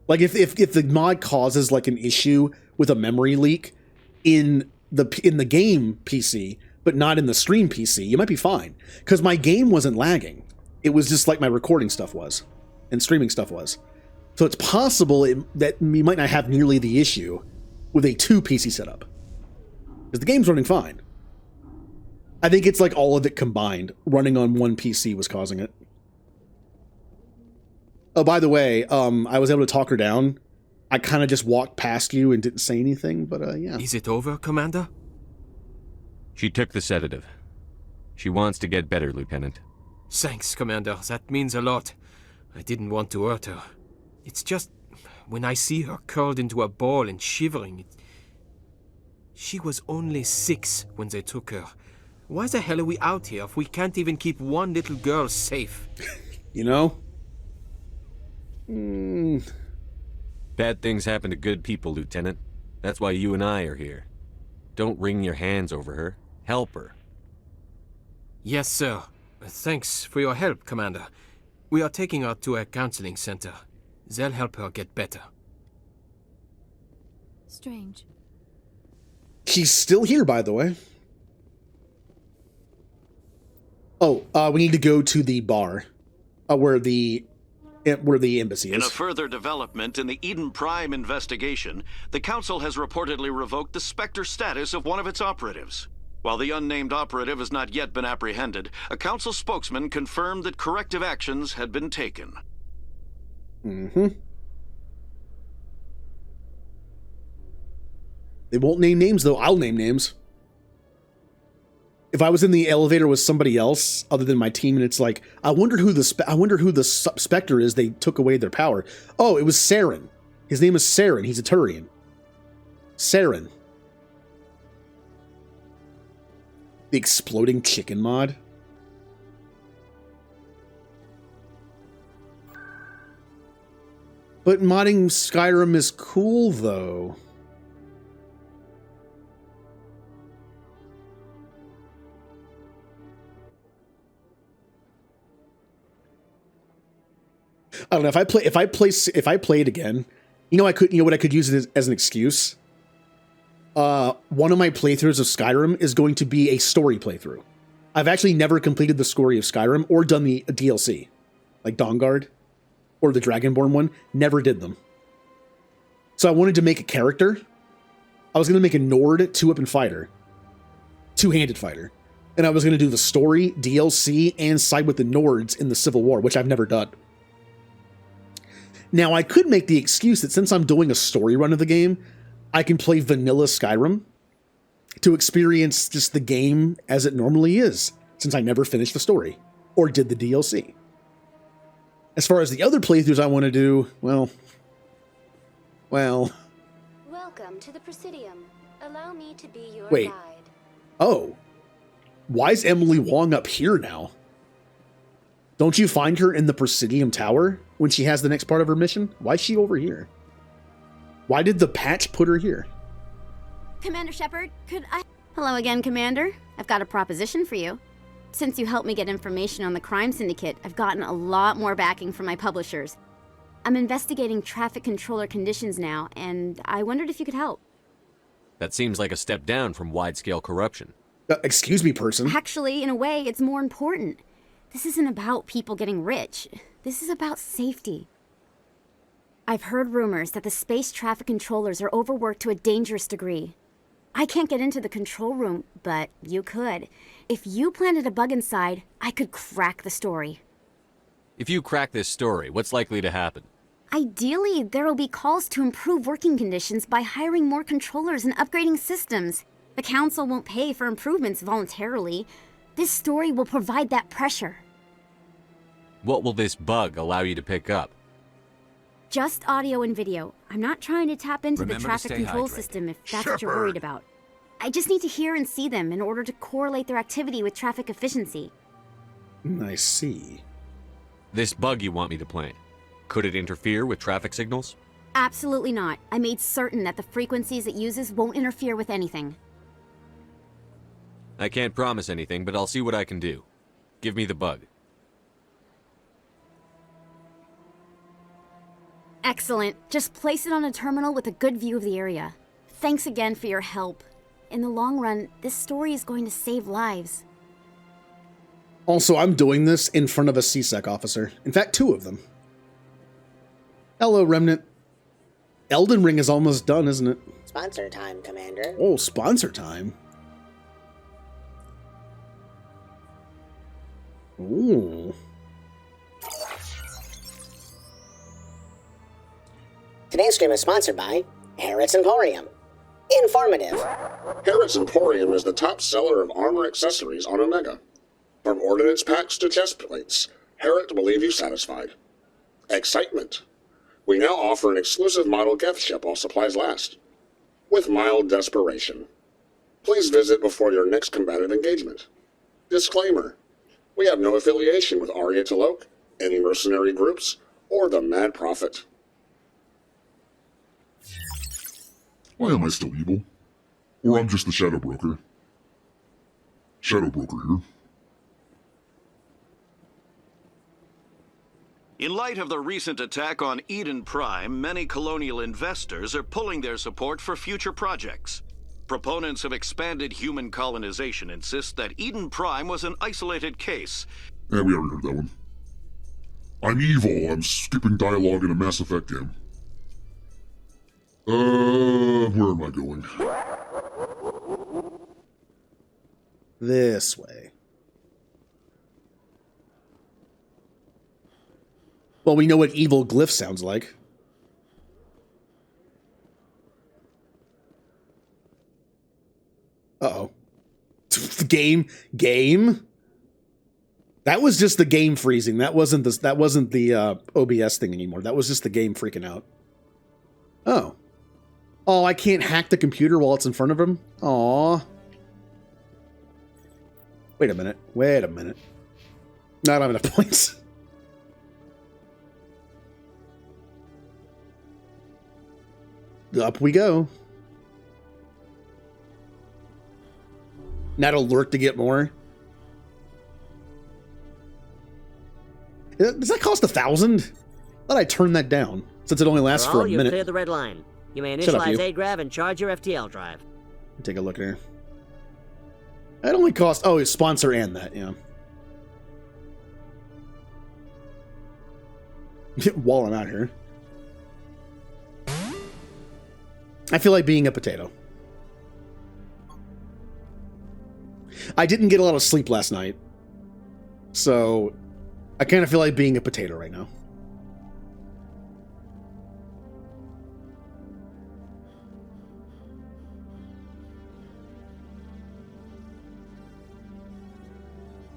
Like, if the mod causes, like, an issue with a memory leak in the game PC, but not in the stream PC, you might be fine. Because my game wasn't lagging. It was just like my recording stuff was. And streaming stuff was. So it's possible that you might not have nearly the issue with a 2 PC setup. Because the game's running fine. I think it's like all of it combined. Running on 1 PC was causing it. Oh, by the way, I was able to talk her down. I kind of just walked past you and didn't say anything, but yeah. Is it over, Commander? She took the sedative. She wants to get better, Lieutenant. Thanks, Commander. That means a lot. I didn't want to hurt her. It's just, when I see her curled into a ball and shivering, she was only 6 when they took her. Why the hell are we out here if we can't even keep one little girl safe? You know? Bad things happen to good people, Lieutenant. That's why you and I are here. Don't wring your hands over her. Help her. Yes, sir. Thanks for your help, Commander. We are taking her to a counseling center. They'll help her get better. Strange. She's still here, by the way. Oh, we need to go to the bar. Where the embassy is. In a further development in the Eden Prime investigation, the Council has reportedly revoked the Spectre status of one of its operatives. While the unnamed operative has not yet been apprehended, a Council spokesman confirmed that corrective actions had been taken. Mm-hmm. They won't name names, though. I'll name names. If I was in the elevator with somebody else other than my team, and it's like, I wonder who the Spectre is. They took away their power. Oh, it was Saren. His name is Saren. He's a Turian. Saren. The exploding chicken mod. But modding Skyrim is cool, though. I don't know if I play it again. You know what I could use it as an excuse. One of my playthroughs of Skyrim is going to be a story playthrough. I've actually never completed the story of Skyrim or done the DLC, like Dawnguard or the Dragonborn one. Never did them. So I wanted to make a character. I was going to make a Nord 2-weapon fighter, 2-handed fighter, and I was going to do the story, DLC, and side with the Nords in the Civil War, which I've never done. Now, I could make the excuse that since I'm doing a story run of the game, I can play vanilla Skyrim to experience just the game as it normally is, since I never finished the story or did the DLC. As far as the other playthroughs I want to do, well... Welcome to the Presidium. Allow me to be your Wait. guide. Oh. Why is Emily Wong up here now? Don't you find her in the Presidium Tower when she has the next part of her mission? Why is she over here? Why did the patch put her here? Commander Shepard, could I... Hello again, Commander. I've got a proposition for you. Since you helped me get information on the crime syndicate, I've gotten a lot more backing from my publishers. I'm investigating traffic controller conditions now, and I wondered if you could help. That seems like a step down from wide-scale corruption. Excuse me, person. Actually, in a way, it's more important. This isn't about people getting rich. This is about safety. I've heard rumors that the space traffic controllers are overworked to a dangerous degree. I can't get into the control room, but you could. If you planted a bug inside, I could crack the story. If you crack this story, what's likely to happen? Ideally, there will be calls to improve working conditions by hiring more controllers and upgrading systems. The Council won't pay for improvements voluntarily. This story will provide that pressure. What will this bug allow you to pick up? Just audio and video. I'm not trying to tap into Remember the to traffic stay control hydrated. system if that's what you're worried about. I just need to hear and see them in order to correlate their activity with traffic efficiency. I see. This bug you want me to plant, could it interfere with traffic signals? Absolutely not. I made certain that the frequencies it uses won't interfere with anything. I can't promise anything, but I'll see what I can do. Give me the bug. Excellent. Just place it on a terminal with a good view of the area. Thanks again for your help. In the long run, this story is going to save lives. Also, I'm doing this in front of a CSEC officer. In fact, 2 of them. Hello, Remnant. Elden Ring is almost done, isn't it? Sponsor time, Commander. Oh, sponsor time. Ooh. Today's stream is sponsored by Harrods Emporium. Informative. Harrods Emporium is the top seller of armor accessories on Omega. From ordnance packs to chest plates, Harrod will leave you satisfied. Excitement. We now offer an exclusive model gift ship while supplies last. With mild desperation. Please visit before your next combative engagement. Disclaimer. We have no affiliation with Arya Talok, any mercenary groups, or the Mad Prophet. Why am I still evil? Or I'm just the Shadow Broker? Shadow Broker here. In light of the recent attack on Eden Prime, many colonial investors are pulling their support for future projects. Proponents of expanded human colonization insist that Eden Prime was an isolated case. Yeah, we already heard that one. I'm evil. I'm skipping dialogue in a Mass Effect game. Where am I going? This way. Well, we know what evil glyph sounds like. Uh-oh. The game? That was just the game freezing. That wasn't the OBS thing anymore. That was just the game freaking out. Oh. Oh, I can't hack the computer while it's in front of him? Aw. Wait a minute. Wait a minute. No, I don't have enough points. Up we go. Not alert to get more. Does that cost 1,000? Thought I turned that down, since it only lasts for a you minute. cleared the red line. You may Shut up, initialize you. AGRAV and charge your FTL drive. Take a look here. It only costs... Oh, it's sponsor and that, yeah. While I'm out here. I feel like being a potato. I didn't get a lot of sleep last night. So, I kind of feel like being a potato right now.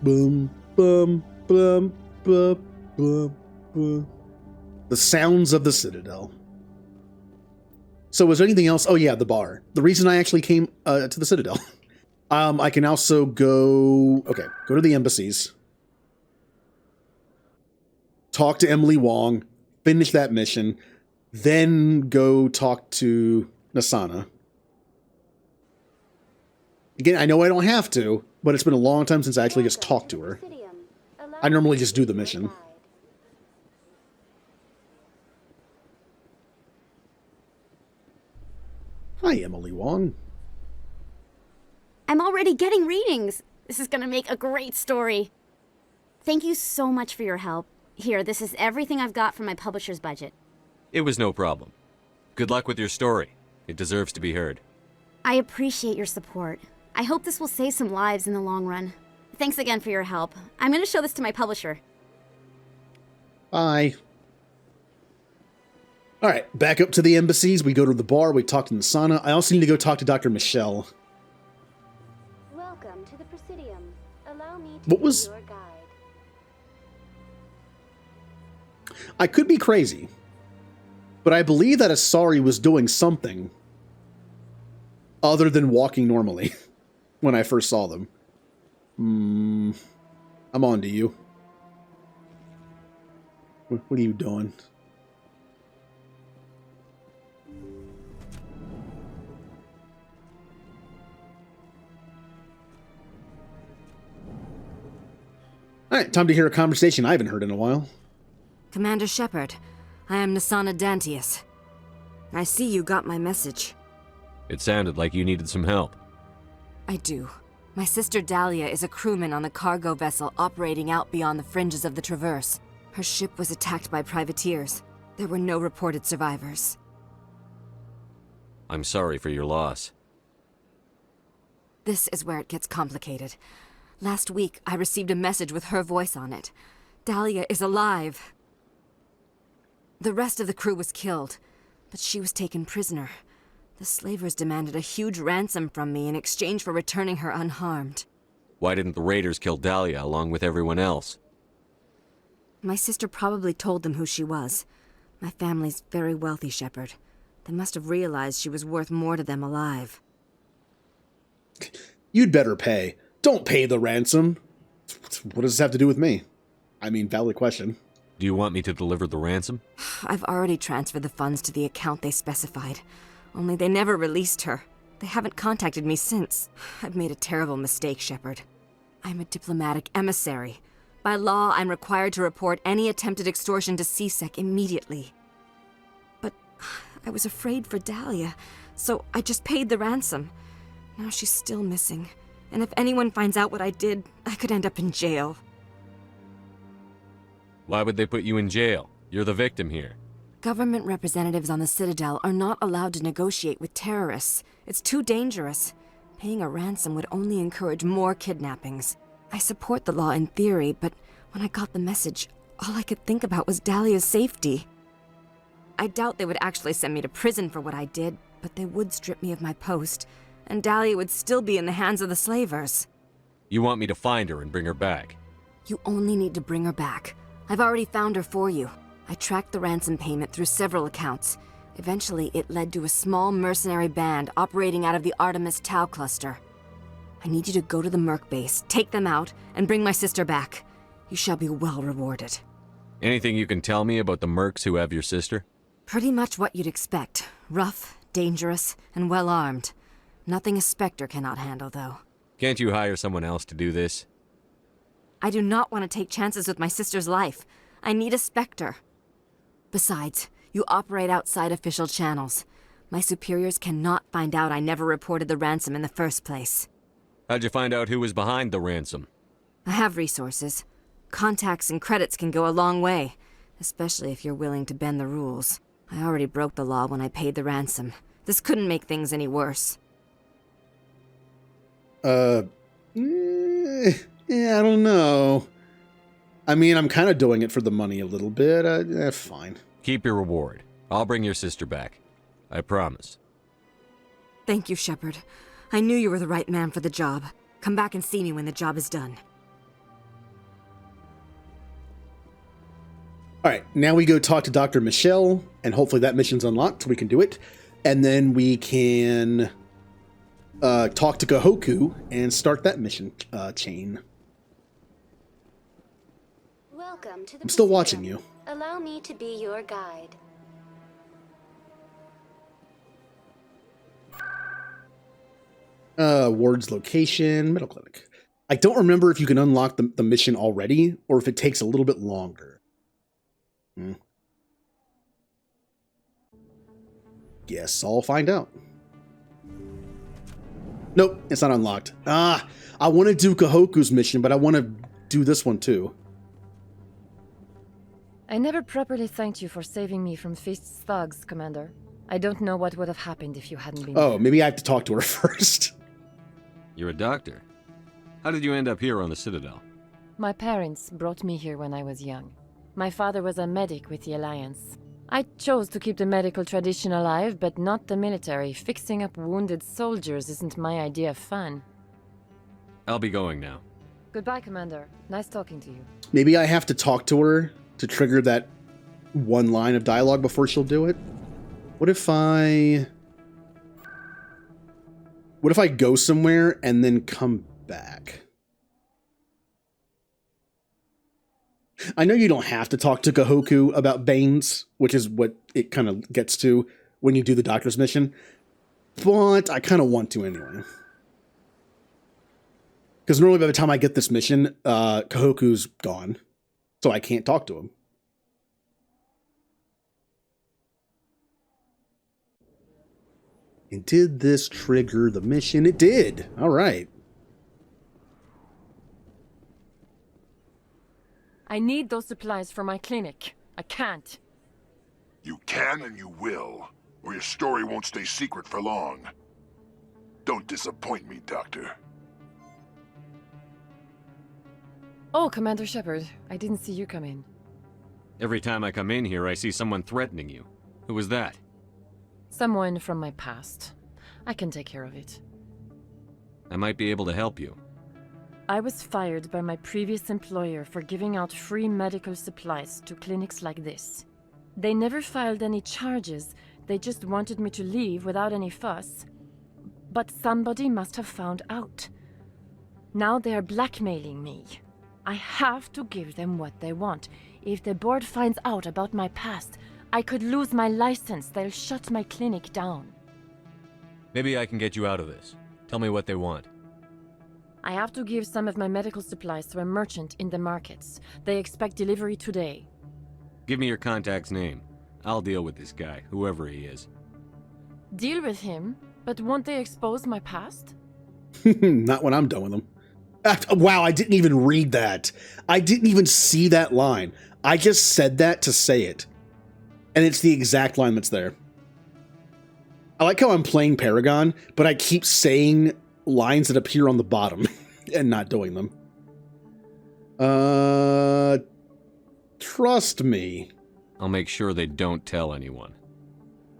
Boom, boom, boom, boom, boom, boom. The sounds of the Citadel. So was there anything else? Oh yeah, the bar. The reason I actually came to the Citadel. I can also go... Okay, go to the embassies. Talk to Emily Wong. Finish that mission. Then go talk to Nasana. Again, I know I don't have to, but it's been a long time since I actually just talked to her. I normally just do the mission. Hi, Emily Wong. I'm already getting readings. This is gonna make a great story. Thank you so much for your help. Here, this is everything I've got from my publisher's budget. It was no problem. Good luck with your story. It deserves to be heard. I appreciate your support. I hope this will save some lives in the long run. Thanks again for your help. I'm gonna show this to my publisher. Bye. Alright, back up to the embassies. We go to the bar. We talk to Nasana. I also need to go talk to Dr. Michelle. Welcome to the Presidium. Allow me to What be was- your guide. I could be crazy, but I believe that Asari was doing something other than walking normally when I first saw them. I'm on to you. What are you doing? All right, time to hear a conversation I haven't heard in a while. Commander Shepard, I am Nasana Dantius. I see you got my message. It sounded like you needed some help. I do. My sister Dahlia is a crewman on the cargo vessel operating out beyond the fringes of the Traverse. Her ship was attacked by privateers. There were no reported survivors. I'm sorry for your loss. This is where it gets complicated. Last week, I received a message with her voice on it. Dahlia is alive. The rest of the crew was killed, but she was taken prisoner. The slavers demanded a huge ransom from me in exchange for returning her unharmed. Why didn't the raiders kill Dahlia along with everyone else? My sister probably told them who she was. My family's very wealthy, Shepard. They must have realized she was worth more to them alive. You'd better pay. Don't pay the ransom. What does this have to do with me? I mean, valid question. Do you want me to deliver the ransom? I've already transferred the funds to the account they specified. Only they never released her. They haven't contacted me since. I've made a terrible mistake, Shepard. I'm a diplomatic emissary. By law, I'm required to report any attempted extortion to CSEC immediately. But I was afraid for Dahlia, so I just paid the ransom. Now she's still missing. And if anyone finds out what I did, I could end up in jail. Why would they put you in jail? You're the victim here. Government representatives on the Citadel are not allowed to negotiate with terrorists. It's too dangerous. Paying a ransom would only encourage more kidnappings. I support the law in theory, but when I got the message, all I could think about was Dahlia's safety. I doubt they would actually send me to prison for what I did, but they would strip me of my post, and Dahlia would still be in the hands of the slavers. You want me to find her and bring her back? You only need to bring her back. I've already found her for you. I tracked the ransom payment through several accounts. Eventually, it led to a small mercenary band operating out of the Artemis Tau cluster. I need you to go to the Merc base, take them out, and bring my sister back. You shall be well rewarded. Anything you can tell me about the mercs who have your sister? Pretty much what you'd expect. Rough, dangerous, and well-armed. Nothing a Spectre cannot handle, though. Can't you hire someone else to do this? I do not want to take chances with my sister's life. I need a Spectre. Besides, you operate outside official channels. My superiors cannot find out I never reported the ransom in the first place. How'd you find out who was behind the ransom? I have resources. Contacts and credits can go a long way, especially if you're willing to bend the rules. I already broke the law when I paid the ransom. This couldn't make things any worse. Yeah, I don't know. I mean, I'm kind of doing it for the money a little bit. Fine. Keep your reward. I'll bring your sister back. I promise. Thank you, Shepard. I knew you were the right man for the job. Come back and see me when the job is done. All right, now we go talk to Dr. Michelle, and hopefully that mission's unlocked so we can do it. And then we can talk to Kahoku and start that mission chain. Welcome to the I'm still Presidium. watching you. Allow me to be your guide. Ward's location, medical clinic. I don't remember if you can unlock the mission already or if it takes a little bit longer. Guess I'll find out. Nope, it's not unlocked. I want to do Kahoku's mission, but I want to do this one too. I never properly thanked you for saving me from Feast's thugs, Commander. I don't know what would have happened if you hadn't been Oh, there. maybe I have to talk to her first. You're a doctor. How did you end up here on the Citadel? My parents brought me here when I was young. My father was a medic with the Alliance. I chose to keep the medical tradition alive, but not the military. Fixing up wounded soldiers isn't my idea of fun. I'll be going now. Goodbye, Commander. Nice talking to you. Maybe I have to talk to her to trigger that one line of dialogue before she'll do it. What if I go somewhere and then come back? I know you don't have to talk to Kahoku about Banes, which is what it kind of gets to when you do the doctor's mission, but I kind of want to anyway. Because normally by the time I get this mission, Kahoku's gone, so I can't talk to him. And did this trigger the mission? It did. All right. I need those supplies for my clinic. I can't. You can and you will, or your story won't stay secret for long. Don't disappoint me, Doctor. Oh, Commander Shepard, I didn't see you come in. Every time I come in here, I see someone threatening you. Who was that? Someone from my past. I can take care of it. I might be able to help you. I was fired by my previous employer for giving out free medical supplies to clinics like this. They never filed any charges, they just wanted me to leave without any fuss. But somebody must have found out. Now they are blackmailing me. I have to give them what they want. If the board finds out about my past, I could lose my license. They'll shut my clinic down. Maybe I can get you out of this. Tell me what they want. I have to give some of my medical supplies to a merchant in the markets. They expect delivery today. Give me your contact's name. I'll deal with this guy, whoever he is. Deal with him? But won't they expose my past? Not when I'm done with him. Wow, I didn't even read that. I didn't even see that line. I just said that to say it. And it's the exact line that's there. I like how I'm playing Paragon, but I keep saying lines that appear on the bottom and not doing them. Trust me. I'll make sure they don't tell anyone.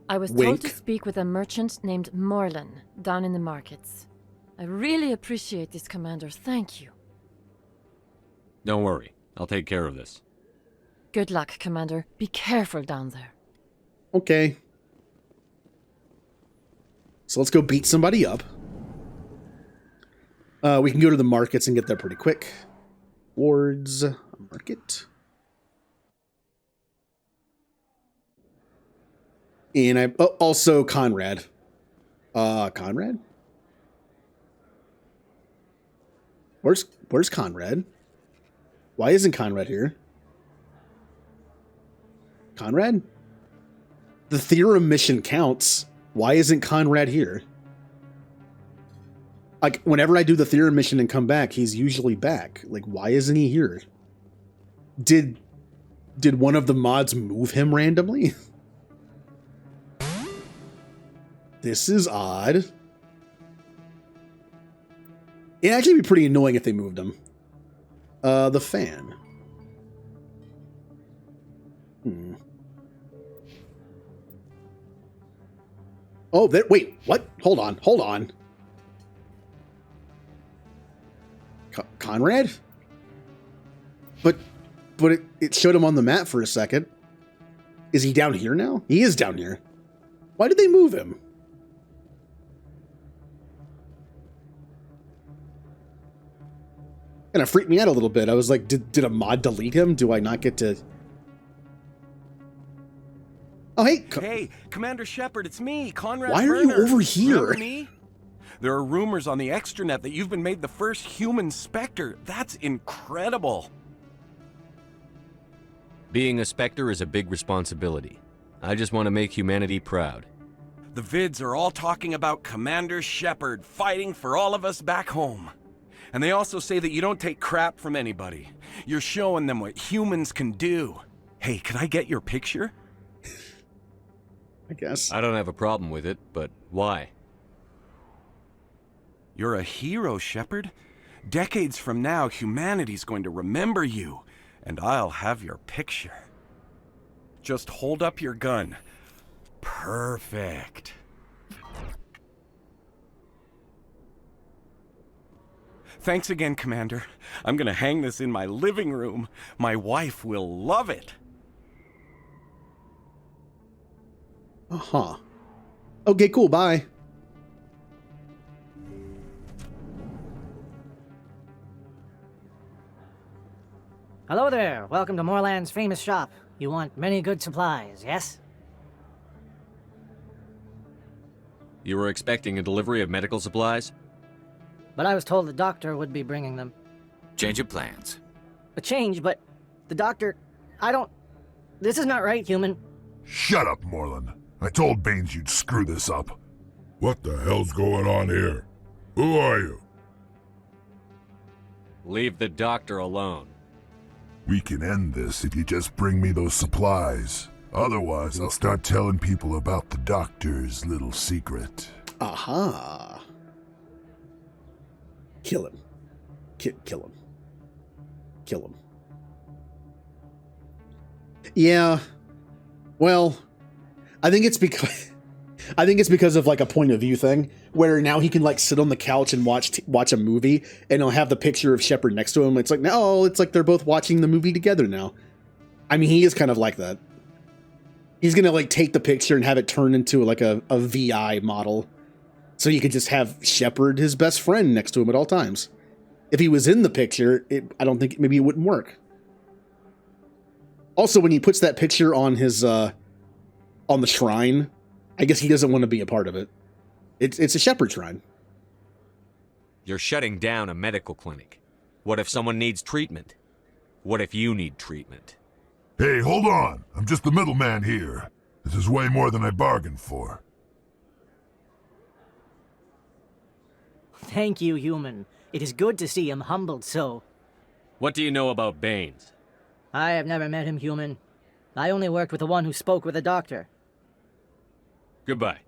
I was told to speak with a merchant named Morlan down in the markets. I really appreciate this, Commander. Thank you. Don't worry. I'll take care of this. Good luck, Commander. Be careful down there. Okay. So let's go beat somebody up. We can go to the markets and get there pretty quick. Wards, market. And I also Conrad. Conrad? Where's Conrad? Why isn't Conrad here? Conrad? The Theorem mission counts. Why isn't Conrad here? Like, whenever I do the Theorem mission and come back, he's usually back. Like, why isn't he here? Did one of the mods move him randomly? This is odd. It'd actually be pretty annoying if they moved him. The fan. Oh, there. Wait, what? Hold on. Conrad? But it showed him on the map for a second. Is he down here now? He is down here. Why did they move him? Kind of freaked me out a little bit. I was like, did a mod delete him? Do I not get to... Oh, hey. Hey, Commander Shepard, it's me, Conrad. Why are you over here? Remember me? There are rumors on the extranet that you've been made the first human Spectre. That's incredible. Being a Spectre is a big responsibility. I just want to make humanity proud. The vids are all talking about Commander Shepard fighting for all of us back home. And they also say that you don't take crap from anybody. You're showing them what humans can do. Hey, can I get your picture? I guess. I don't have a problem with it, but why? You're a hero, Shepard. Decades from now, humanity's going to remember you, and I'll have your picture. Just hold up your gun. Perfect. Thanks again, Commander. I'm gonna hang this in my living room. My wife will love it. Uh-huh. Okay, cool, bye. Hello there. Welcome to Moorland's famous shop. You want many good supplies, yes? You were expecting a delivery of medical supplies? But I was told the doctor would be bringing them. Change of plans. A change, but the doctor... I don't... This is not right, human. Shut up, Moorland. I told Baines you'd screw this up. What the hell's going on here? Who are you? Leave the doctor alone. We can end this if you just bring me those supplies. Otherwise, I'll start telling people about the doctor's little secret. Aha. Kill him. Kill him. Kill him. Yeah. Well, I think it's because of like a point of view thing where now he can like sit on the couch and watch a movie and he'll have the picture of Shepard next to him. It's like, no, it's like they're both watching the movie together now. I mean, he is kind of like that. He's going to like take the picture and have it turn into like a VI model. So you could just have Shepard, his best friend, next to him at all times. If he was in the picture, I don't think maybe it wouldn't work. Also, when he puts that picture on his on the shrine, I guess he doesn't want to be a part of it. It's a Shepard shrine. You're shutting down a medical clinic. What if someone needs treatment? What if you need treatment? Hey, hold on. I'm just the middleman here. This is way more than I bargained for. Thank you, human. It is good to see him humbled so. What do you know about Baines? I have never met him, human. I only worked with the one who spoke with the doctor. Goodbye.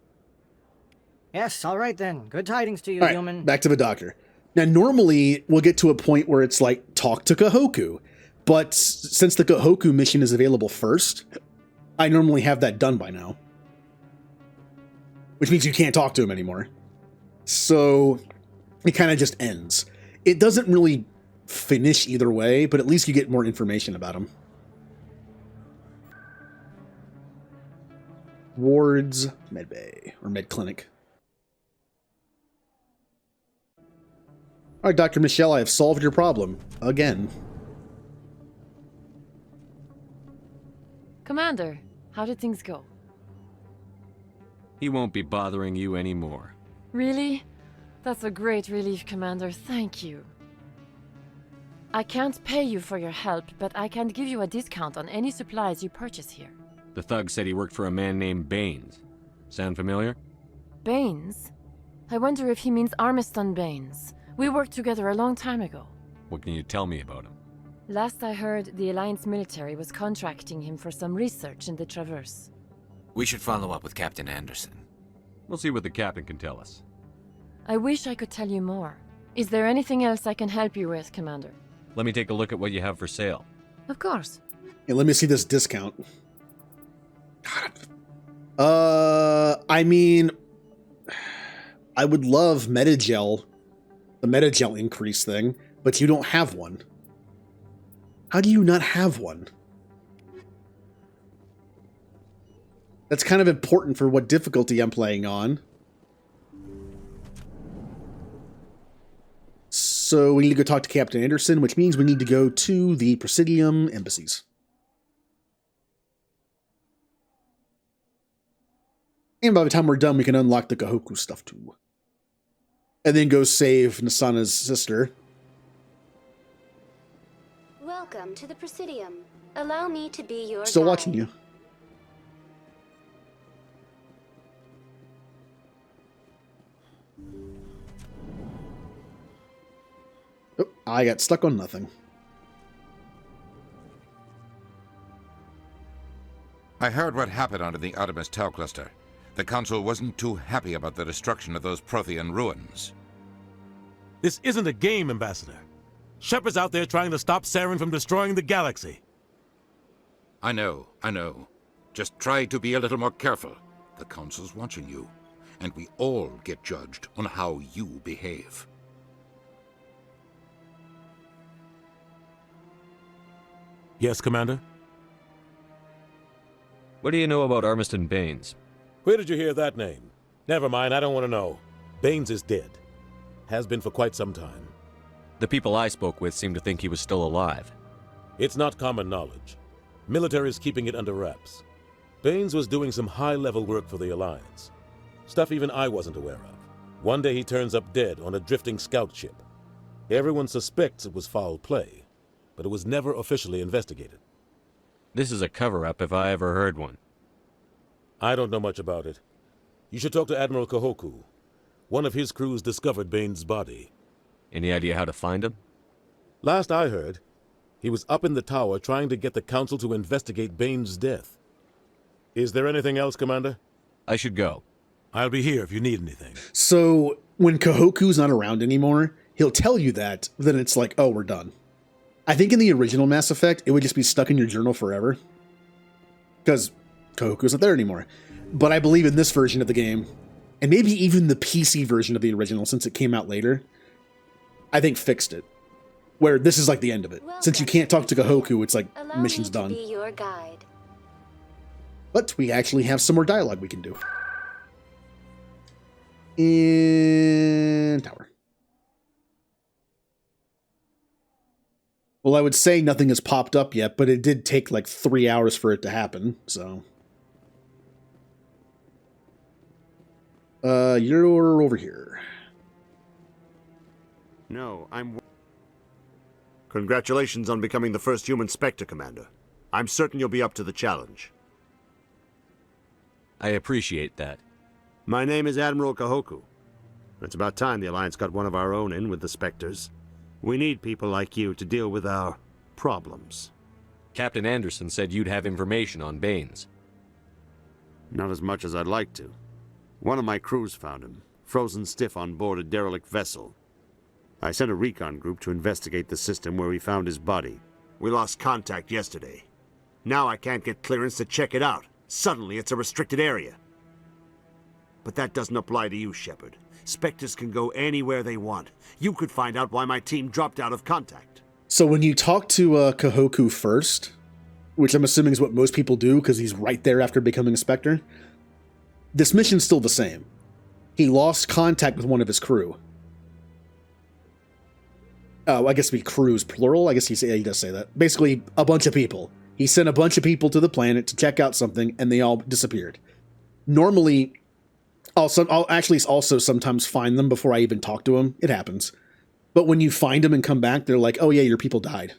Yes, all right then. Good tidings to you, All right, human. back to the doctor. Now, normally, we'll get to a point where it's like, talk to Kahoku. But since the Kahoku mission is available first, I normally have that done by now. Which means you can't talk to him anymore. So, it kind of just ends. It doesn't really finish either way, but at least you get more information about him. Ward's Medbay, or Med Clinic. Alright, Dr. Michelle, I have solved your problem. Again. Commander, how did things go? He won't be bothering you anymore. Really? That's a great relief, Commander. Thank you. I can't pay you for your help, but I can give you a discount on any supplies you purchase here. The thug said he worked for a man named Baines. Sound familiar? Baines? I wonder if he means Armiston Baines. We worked together a long time ago. What can you tell me about him? Last I heard, the Alliance military was contracting him for some research in the Traverse. We should follow up with Captain Anderson. We'll see what the captain can tell us. I wish I could tell you more. Is there anything else I can help you with, Commander? Let me take a look at what you have for sale. Of course. Yeah, let me see this discount. I mean, I would love Metagel, the Metagel increase thing, but you don't have one. How do you not have one? That's kind of important for what difficulty I'm playing on. So we need to go talk to Captain Anderson, which means we need to go to the Presidium embassies. And by the time we're done, we can unlock the Kahoku stuff too. And then go save Nasana's sister. Welcome to the Presidium. Allow me to be your Still guide. watching you. Oh, I got stuck on nothing. I heard what happened under the Artemis Tau cluster. The Council wasn't too happy about the destruction of those Prothean ruins. This isn't a game, Ambassador. Shepard's out there trying to stop Saren from destroying the galaxy. I know. Just try to be a little more careful. The Council's watching you, and we all get judged on how you behave. Yes, Commander? What do you know about Armiston Baines? Where did you hear that name? Never mind, I don't want to know. Baines is dead. Has been for quite some time. The people I spoke with seemed to think he was still alive. It's not common knowledge. Military is keeping it under wraps. Baines was doing some high-level work for the Alliance. Stuff even I wasn't aware of. One day he turns up dead on a drifting scout ship. Everyone suspects it was foul play, but it was never officially investigated. This is a cover-up if I ever heard one. I don't know much about it. You should talk to Admiral Kahoku. One of his crews discovered Baines' body. Any idea how to find him? Last I heard, he was up in the tower trying to get the Council to investigate Baines' death. Is there anything else, Commander? I should go. I'll be here if you need anything. So, when Kahoku's not around anymore, he'll tell you that, then it's like, oh, we're done. I think in the original Mass Effect, it would just be stuck in your journal forever. Because Kahoku's not there anymore. But I believe in this version of the game, and maybe even the PC version of the original, since it came out later, I think fixed it. Where this is like the end of it. Since you can't talk to Kahoku, it's like, mission's done. Be your guide. But we actually have some more dialogue we can do. In tower. Well, I would say nothing has popped up yet, but it did take like 3 hours for it to happen, so. You're over here. No, Congratulations on becoming the first human Spectre, Commander. I'm certain you'll be up to the challenge. I appreciate that. My name is Admiral Kahoku. It's about time the Alliance got one of our own in with the Spectres. We need people like you to deal with our problems. Captain Anderson said you'd have information on Baines. Not as much as I'd like to. One of my crews found him, frozen stiff on board a derelict vessel. I sent a recon group to investigate the system where we found his body. We lost contact yesterday. Now I can't get clearance to check it out. Suddenly it's a restricted area. But that doesn't apply to you, Shepard. Spectres can go anywhere they want. You could find out why my team dropped out of contact. So when you talk to Kahoku first, which I'm assuming is what most people do because he's right there after becoming a Spectre, this mission's still the same. He lost contact with one of his crew. Oh, I guess it'd be crews, plural. I guess he does say that. Basically, a bunch of people. He sent a bunch of people to the planet to check out something, and they all disappeared. Normally, I'll actually also sometimes find them before I even talk to them. It happens. But when you find them and come back, they're like, oh yeah, your people died.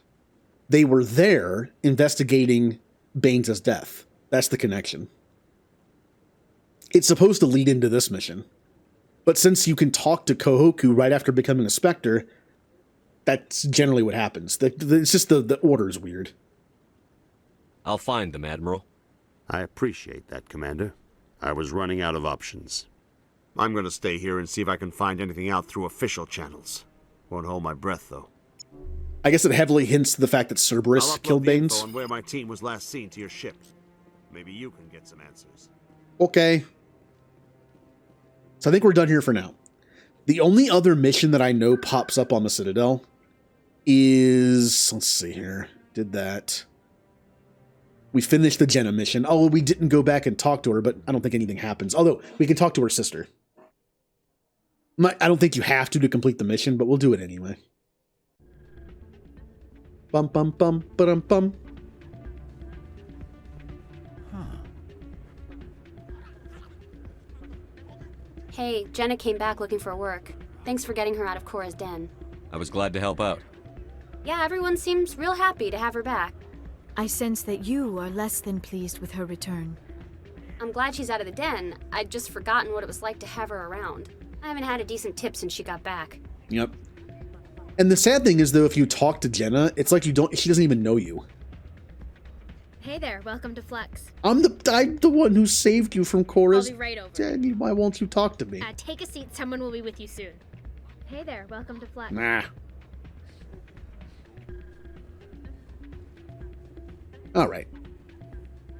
They were there investigating Baines' death. That's the connection. It's supposed to lead into this mission. But since you can talk to Kahoku right after becoming a Spectre, that's generally what happens. It's just the order's weird. I'll find them, Admiral. I appreciate that, Commander. I was running out of options. I'm going to stay here and see if I can find anything out through official channels. Won't hold my breath, though. I guess it heavily hints to the fact that Cerberus killed Baines. I'll upload the info on where my team was last seen to your ship. Maybe you can get some answers. Okay. So I think we're done here for now. The only other mission that I know pops up on the Citadel is... Let's see here. Did that. We finished the Jenna mission. Oh, we didn't go back and talk to her, but I don't think anything happens. Although, we can talk to her sister. I don't think you have to complete the mission, but we'll do it anyway. Bum bum bum ba-dum bum. Hey, Jenna came back looking for work. Thanks for getting her out of Cora's den. I was glad to help out. Yeah, everyone seems real happy to have her back. I sense that you are less than pleased with her return. I'm glad she's out of the den. I'd just forgotten what it was like to have her around. I haven't had a decent tip since she got back. Yep. And the sad thing is, though, if you talk to Jenna, it's like she doesn't even know you. Hey there, welcome to Flex. I'm the one who saved you from Cora's. I'll be right over. Jenny, why won't you talk to me? Take a seat, someone will be with you soon. Hey there, welcome to Flex. Nah. All right.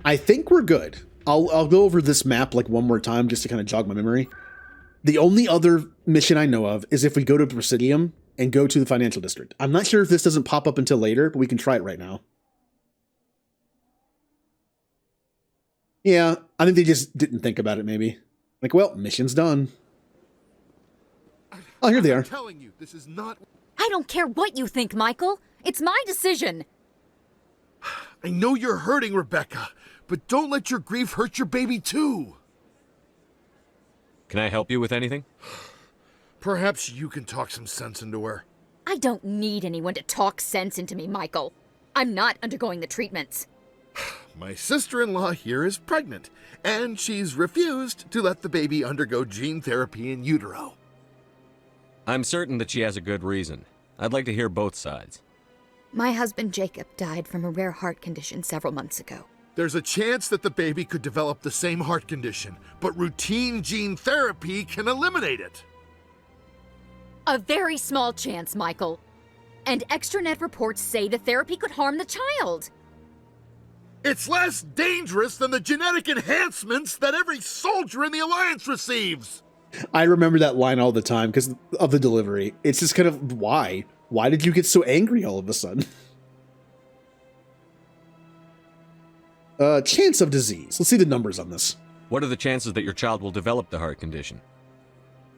I think we're good. I'll go over this map like one more time just to kind of jog my memory. The only other mission I know of is if we go to Presidium and go to the financial district. I'm not sure if this doesn't pop up until later, but we can try it right now. Yeah, I think they just didn't think about it, maybe. Like, well, mission's done. Oh, here they are. I'm telling you, this is not... I don't care what you think, Michael. It's my decision. I know you're hurting, Rebecca, but don't let your grief hurt your baby, too. Can I help you with anything? Perhaps you can talk some sense into her. I don't need anyone to talk sense into me, Michael. I'm not undergoing the treatments. My sister-in-law here is pregnant, and she's refused to let the baby undergo gene therapy in utero. I'm certain that she has a good reason. I'd like to hear both sides. My husband Jacob died from a rare heart condition several months ago. There's a chance that the baby could develop the same heart condition, but routine gene therapy can eliminate it. A very small chance, Michael. And extranet reports say the therapy could harm the child. It's less dangerous than the genetic enhancements that every soldier in the Alliance receives. I remember that line all the time because of the delivery. It's just kind of, why? Why did you get so angry all of a sudden? Chance of disease. Let's see the numbers on this. What are the chances that your child will develop the heart condition?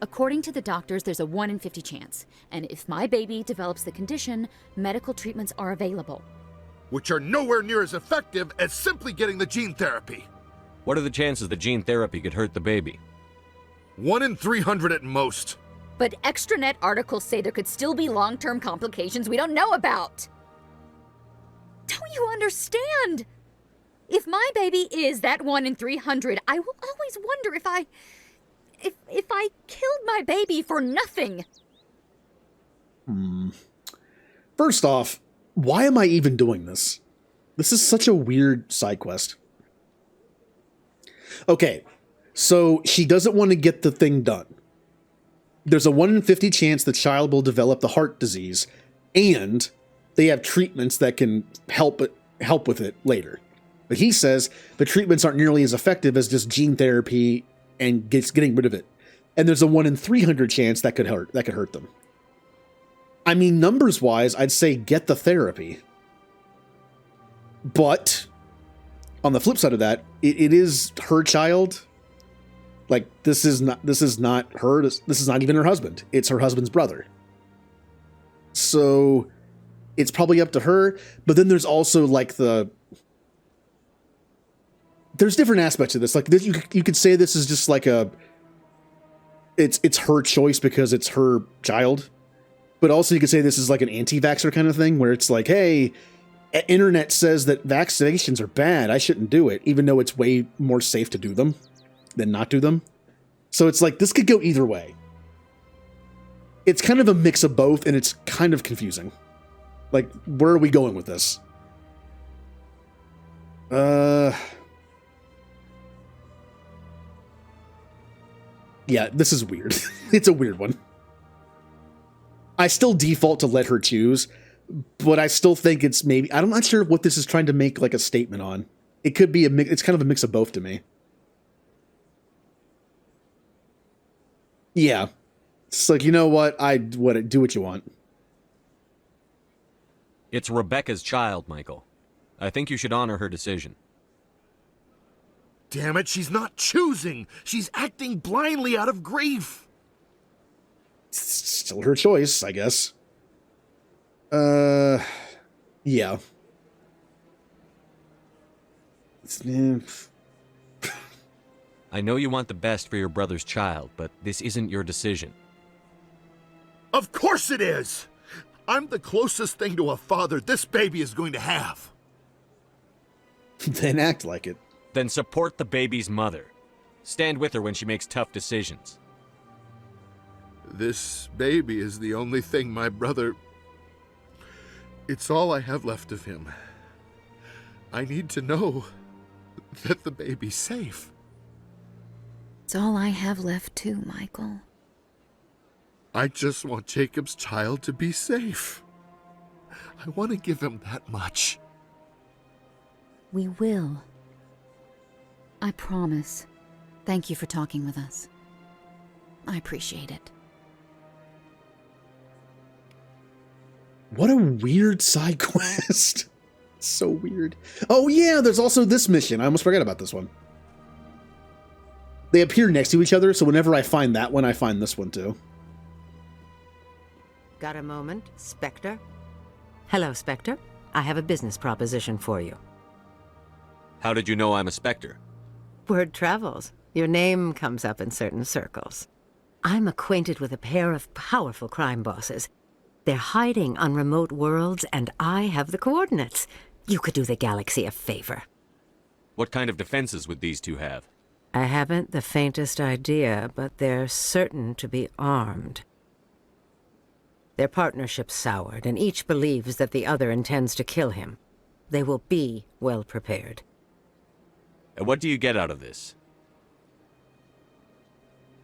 According to the doctors, there's a 1 in 50 chance. And if my baby develops the condition, medical treatments are available. Which are nowhere near as effective as simply getting the gene therapy. What are the chances that gene therapy could hurt the baby? 1 in 300 at most. But extranet articles say there could still be long-term complications we don't know about. Don't you understand? If my baby is that 1 in 300, I will always wonder if I killed my baby for nothing. First off, why am I even doing this? This is such a weird side quest. Okay, so she doesn't want to get the thing done. There's a 1 in 50 chance the child will develop the heart disease, and they have treatments that can help with it later. But he says the treatments aren't nearly as effective as just gene therapy and getting rid of it. And there's a 1 in 300 chance that could hurt them. I mean, numbers-wise, I'd say get the therapy. But on the flip side of that, it is her child. Like, this is not her. This is not even her husband. It's her husband's brother. So it's probably up to her. But then there's also like there's different aspects of this. Like this, you could say this is just like it's her choice because it's her child. But also you could say this is like an anti-vaxxer kind of thing where it's like, hey, internet says that vaccinations are bad. I shouldn't do it, even though it's way more safe to do them than not do them. So it's like, this could go either way. It's kind of a mix of both, and it's kind of confusing. Like, where are we going with this? Yeah, this is weird. It's a weird one. I still default to let her choose, but I still think it's maybe... I'm not sure what this is trying to make like a statement on. It could be a mix. It's kind of a mix of both to me. Yeah. It's like, you know what? Do what you want. It's Rebecca's child, Michael. I think you should honor her decision. Damn it, she's not choosing. She's acting blindly out of grief. It's still her choice, I guess. Yeah. I know you want the best for your brother's child, but this isn't your decision. Of course it is! I'm the closest thing to a father this baby is going to have. Then act like it. Then support the baby's mother. Stand with her when she makes tough decisions. This baby is the only thing my brother... It's all I have left of him. I need to know that the baby's safe. It's all I have left too, Michael. I just want Jacob's child to be safe. I want to give him that much. We will. I promise. Thank you for talking with us. I appreciate it. What a weird side quest. So weird. Oh yeah, there's also this mission. I almost forgot about this one. They appear next to each other, so whenever I find that one, I find this one too. Got a moment, Spectre? Hello, Spectre. I have a business proposition for you. How did you know I'm a Spectre? Word travels. Your name comes up in certain circles. I'm acquainted with a pair of powerful crime bosses. They're hiding on remote worlds, and I have the coordinates. You could do the galaxy a favor. What kind of defenses would these two have? I haven't the faintest idea, but they're certain to be armed. Their partnership's soured, and each believes that the other intends to kill him. They will be well prepared. And what do you get out of this?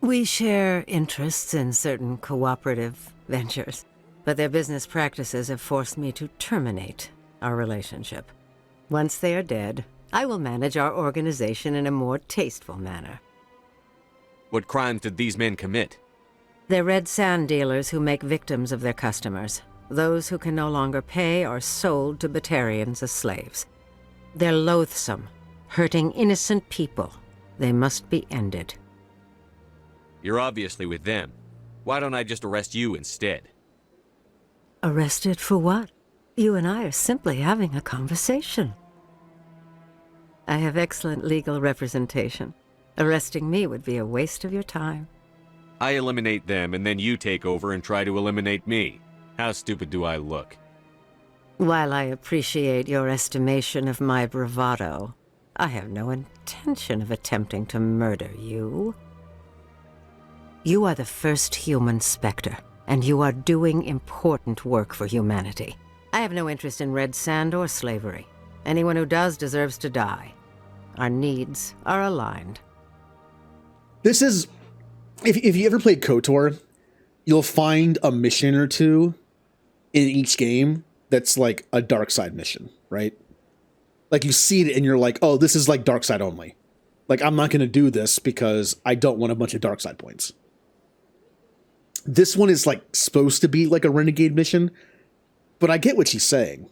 We share interests in certain cooperative ventures, but their business practices have forced me to terminate our relationship. Once they are dead, I will manage our organization in a more tasteful manner. What crimes did these men commit? They're red sand dealers who make victims of their customers. Those who can no longer pay are sold to Batarians as slaves. They're loathsome, hurting innocent people. They must be ended. You're obviously with them. Why don't I just arrest you instead? Arrested for what? You and I are simply having a conversation. I have excellent legal representation. Arresting me would be a waste of your time. I eliminate them, and then you take over and try to eliminate me. How stupid do I look? While I appreciate your estimation of my bravado, I have no intention of attempting to murder you. You are the first human Spectre, and you are doing important work for humanity. I have no interest in red sand or slavery. Anyone who does deserves to die. Our needs are aligned. This is... If you ever played KOTOR, you'll find a mission or two in each game that's like a dark side mission, right? Like you see it and you're like, oh, this is like dark side only. Like, I'm not going to do this because I don't want a bunch of dark side points. This one is like supposed to be like a renegade mission, but I get what she's saying.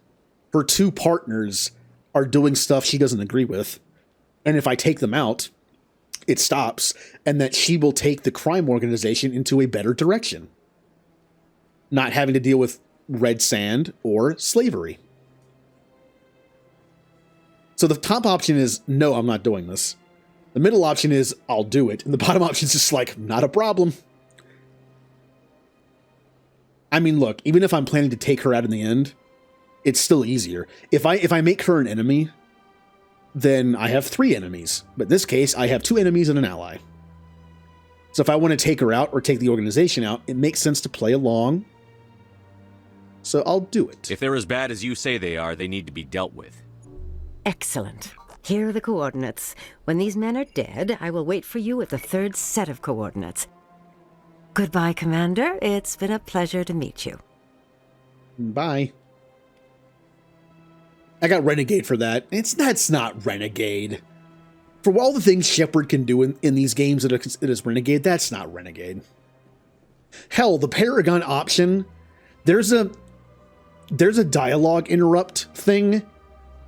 Her two partners are doing stuff she doesn't agree with, and if I take them out, it stops, and that she will take the crime organization into a better direction. Not having to deal with red sand or slavery. So the top option is, no, I'm not doing this. The middle option is, I'll do it. And the bottom option is just like, not a problem. I mean, look, even if I'm planning to take her out in the end, it's still easier. If I make her an enemy, then I have 3 enemies. But in this case, I have 2 enemies and an ally. So if I want to take her out or take the organization out, it makes sense to play along. So I'll do it. If they're as bad as you say they are, they need to be dealt with. Excellent. Here are the coordinates. When these men are dead, I will wait for you with the 3rd set of coordinates. Goodbye, Commander. It's been a pleasure to meet you. Bye. I got Renegade for that. That's not Renegade. For all the things Shepard can do in these games that it is Renegade, that's not Renegade. Hell, the Paragon option, there's a dialogue interrupt thing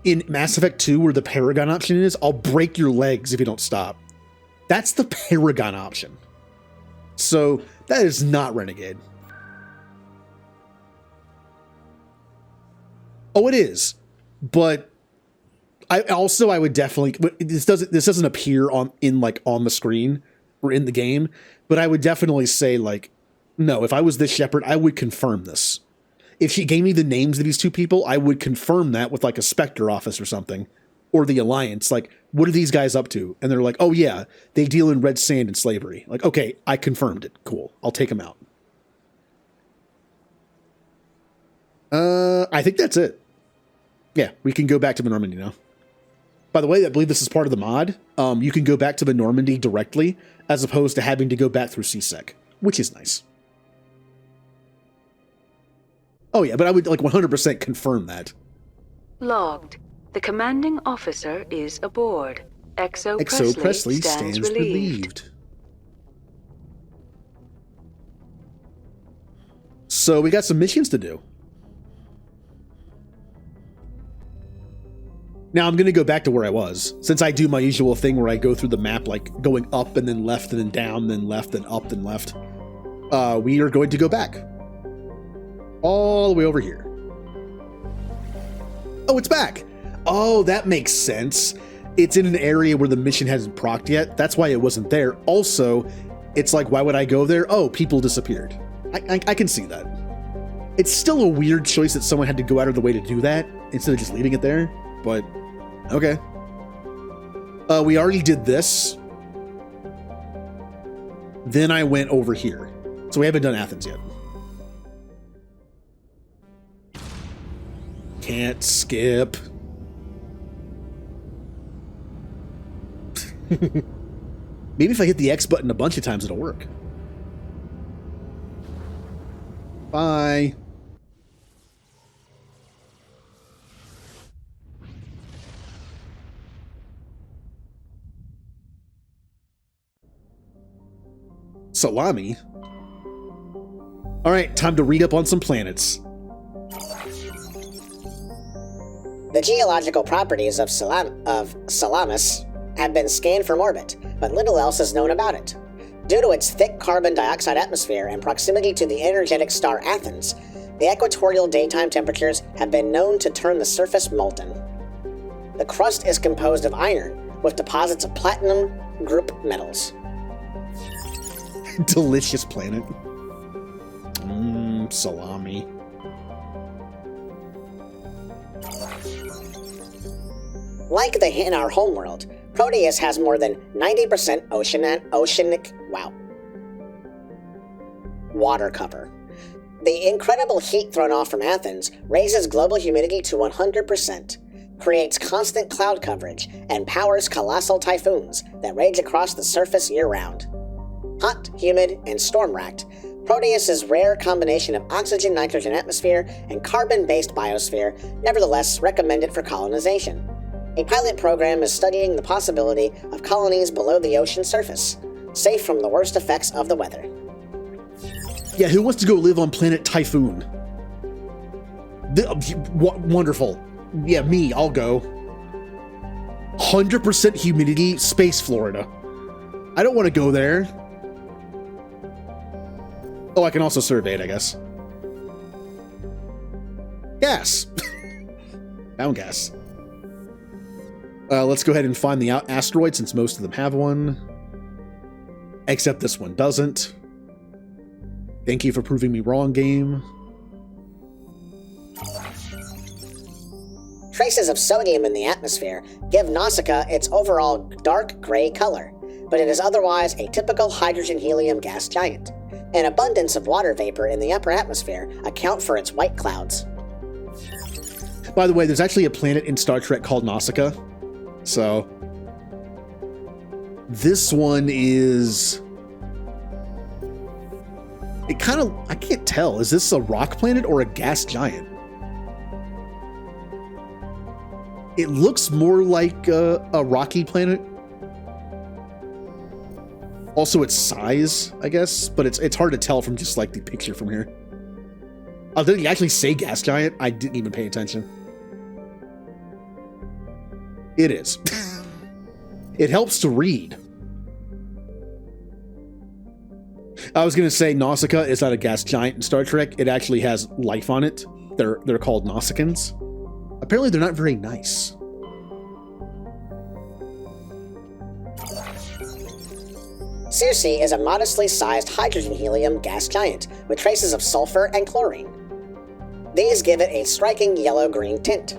in Mass Effect 2 where the Paragon option is, I'll break your legs if you don't stop. That's the Paragon option. So that is not Renegade. Oh, it is. But I would definitely, this doesn't appear on the screen or in the game, but I would definitely say, like, no, if I was this Shepard, I would confirm this. If she gave me the names of these 2 people, I would confirm that with like a Spectre office or something, or the Alliance. Like, what are these guys up to? And they're like, oh yeah, they deal in red sand and slavery. Like, okay, I confirmed it. Cool. I'll take them out. I think that's it. Yeah, we can go back to the Normandy now. By the way, I believe this is part of the mod. You can go back to the Normandy directly, as opposed to having to go back through CSEC, which is nice. Oh yeah, but I would like 100% confirm that. Logged. The commanding officer is aboard. XO Presley stands relieved. So we got some missions to do. Now I'm going to go back to where I was, since I do my usual thing where I go through the map, like going up and then left and then down, then left, then up, then left. We are going to go back. All the way over here. Oh, it's back. Oh, that makes sense. It's in an area where the mission hasn't procced yet. That's why it wasn't there. Also, it's like, why would I go there? Oh, people disappeared. I can see that. It's still a weird choice that someone had to go out of the way to do that instead of just leaving it there, but okay. We already did this. Then I went over here. So we haven't done Athens yet. Can't skip. Maybe if I hit the X button a bunch of times, it'll work. Bye. Salami? All right, time to read up on some planets. The geological properties of Salamis have been scanned from orbit, but little else is known about it. Due to its thick carbon dioxide atmosphere and proximity to the energetic star Athens, the equatorial daytime temperatures have been known to turn the surface molten. The crust is composed of iron, with deposits of platinum group metals. Delicious planet. Salami. Like in our homeworld, Proteus has more than 90% oceanic water cover. The incredible heat thrown off from Athens raises global humidity to 100%, creates constant cloud coverage, and powers colossal typhoons that rage across the surface year-round. Hot, humid, and storm-racked, Proteus's rare combination of oxygen-nitrogen atmosphere and carbon-based biosphere nevertheless recommended for colonization. A pilot program is studying the possibility of colonies below the ocean surface, safe from the worst effects of the weather. Yeah, who wants to go live on planet Typhoon? Wonderful. Yeah, me, I'll go. 100% humidity, space Florida. I don't want to go there. Oh, I can also survey it, I guess. Gas. Found gas. Let's go ahead and find the asteroid since most of them have one. Except this one doesn't. Thank you for proving me wrong, game. Traces of sodium in the atmosphere give Nausicaa its overall dark gray color, but it is otherwise a typical hydrogen-helium gas giant. An abundance of water vapor in the upper atmosphere account for its white clouds. By the way, there's actually a planet in Star Trek called Nausicaa. So, this one is... It kind of... I can't tell. Is this a rock planet or a gas giant? It looks more like a rocky planet. Also, its size, I guess, but it's hard to tell from just like the picture from here. Oh, did he actually say gas giant? I didn't even pay attention. It is. It helps to read. I was going to say Nausicaa is not a gas giant in Star Trek. It actually has life on it. They're called Nausicans. Apparently they're not very nice. Circe is a modestly sized hydrogen-helium gas giant with traces of sulfur and chlorine. These give it a striking yellow-green tint.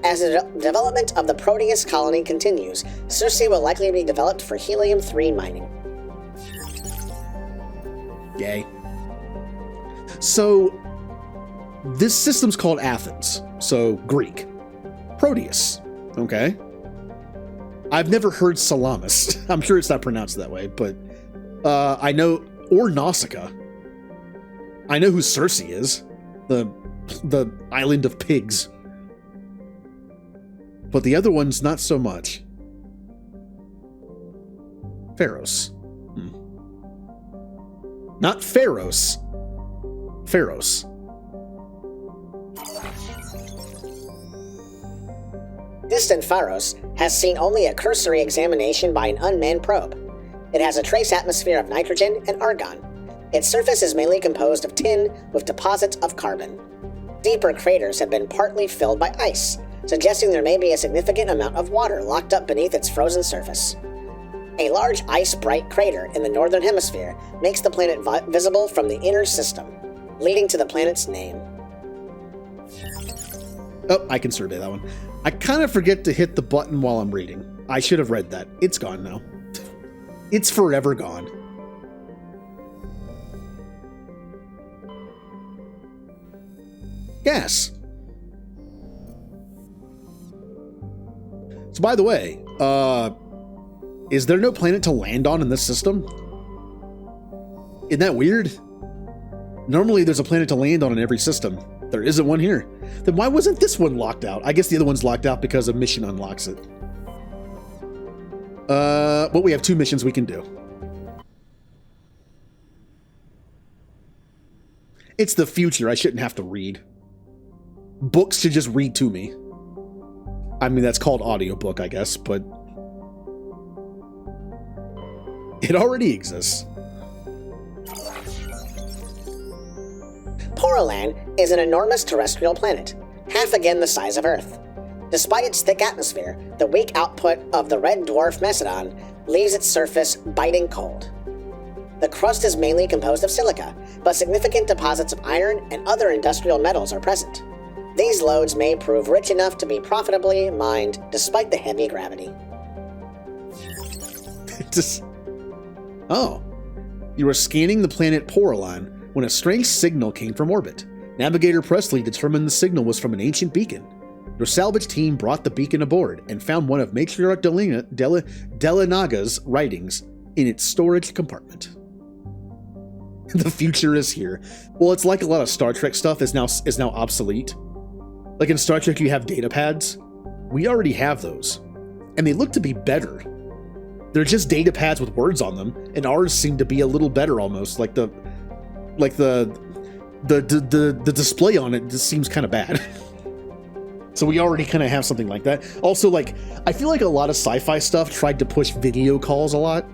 As the development of the Proteus colony continues, Circe will likely be developed for helium-3 mining. Yay. So, this system's called Athens, so Greek. Proteus, okay. I've never heard Salamis. I'm sure it's not pronounced that way, but I know, or Nausicaa. I know who Circe is, the island of pigs. But the other ones, not so much. Pharos. Not Pharos. Pharos. Distant Pharos has seen only a cursory examination by an unmanned probe. It has a trace atmosphere of nitrogen and argon. Its surface is mainly composed of tin with deposits of carbon. Deeper craters have been partly filled by ice, suggesting there may be a significant amount of water locked up beneath its frozen surface. A large ice-bright crater in the northern hemisphere makes the planet visible from the inner system, leading to the planet's name. Oh, I can survey that one. I kind of forget to hit the button while I'm reading. I should have read that. It's gone now. It's forever gone. Gas. So by the way, is there no planet to land on in this system? Isn't that weird? Normally there's a planet to land on in every system. There isn't one here. Then why wasn't this one locked out? I guess the other one's locked out because a mission unlocks it. Well, we have 2 missions we can do. It's the future. I shouldn't have to read. Books should just read to me. I mean, that's called audiobook, I guess, but it already exists. Porolan is an enormous terrestrial planet, half again the size of Earth. Despite its thick atmosphere, the weak output of the red dwarf Macedon leaves its surface biting cold. The crust is mainly composed of silica, but significant deposits of iron and other industrial metals are present. These lodes may prove rich enough to be profitably mined despite the heavy gravity. Oh. You were scanning the planet Porolan when a strange signal came from orbit. Navigator Presley determined the signal was from an ancient beacon. Your salvage team brought the beacon aboard and found one of Matriarch Delenaga's writings in its storage compartment. The future is here. Well, it's like a lot of Star Trek stuff is now obsolete. Like in Star Trek, you have data pads. We already have those, and they look to be better. They're just data pads with words on them, and ours seem to be a little better almost. Like the display on it just seems kind of bad. So we already kind of have something like that. Also, like, I feel like a lot of sci-fi stuff tried to push video calls a lot.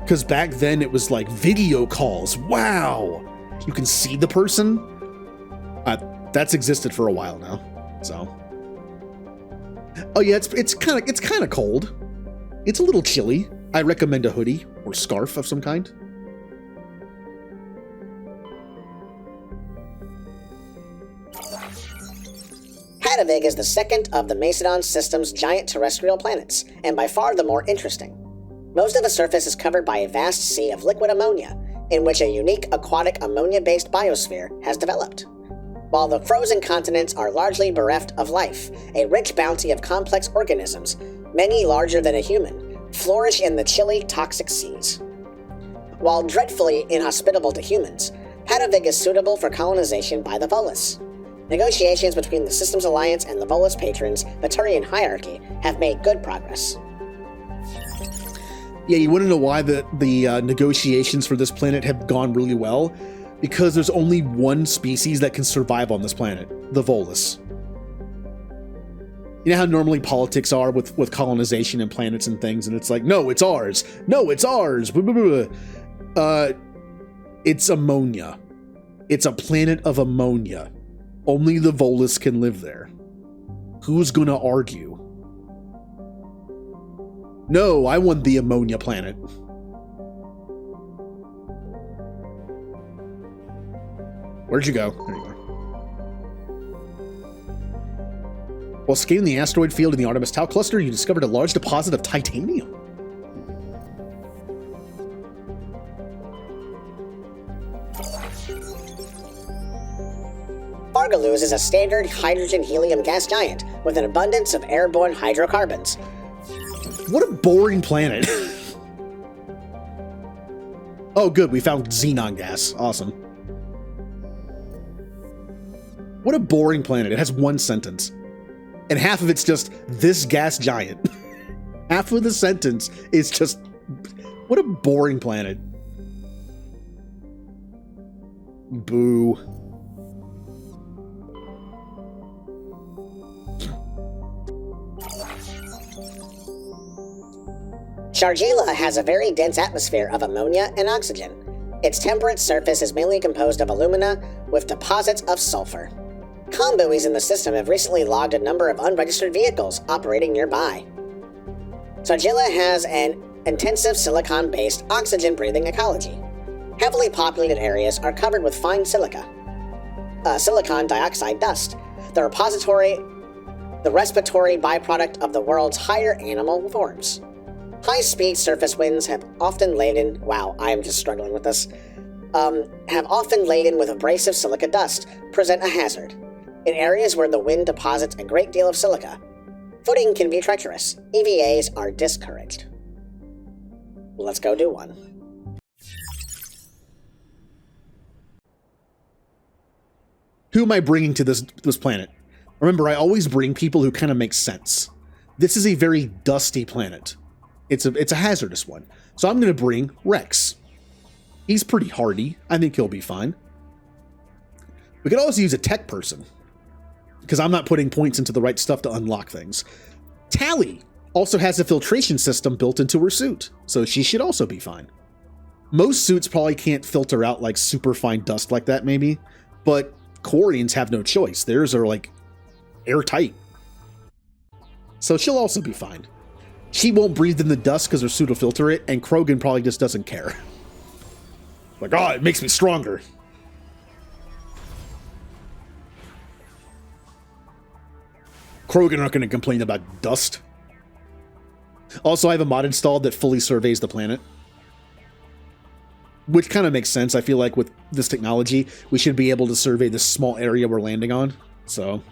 Because back then it was like, video calls, wow! You can see the person? That's existed for a while now, so. Oh yeah, it's kind of cold. It's a little chilly. I recommend a hoodie or scarf of some kind. Hadavig is the second of the Macedon system's giant terrestrial planets, and by far the more interesting. Most of the surface is covered by a vast sea of liquid ammonia, in which a unique aquatic ammonia-based biosphere has developed. While the frozen continents are largely bereft of life, a rich bounty of complex organisms, many larger than a human, flourish in the chilly, toxic seas. While dreadfully inhospitable to humans, Hadavig is suitable for colonization by the Volus. Negotiations between the Systems Alliance and the Volus patrons' Baturian hierarchy have made good progress. Yeah, you want to know why the negotiations for this planet have gone really well? Because there's only one species that can survive on this planet, the Volus. You know how normally politics are with colonization and planets and things, and it's like, no, it's ours. No, it's ours. It's ammonia. It's a planet of ammonia. Only the Volus can live there. Who's gonna argue? No, I want the ammonia planet. Where'd you go? There you are. While scanning the asteroid field in the Artemis Tau cluster, you discovered a large deposit of titanium. Argaluz is a standard hydrogen-helium gas giant with an abundance of airborne hydrocarbons. What a boring planet. Oh, good, we found xenon gas. Awesome. What a boring planet. It has one sentence. And half of it's just, this gas giant. Half of the sentence is just, what a boring planet. Boo. Shargila has a very dense atmosphere of ammonia and oxygen. Its temperate surface is mainly composed of alumina with deposits of sulfur. Comm buoys in the system have recently logged a number of unregistered vehicles operating nearby. Shargila has an intensive silicon-based oxygen-breathing ecology. Heavily populated areas are covered with fine silica, silicon dioxide dust, the respiratory byproduct of the world's higher animal forms. High-speed surface winds have often laden... Wow, I am just struggling with this. Have often laden with abrasive silica dust, present a hazard. In areas where the wind deposits a great deal of silica, footing can be treacherous. EVAs are discouraged. Let's go do one. Who am I bringing to this planet? Remember, I always bring people who kind of make sense. This is a very dusty planet. It's a hazardous one. So I'm going to bring Rex. He's pretty hardy. I think he'll be fine. We could also use a tech person, because I'm not putting points into the right stuff to unlock things. Tally also has a filtration system built into her suit, so she should also be fine. Most suits probably can't filter out like super fine dust like that, maybe, but Quarians have no choice. Theirs are like airtight. So she'll also be fine. She won't breathe in the dust because her suit will filter it, and Krogan probably just doesn't care. Like, oh, it makes me stronger. Krogan aren't going to complain about dust. Also, I have a mod installed that fully surveys the planet. Which kind of makes sense. I feel like with this technology, we should be able to survey this small area we're landing on. So,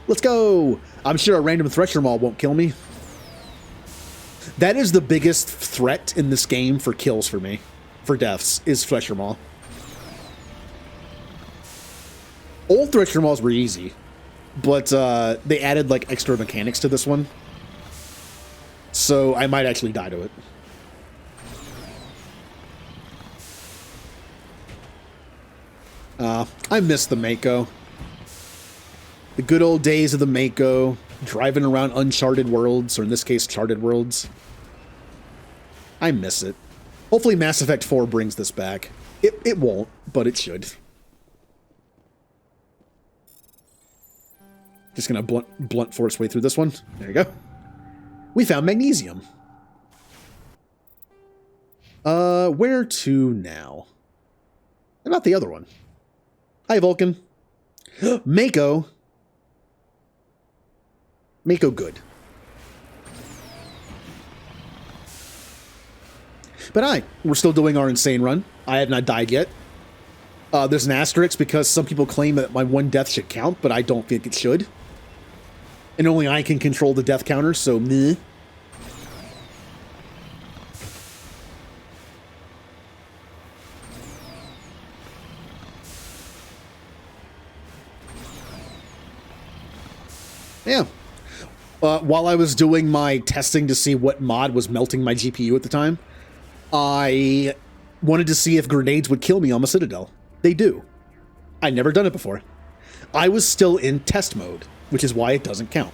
let's go! I'm sure a random Thresher Maul won't kill me. That is the biggest threat in this game for kills for me. For deaths, is Thresher Maul. Old Thresher Mauls were easy. But they added like extra mechanics to this one. So I might actually die to it. I miss the Mako. The good old days of the Mako. Driving around uncharted worlds, or in this case, charted worlds. I miss it. Hopefully Mass Effect 4 brings this back. It won't, but it should. Just gonna blunt force way through this one. There you go. We found magnesium. Where to now? How about the other one? Hi, Vulcan. Mako. Mako good. But we're still doing our insane run. I have not died yet. There's an asterisk because some people claim that my one death should count, but I don't think it should. And only I can control the death counter, so meh. Yeah. While I was doing my testing to see what mod was melting my GPU at the time, I wanted to see if grenades would kill me on the Citadel. They do. I'd never done it before. I was still in test mode, which is why it doesn't count.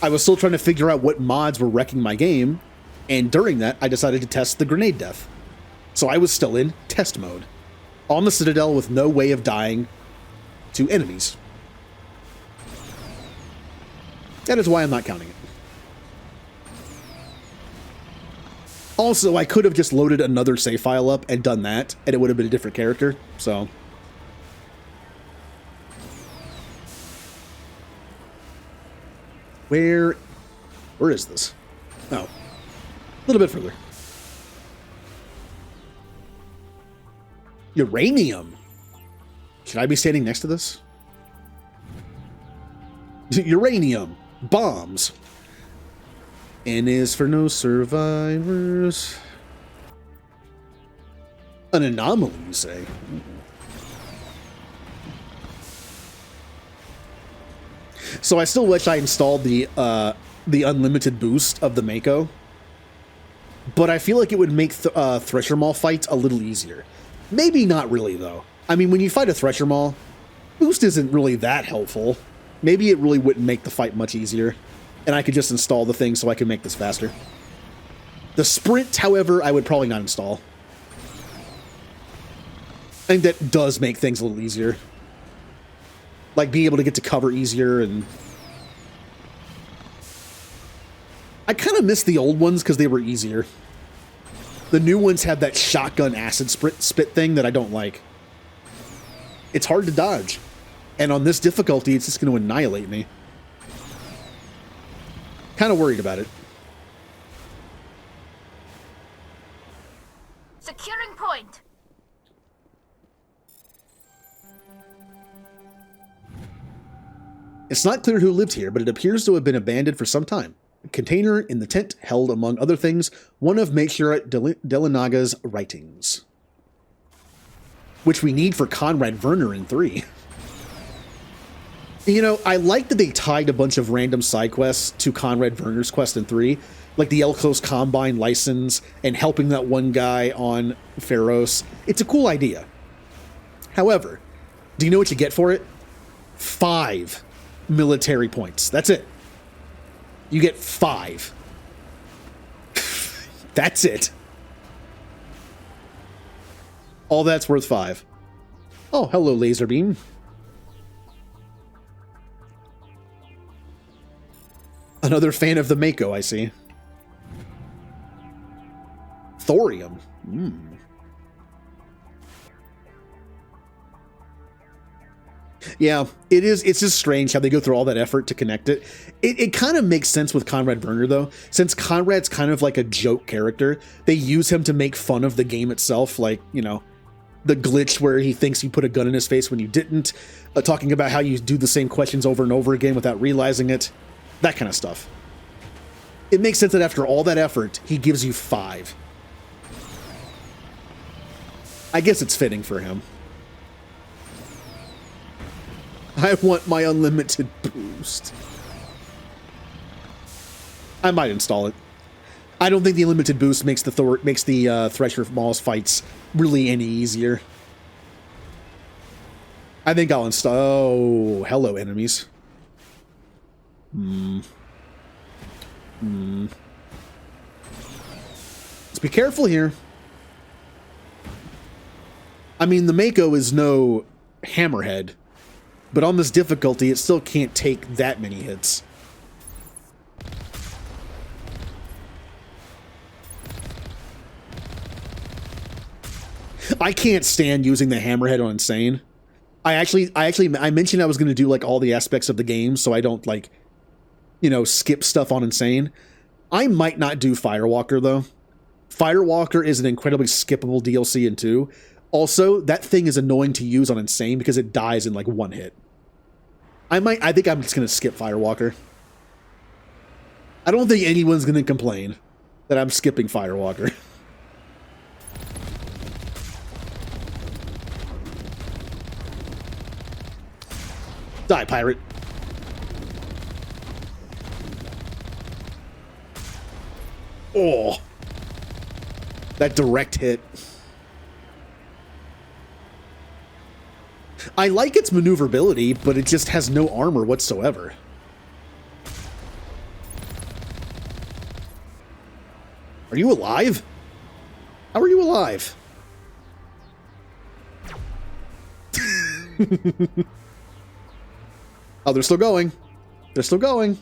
I was still trying to figure out what mods were wrecking my game, and during that, I decided to test the grenade death. So I was still in test mode, on the Citadel with no way of dying to enemies. That is why I'm not counting it. Also, I could have just loaded another save file up and done that, and it would have been a different character, so... Where is this? Oh. A little bit further. Uranium! Should I be standing next to this? Uranium! Bombs! N is for no survivors. An anomaly, you say? So I still wish I installed the unlimited boost of the Mako. But I feel like it would make Thresher Maul fights a little easier. Maybe not really, though. I mean, when you fight a Thresher Maul, boost isn't really that helpful. Maybe it really wouldn't make the fight much easier, and I could just install the thing so I can make this faster. The sprint, however, I would probably not install. I think that does make things a little easier. Like being able to get to cover easier, and I kind of miss the old ones because they were easier. The new ones have that shotgun acid spit thing that I don't like. It's hard to dodge. And on this difficulty, it's just going to annihilate me. Kind of worried about it. Securing point. It's not clear who lived here, but it appears to have been abandoned for some time. A container in the tent held, among other things, one of Melchior Delanaga's writings. Which we need for Conrad Werner in 3. You know, I like that they tied a bunch of random side quests to Conrad Werner's quest in 3. Like the Elkos Combine license and helping that one guy on Pharos. It's a cool idea. However, do you know what you get for it? 5 military points. That's it. You get 5. That's it. All that's worth 5. Oh, hello, laser beam. Another fan of the Mako, I see. Thorium. Yeah, it is. It's just strange how they go through all that effort to connect it. It kind of makes sense with Conrad Werner, though. Since Conrad's kind of like a joke character, they use him to make fun of the game itself. Like, you know, the glitch where he thinks you put a gun in his face when you didn't. Talking about how you do the same questions over and over again without realizing it. That kind of stuff. It makes sense that after all that effort, he gives you 5. I guess it's fitting for him. I want my unlimited boost. I might install it. I don't think the unlimited boost makes the Thresher Maul's fights really any easier. I think I'll install. Oh, hello, enemies. Let's be careful here. I mean, the Mako is no hammerhead, but on this difficulty, it still can't take that many hits. I can't stand using the hammerhead on Insane. I mentioned I was going to do like all the aspects of the game so I don't like, you know, skip stuff on Insane. I might not do Firewalker though. Firewalker is an incredibly skippable DLC in 2. Also, that thing is annoying to use on Insane because it dies in like 1 hit. I think I'm just going to skip Firewalker. I don't think anyone's going to complain that I'm skipping Firewalker. Die, pirate. Oh. That direct hit. I like its maneuverability, but it just has no armor whatsoever. Are you alive? How are you alive? Oh, they're still going. They're still going.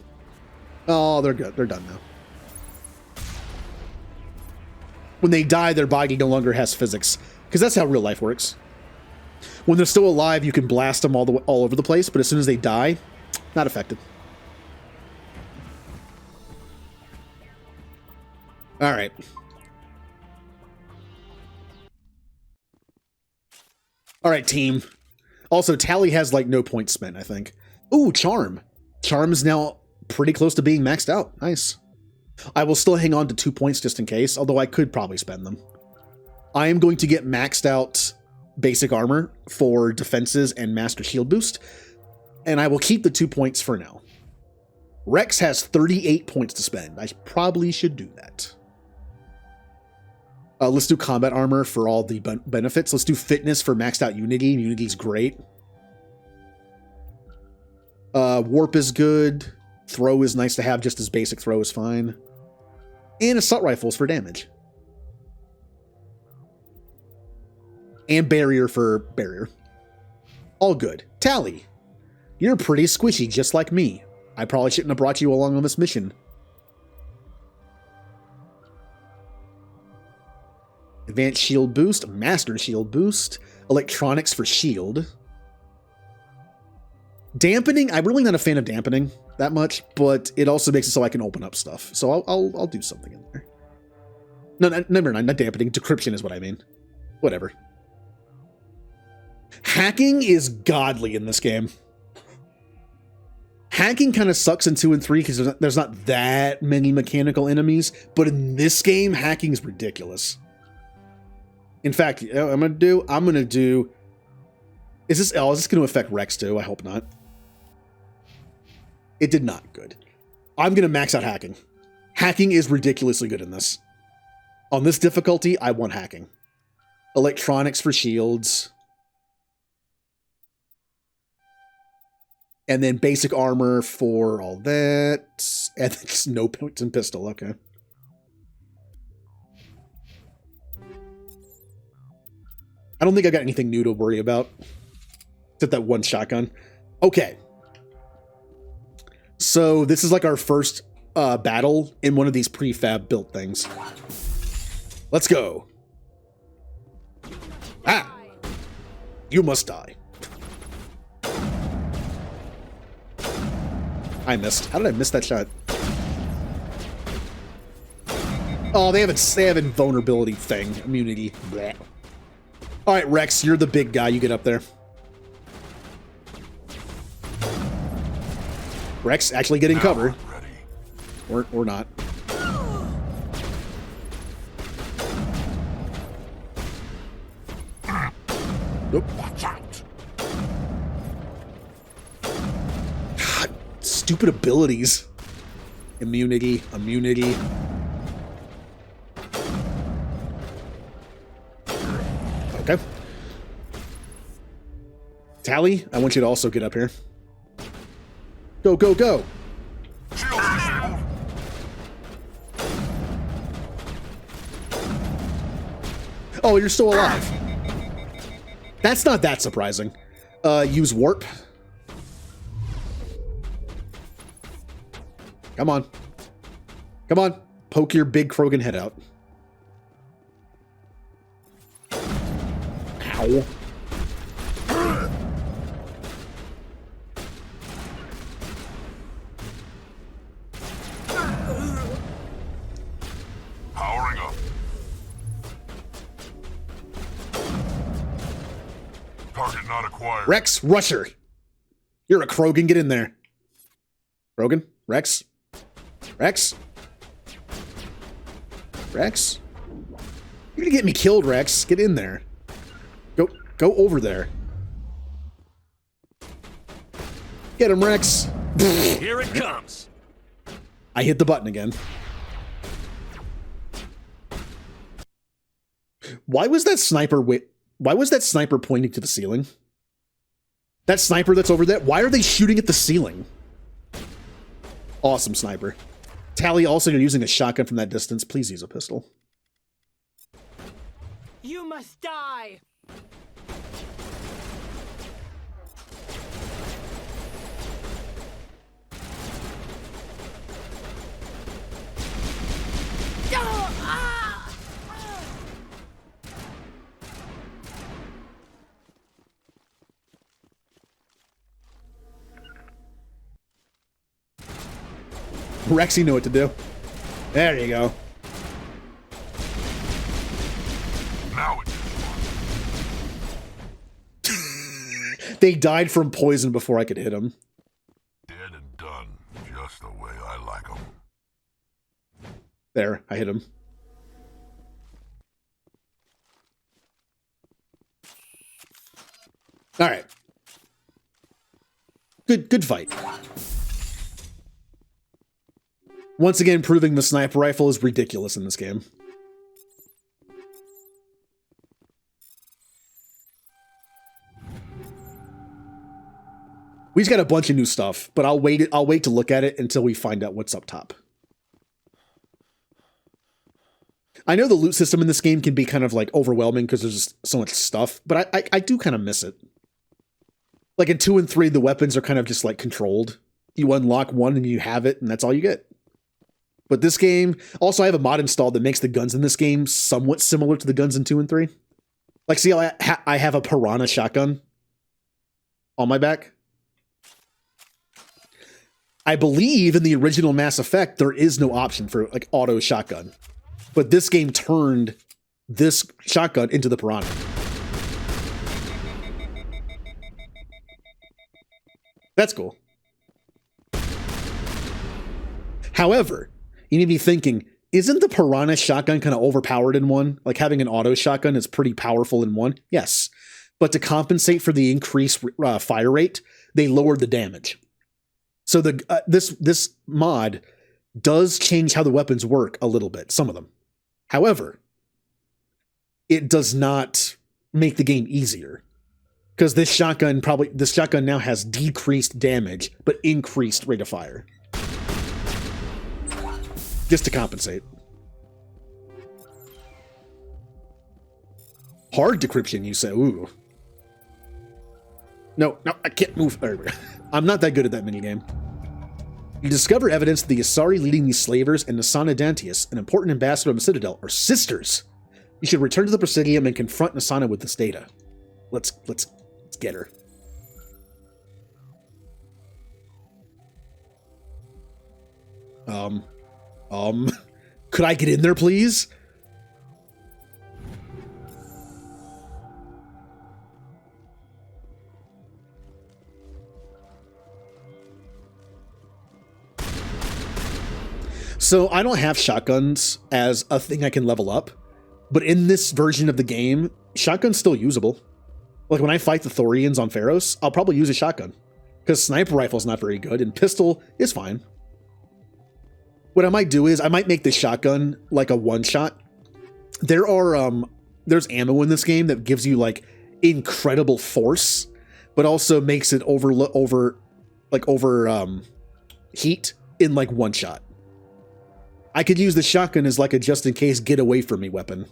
Oh, they're good. They're done now. When they die, their body no longer has physics, because that's how real life works. When they're still alive, you can blast them all over the place, but as soon as they die, not affected. All right. All right, team. Also, Tally has like no points spent, I think. Ooh, Charm. Charm is now pretty close to being maxed out. Nice. I will still hang on to 2 points just in case, although I could probably spend them. I am going to get maxed out basic armor for defenses and master shield boost, and I will keep the 2 points for now. Rex has 38 points to spend. I probably should do that. Let's do combat armor for all the benefits. Let's do fitness for maxed out Unity. Unity's great. Warp is good. Throw is nice to have, just as basic throw is fine. And assault rifles for damage. And barrier for barrier. All good. Tally, you're pretty squishy, just like me. I probably shouldn't have brought you along on this mission. Advanced shield boost, master shield boost, electronics for shield. Dampening, I'm really not a fan of dampening that much, but it also makes it so I can open up stuff. So I'll do something in there. No, never mind, not dampening. Decryption is what I mean. Whatever. Hacking is godly in this game. Hacking kind of sucks in 2 and 3 because there's not that many mechanical enemies, but in this game, hacking is ridiculous. In fact, I'm gonna do. Is this going to affect Rex too? I hope not. It did not. Good. I'm gonna max out hacking. Hacking is ridiculously good in this. On this difficulty, I want hacking. Electronics for shields. And then basic armor for all that. And then just no points and pistol. Okay. I don't think I got anything new to worry about. Except that one shotgun. Okay. So this is like our first battle in one of these prefab built things. Let's go. Ah! You must die. I missed. How did I miss that shot? Oh, they have a invulnerability thing. Immunity. Blech. All right, Rex, you're the big guy. You get up there. Rex actually getting cover. Or not. Nope. Watch out. God, stupid abilities. Immunity. Okay. Tally, I want you to also get up here. Go, go, go! Oh, you're still alive. That's not that surprising. Use warp. Come on. Come on. Poke your big Krogan head out. Ow. Powering up. Target not acquired. Rex, rusher. You're a Krogan. Get in there. Krogan? Rex? Rex? Rex? You're gonna get me killed, Rex. Get in there. Go over there. Get him, Rex. Here it comes. I hit the button again. Why was that sniper pointing to the ceiling? That sniper that's over there, why are they shooting at the ceiling? Awesome sniper. Tally, also you're using a shotgun from that distance. Please use a pistol. You must die. Rexy knew what to do. There you go. Now They died from poison before I could hit them. dead and done, just the way I like them. There, I hit him. All right. Good fight. Once again, proving the sniper rifle is ridiculous in this game. We just got a bunch of new stuff, but I'll wait to look at it until we find out what's up top. I know the loot system in this game can be kind of like overwhelming because there's just so much stuff, but I do kind of miss it. Like in 2 and 3, the weapons are kind of just like controlled. You unlock one and you have it, and that's all you get. But this game, also I have a mod installed that makes the guns in this game somewhat similar to the guns in 2 and 3. Like, see how I have a Piranha shotgun on my back? I believe in the original Mass Effect, there is no option for like auto shotgun. But this game turned this shotgun into the Piranha. That's cool. However, you need to be thinking, isn't the Piranha shotgun kind of overpowered in 1? Like having an auto shotgun is pretty powerful in 1? Yes. But to compensate for the increased fire rate, they lowered the damage. So this mod does change how the weapons work a little bit, some of them. However, it does not make the game easier. Because this shotgun now has decreased damage, but increased rate of fire. Just to compensate. Hard decryption, you say? Ooh. No, I can't move. I'm not that good at that minigame. You discover evidence that the Asari leading these slavers and Nasana Dantius, an important ambassador of the Citadel, are sisters. You should return to the Presidium and confront Nasana with this data. Let's get her. Could I get in there, please? So I don't have shotguns as a thing I can level up, but in this version of the game, shotgun's still usable. Like when I fight the Thorians on Pharos, I'll probably use a shotgun because sniper rifle's not very good and pistol is fine. What I might do is I might make this shotgun like a one-shot. There's ammo in this game that gives you like incredible force, but also makes it heat in like one shot. I could use the shotgun as like a just-in-case get-away-from-me weapon. It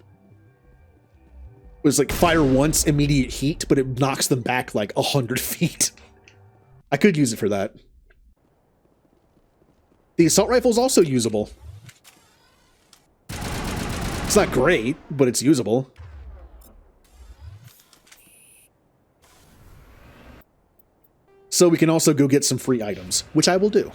was like fire once, immediate heat, but it knocks them back like 100 feet. I could use it for that. The assault rifle is also usable. It's not great, but it's usable. So we can also go get some free items, which I will do.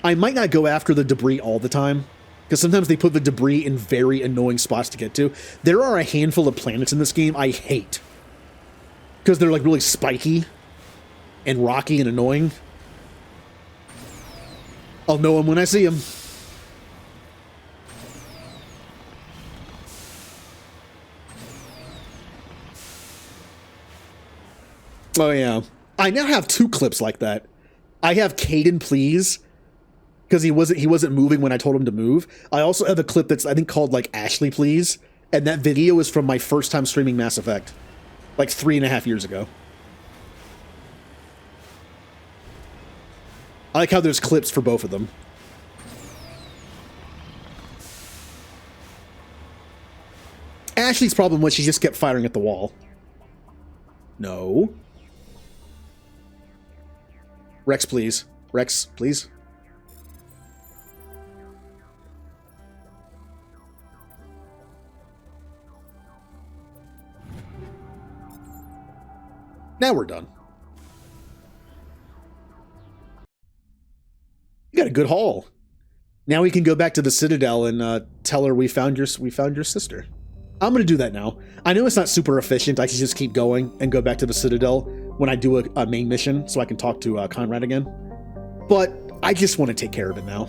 I might not go after the debris all the time, because sometimes they put the debris in very annoying spots to get to. There are a handful of planets in this game I hate, because they're like really spiky and rocky and annoying. I'll know them when I see them. Oh yeah. I now have 2 clips like that. I have Caden Please, because he wasn't moving when I told him to move. I also have a clip that's I think called like Ashley Please, and that video is from my first time streaming Mass Effect, like 3.5 years ago. I like how there's clips for both of them. Ashley's problem was she just kept firing at the wall. No. Rex, please. Rex, please. Now we're done. You got a good haul. Now we can go back to the Citadel and tell her we found your sister. I'm gonna do that now. I know it's not super efficient. I should just keep going and go back to the Citadel when I do a main mission so I can talk to Conrad again. But I just want to take care of it now.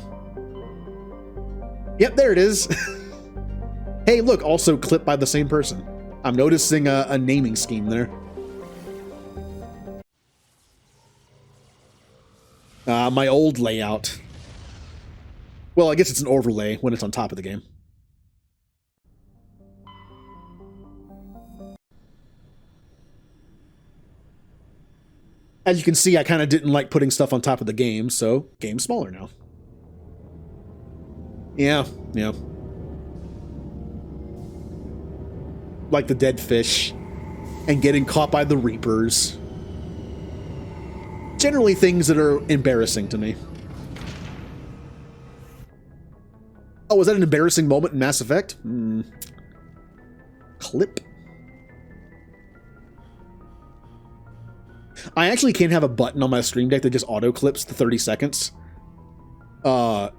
Yep, there it is. Hey, look, also clipped by the same person. I'm noticing a naming scheme there. My old layout. Well, I guess it's an overlay when it's on top of the game. As you can see, I kind of didn't like putting stuff on top of the game, so game's smaller now. Yeah. Like the dead fish and getting caught by the Reapers. Generally things that are embarrassing to me. Oh, was that an embarrassing moment in Mass Effect? Clip. I actually can't have a button on my Stream Deck that just auto clips the 30 seconds. But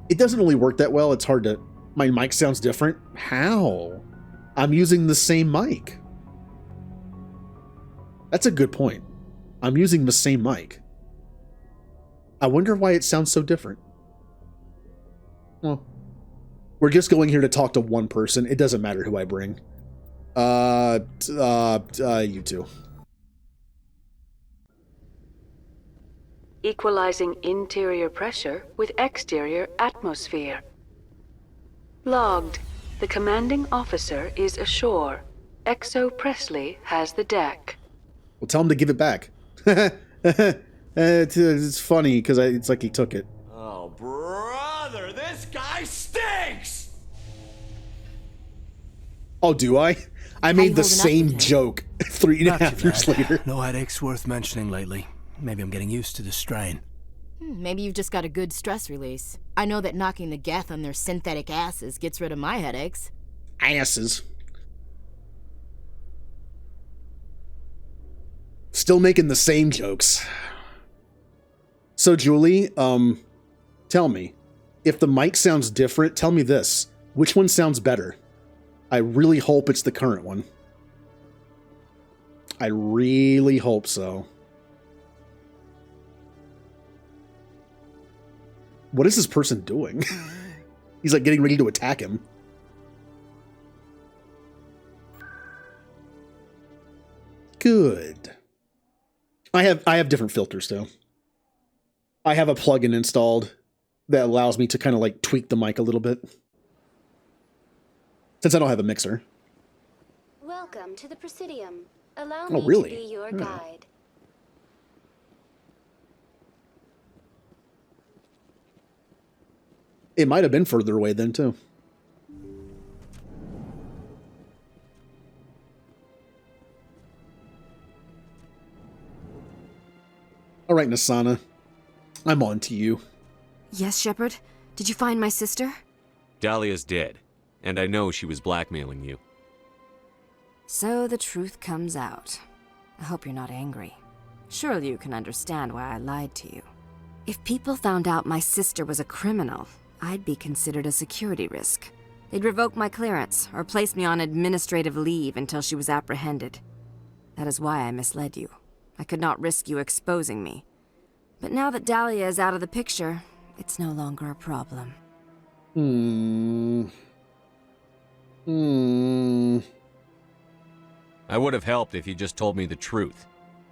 it doesn't really work that well. It's hard to... My mic sounds different. How? I'm using the same mic. That's a good point. I'm using the same mic. I wonder why it sounds so different. Well, we're just going here to talk to one person. It doesn't matter who I bring. You two. Equalizing interior pressure with exterior atmosphere. Logged. The commanding officer is ashore. Exo Presley has the deck. Well, tell him to give it back. It's funny because it's like he took it. Oh, brother, this guy stinks! Oh, do I? I made the same joke 3.5 years later. No headaches worth mentioning lately. Maybe I'm getting used to the strain. Maybe you've just got a good stress release. I know that knocking the geth on their synthetic asses gets rid of my headaches. Asses. Still making the same jokes. So, Julie, tell me, if the mic sounds different, tell me this. Which one sounds better? I really hope it's the current one. I really hope so. What is this person doing? He's like getting ready to attack him. Good. I have different filters too. I have a plugin installed that allows me to kind of like tweak the mic a little bit. Since I don't have a mixer. Welcome to the Presidium. Allow Oh, me really? to be your Yeah. guide. It might have been further away then too. All right, Nasana. I'm on to you. Yes, Shepard? Did you find my sister? Dahlia's dead, and I know she was blackmailing you. So the truth comes out. I hope you're not angry. Surely you can understand why I lied to you. If people found out my sister was a criminal, I'd be considered a security risk. They'd revoke my clearance or place me on administrative leave until she was apprehended. That is why I misled you. I could not risk you exposing me. But now that Dahlia is out of the picture, it's no longer a problem. I would have helped if you just told me the truth.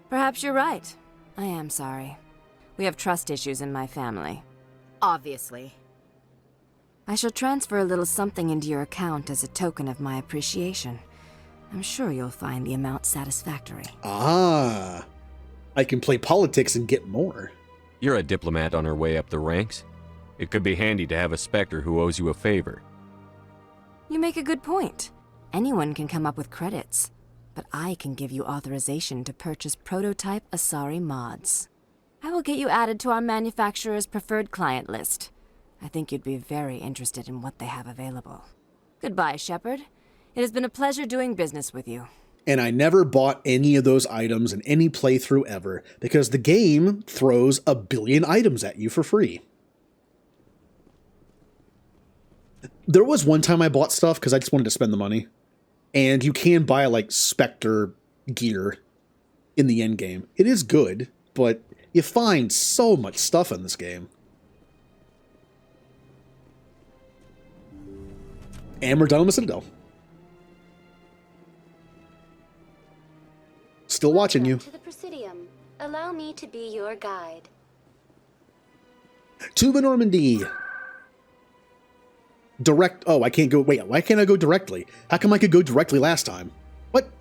Perhaps you're right. I am sorry. We have trust issues in my family. Obviously. I shall transfer a little something into your account as a token of my appreciation. I'm sure you'll find the amount satisfactory. Ah. I can play politics and get more. You're a diplomat on her way up the ranks. It could be handy to have a Spectre who owes you a favor. You make a good point. Anyone can come up with credits, but I can give you authorization to purchase prototype Asari mods. I will get you added to our manufacturer's preferred client list. I think you'd be very interested in what they have available. Goodbye, Shepard. It has been a pleasure doing business with you. And I never bought any of those items in any playthrough ever, because the game throws 1 billion items at you for free. There was one time I bought stuff because I just wanted to spend the money. And you can buy like Spectre gear in the end game. It is good, but you find so much stuff in this game. And we're done with the Citadel. Still watching you. To the Presidium. Allow me to be your guide. Tuba Normandy. Direct. Oh, I can't go. Wait, why can't I go directly? How come I could go directly last time? What?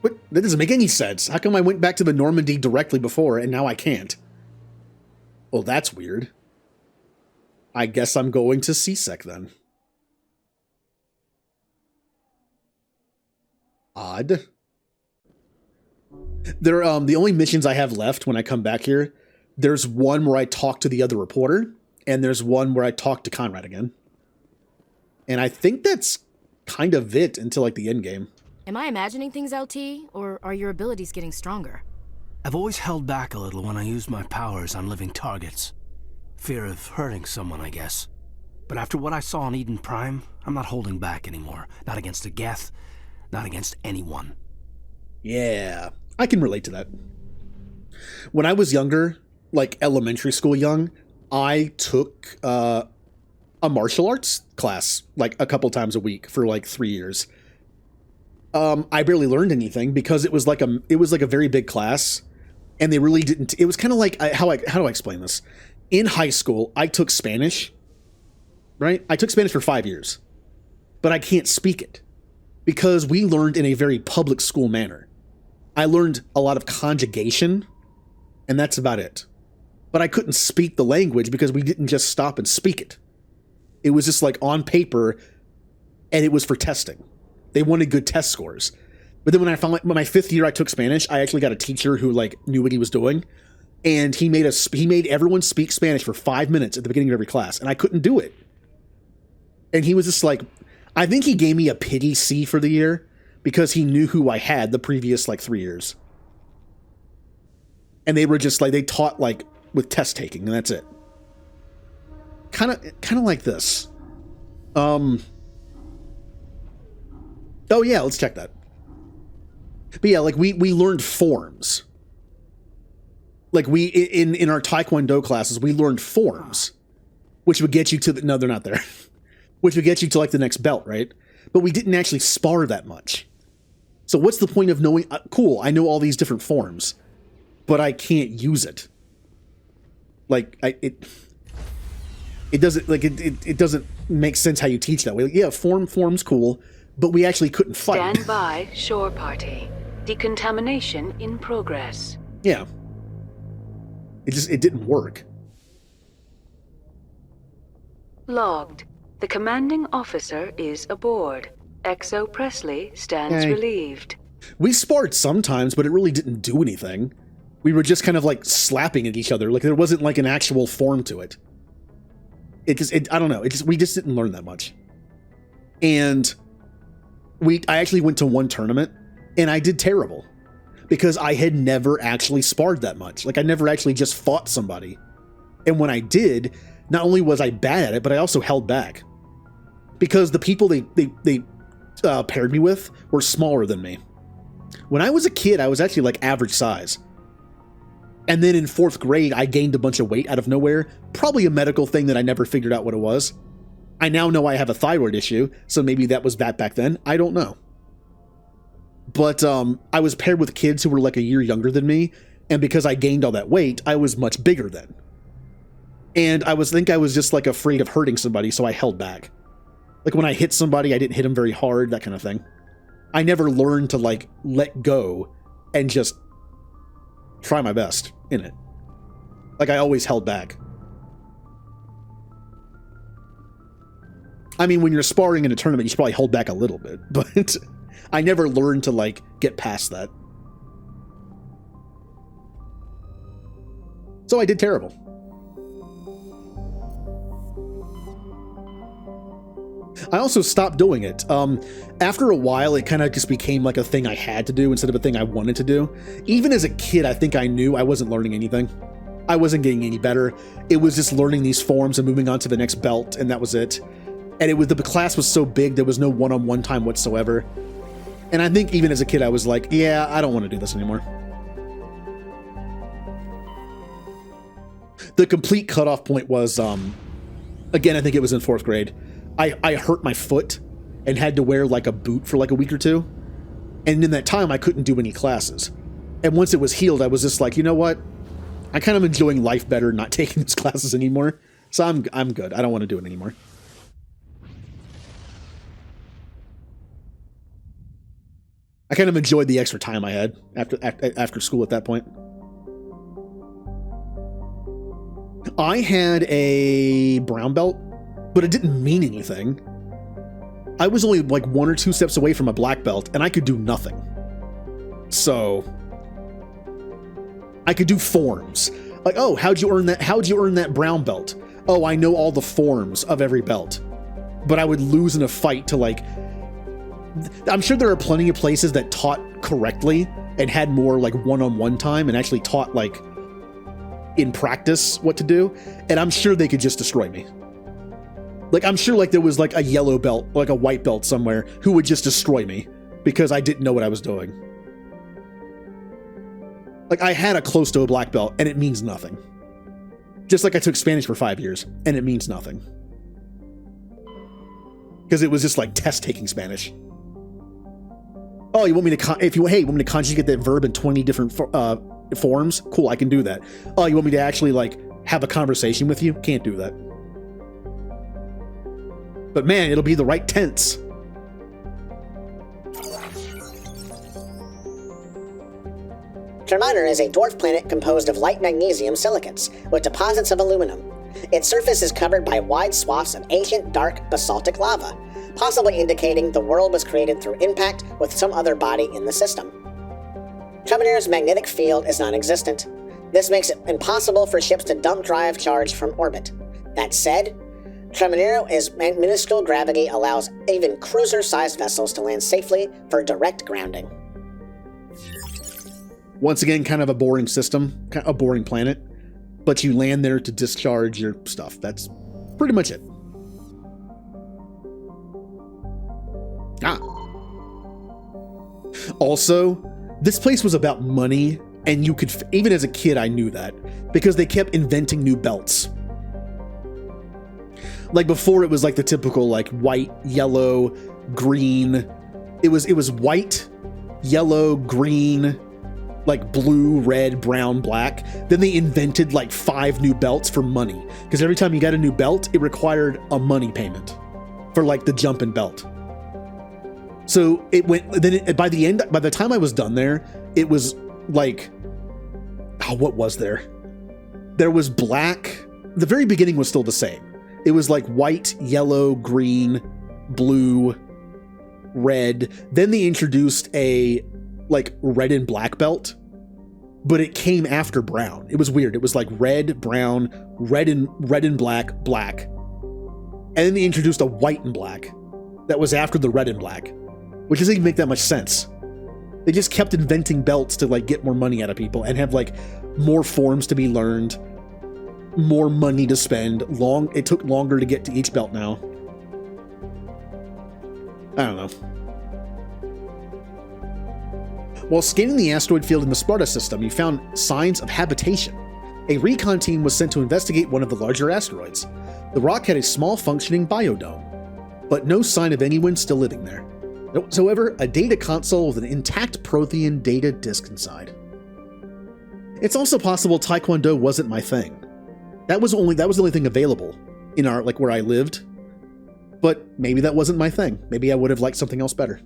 But that doesn't make any sense. How come I went back to the Normandy directly before and now I can't? Well, that's weird. I guess I'm going to CSEC then. Odd. There, the only missions I have left when I come back here, there's one where I talk to the other reporter, and there's one where I talk to Conrad again. And I think that's kind of it until, like, the end game. Am I imagining things, LT, or are your abilities getting stronger? I've always held back a little when I use my powers on living targets. Fear of hurting someone, I guess. But after what I saw on Eden Prime, I'm not holding back anymore. Not against a Geth, not against anyone. Yeah, I can relate to that. When I was younger, like elementary school young, I took a martial arts class like a couple times a week for like 3 years. I barely learned anything because it was like a very big class, and they really didn't. It was kind of like how do I explain this? In high school, I took Spanish. Right, I took Spanish for 5 years, but I can't speak it because we learned in a very public school manner. I learned a lot of conjugation, and that's about it. But I couldn't speak the language because we didn't just stop and speak it. It was just like on paper, and it was for testing. They wanted good test scores. But then when my 5th year I took Spanish, I actually got a teacher who like knew what he was doing, and he made everyone speak Spanish for 5 minutes at the beginning of every class, and I couldn't do it. And he was just like, I think he gave me a pity C for the year because he knew who I had the previous like 3 years. And they were just like, they taught like with test taking, and that's it. Kind of like this. Oh yeah, let's check that. But yeah, like we learned forms. Like we in our Taekwondo classes, we learned forms, which would get you to the, no, they're not there. Which would get you to like the next belt, right? But we didn't actually spar that much. So what's the point of knowing, cool, I know all these different forms, but I can't use it. Like it doesn't like it doesn't make sense how you teach that way. Like, yeah, form's cool, but we actually couldn't fight. Stand by, shore party. Decontamination in progress. Yeah. It didn't work. Logged. The commanding officer is aboard. XO Presley stands Hey. relieved. We sparred sometimes, but it really didn't do anything. We were just kind of like slapping at each other. Like there wasn't like an actual form to it. I don't know. We just didn't learn that much. And I actually went to one tournament and I did terrible because I had never actually sparred that much. Like I never actually just fought somebody. And when I did, not only was I bad at it, but I also held back because the people they paired me with were smaller than me. When I was a kid, I was actually like average size. And then in 4th grade, I gained a bunch of weight out of nowhere. Probably a medical thing that I never figured out what it was. I now know I have a thyroid issue, so maybe that was that back then. I don't know. But I was paired with kids who were like a year younger than me, and because I gained all that weight, I was much bigger then. And I was just like afraid of hurting somebody, so I held back. Like when I hit somebody, I didn't hit them very hard, that kind of thing. I never learned to like let go and just try my best in it. Like I always held back. I mean, when you're sparring in a tournament, you should probably hold back a little bit, but I never learned to like get past that. So I did terrible. I also stopped doing it. After a while, it kind of just became like a thing I had to do instead of a thing I wanted to do. Even as a kid, I think I knew I wasn't learning anything. I wasn't getting any better. It was just learning these forms and moving on to the next belt, and that was it. And it was the class was so big, there was no one-on-one time whatsoever. And I think even as a kid, I was like, yeah, I don't want to do this anymore. The complete cutoff point was, again, I think it was in 4th grade. I hurt my foot and had to wear like a boot for like a week or two. And in that time, I couldn't do any classes. And once it was healed, I was just like, you know what? I kind of enjoying life better not taking these classes anymore. So I'm good. I don't want to do it anymore. I kind of enjoyed the extra time I had after school at that point. I had a brown belt, but it didn't mean anything. I was only like 1 or 2 steps away from a black belt, and I could do nothing. So I could do forms. Like, oh, how'd you earn that? How'd you earn that brown belt? Oh, I know all the forms of every belt. But I would lose in a fight to like... I'm sure there are plenty of places that taught correctly and had more like one-on-one time and actually taught like in practice what to do. And I'm sure they could just destroy me. Like, I'm sure like there was like a yellow belt, like a white belt somewhere who would just destroy me because I didn't know what I was doing. Like, I had a close to a black belt and it means nothing. Just like I took Spanish for 5 years and it means nothing. Because it was just like test taking Spanish. Oh, you want me to want me to conjugate that verb in 20 different forms? Cool, I can do that. Oh, you want me to actually like have a conversation with you? Can't do that. But man, it'll be the right tense. Terminer is a dwarf planet composed of light magnesium silicates with deposits of aluminum. Its surface is covered by wide swaths of ancient, dark, basaltic lava, possibly indicating the world was created through impact with some other body in the system. Terminer's magnetic field is non-existent. This makes it impossible for ships to dump drive charge from orbit. That said, Terminero's minuscule gravity allows even cruiser-sized vessels to land safely for direct grounding. Once again, kind of a boring system, kind of a boring planet, but you land there to discharge your stuff. That's pretty much it. Also, this place was about money, and you could, even as a kid, I knew that, because they kept inventing new belts. Like before, it was like the typical like white, yellow, green. It was white, yellow, green, like blue, red, brown, black. Then they invented like 5 new belts for money, because every time you got a new belt, it required a money payment for like the jump and belt. So it went, then by the time I was done there, it was like, what was there? There was black. The very beginning was still the same. It was like white, yellow, green, blue, red. Then they introduced a like red and black belt, but it came after brown. It was weird. It was like red, brown, red and black, black. And then they introduced a white and black that was after the red and black, which doesn't even make that much sense. They just kept inventing belts to like get more money out of people and have like more forms to be learned, more money to spend. It took longer to get to each belt now. I don't know. While scanning the asteroid field in the Sparta system, you found signs of habitation. A recon team was sent to investigate one of the larger asteroids. The rock had a small functioning biodome, but no sign of anyone still living there. However, a data console with an intact Prothean data disk inside. It's also possible Taekwondo wasn't my thing. That was the only thing available in our like where I lived. But maybe that wasn't my thing. Maybe I would have liked something else better.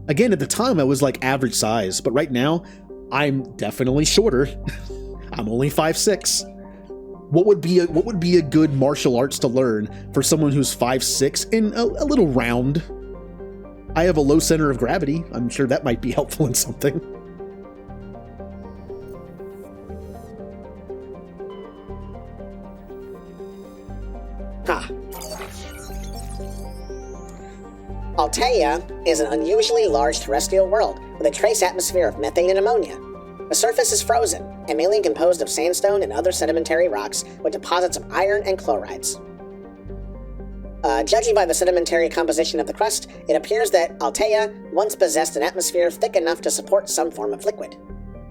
Again, at the time I was like average size, but right now I'm definitely shorter. I'm only 5'6". What would be a good martial arts to learn for someone who's 5'6" and a little round? I have a low center of gravity. I'm sure that might be helpful in something. Altea is an unusually large terrestrial world with a trace atmosphere of methane and ammonia. The surface is frozen and mainly composed of sandstone and other sedimentary rocks with deposits of iron and chlorides. Judging by the sedimentary composition of the crust, it appears that Altea once possessed an atmosphere thick enough to support some form of liquid.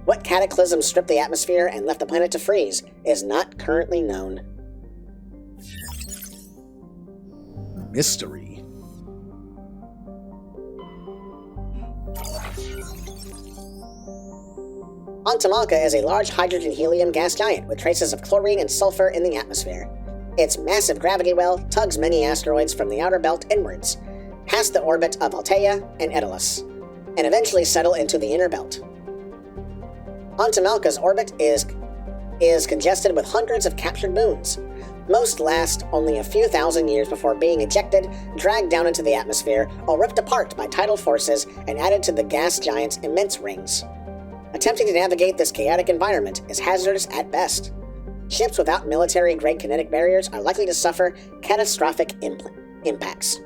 What cataclysm stripped the atmosphere and left the planet to freeze is not currently known. Mystery. Antamalka is a large hydrogen-helium gas giant with traces of chlorine and sulfur in the atmosphere. Its massive gravity well tugs many asteroids from the outer belt inwards, past the orbit of Altea and Daedalus. and eventually settle into the inner belt. Antamalka's orbit is congested with hundreds of captured moons. Most last only a few thousand years before being ejected, dragged down into the atmosphere, or ripped apart by tidal forces and added to the gas giant's immense rings. Attempting to navigate this chaotic environment is hazardous at best. Ships without military-grade kinetic barriers are likely to suffer catastrophic impacts.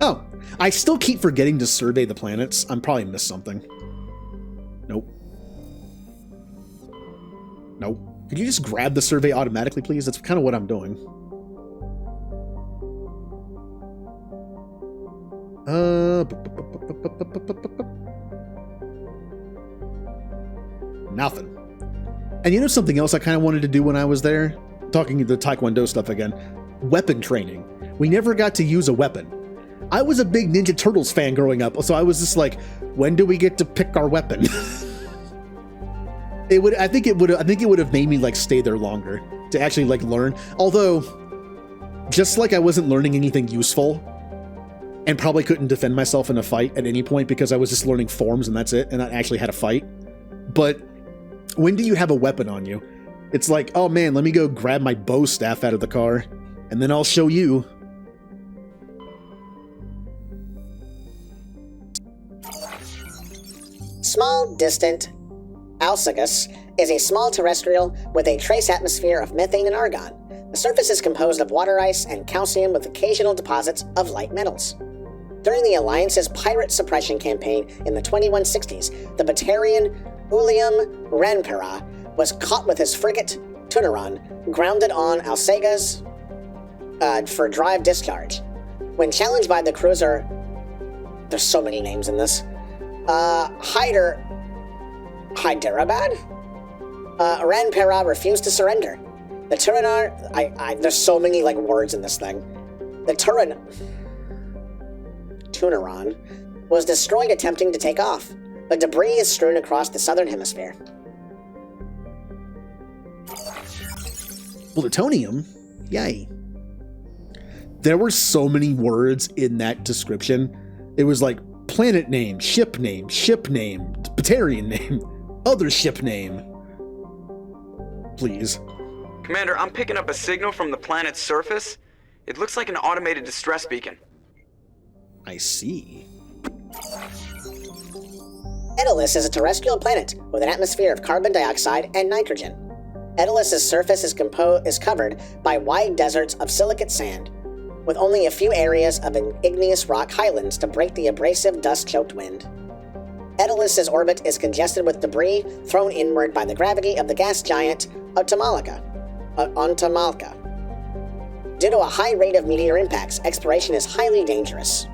Oh, I still keep forgetting to survey the planets. I'm probably missed something. Nope. Nope. Could you just grab the survey automatically, please? That's kind of what I'm doing. Nothing. And you know something else I kind of wanted to do when I was there? Talking the Taekwondo stuff again. Weapon training. We never got to use a weapon. I was a big Ninja Turtles fan growing up, so I was just like, when do we get to pick our weapon? I think it would have made me like stay there longer to actually like learn. Although, just like I wasn't learning anything useful, and probably couldn't defend myself in a fight at any point because I was just learning forms and that's it, and I actually had a fight. But when do you have a weapon on you? It's like, oh man, let me go grab my bow staff out of the car, and then I'll show you. Small, distant Alsagus is a small terrestrial with a trace atmosphere of methane and argon. The surface is composed of water ice and calcium with occasional deposits of light metals. During the Alliance's pirate suppression campaign in the 2160s, the Batarian Ulium Ranpera was caught with his frigate Tunaran grounded on Alsagas for drive discharge. When challenged by the cruiser, there's so many names in this, Hyderabad? Ranpera refused to surrender. The Turanar, there's so many like words in this thing. The Tunaran was destroyed attempting to take off, but debris is strewn across the southern hemisphere. Plutonium? Yay. There were so many words in that description. It was like planet name, ship name, Batarian name, other ship name. Please. Commander, I'm picking up a signal from the planet's surface. It looks like an automated distress beacon. I see. Edelus is a terrestrial planet with an atmosphere of carbon dioxide and nitrogen. Edelus's surface is covered by wide deserts of silicate sand, with only a few areas of igneous rock highlands to break the abrasive dust-choked wind. Edelus's orbit is congested with debris thrown inward by the gravity of the gas giant Antamalka. Due to a high rate of meteor impacts, exploration is highly dangerous.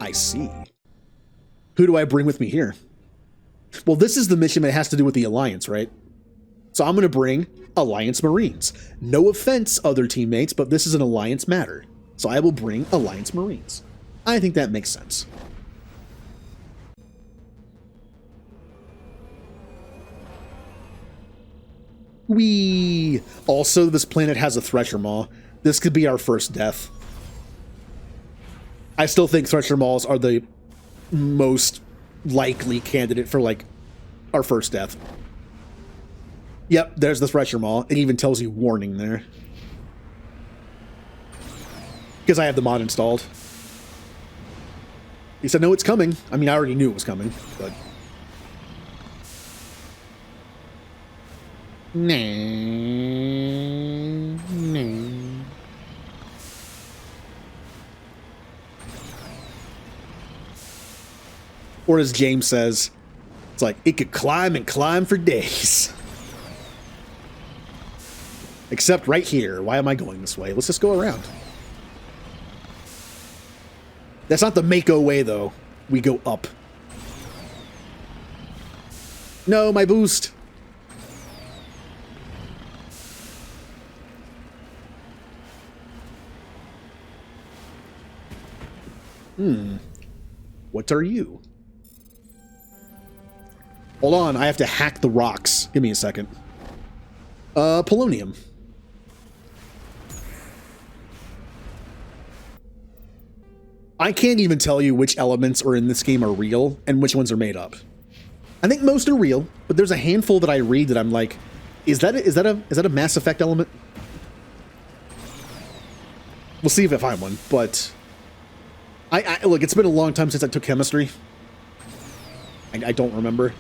I see. Who do I bring with me here? Well, this is the mission that has to do with the Alliance, right? So I'm going to bring Alliance Marines. No offense, other teammates, but this is an Alliance matter. So I will bring Alliance Marines. I think that makes sense. Also, this planet has a Thresher Maw. This could be our first death. I still think Thresher Maws are the most likely candidate for, like, our first death. Yep, there's the Thresher Maw. It even tells you warning there. Because I have the mod installed. He said, no, it's coming. I mean, I already knew it was coming, but... Or as James says, it's like, it could climb and climb for days. Except right here. Why am I going this way? Let's just go around. That's not the Mako way, though. We go up. No, my boost. What are you? Hold on, I have to hack the rocks. Give me a second. Polonium. I can't even tell you which elements are in this game are real and which ones are made up. I think most are real, but there's a handful that I read that I'm like, is that a Mass Effect element? We'll see if I find one, but I look, it's been a long time since I took chemistry. I don't remember.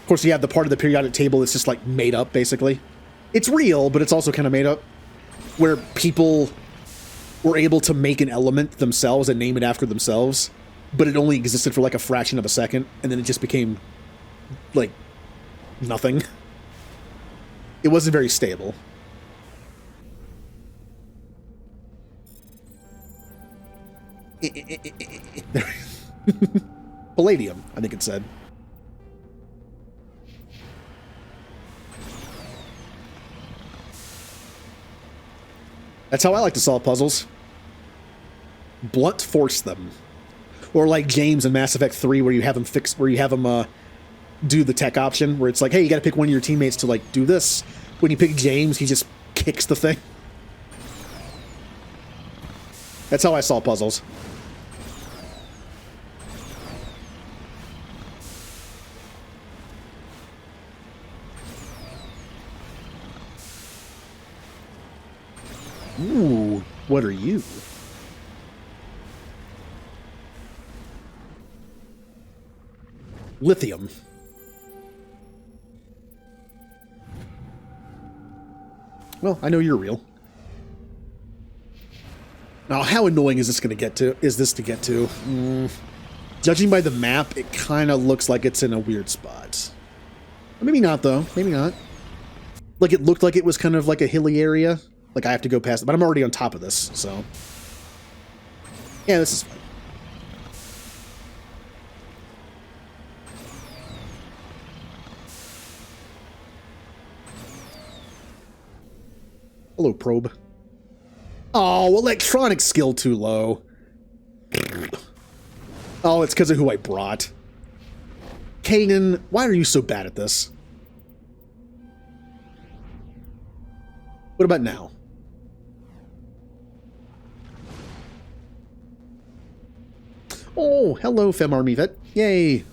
Of course, you have the part of the periodic table that's just like made up, basically. It's real, but it's also kind of made up, where people were able to make an element themselves and name it after themselves, but it only existed for like a fraction of a second, and then it just became like nothing. It wasn't very stable. Palladium, I think it said. That's how I like to solve puzzles. Blunt force them. Or like James in Mass Effect 3 where you have him do the tech option where it's like, hey, you gotta pick one of your teammates to like do this. When you pick James, he just kicks the thing. That's how I solve puzzles. Ooh, what are you? Lithium. Well, I know you're real. Now, how annoying is this going to get to? Judging by the map, it kind of looks like it's in a weird spot. Maybe not, though. Maybe not. Like, it looked like it was kind of like a hilly area. Like, I have to go past it, but I'm already on top of this, so. Yeah, this is fine. Hello, probe. Oh, electronic skill too low. Oh, it's because of who I brought. Kanan, why are you so bad at this? What about now? Oh, hello, Fem Army Vet. Yay.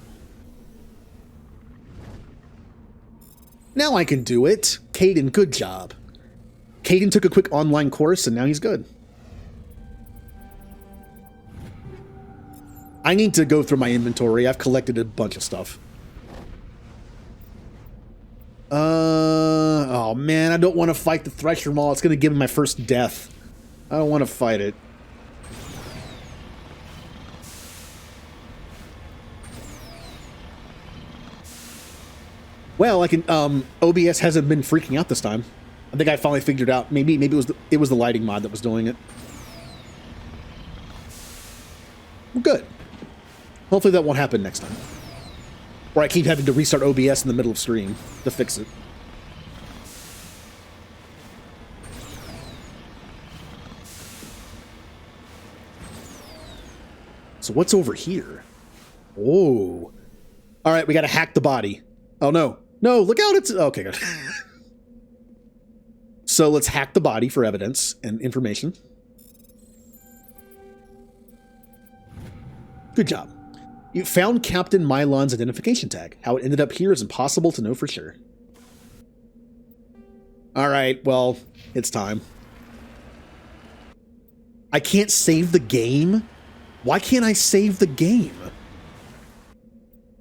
Now I can do it. Caden, good job. Caden took a quick online course, and now he's good. I need to go through my inventory. I've collected a bunch of stuff. Oh man, I don't want to fight the Thresher Maw. It's going to give me my first death. I don't want to fight it. Well, I can, OBS hasn't been freaking out this time. I think I finally figured out, maybe it was the lighting mod that was doing it. Well, good. Hopefully that won't happen next time. Or I keep having to restart OBS in the middle of stream to fix it. So what's over here? Oh. Alright, we gotta hack the body. Oh no. No, look out, it's... Okay, good. So let's hack the body for evidence and information. Good job. You found Captain Mylon's identification tag. How it ended up here is impossible to know for sure. Alright, well, it's time. I can't save the game? Why can't I save the game?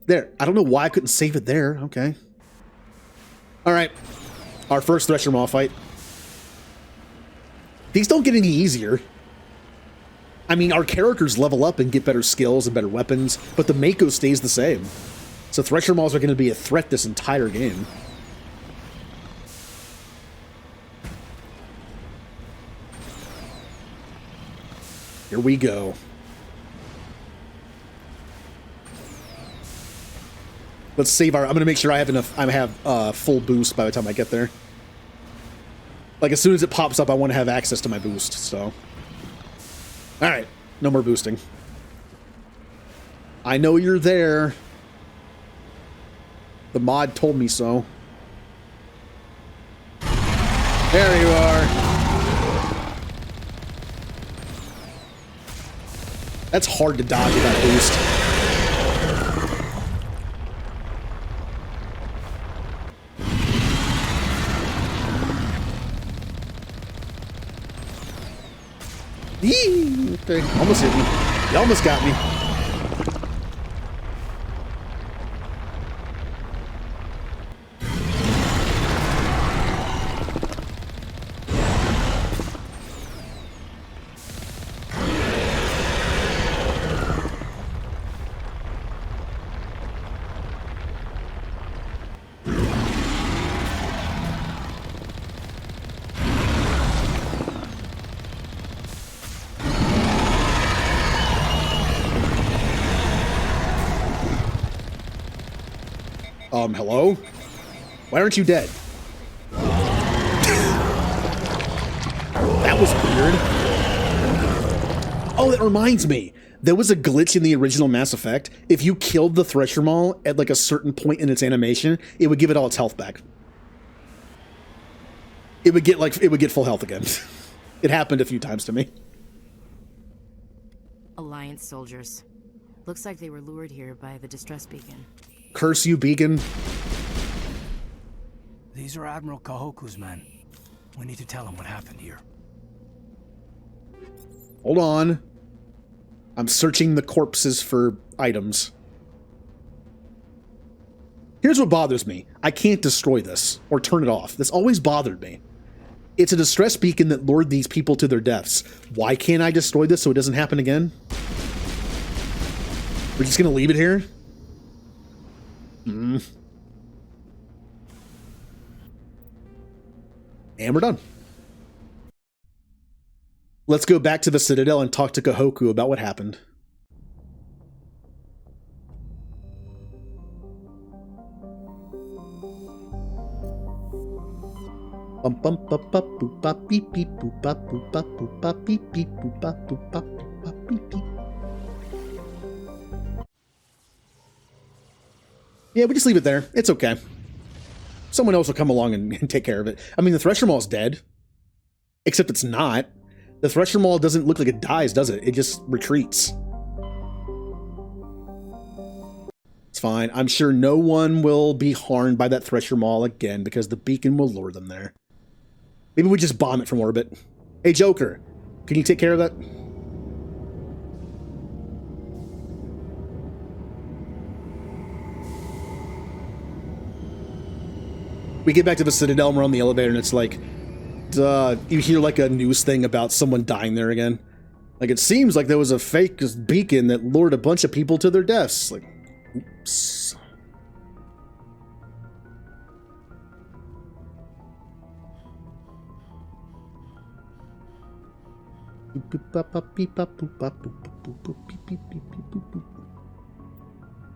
There. I don't know why I couldn't save it there. Okay. Alright. Our first Thresher Maw fight. These don't get any easier. I mean, our characters level up and get better skills and better weapons, but the Mako stays the same. So Thresher Maws are going to be a threat this entire game. Here we go. Let's save our... I'm going to make sure I have enough... I have full boost by the time I get there. Like, as soon as it pops up, I want to have access to my boost, so... Alright, no more boosting. I know you're there. The mod told me so. There you are. That's hard to dodge with that boost. Eee, okay. Almost hit me. You almost got me. Hello? Why aren't you dead? That was weird. Oh, that reminds me. There was a glitch in the original Mass Effect. If you killed the Thresher Maul at like a certain point in its animation, it would give it all its health back. It would get full health again. It happened a few times to me. Alliance soldiers. Looks like they were lured here by the distress beacon. Curse you, beacon. These are Admiral Kahoku's men. We need to tell him what happened here. Hold on. I'm searching the corpses for items. Here's what bothers me. I can't destroy this or turn it off. This always bothered me. It's a distress beacon that lured these people to their deaths. Why can't I destroy this so it doesn't happen again? We're just gonna leave it here? And we're done. Let's go back to the Citadel and talk to Kahoku about what happened. Yeah, we just leave it there. It's okay. Someone else will come along and take care of it. I mean, the Thresher Maul's dead. Except it's not. The Thresher Maul doesn't look like it dies, does it? It just retreats. It's fine. I'm sure no one will be harmed by that Thresher Maul again because the beacon will lure them there. Maybe we just bomb it from orbit. Hey, Joker, can you take care of that? We get back to the Citadel and we're on the elevator and it's like, you hear like a news thing about someone dying there again. Like, it seems like there was a fake beacon that lured a bunch of people to their deaths. Like, oops.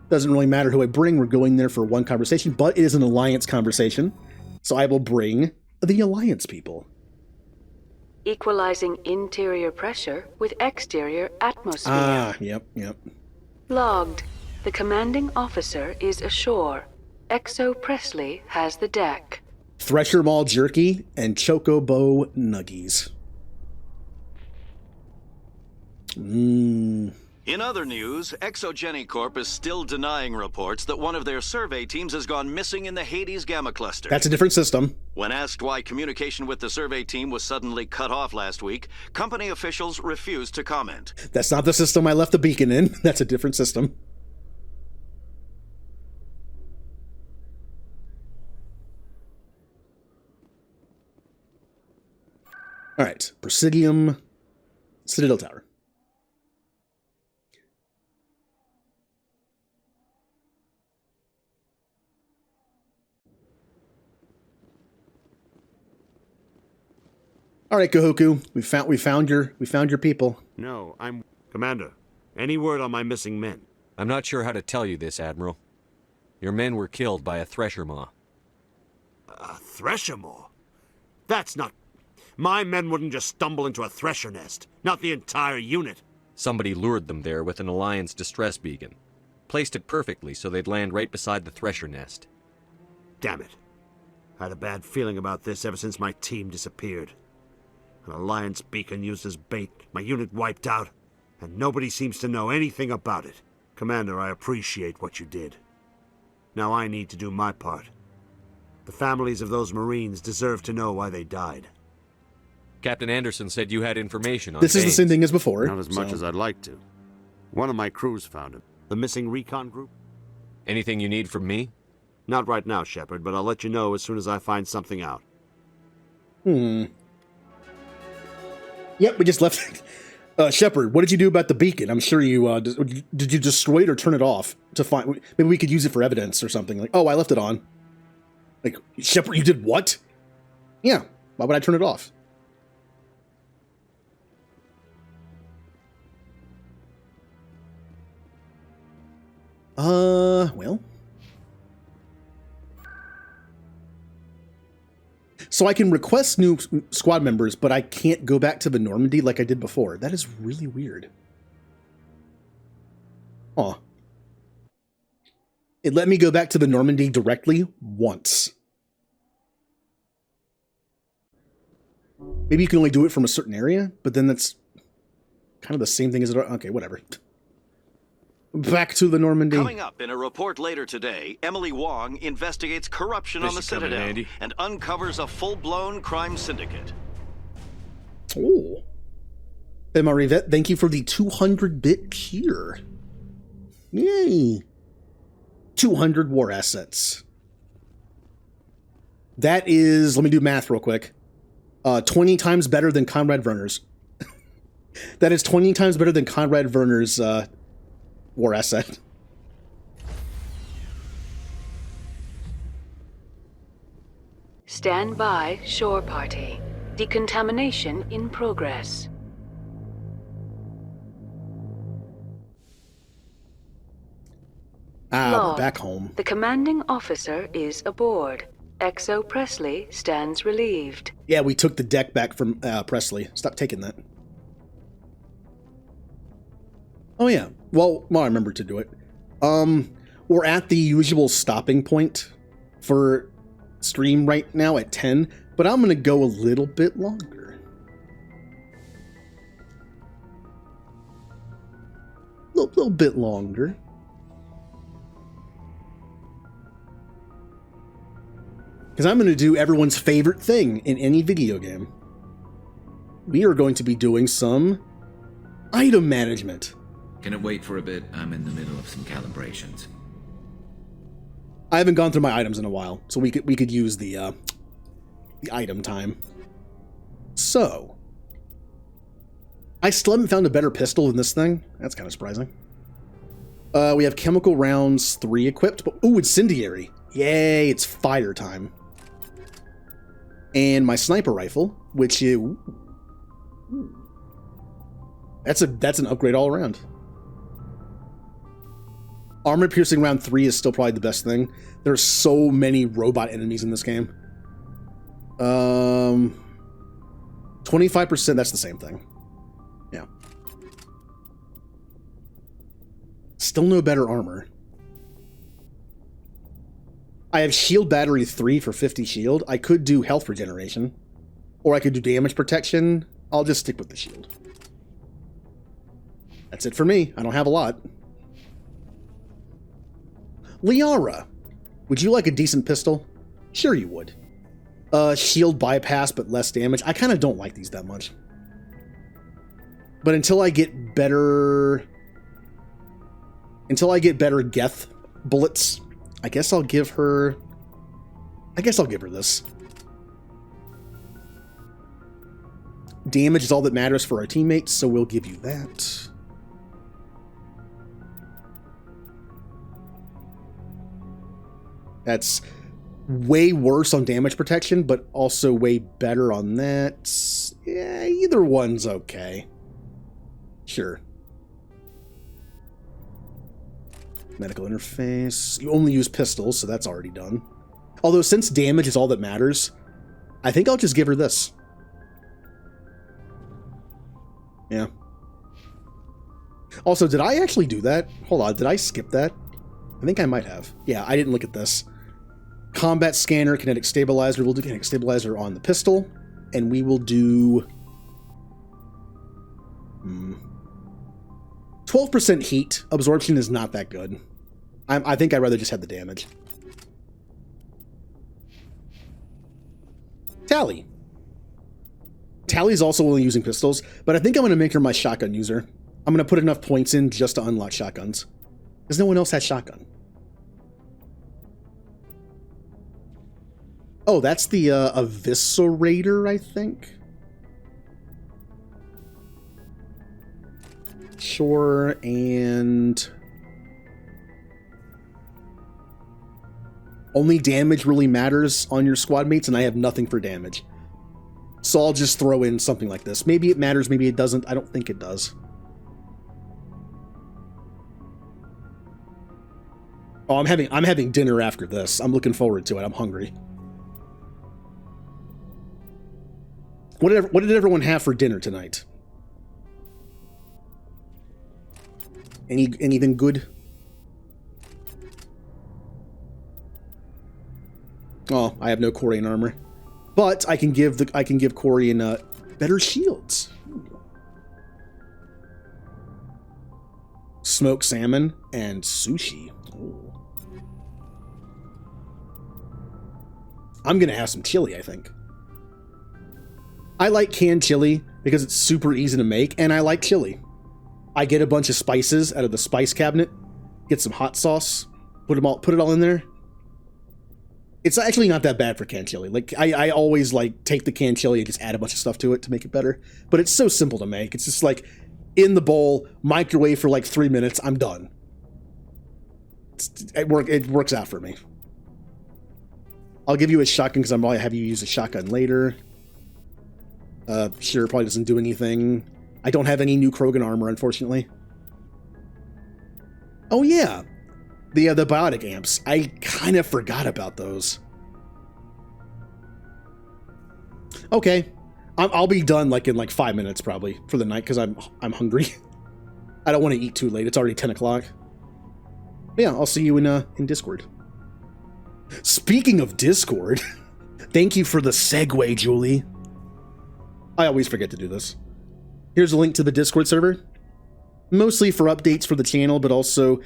Doesn't really matter who I bring. We're going there for one conversation, but it is an Alliance conversation. So I will bring the Alliance people. Equalizing interior pressure with exterior atmosphere. Ah, yep. Logged. The commanding officer is ashore. Exo Presley has the deck. Thresher Maul jerky and Chocobo nuggies. In other news, Exogeny Corp is still denying reports that one of their survey teams has gone missing in the Hades Gamma Cluster. That's a different system. When asked why communication with the survey team was suddenly cut off last week, company officials refused to comment. That's not the system I left the beacon in. That's a different system. All right, Presidium, Citadel Tower. All right, Kahoku, we found your people. No, Commander, any word on my missing men? I'm not sure how to tell you this, Admiral. Your men were killed by a Thresher Maw. A Thresher Maw? That's not... My men wouldn't just stumble into a Thresher nest. Not the entire unit. Somebody lured them there with an Alliance distress beacon. Placed it perfectly so they'd land right beside the Thresher nest. Damn it. I had a bad feeling about this ever since my team disappeared. An Alliance beacon used as bait. My unit wiped out. and nobody seems to know anything about it. Commander, I appreciate what you did. Now I need to do my part. The families of those Marines deserve to know why they died. Captain Anderson said you had information on This is the same Baines. thing as before. Not as much as I'd like to. One of my crews found him. The missing recon group? Anything you need from me? Not right now, Shepard, but I'll let you know as soon as I find something out. Yep, we just left. Shepard, what did you do about the beacon? I'm sure you, did you destroy it or turn it off to find, maybe we could use it for evidence or something. Like, oh, I left it on. Like, Shepard, you did what? Yeah, why would I turn it off? Well. So I can request new squad members, but I can't go back to the Normandy like I did before. That is really weird. Aw. It let me go back to the Normandy directly once. Maybe you can only do it from a certain area, but then that's kind of the same thing as it. Okay, whatever. Back to the Normandy. Coming up in a report later today, Emily Wong investigates corruption on the Citadel and uncovers a full-blown crime syndicate. Oh. Emma Rivette, thank you for the 200-bit cheer. Yay. 200 war assets. That is, let me do math real quick. 20 times better than Conrad Werner's. That is 20 times better than Conrad Werner's war asset. Stand by, shore party. Decontamination in progress. We're back home. The commanding officer is aboard. XO Presley stands relieved. Yeah, we took the deck back from Presley. Stop taking that. Oh yeah. Well, I remember to do it. We're at the usual stopping point for stream right now at 10, but I'm going to go a little bit longer. Little bit longer. Because I'm going to do everyone's favorite thing in any video game. We are going to be doing some item management. Can it wait for a bit? I'm in the middle of some calibrations. I haven't gone through my items in a while, so we could use the item time. So, I still haven't found a better pistol than this thing. That's kind of surprising. We have chemical rounds 3 equipped, but ooh, incendiary. Yay, it's fire time. And my sniper rifle, which is that's an upgrade all around. Armor piercing round 3 is still probably the best thing. There's so many robot enemies in this game. 25%, that's the same thing. Yeah. Still no better armor. I have shield battery 3 for 50 shield. I could do health regeneration. Or I could do damage protection. I'll just stick with the shield. That's it for me. I don't have a lot. Liara, would you like a decent pistol? Sure you would. Shield bypass, but less damage. I kind of don't like these that much. But until I get better Geth bullets, I guess I'll give her this. Damage is all that matters for our teammates, so we'll give you that. That's way worse on damage protection, but also way better on that. Yeah, either one's okay. Sure. Medical interface. You only use pistols, so that's already done. Although, since damage is all that matters, I think I'll just give her this. Yeah. Also, did I actually do that? Hold on, did I skip that? I think I might have. Yeah, I didn't look at this. Combat scanner, kinetic stabilizer. We'll do kinetic stabilizer on the pistol. And we will do... 12% heat absorption is not that good. I think I'd rather just have the damage. Tally. Tally's also only using pistols, but I think I'm going to make her my shotgun user. I'm going to put enough points in just to unlock shotguns. Because no one else has shotgun. Oh, that's the Eviscerator, I think. Sure, and... only damage really matters on your squad mates, and I have nothing for damage. So I'll just throw in something like this. Maybe it matters, maybe it doesn't. I don't think it does. Oh, I'm having dinner after this. I'm looking forward to it. I'm hungry. What did everyone have for dinner tonight? Anything good? Oh, I have no Corian armor, but I can give Corian better shields. Smoked salmon and sushi. Ooh. I'm gonna have some chili, I think. I like canned chili because it's super easy to make, and I like chili. I get a bunch of spices out of the spice cabinet, get some hot sauce, put it all in there. It's actually not that bad for canned chili. Like I always like take the canned chili and just add a bunch of stuff to it to make it better. But it's so simple to make. It's just like in the bowl, microwave for like 3 minutes, I'm done. It works out for me. I'll give you a shotgun because I'm probably have you use a shotgun later. Sure, probably doesn't do anything. I don't have any new Krogan armor, unfortunately. Oh yeah, the biotic amps. I kind of forgot about those. Okay, I'll be done like in like 5 minutes probably for the night because I'm hungry. I don't want to eat too late. It's already 10 o'clock. Yeah, I'll see you in Discord. Speaking of Discord, thank you for the segue, Julie. I always forget to do this. Here's a link to the Discord server. Mostly for updates for the channel, but also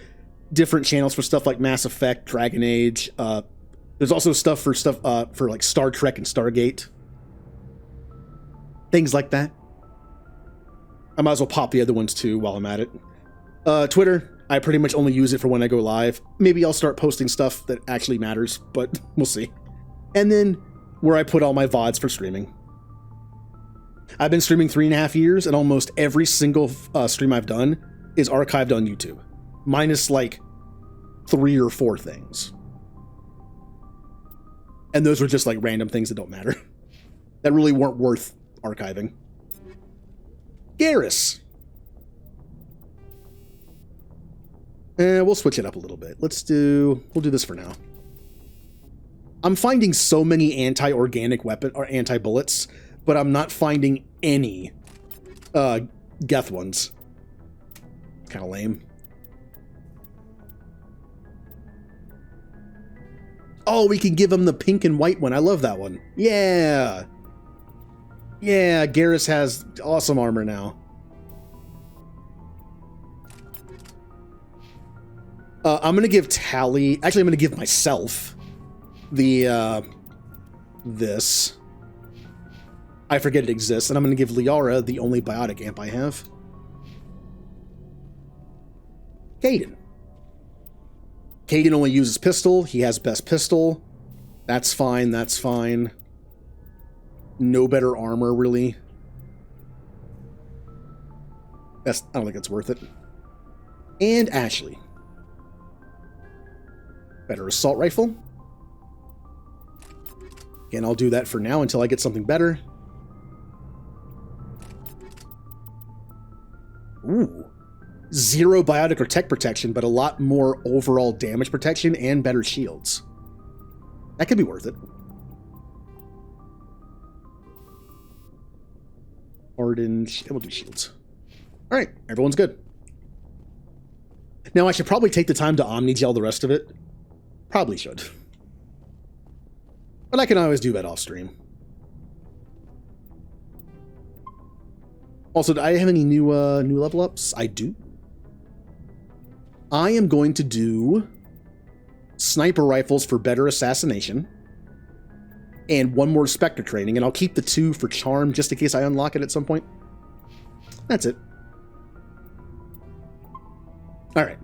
different channels for stuff like Mass Effect, Dragon Age. There's also stuff for like Star Trek and Stargate. Things like that. I might as well pop the other ones too while I'm at it. Twitter, I pretty much only use it for when I go live. Maybe I'll start posting stuff that actually matters, but we'll see. And then where I put all my VODs for streaming. I've been streaming 3.5 years, and almost every single stream I've done is archived on YouTube. Minus like 3 or 4 things. And those were just like random things that don't matter. That really weren't worth archiving. Garrus. We'll switch it up a little bit. We'll do this for now. I'm finding so many anti-organic weapon or anti-bullets, but I'm not finding any Geth ones. Kind of lame. Oh, we can give him the pink and white one. I love that one. Yeah. Yeah, Garrus has awesome armor now. I'm going to give Tally... Actually, I'm going to give myself the... this. I forget it exists. And I'm going to give Liara the only biotic amp I have. Caden. Caden only uses pistol. He has best pistol. That's fine. That's fine. No better armor, really. I don't think it's worth it. And Ashley. Better assault rifle. Again, I'll do that for now until I get something better. Ooh. 0 biotic or tech protection, but a lot more overall damage protection and better shields. That could be worth it. Hardened, we'll do shields. All right, everyone's good. Now I should probably take the time to Omni-gel the rest of it. Probably should. But I can always do that off stream. Also, do I have any new level ups? I do. I am going to do sniper rifles for better assassination, and 1 more Spectre training, and I'll keep the 2 for charm just in case I unlock it at some point. That's it. All right.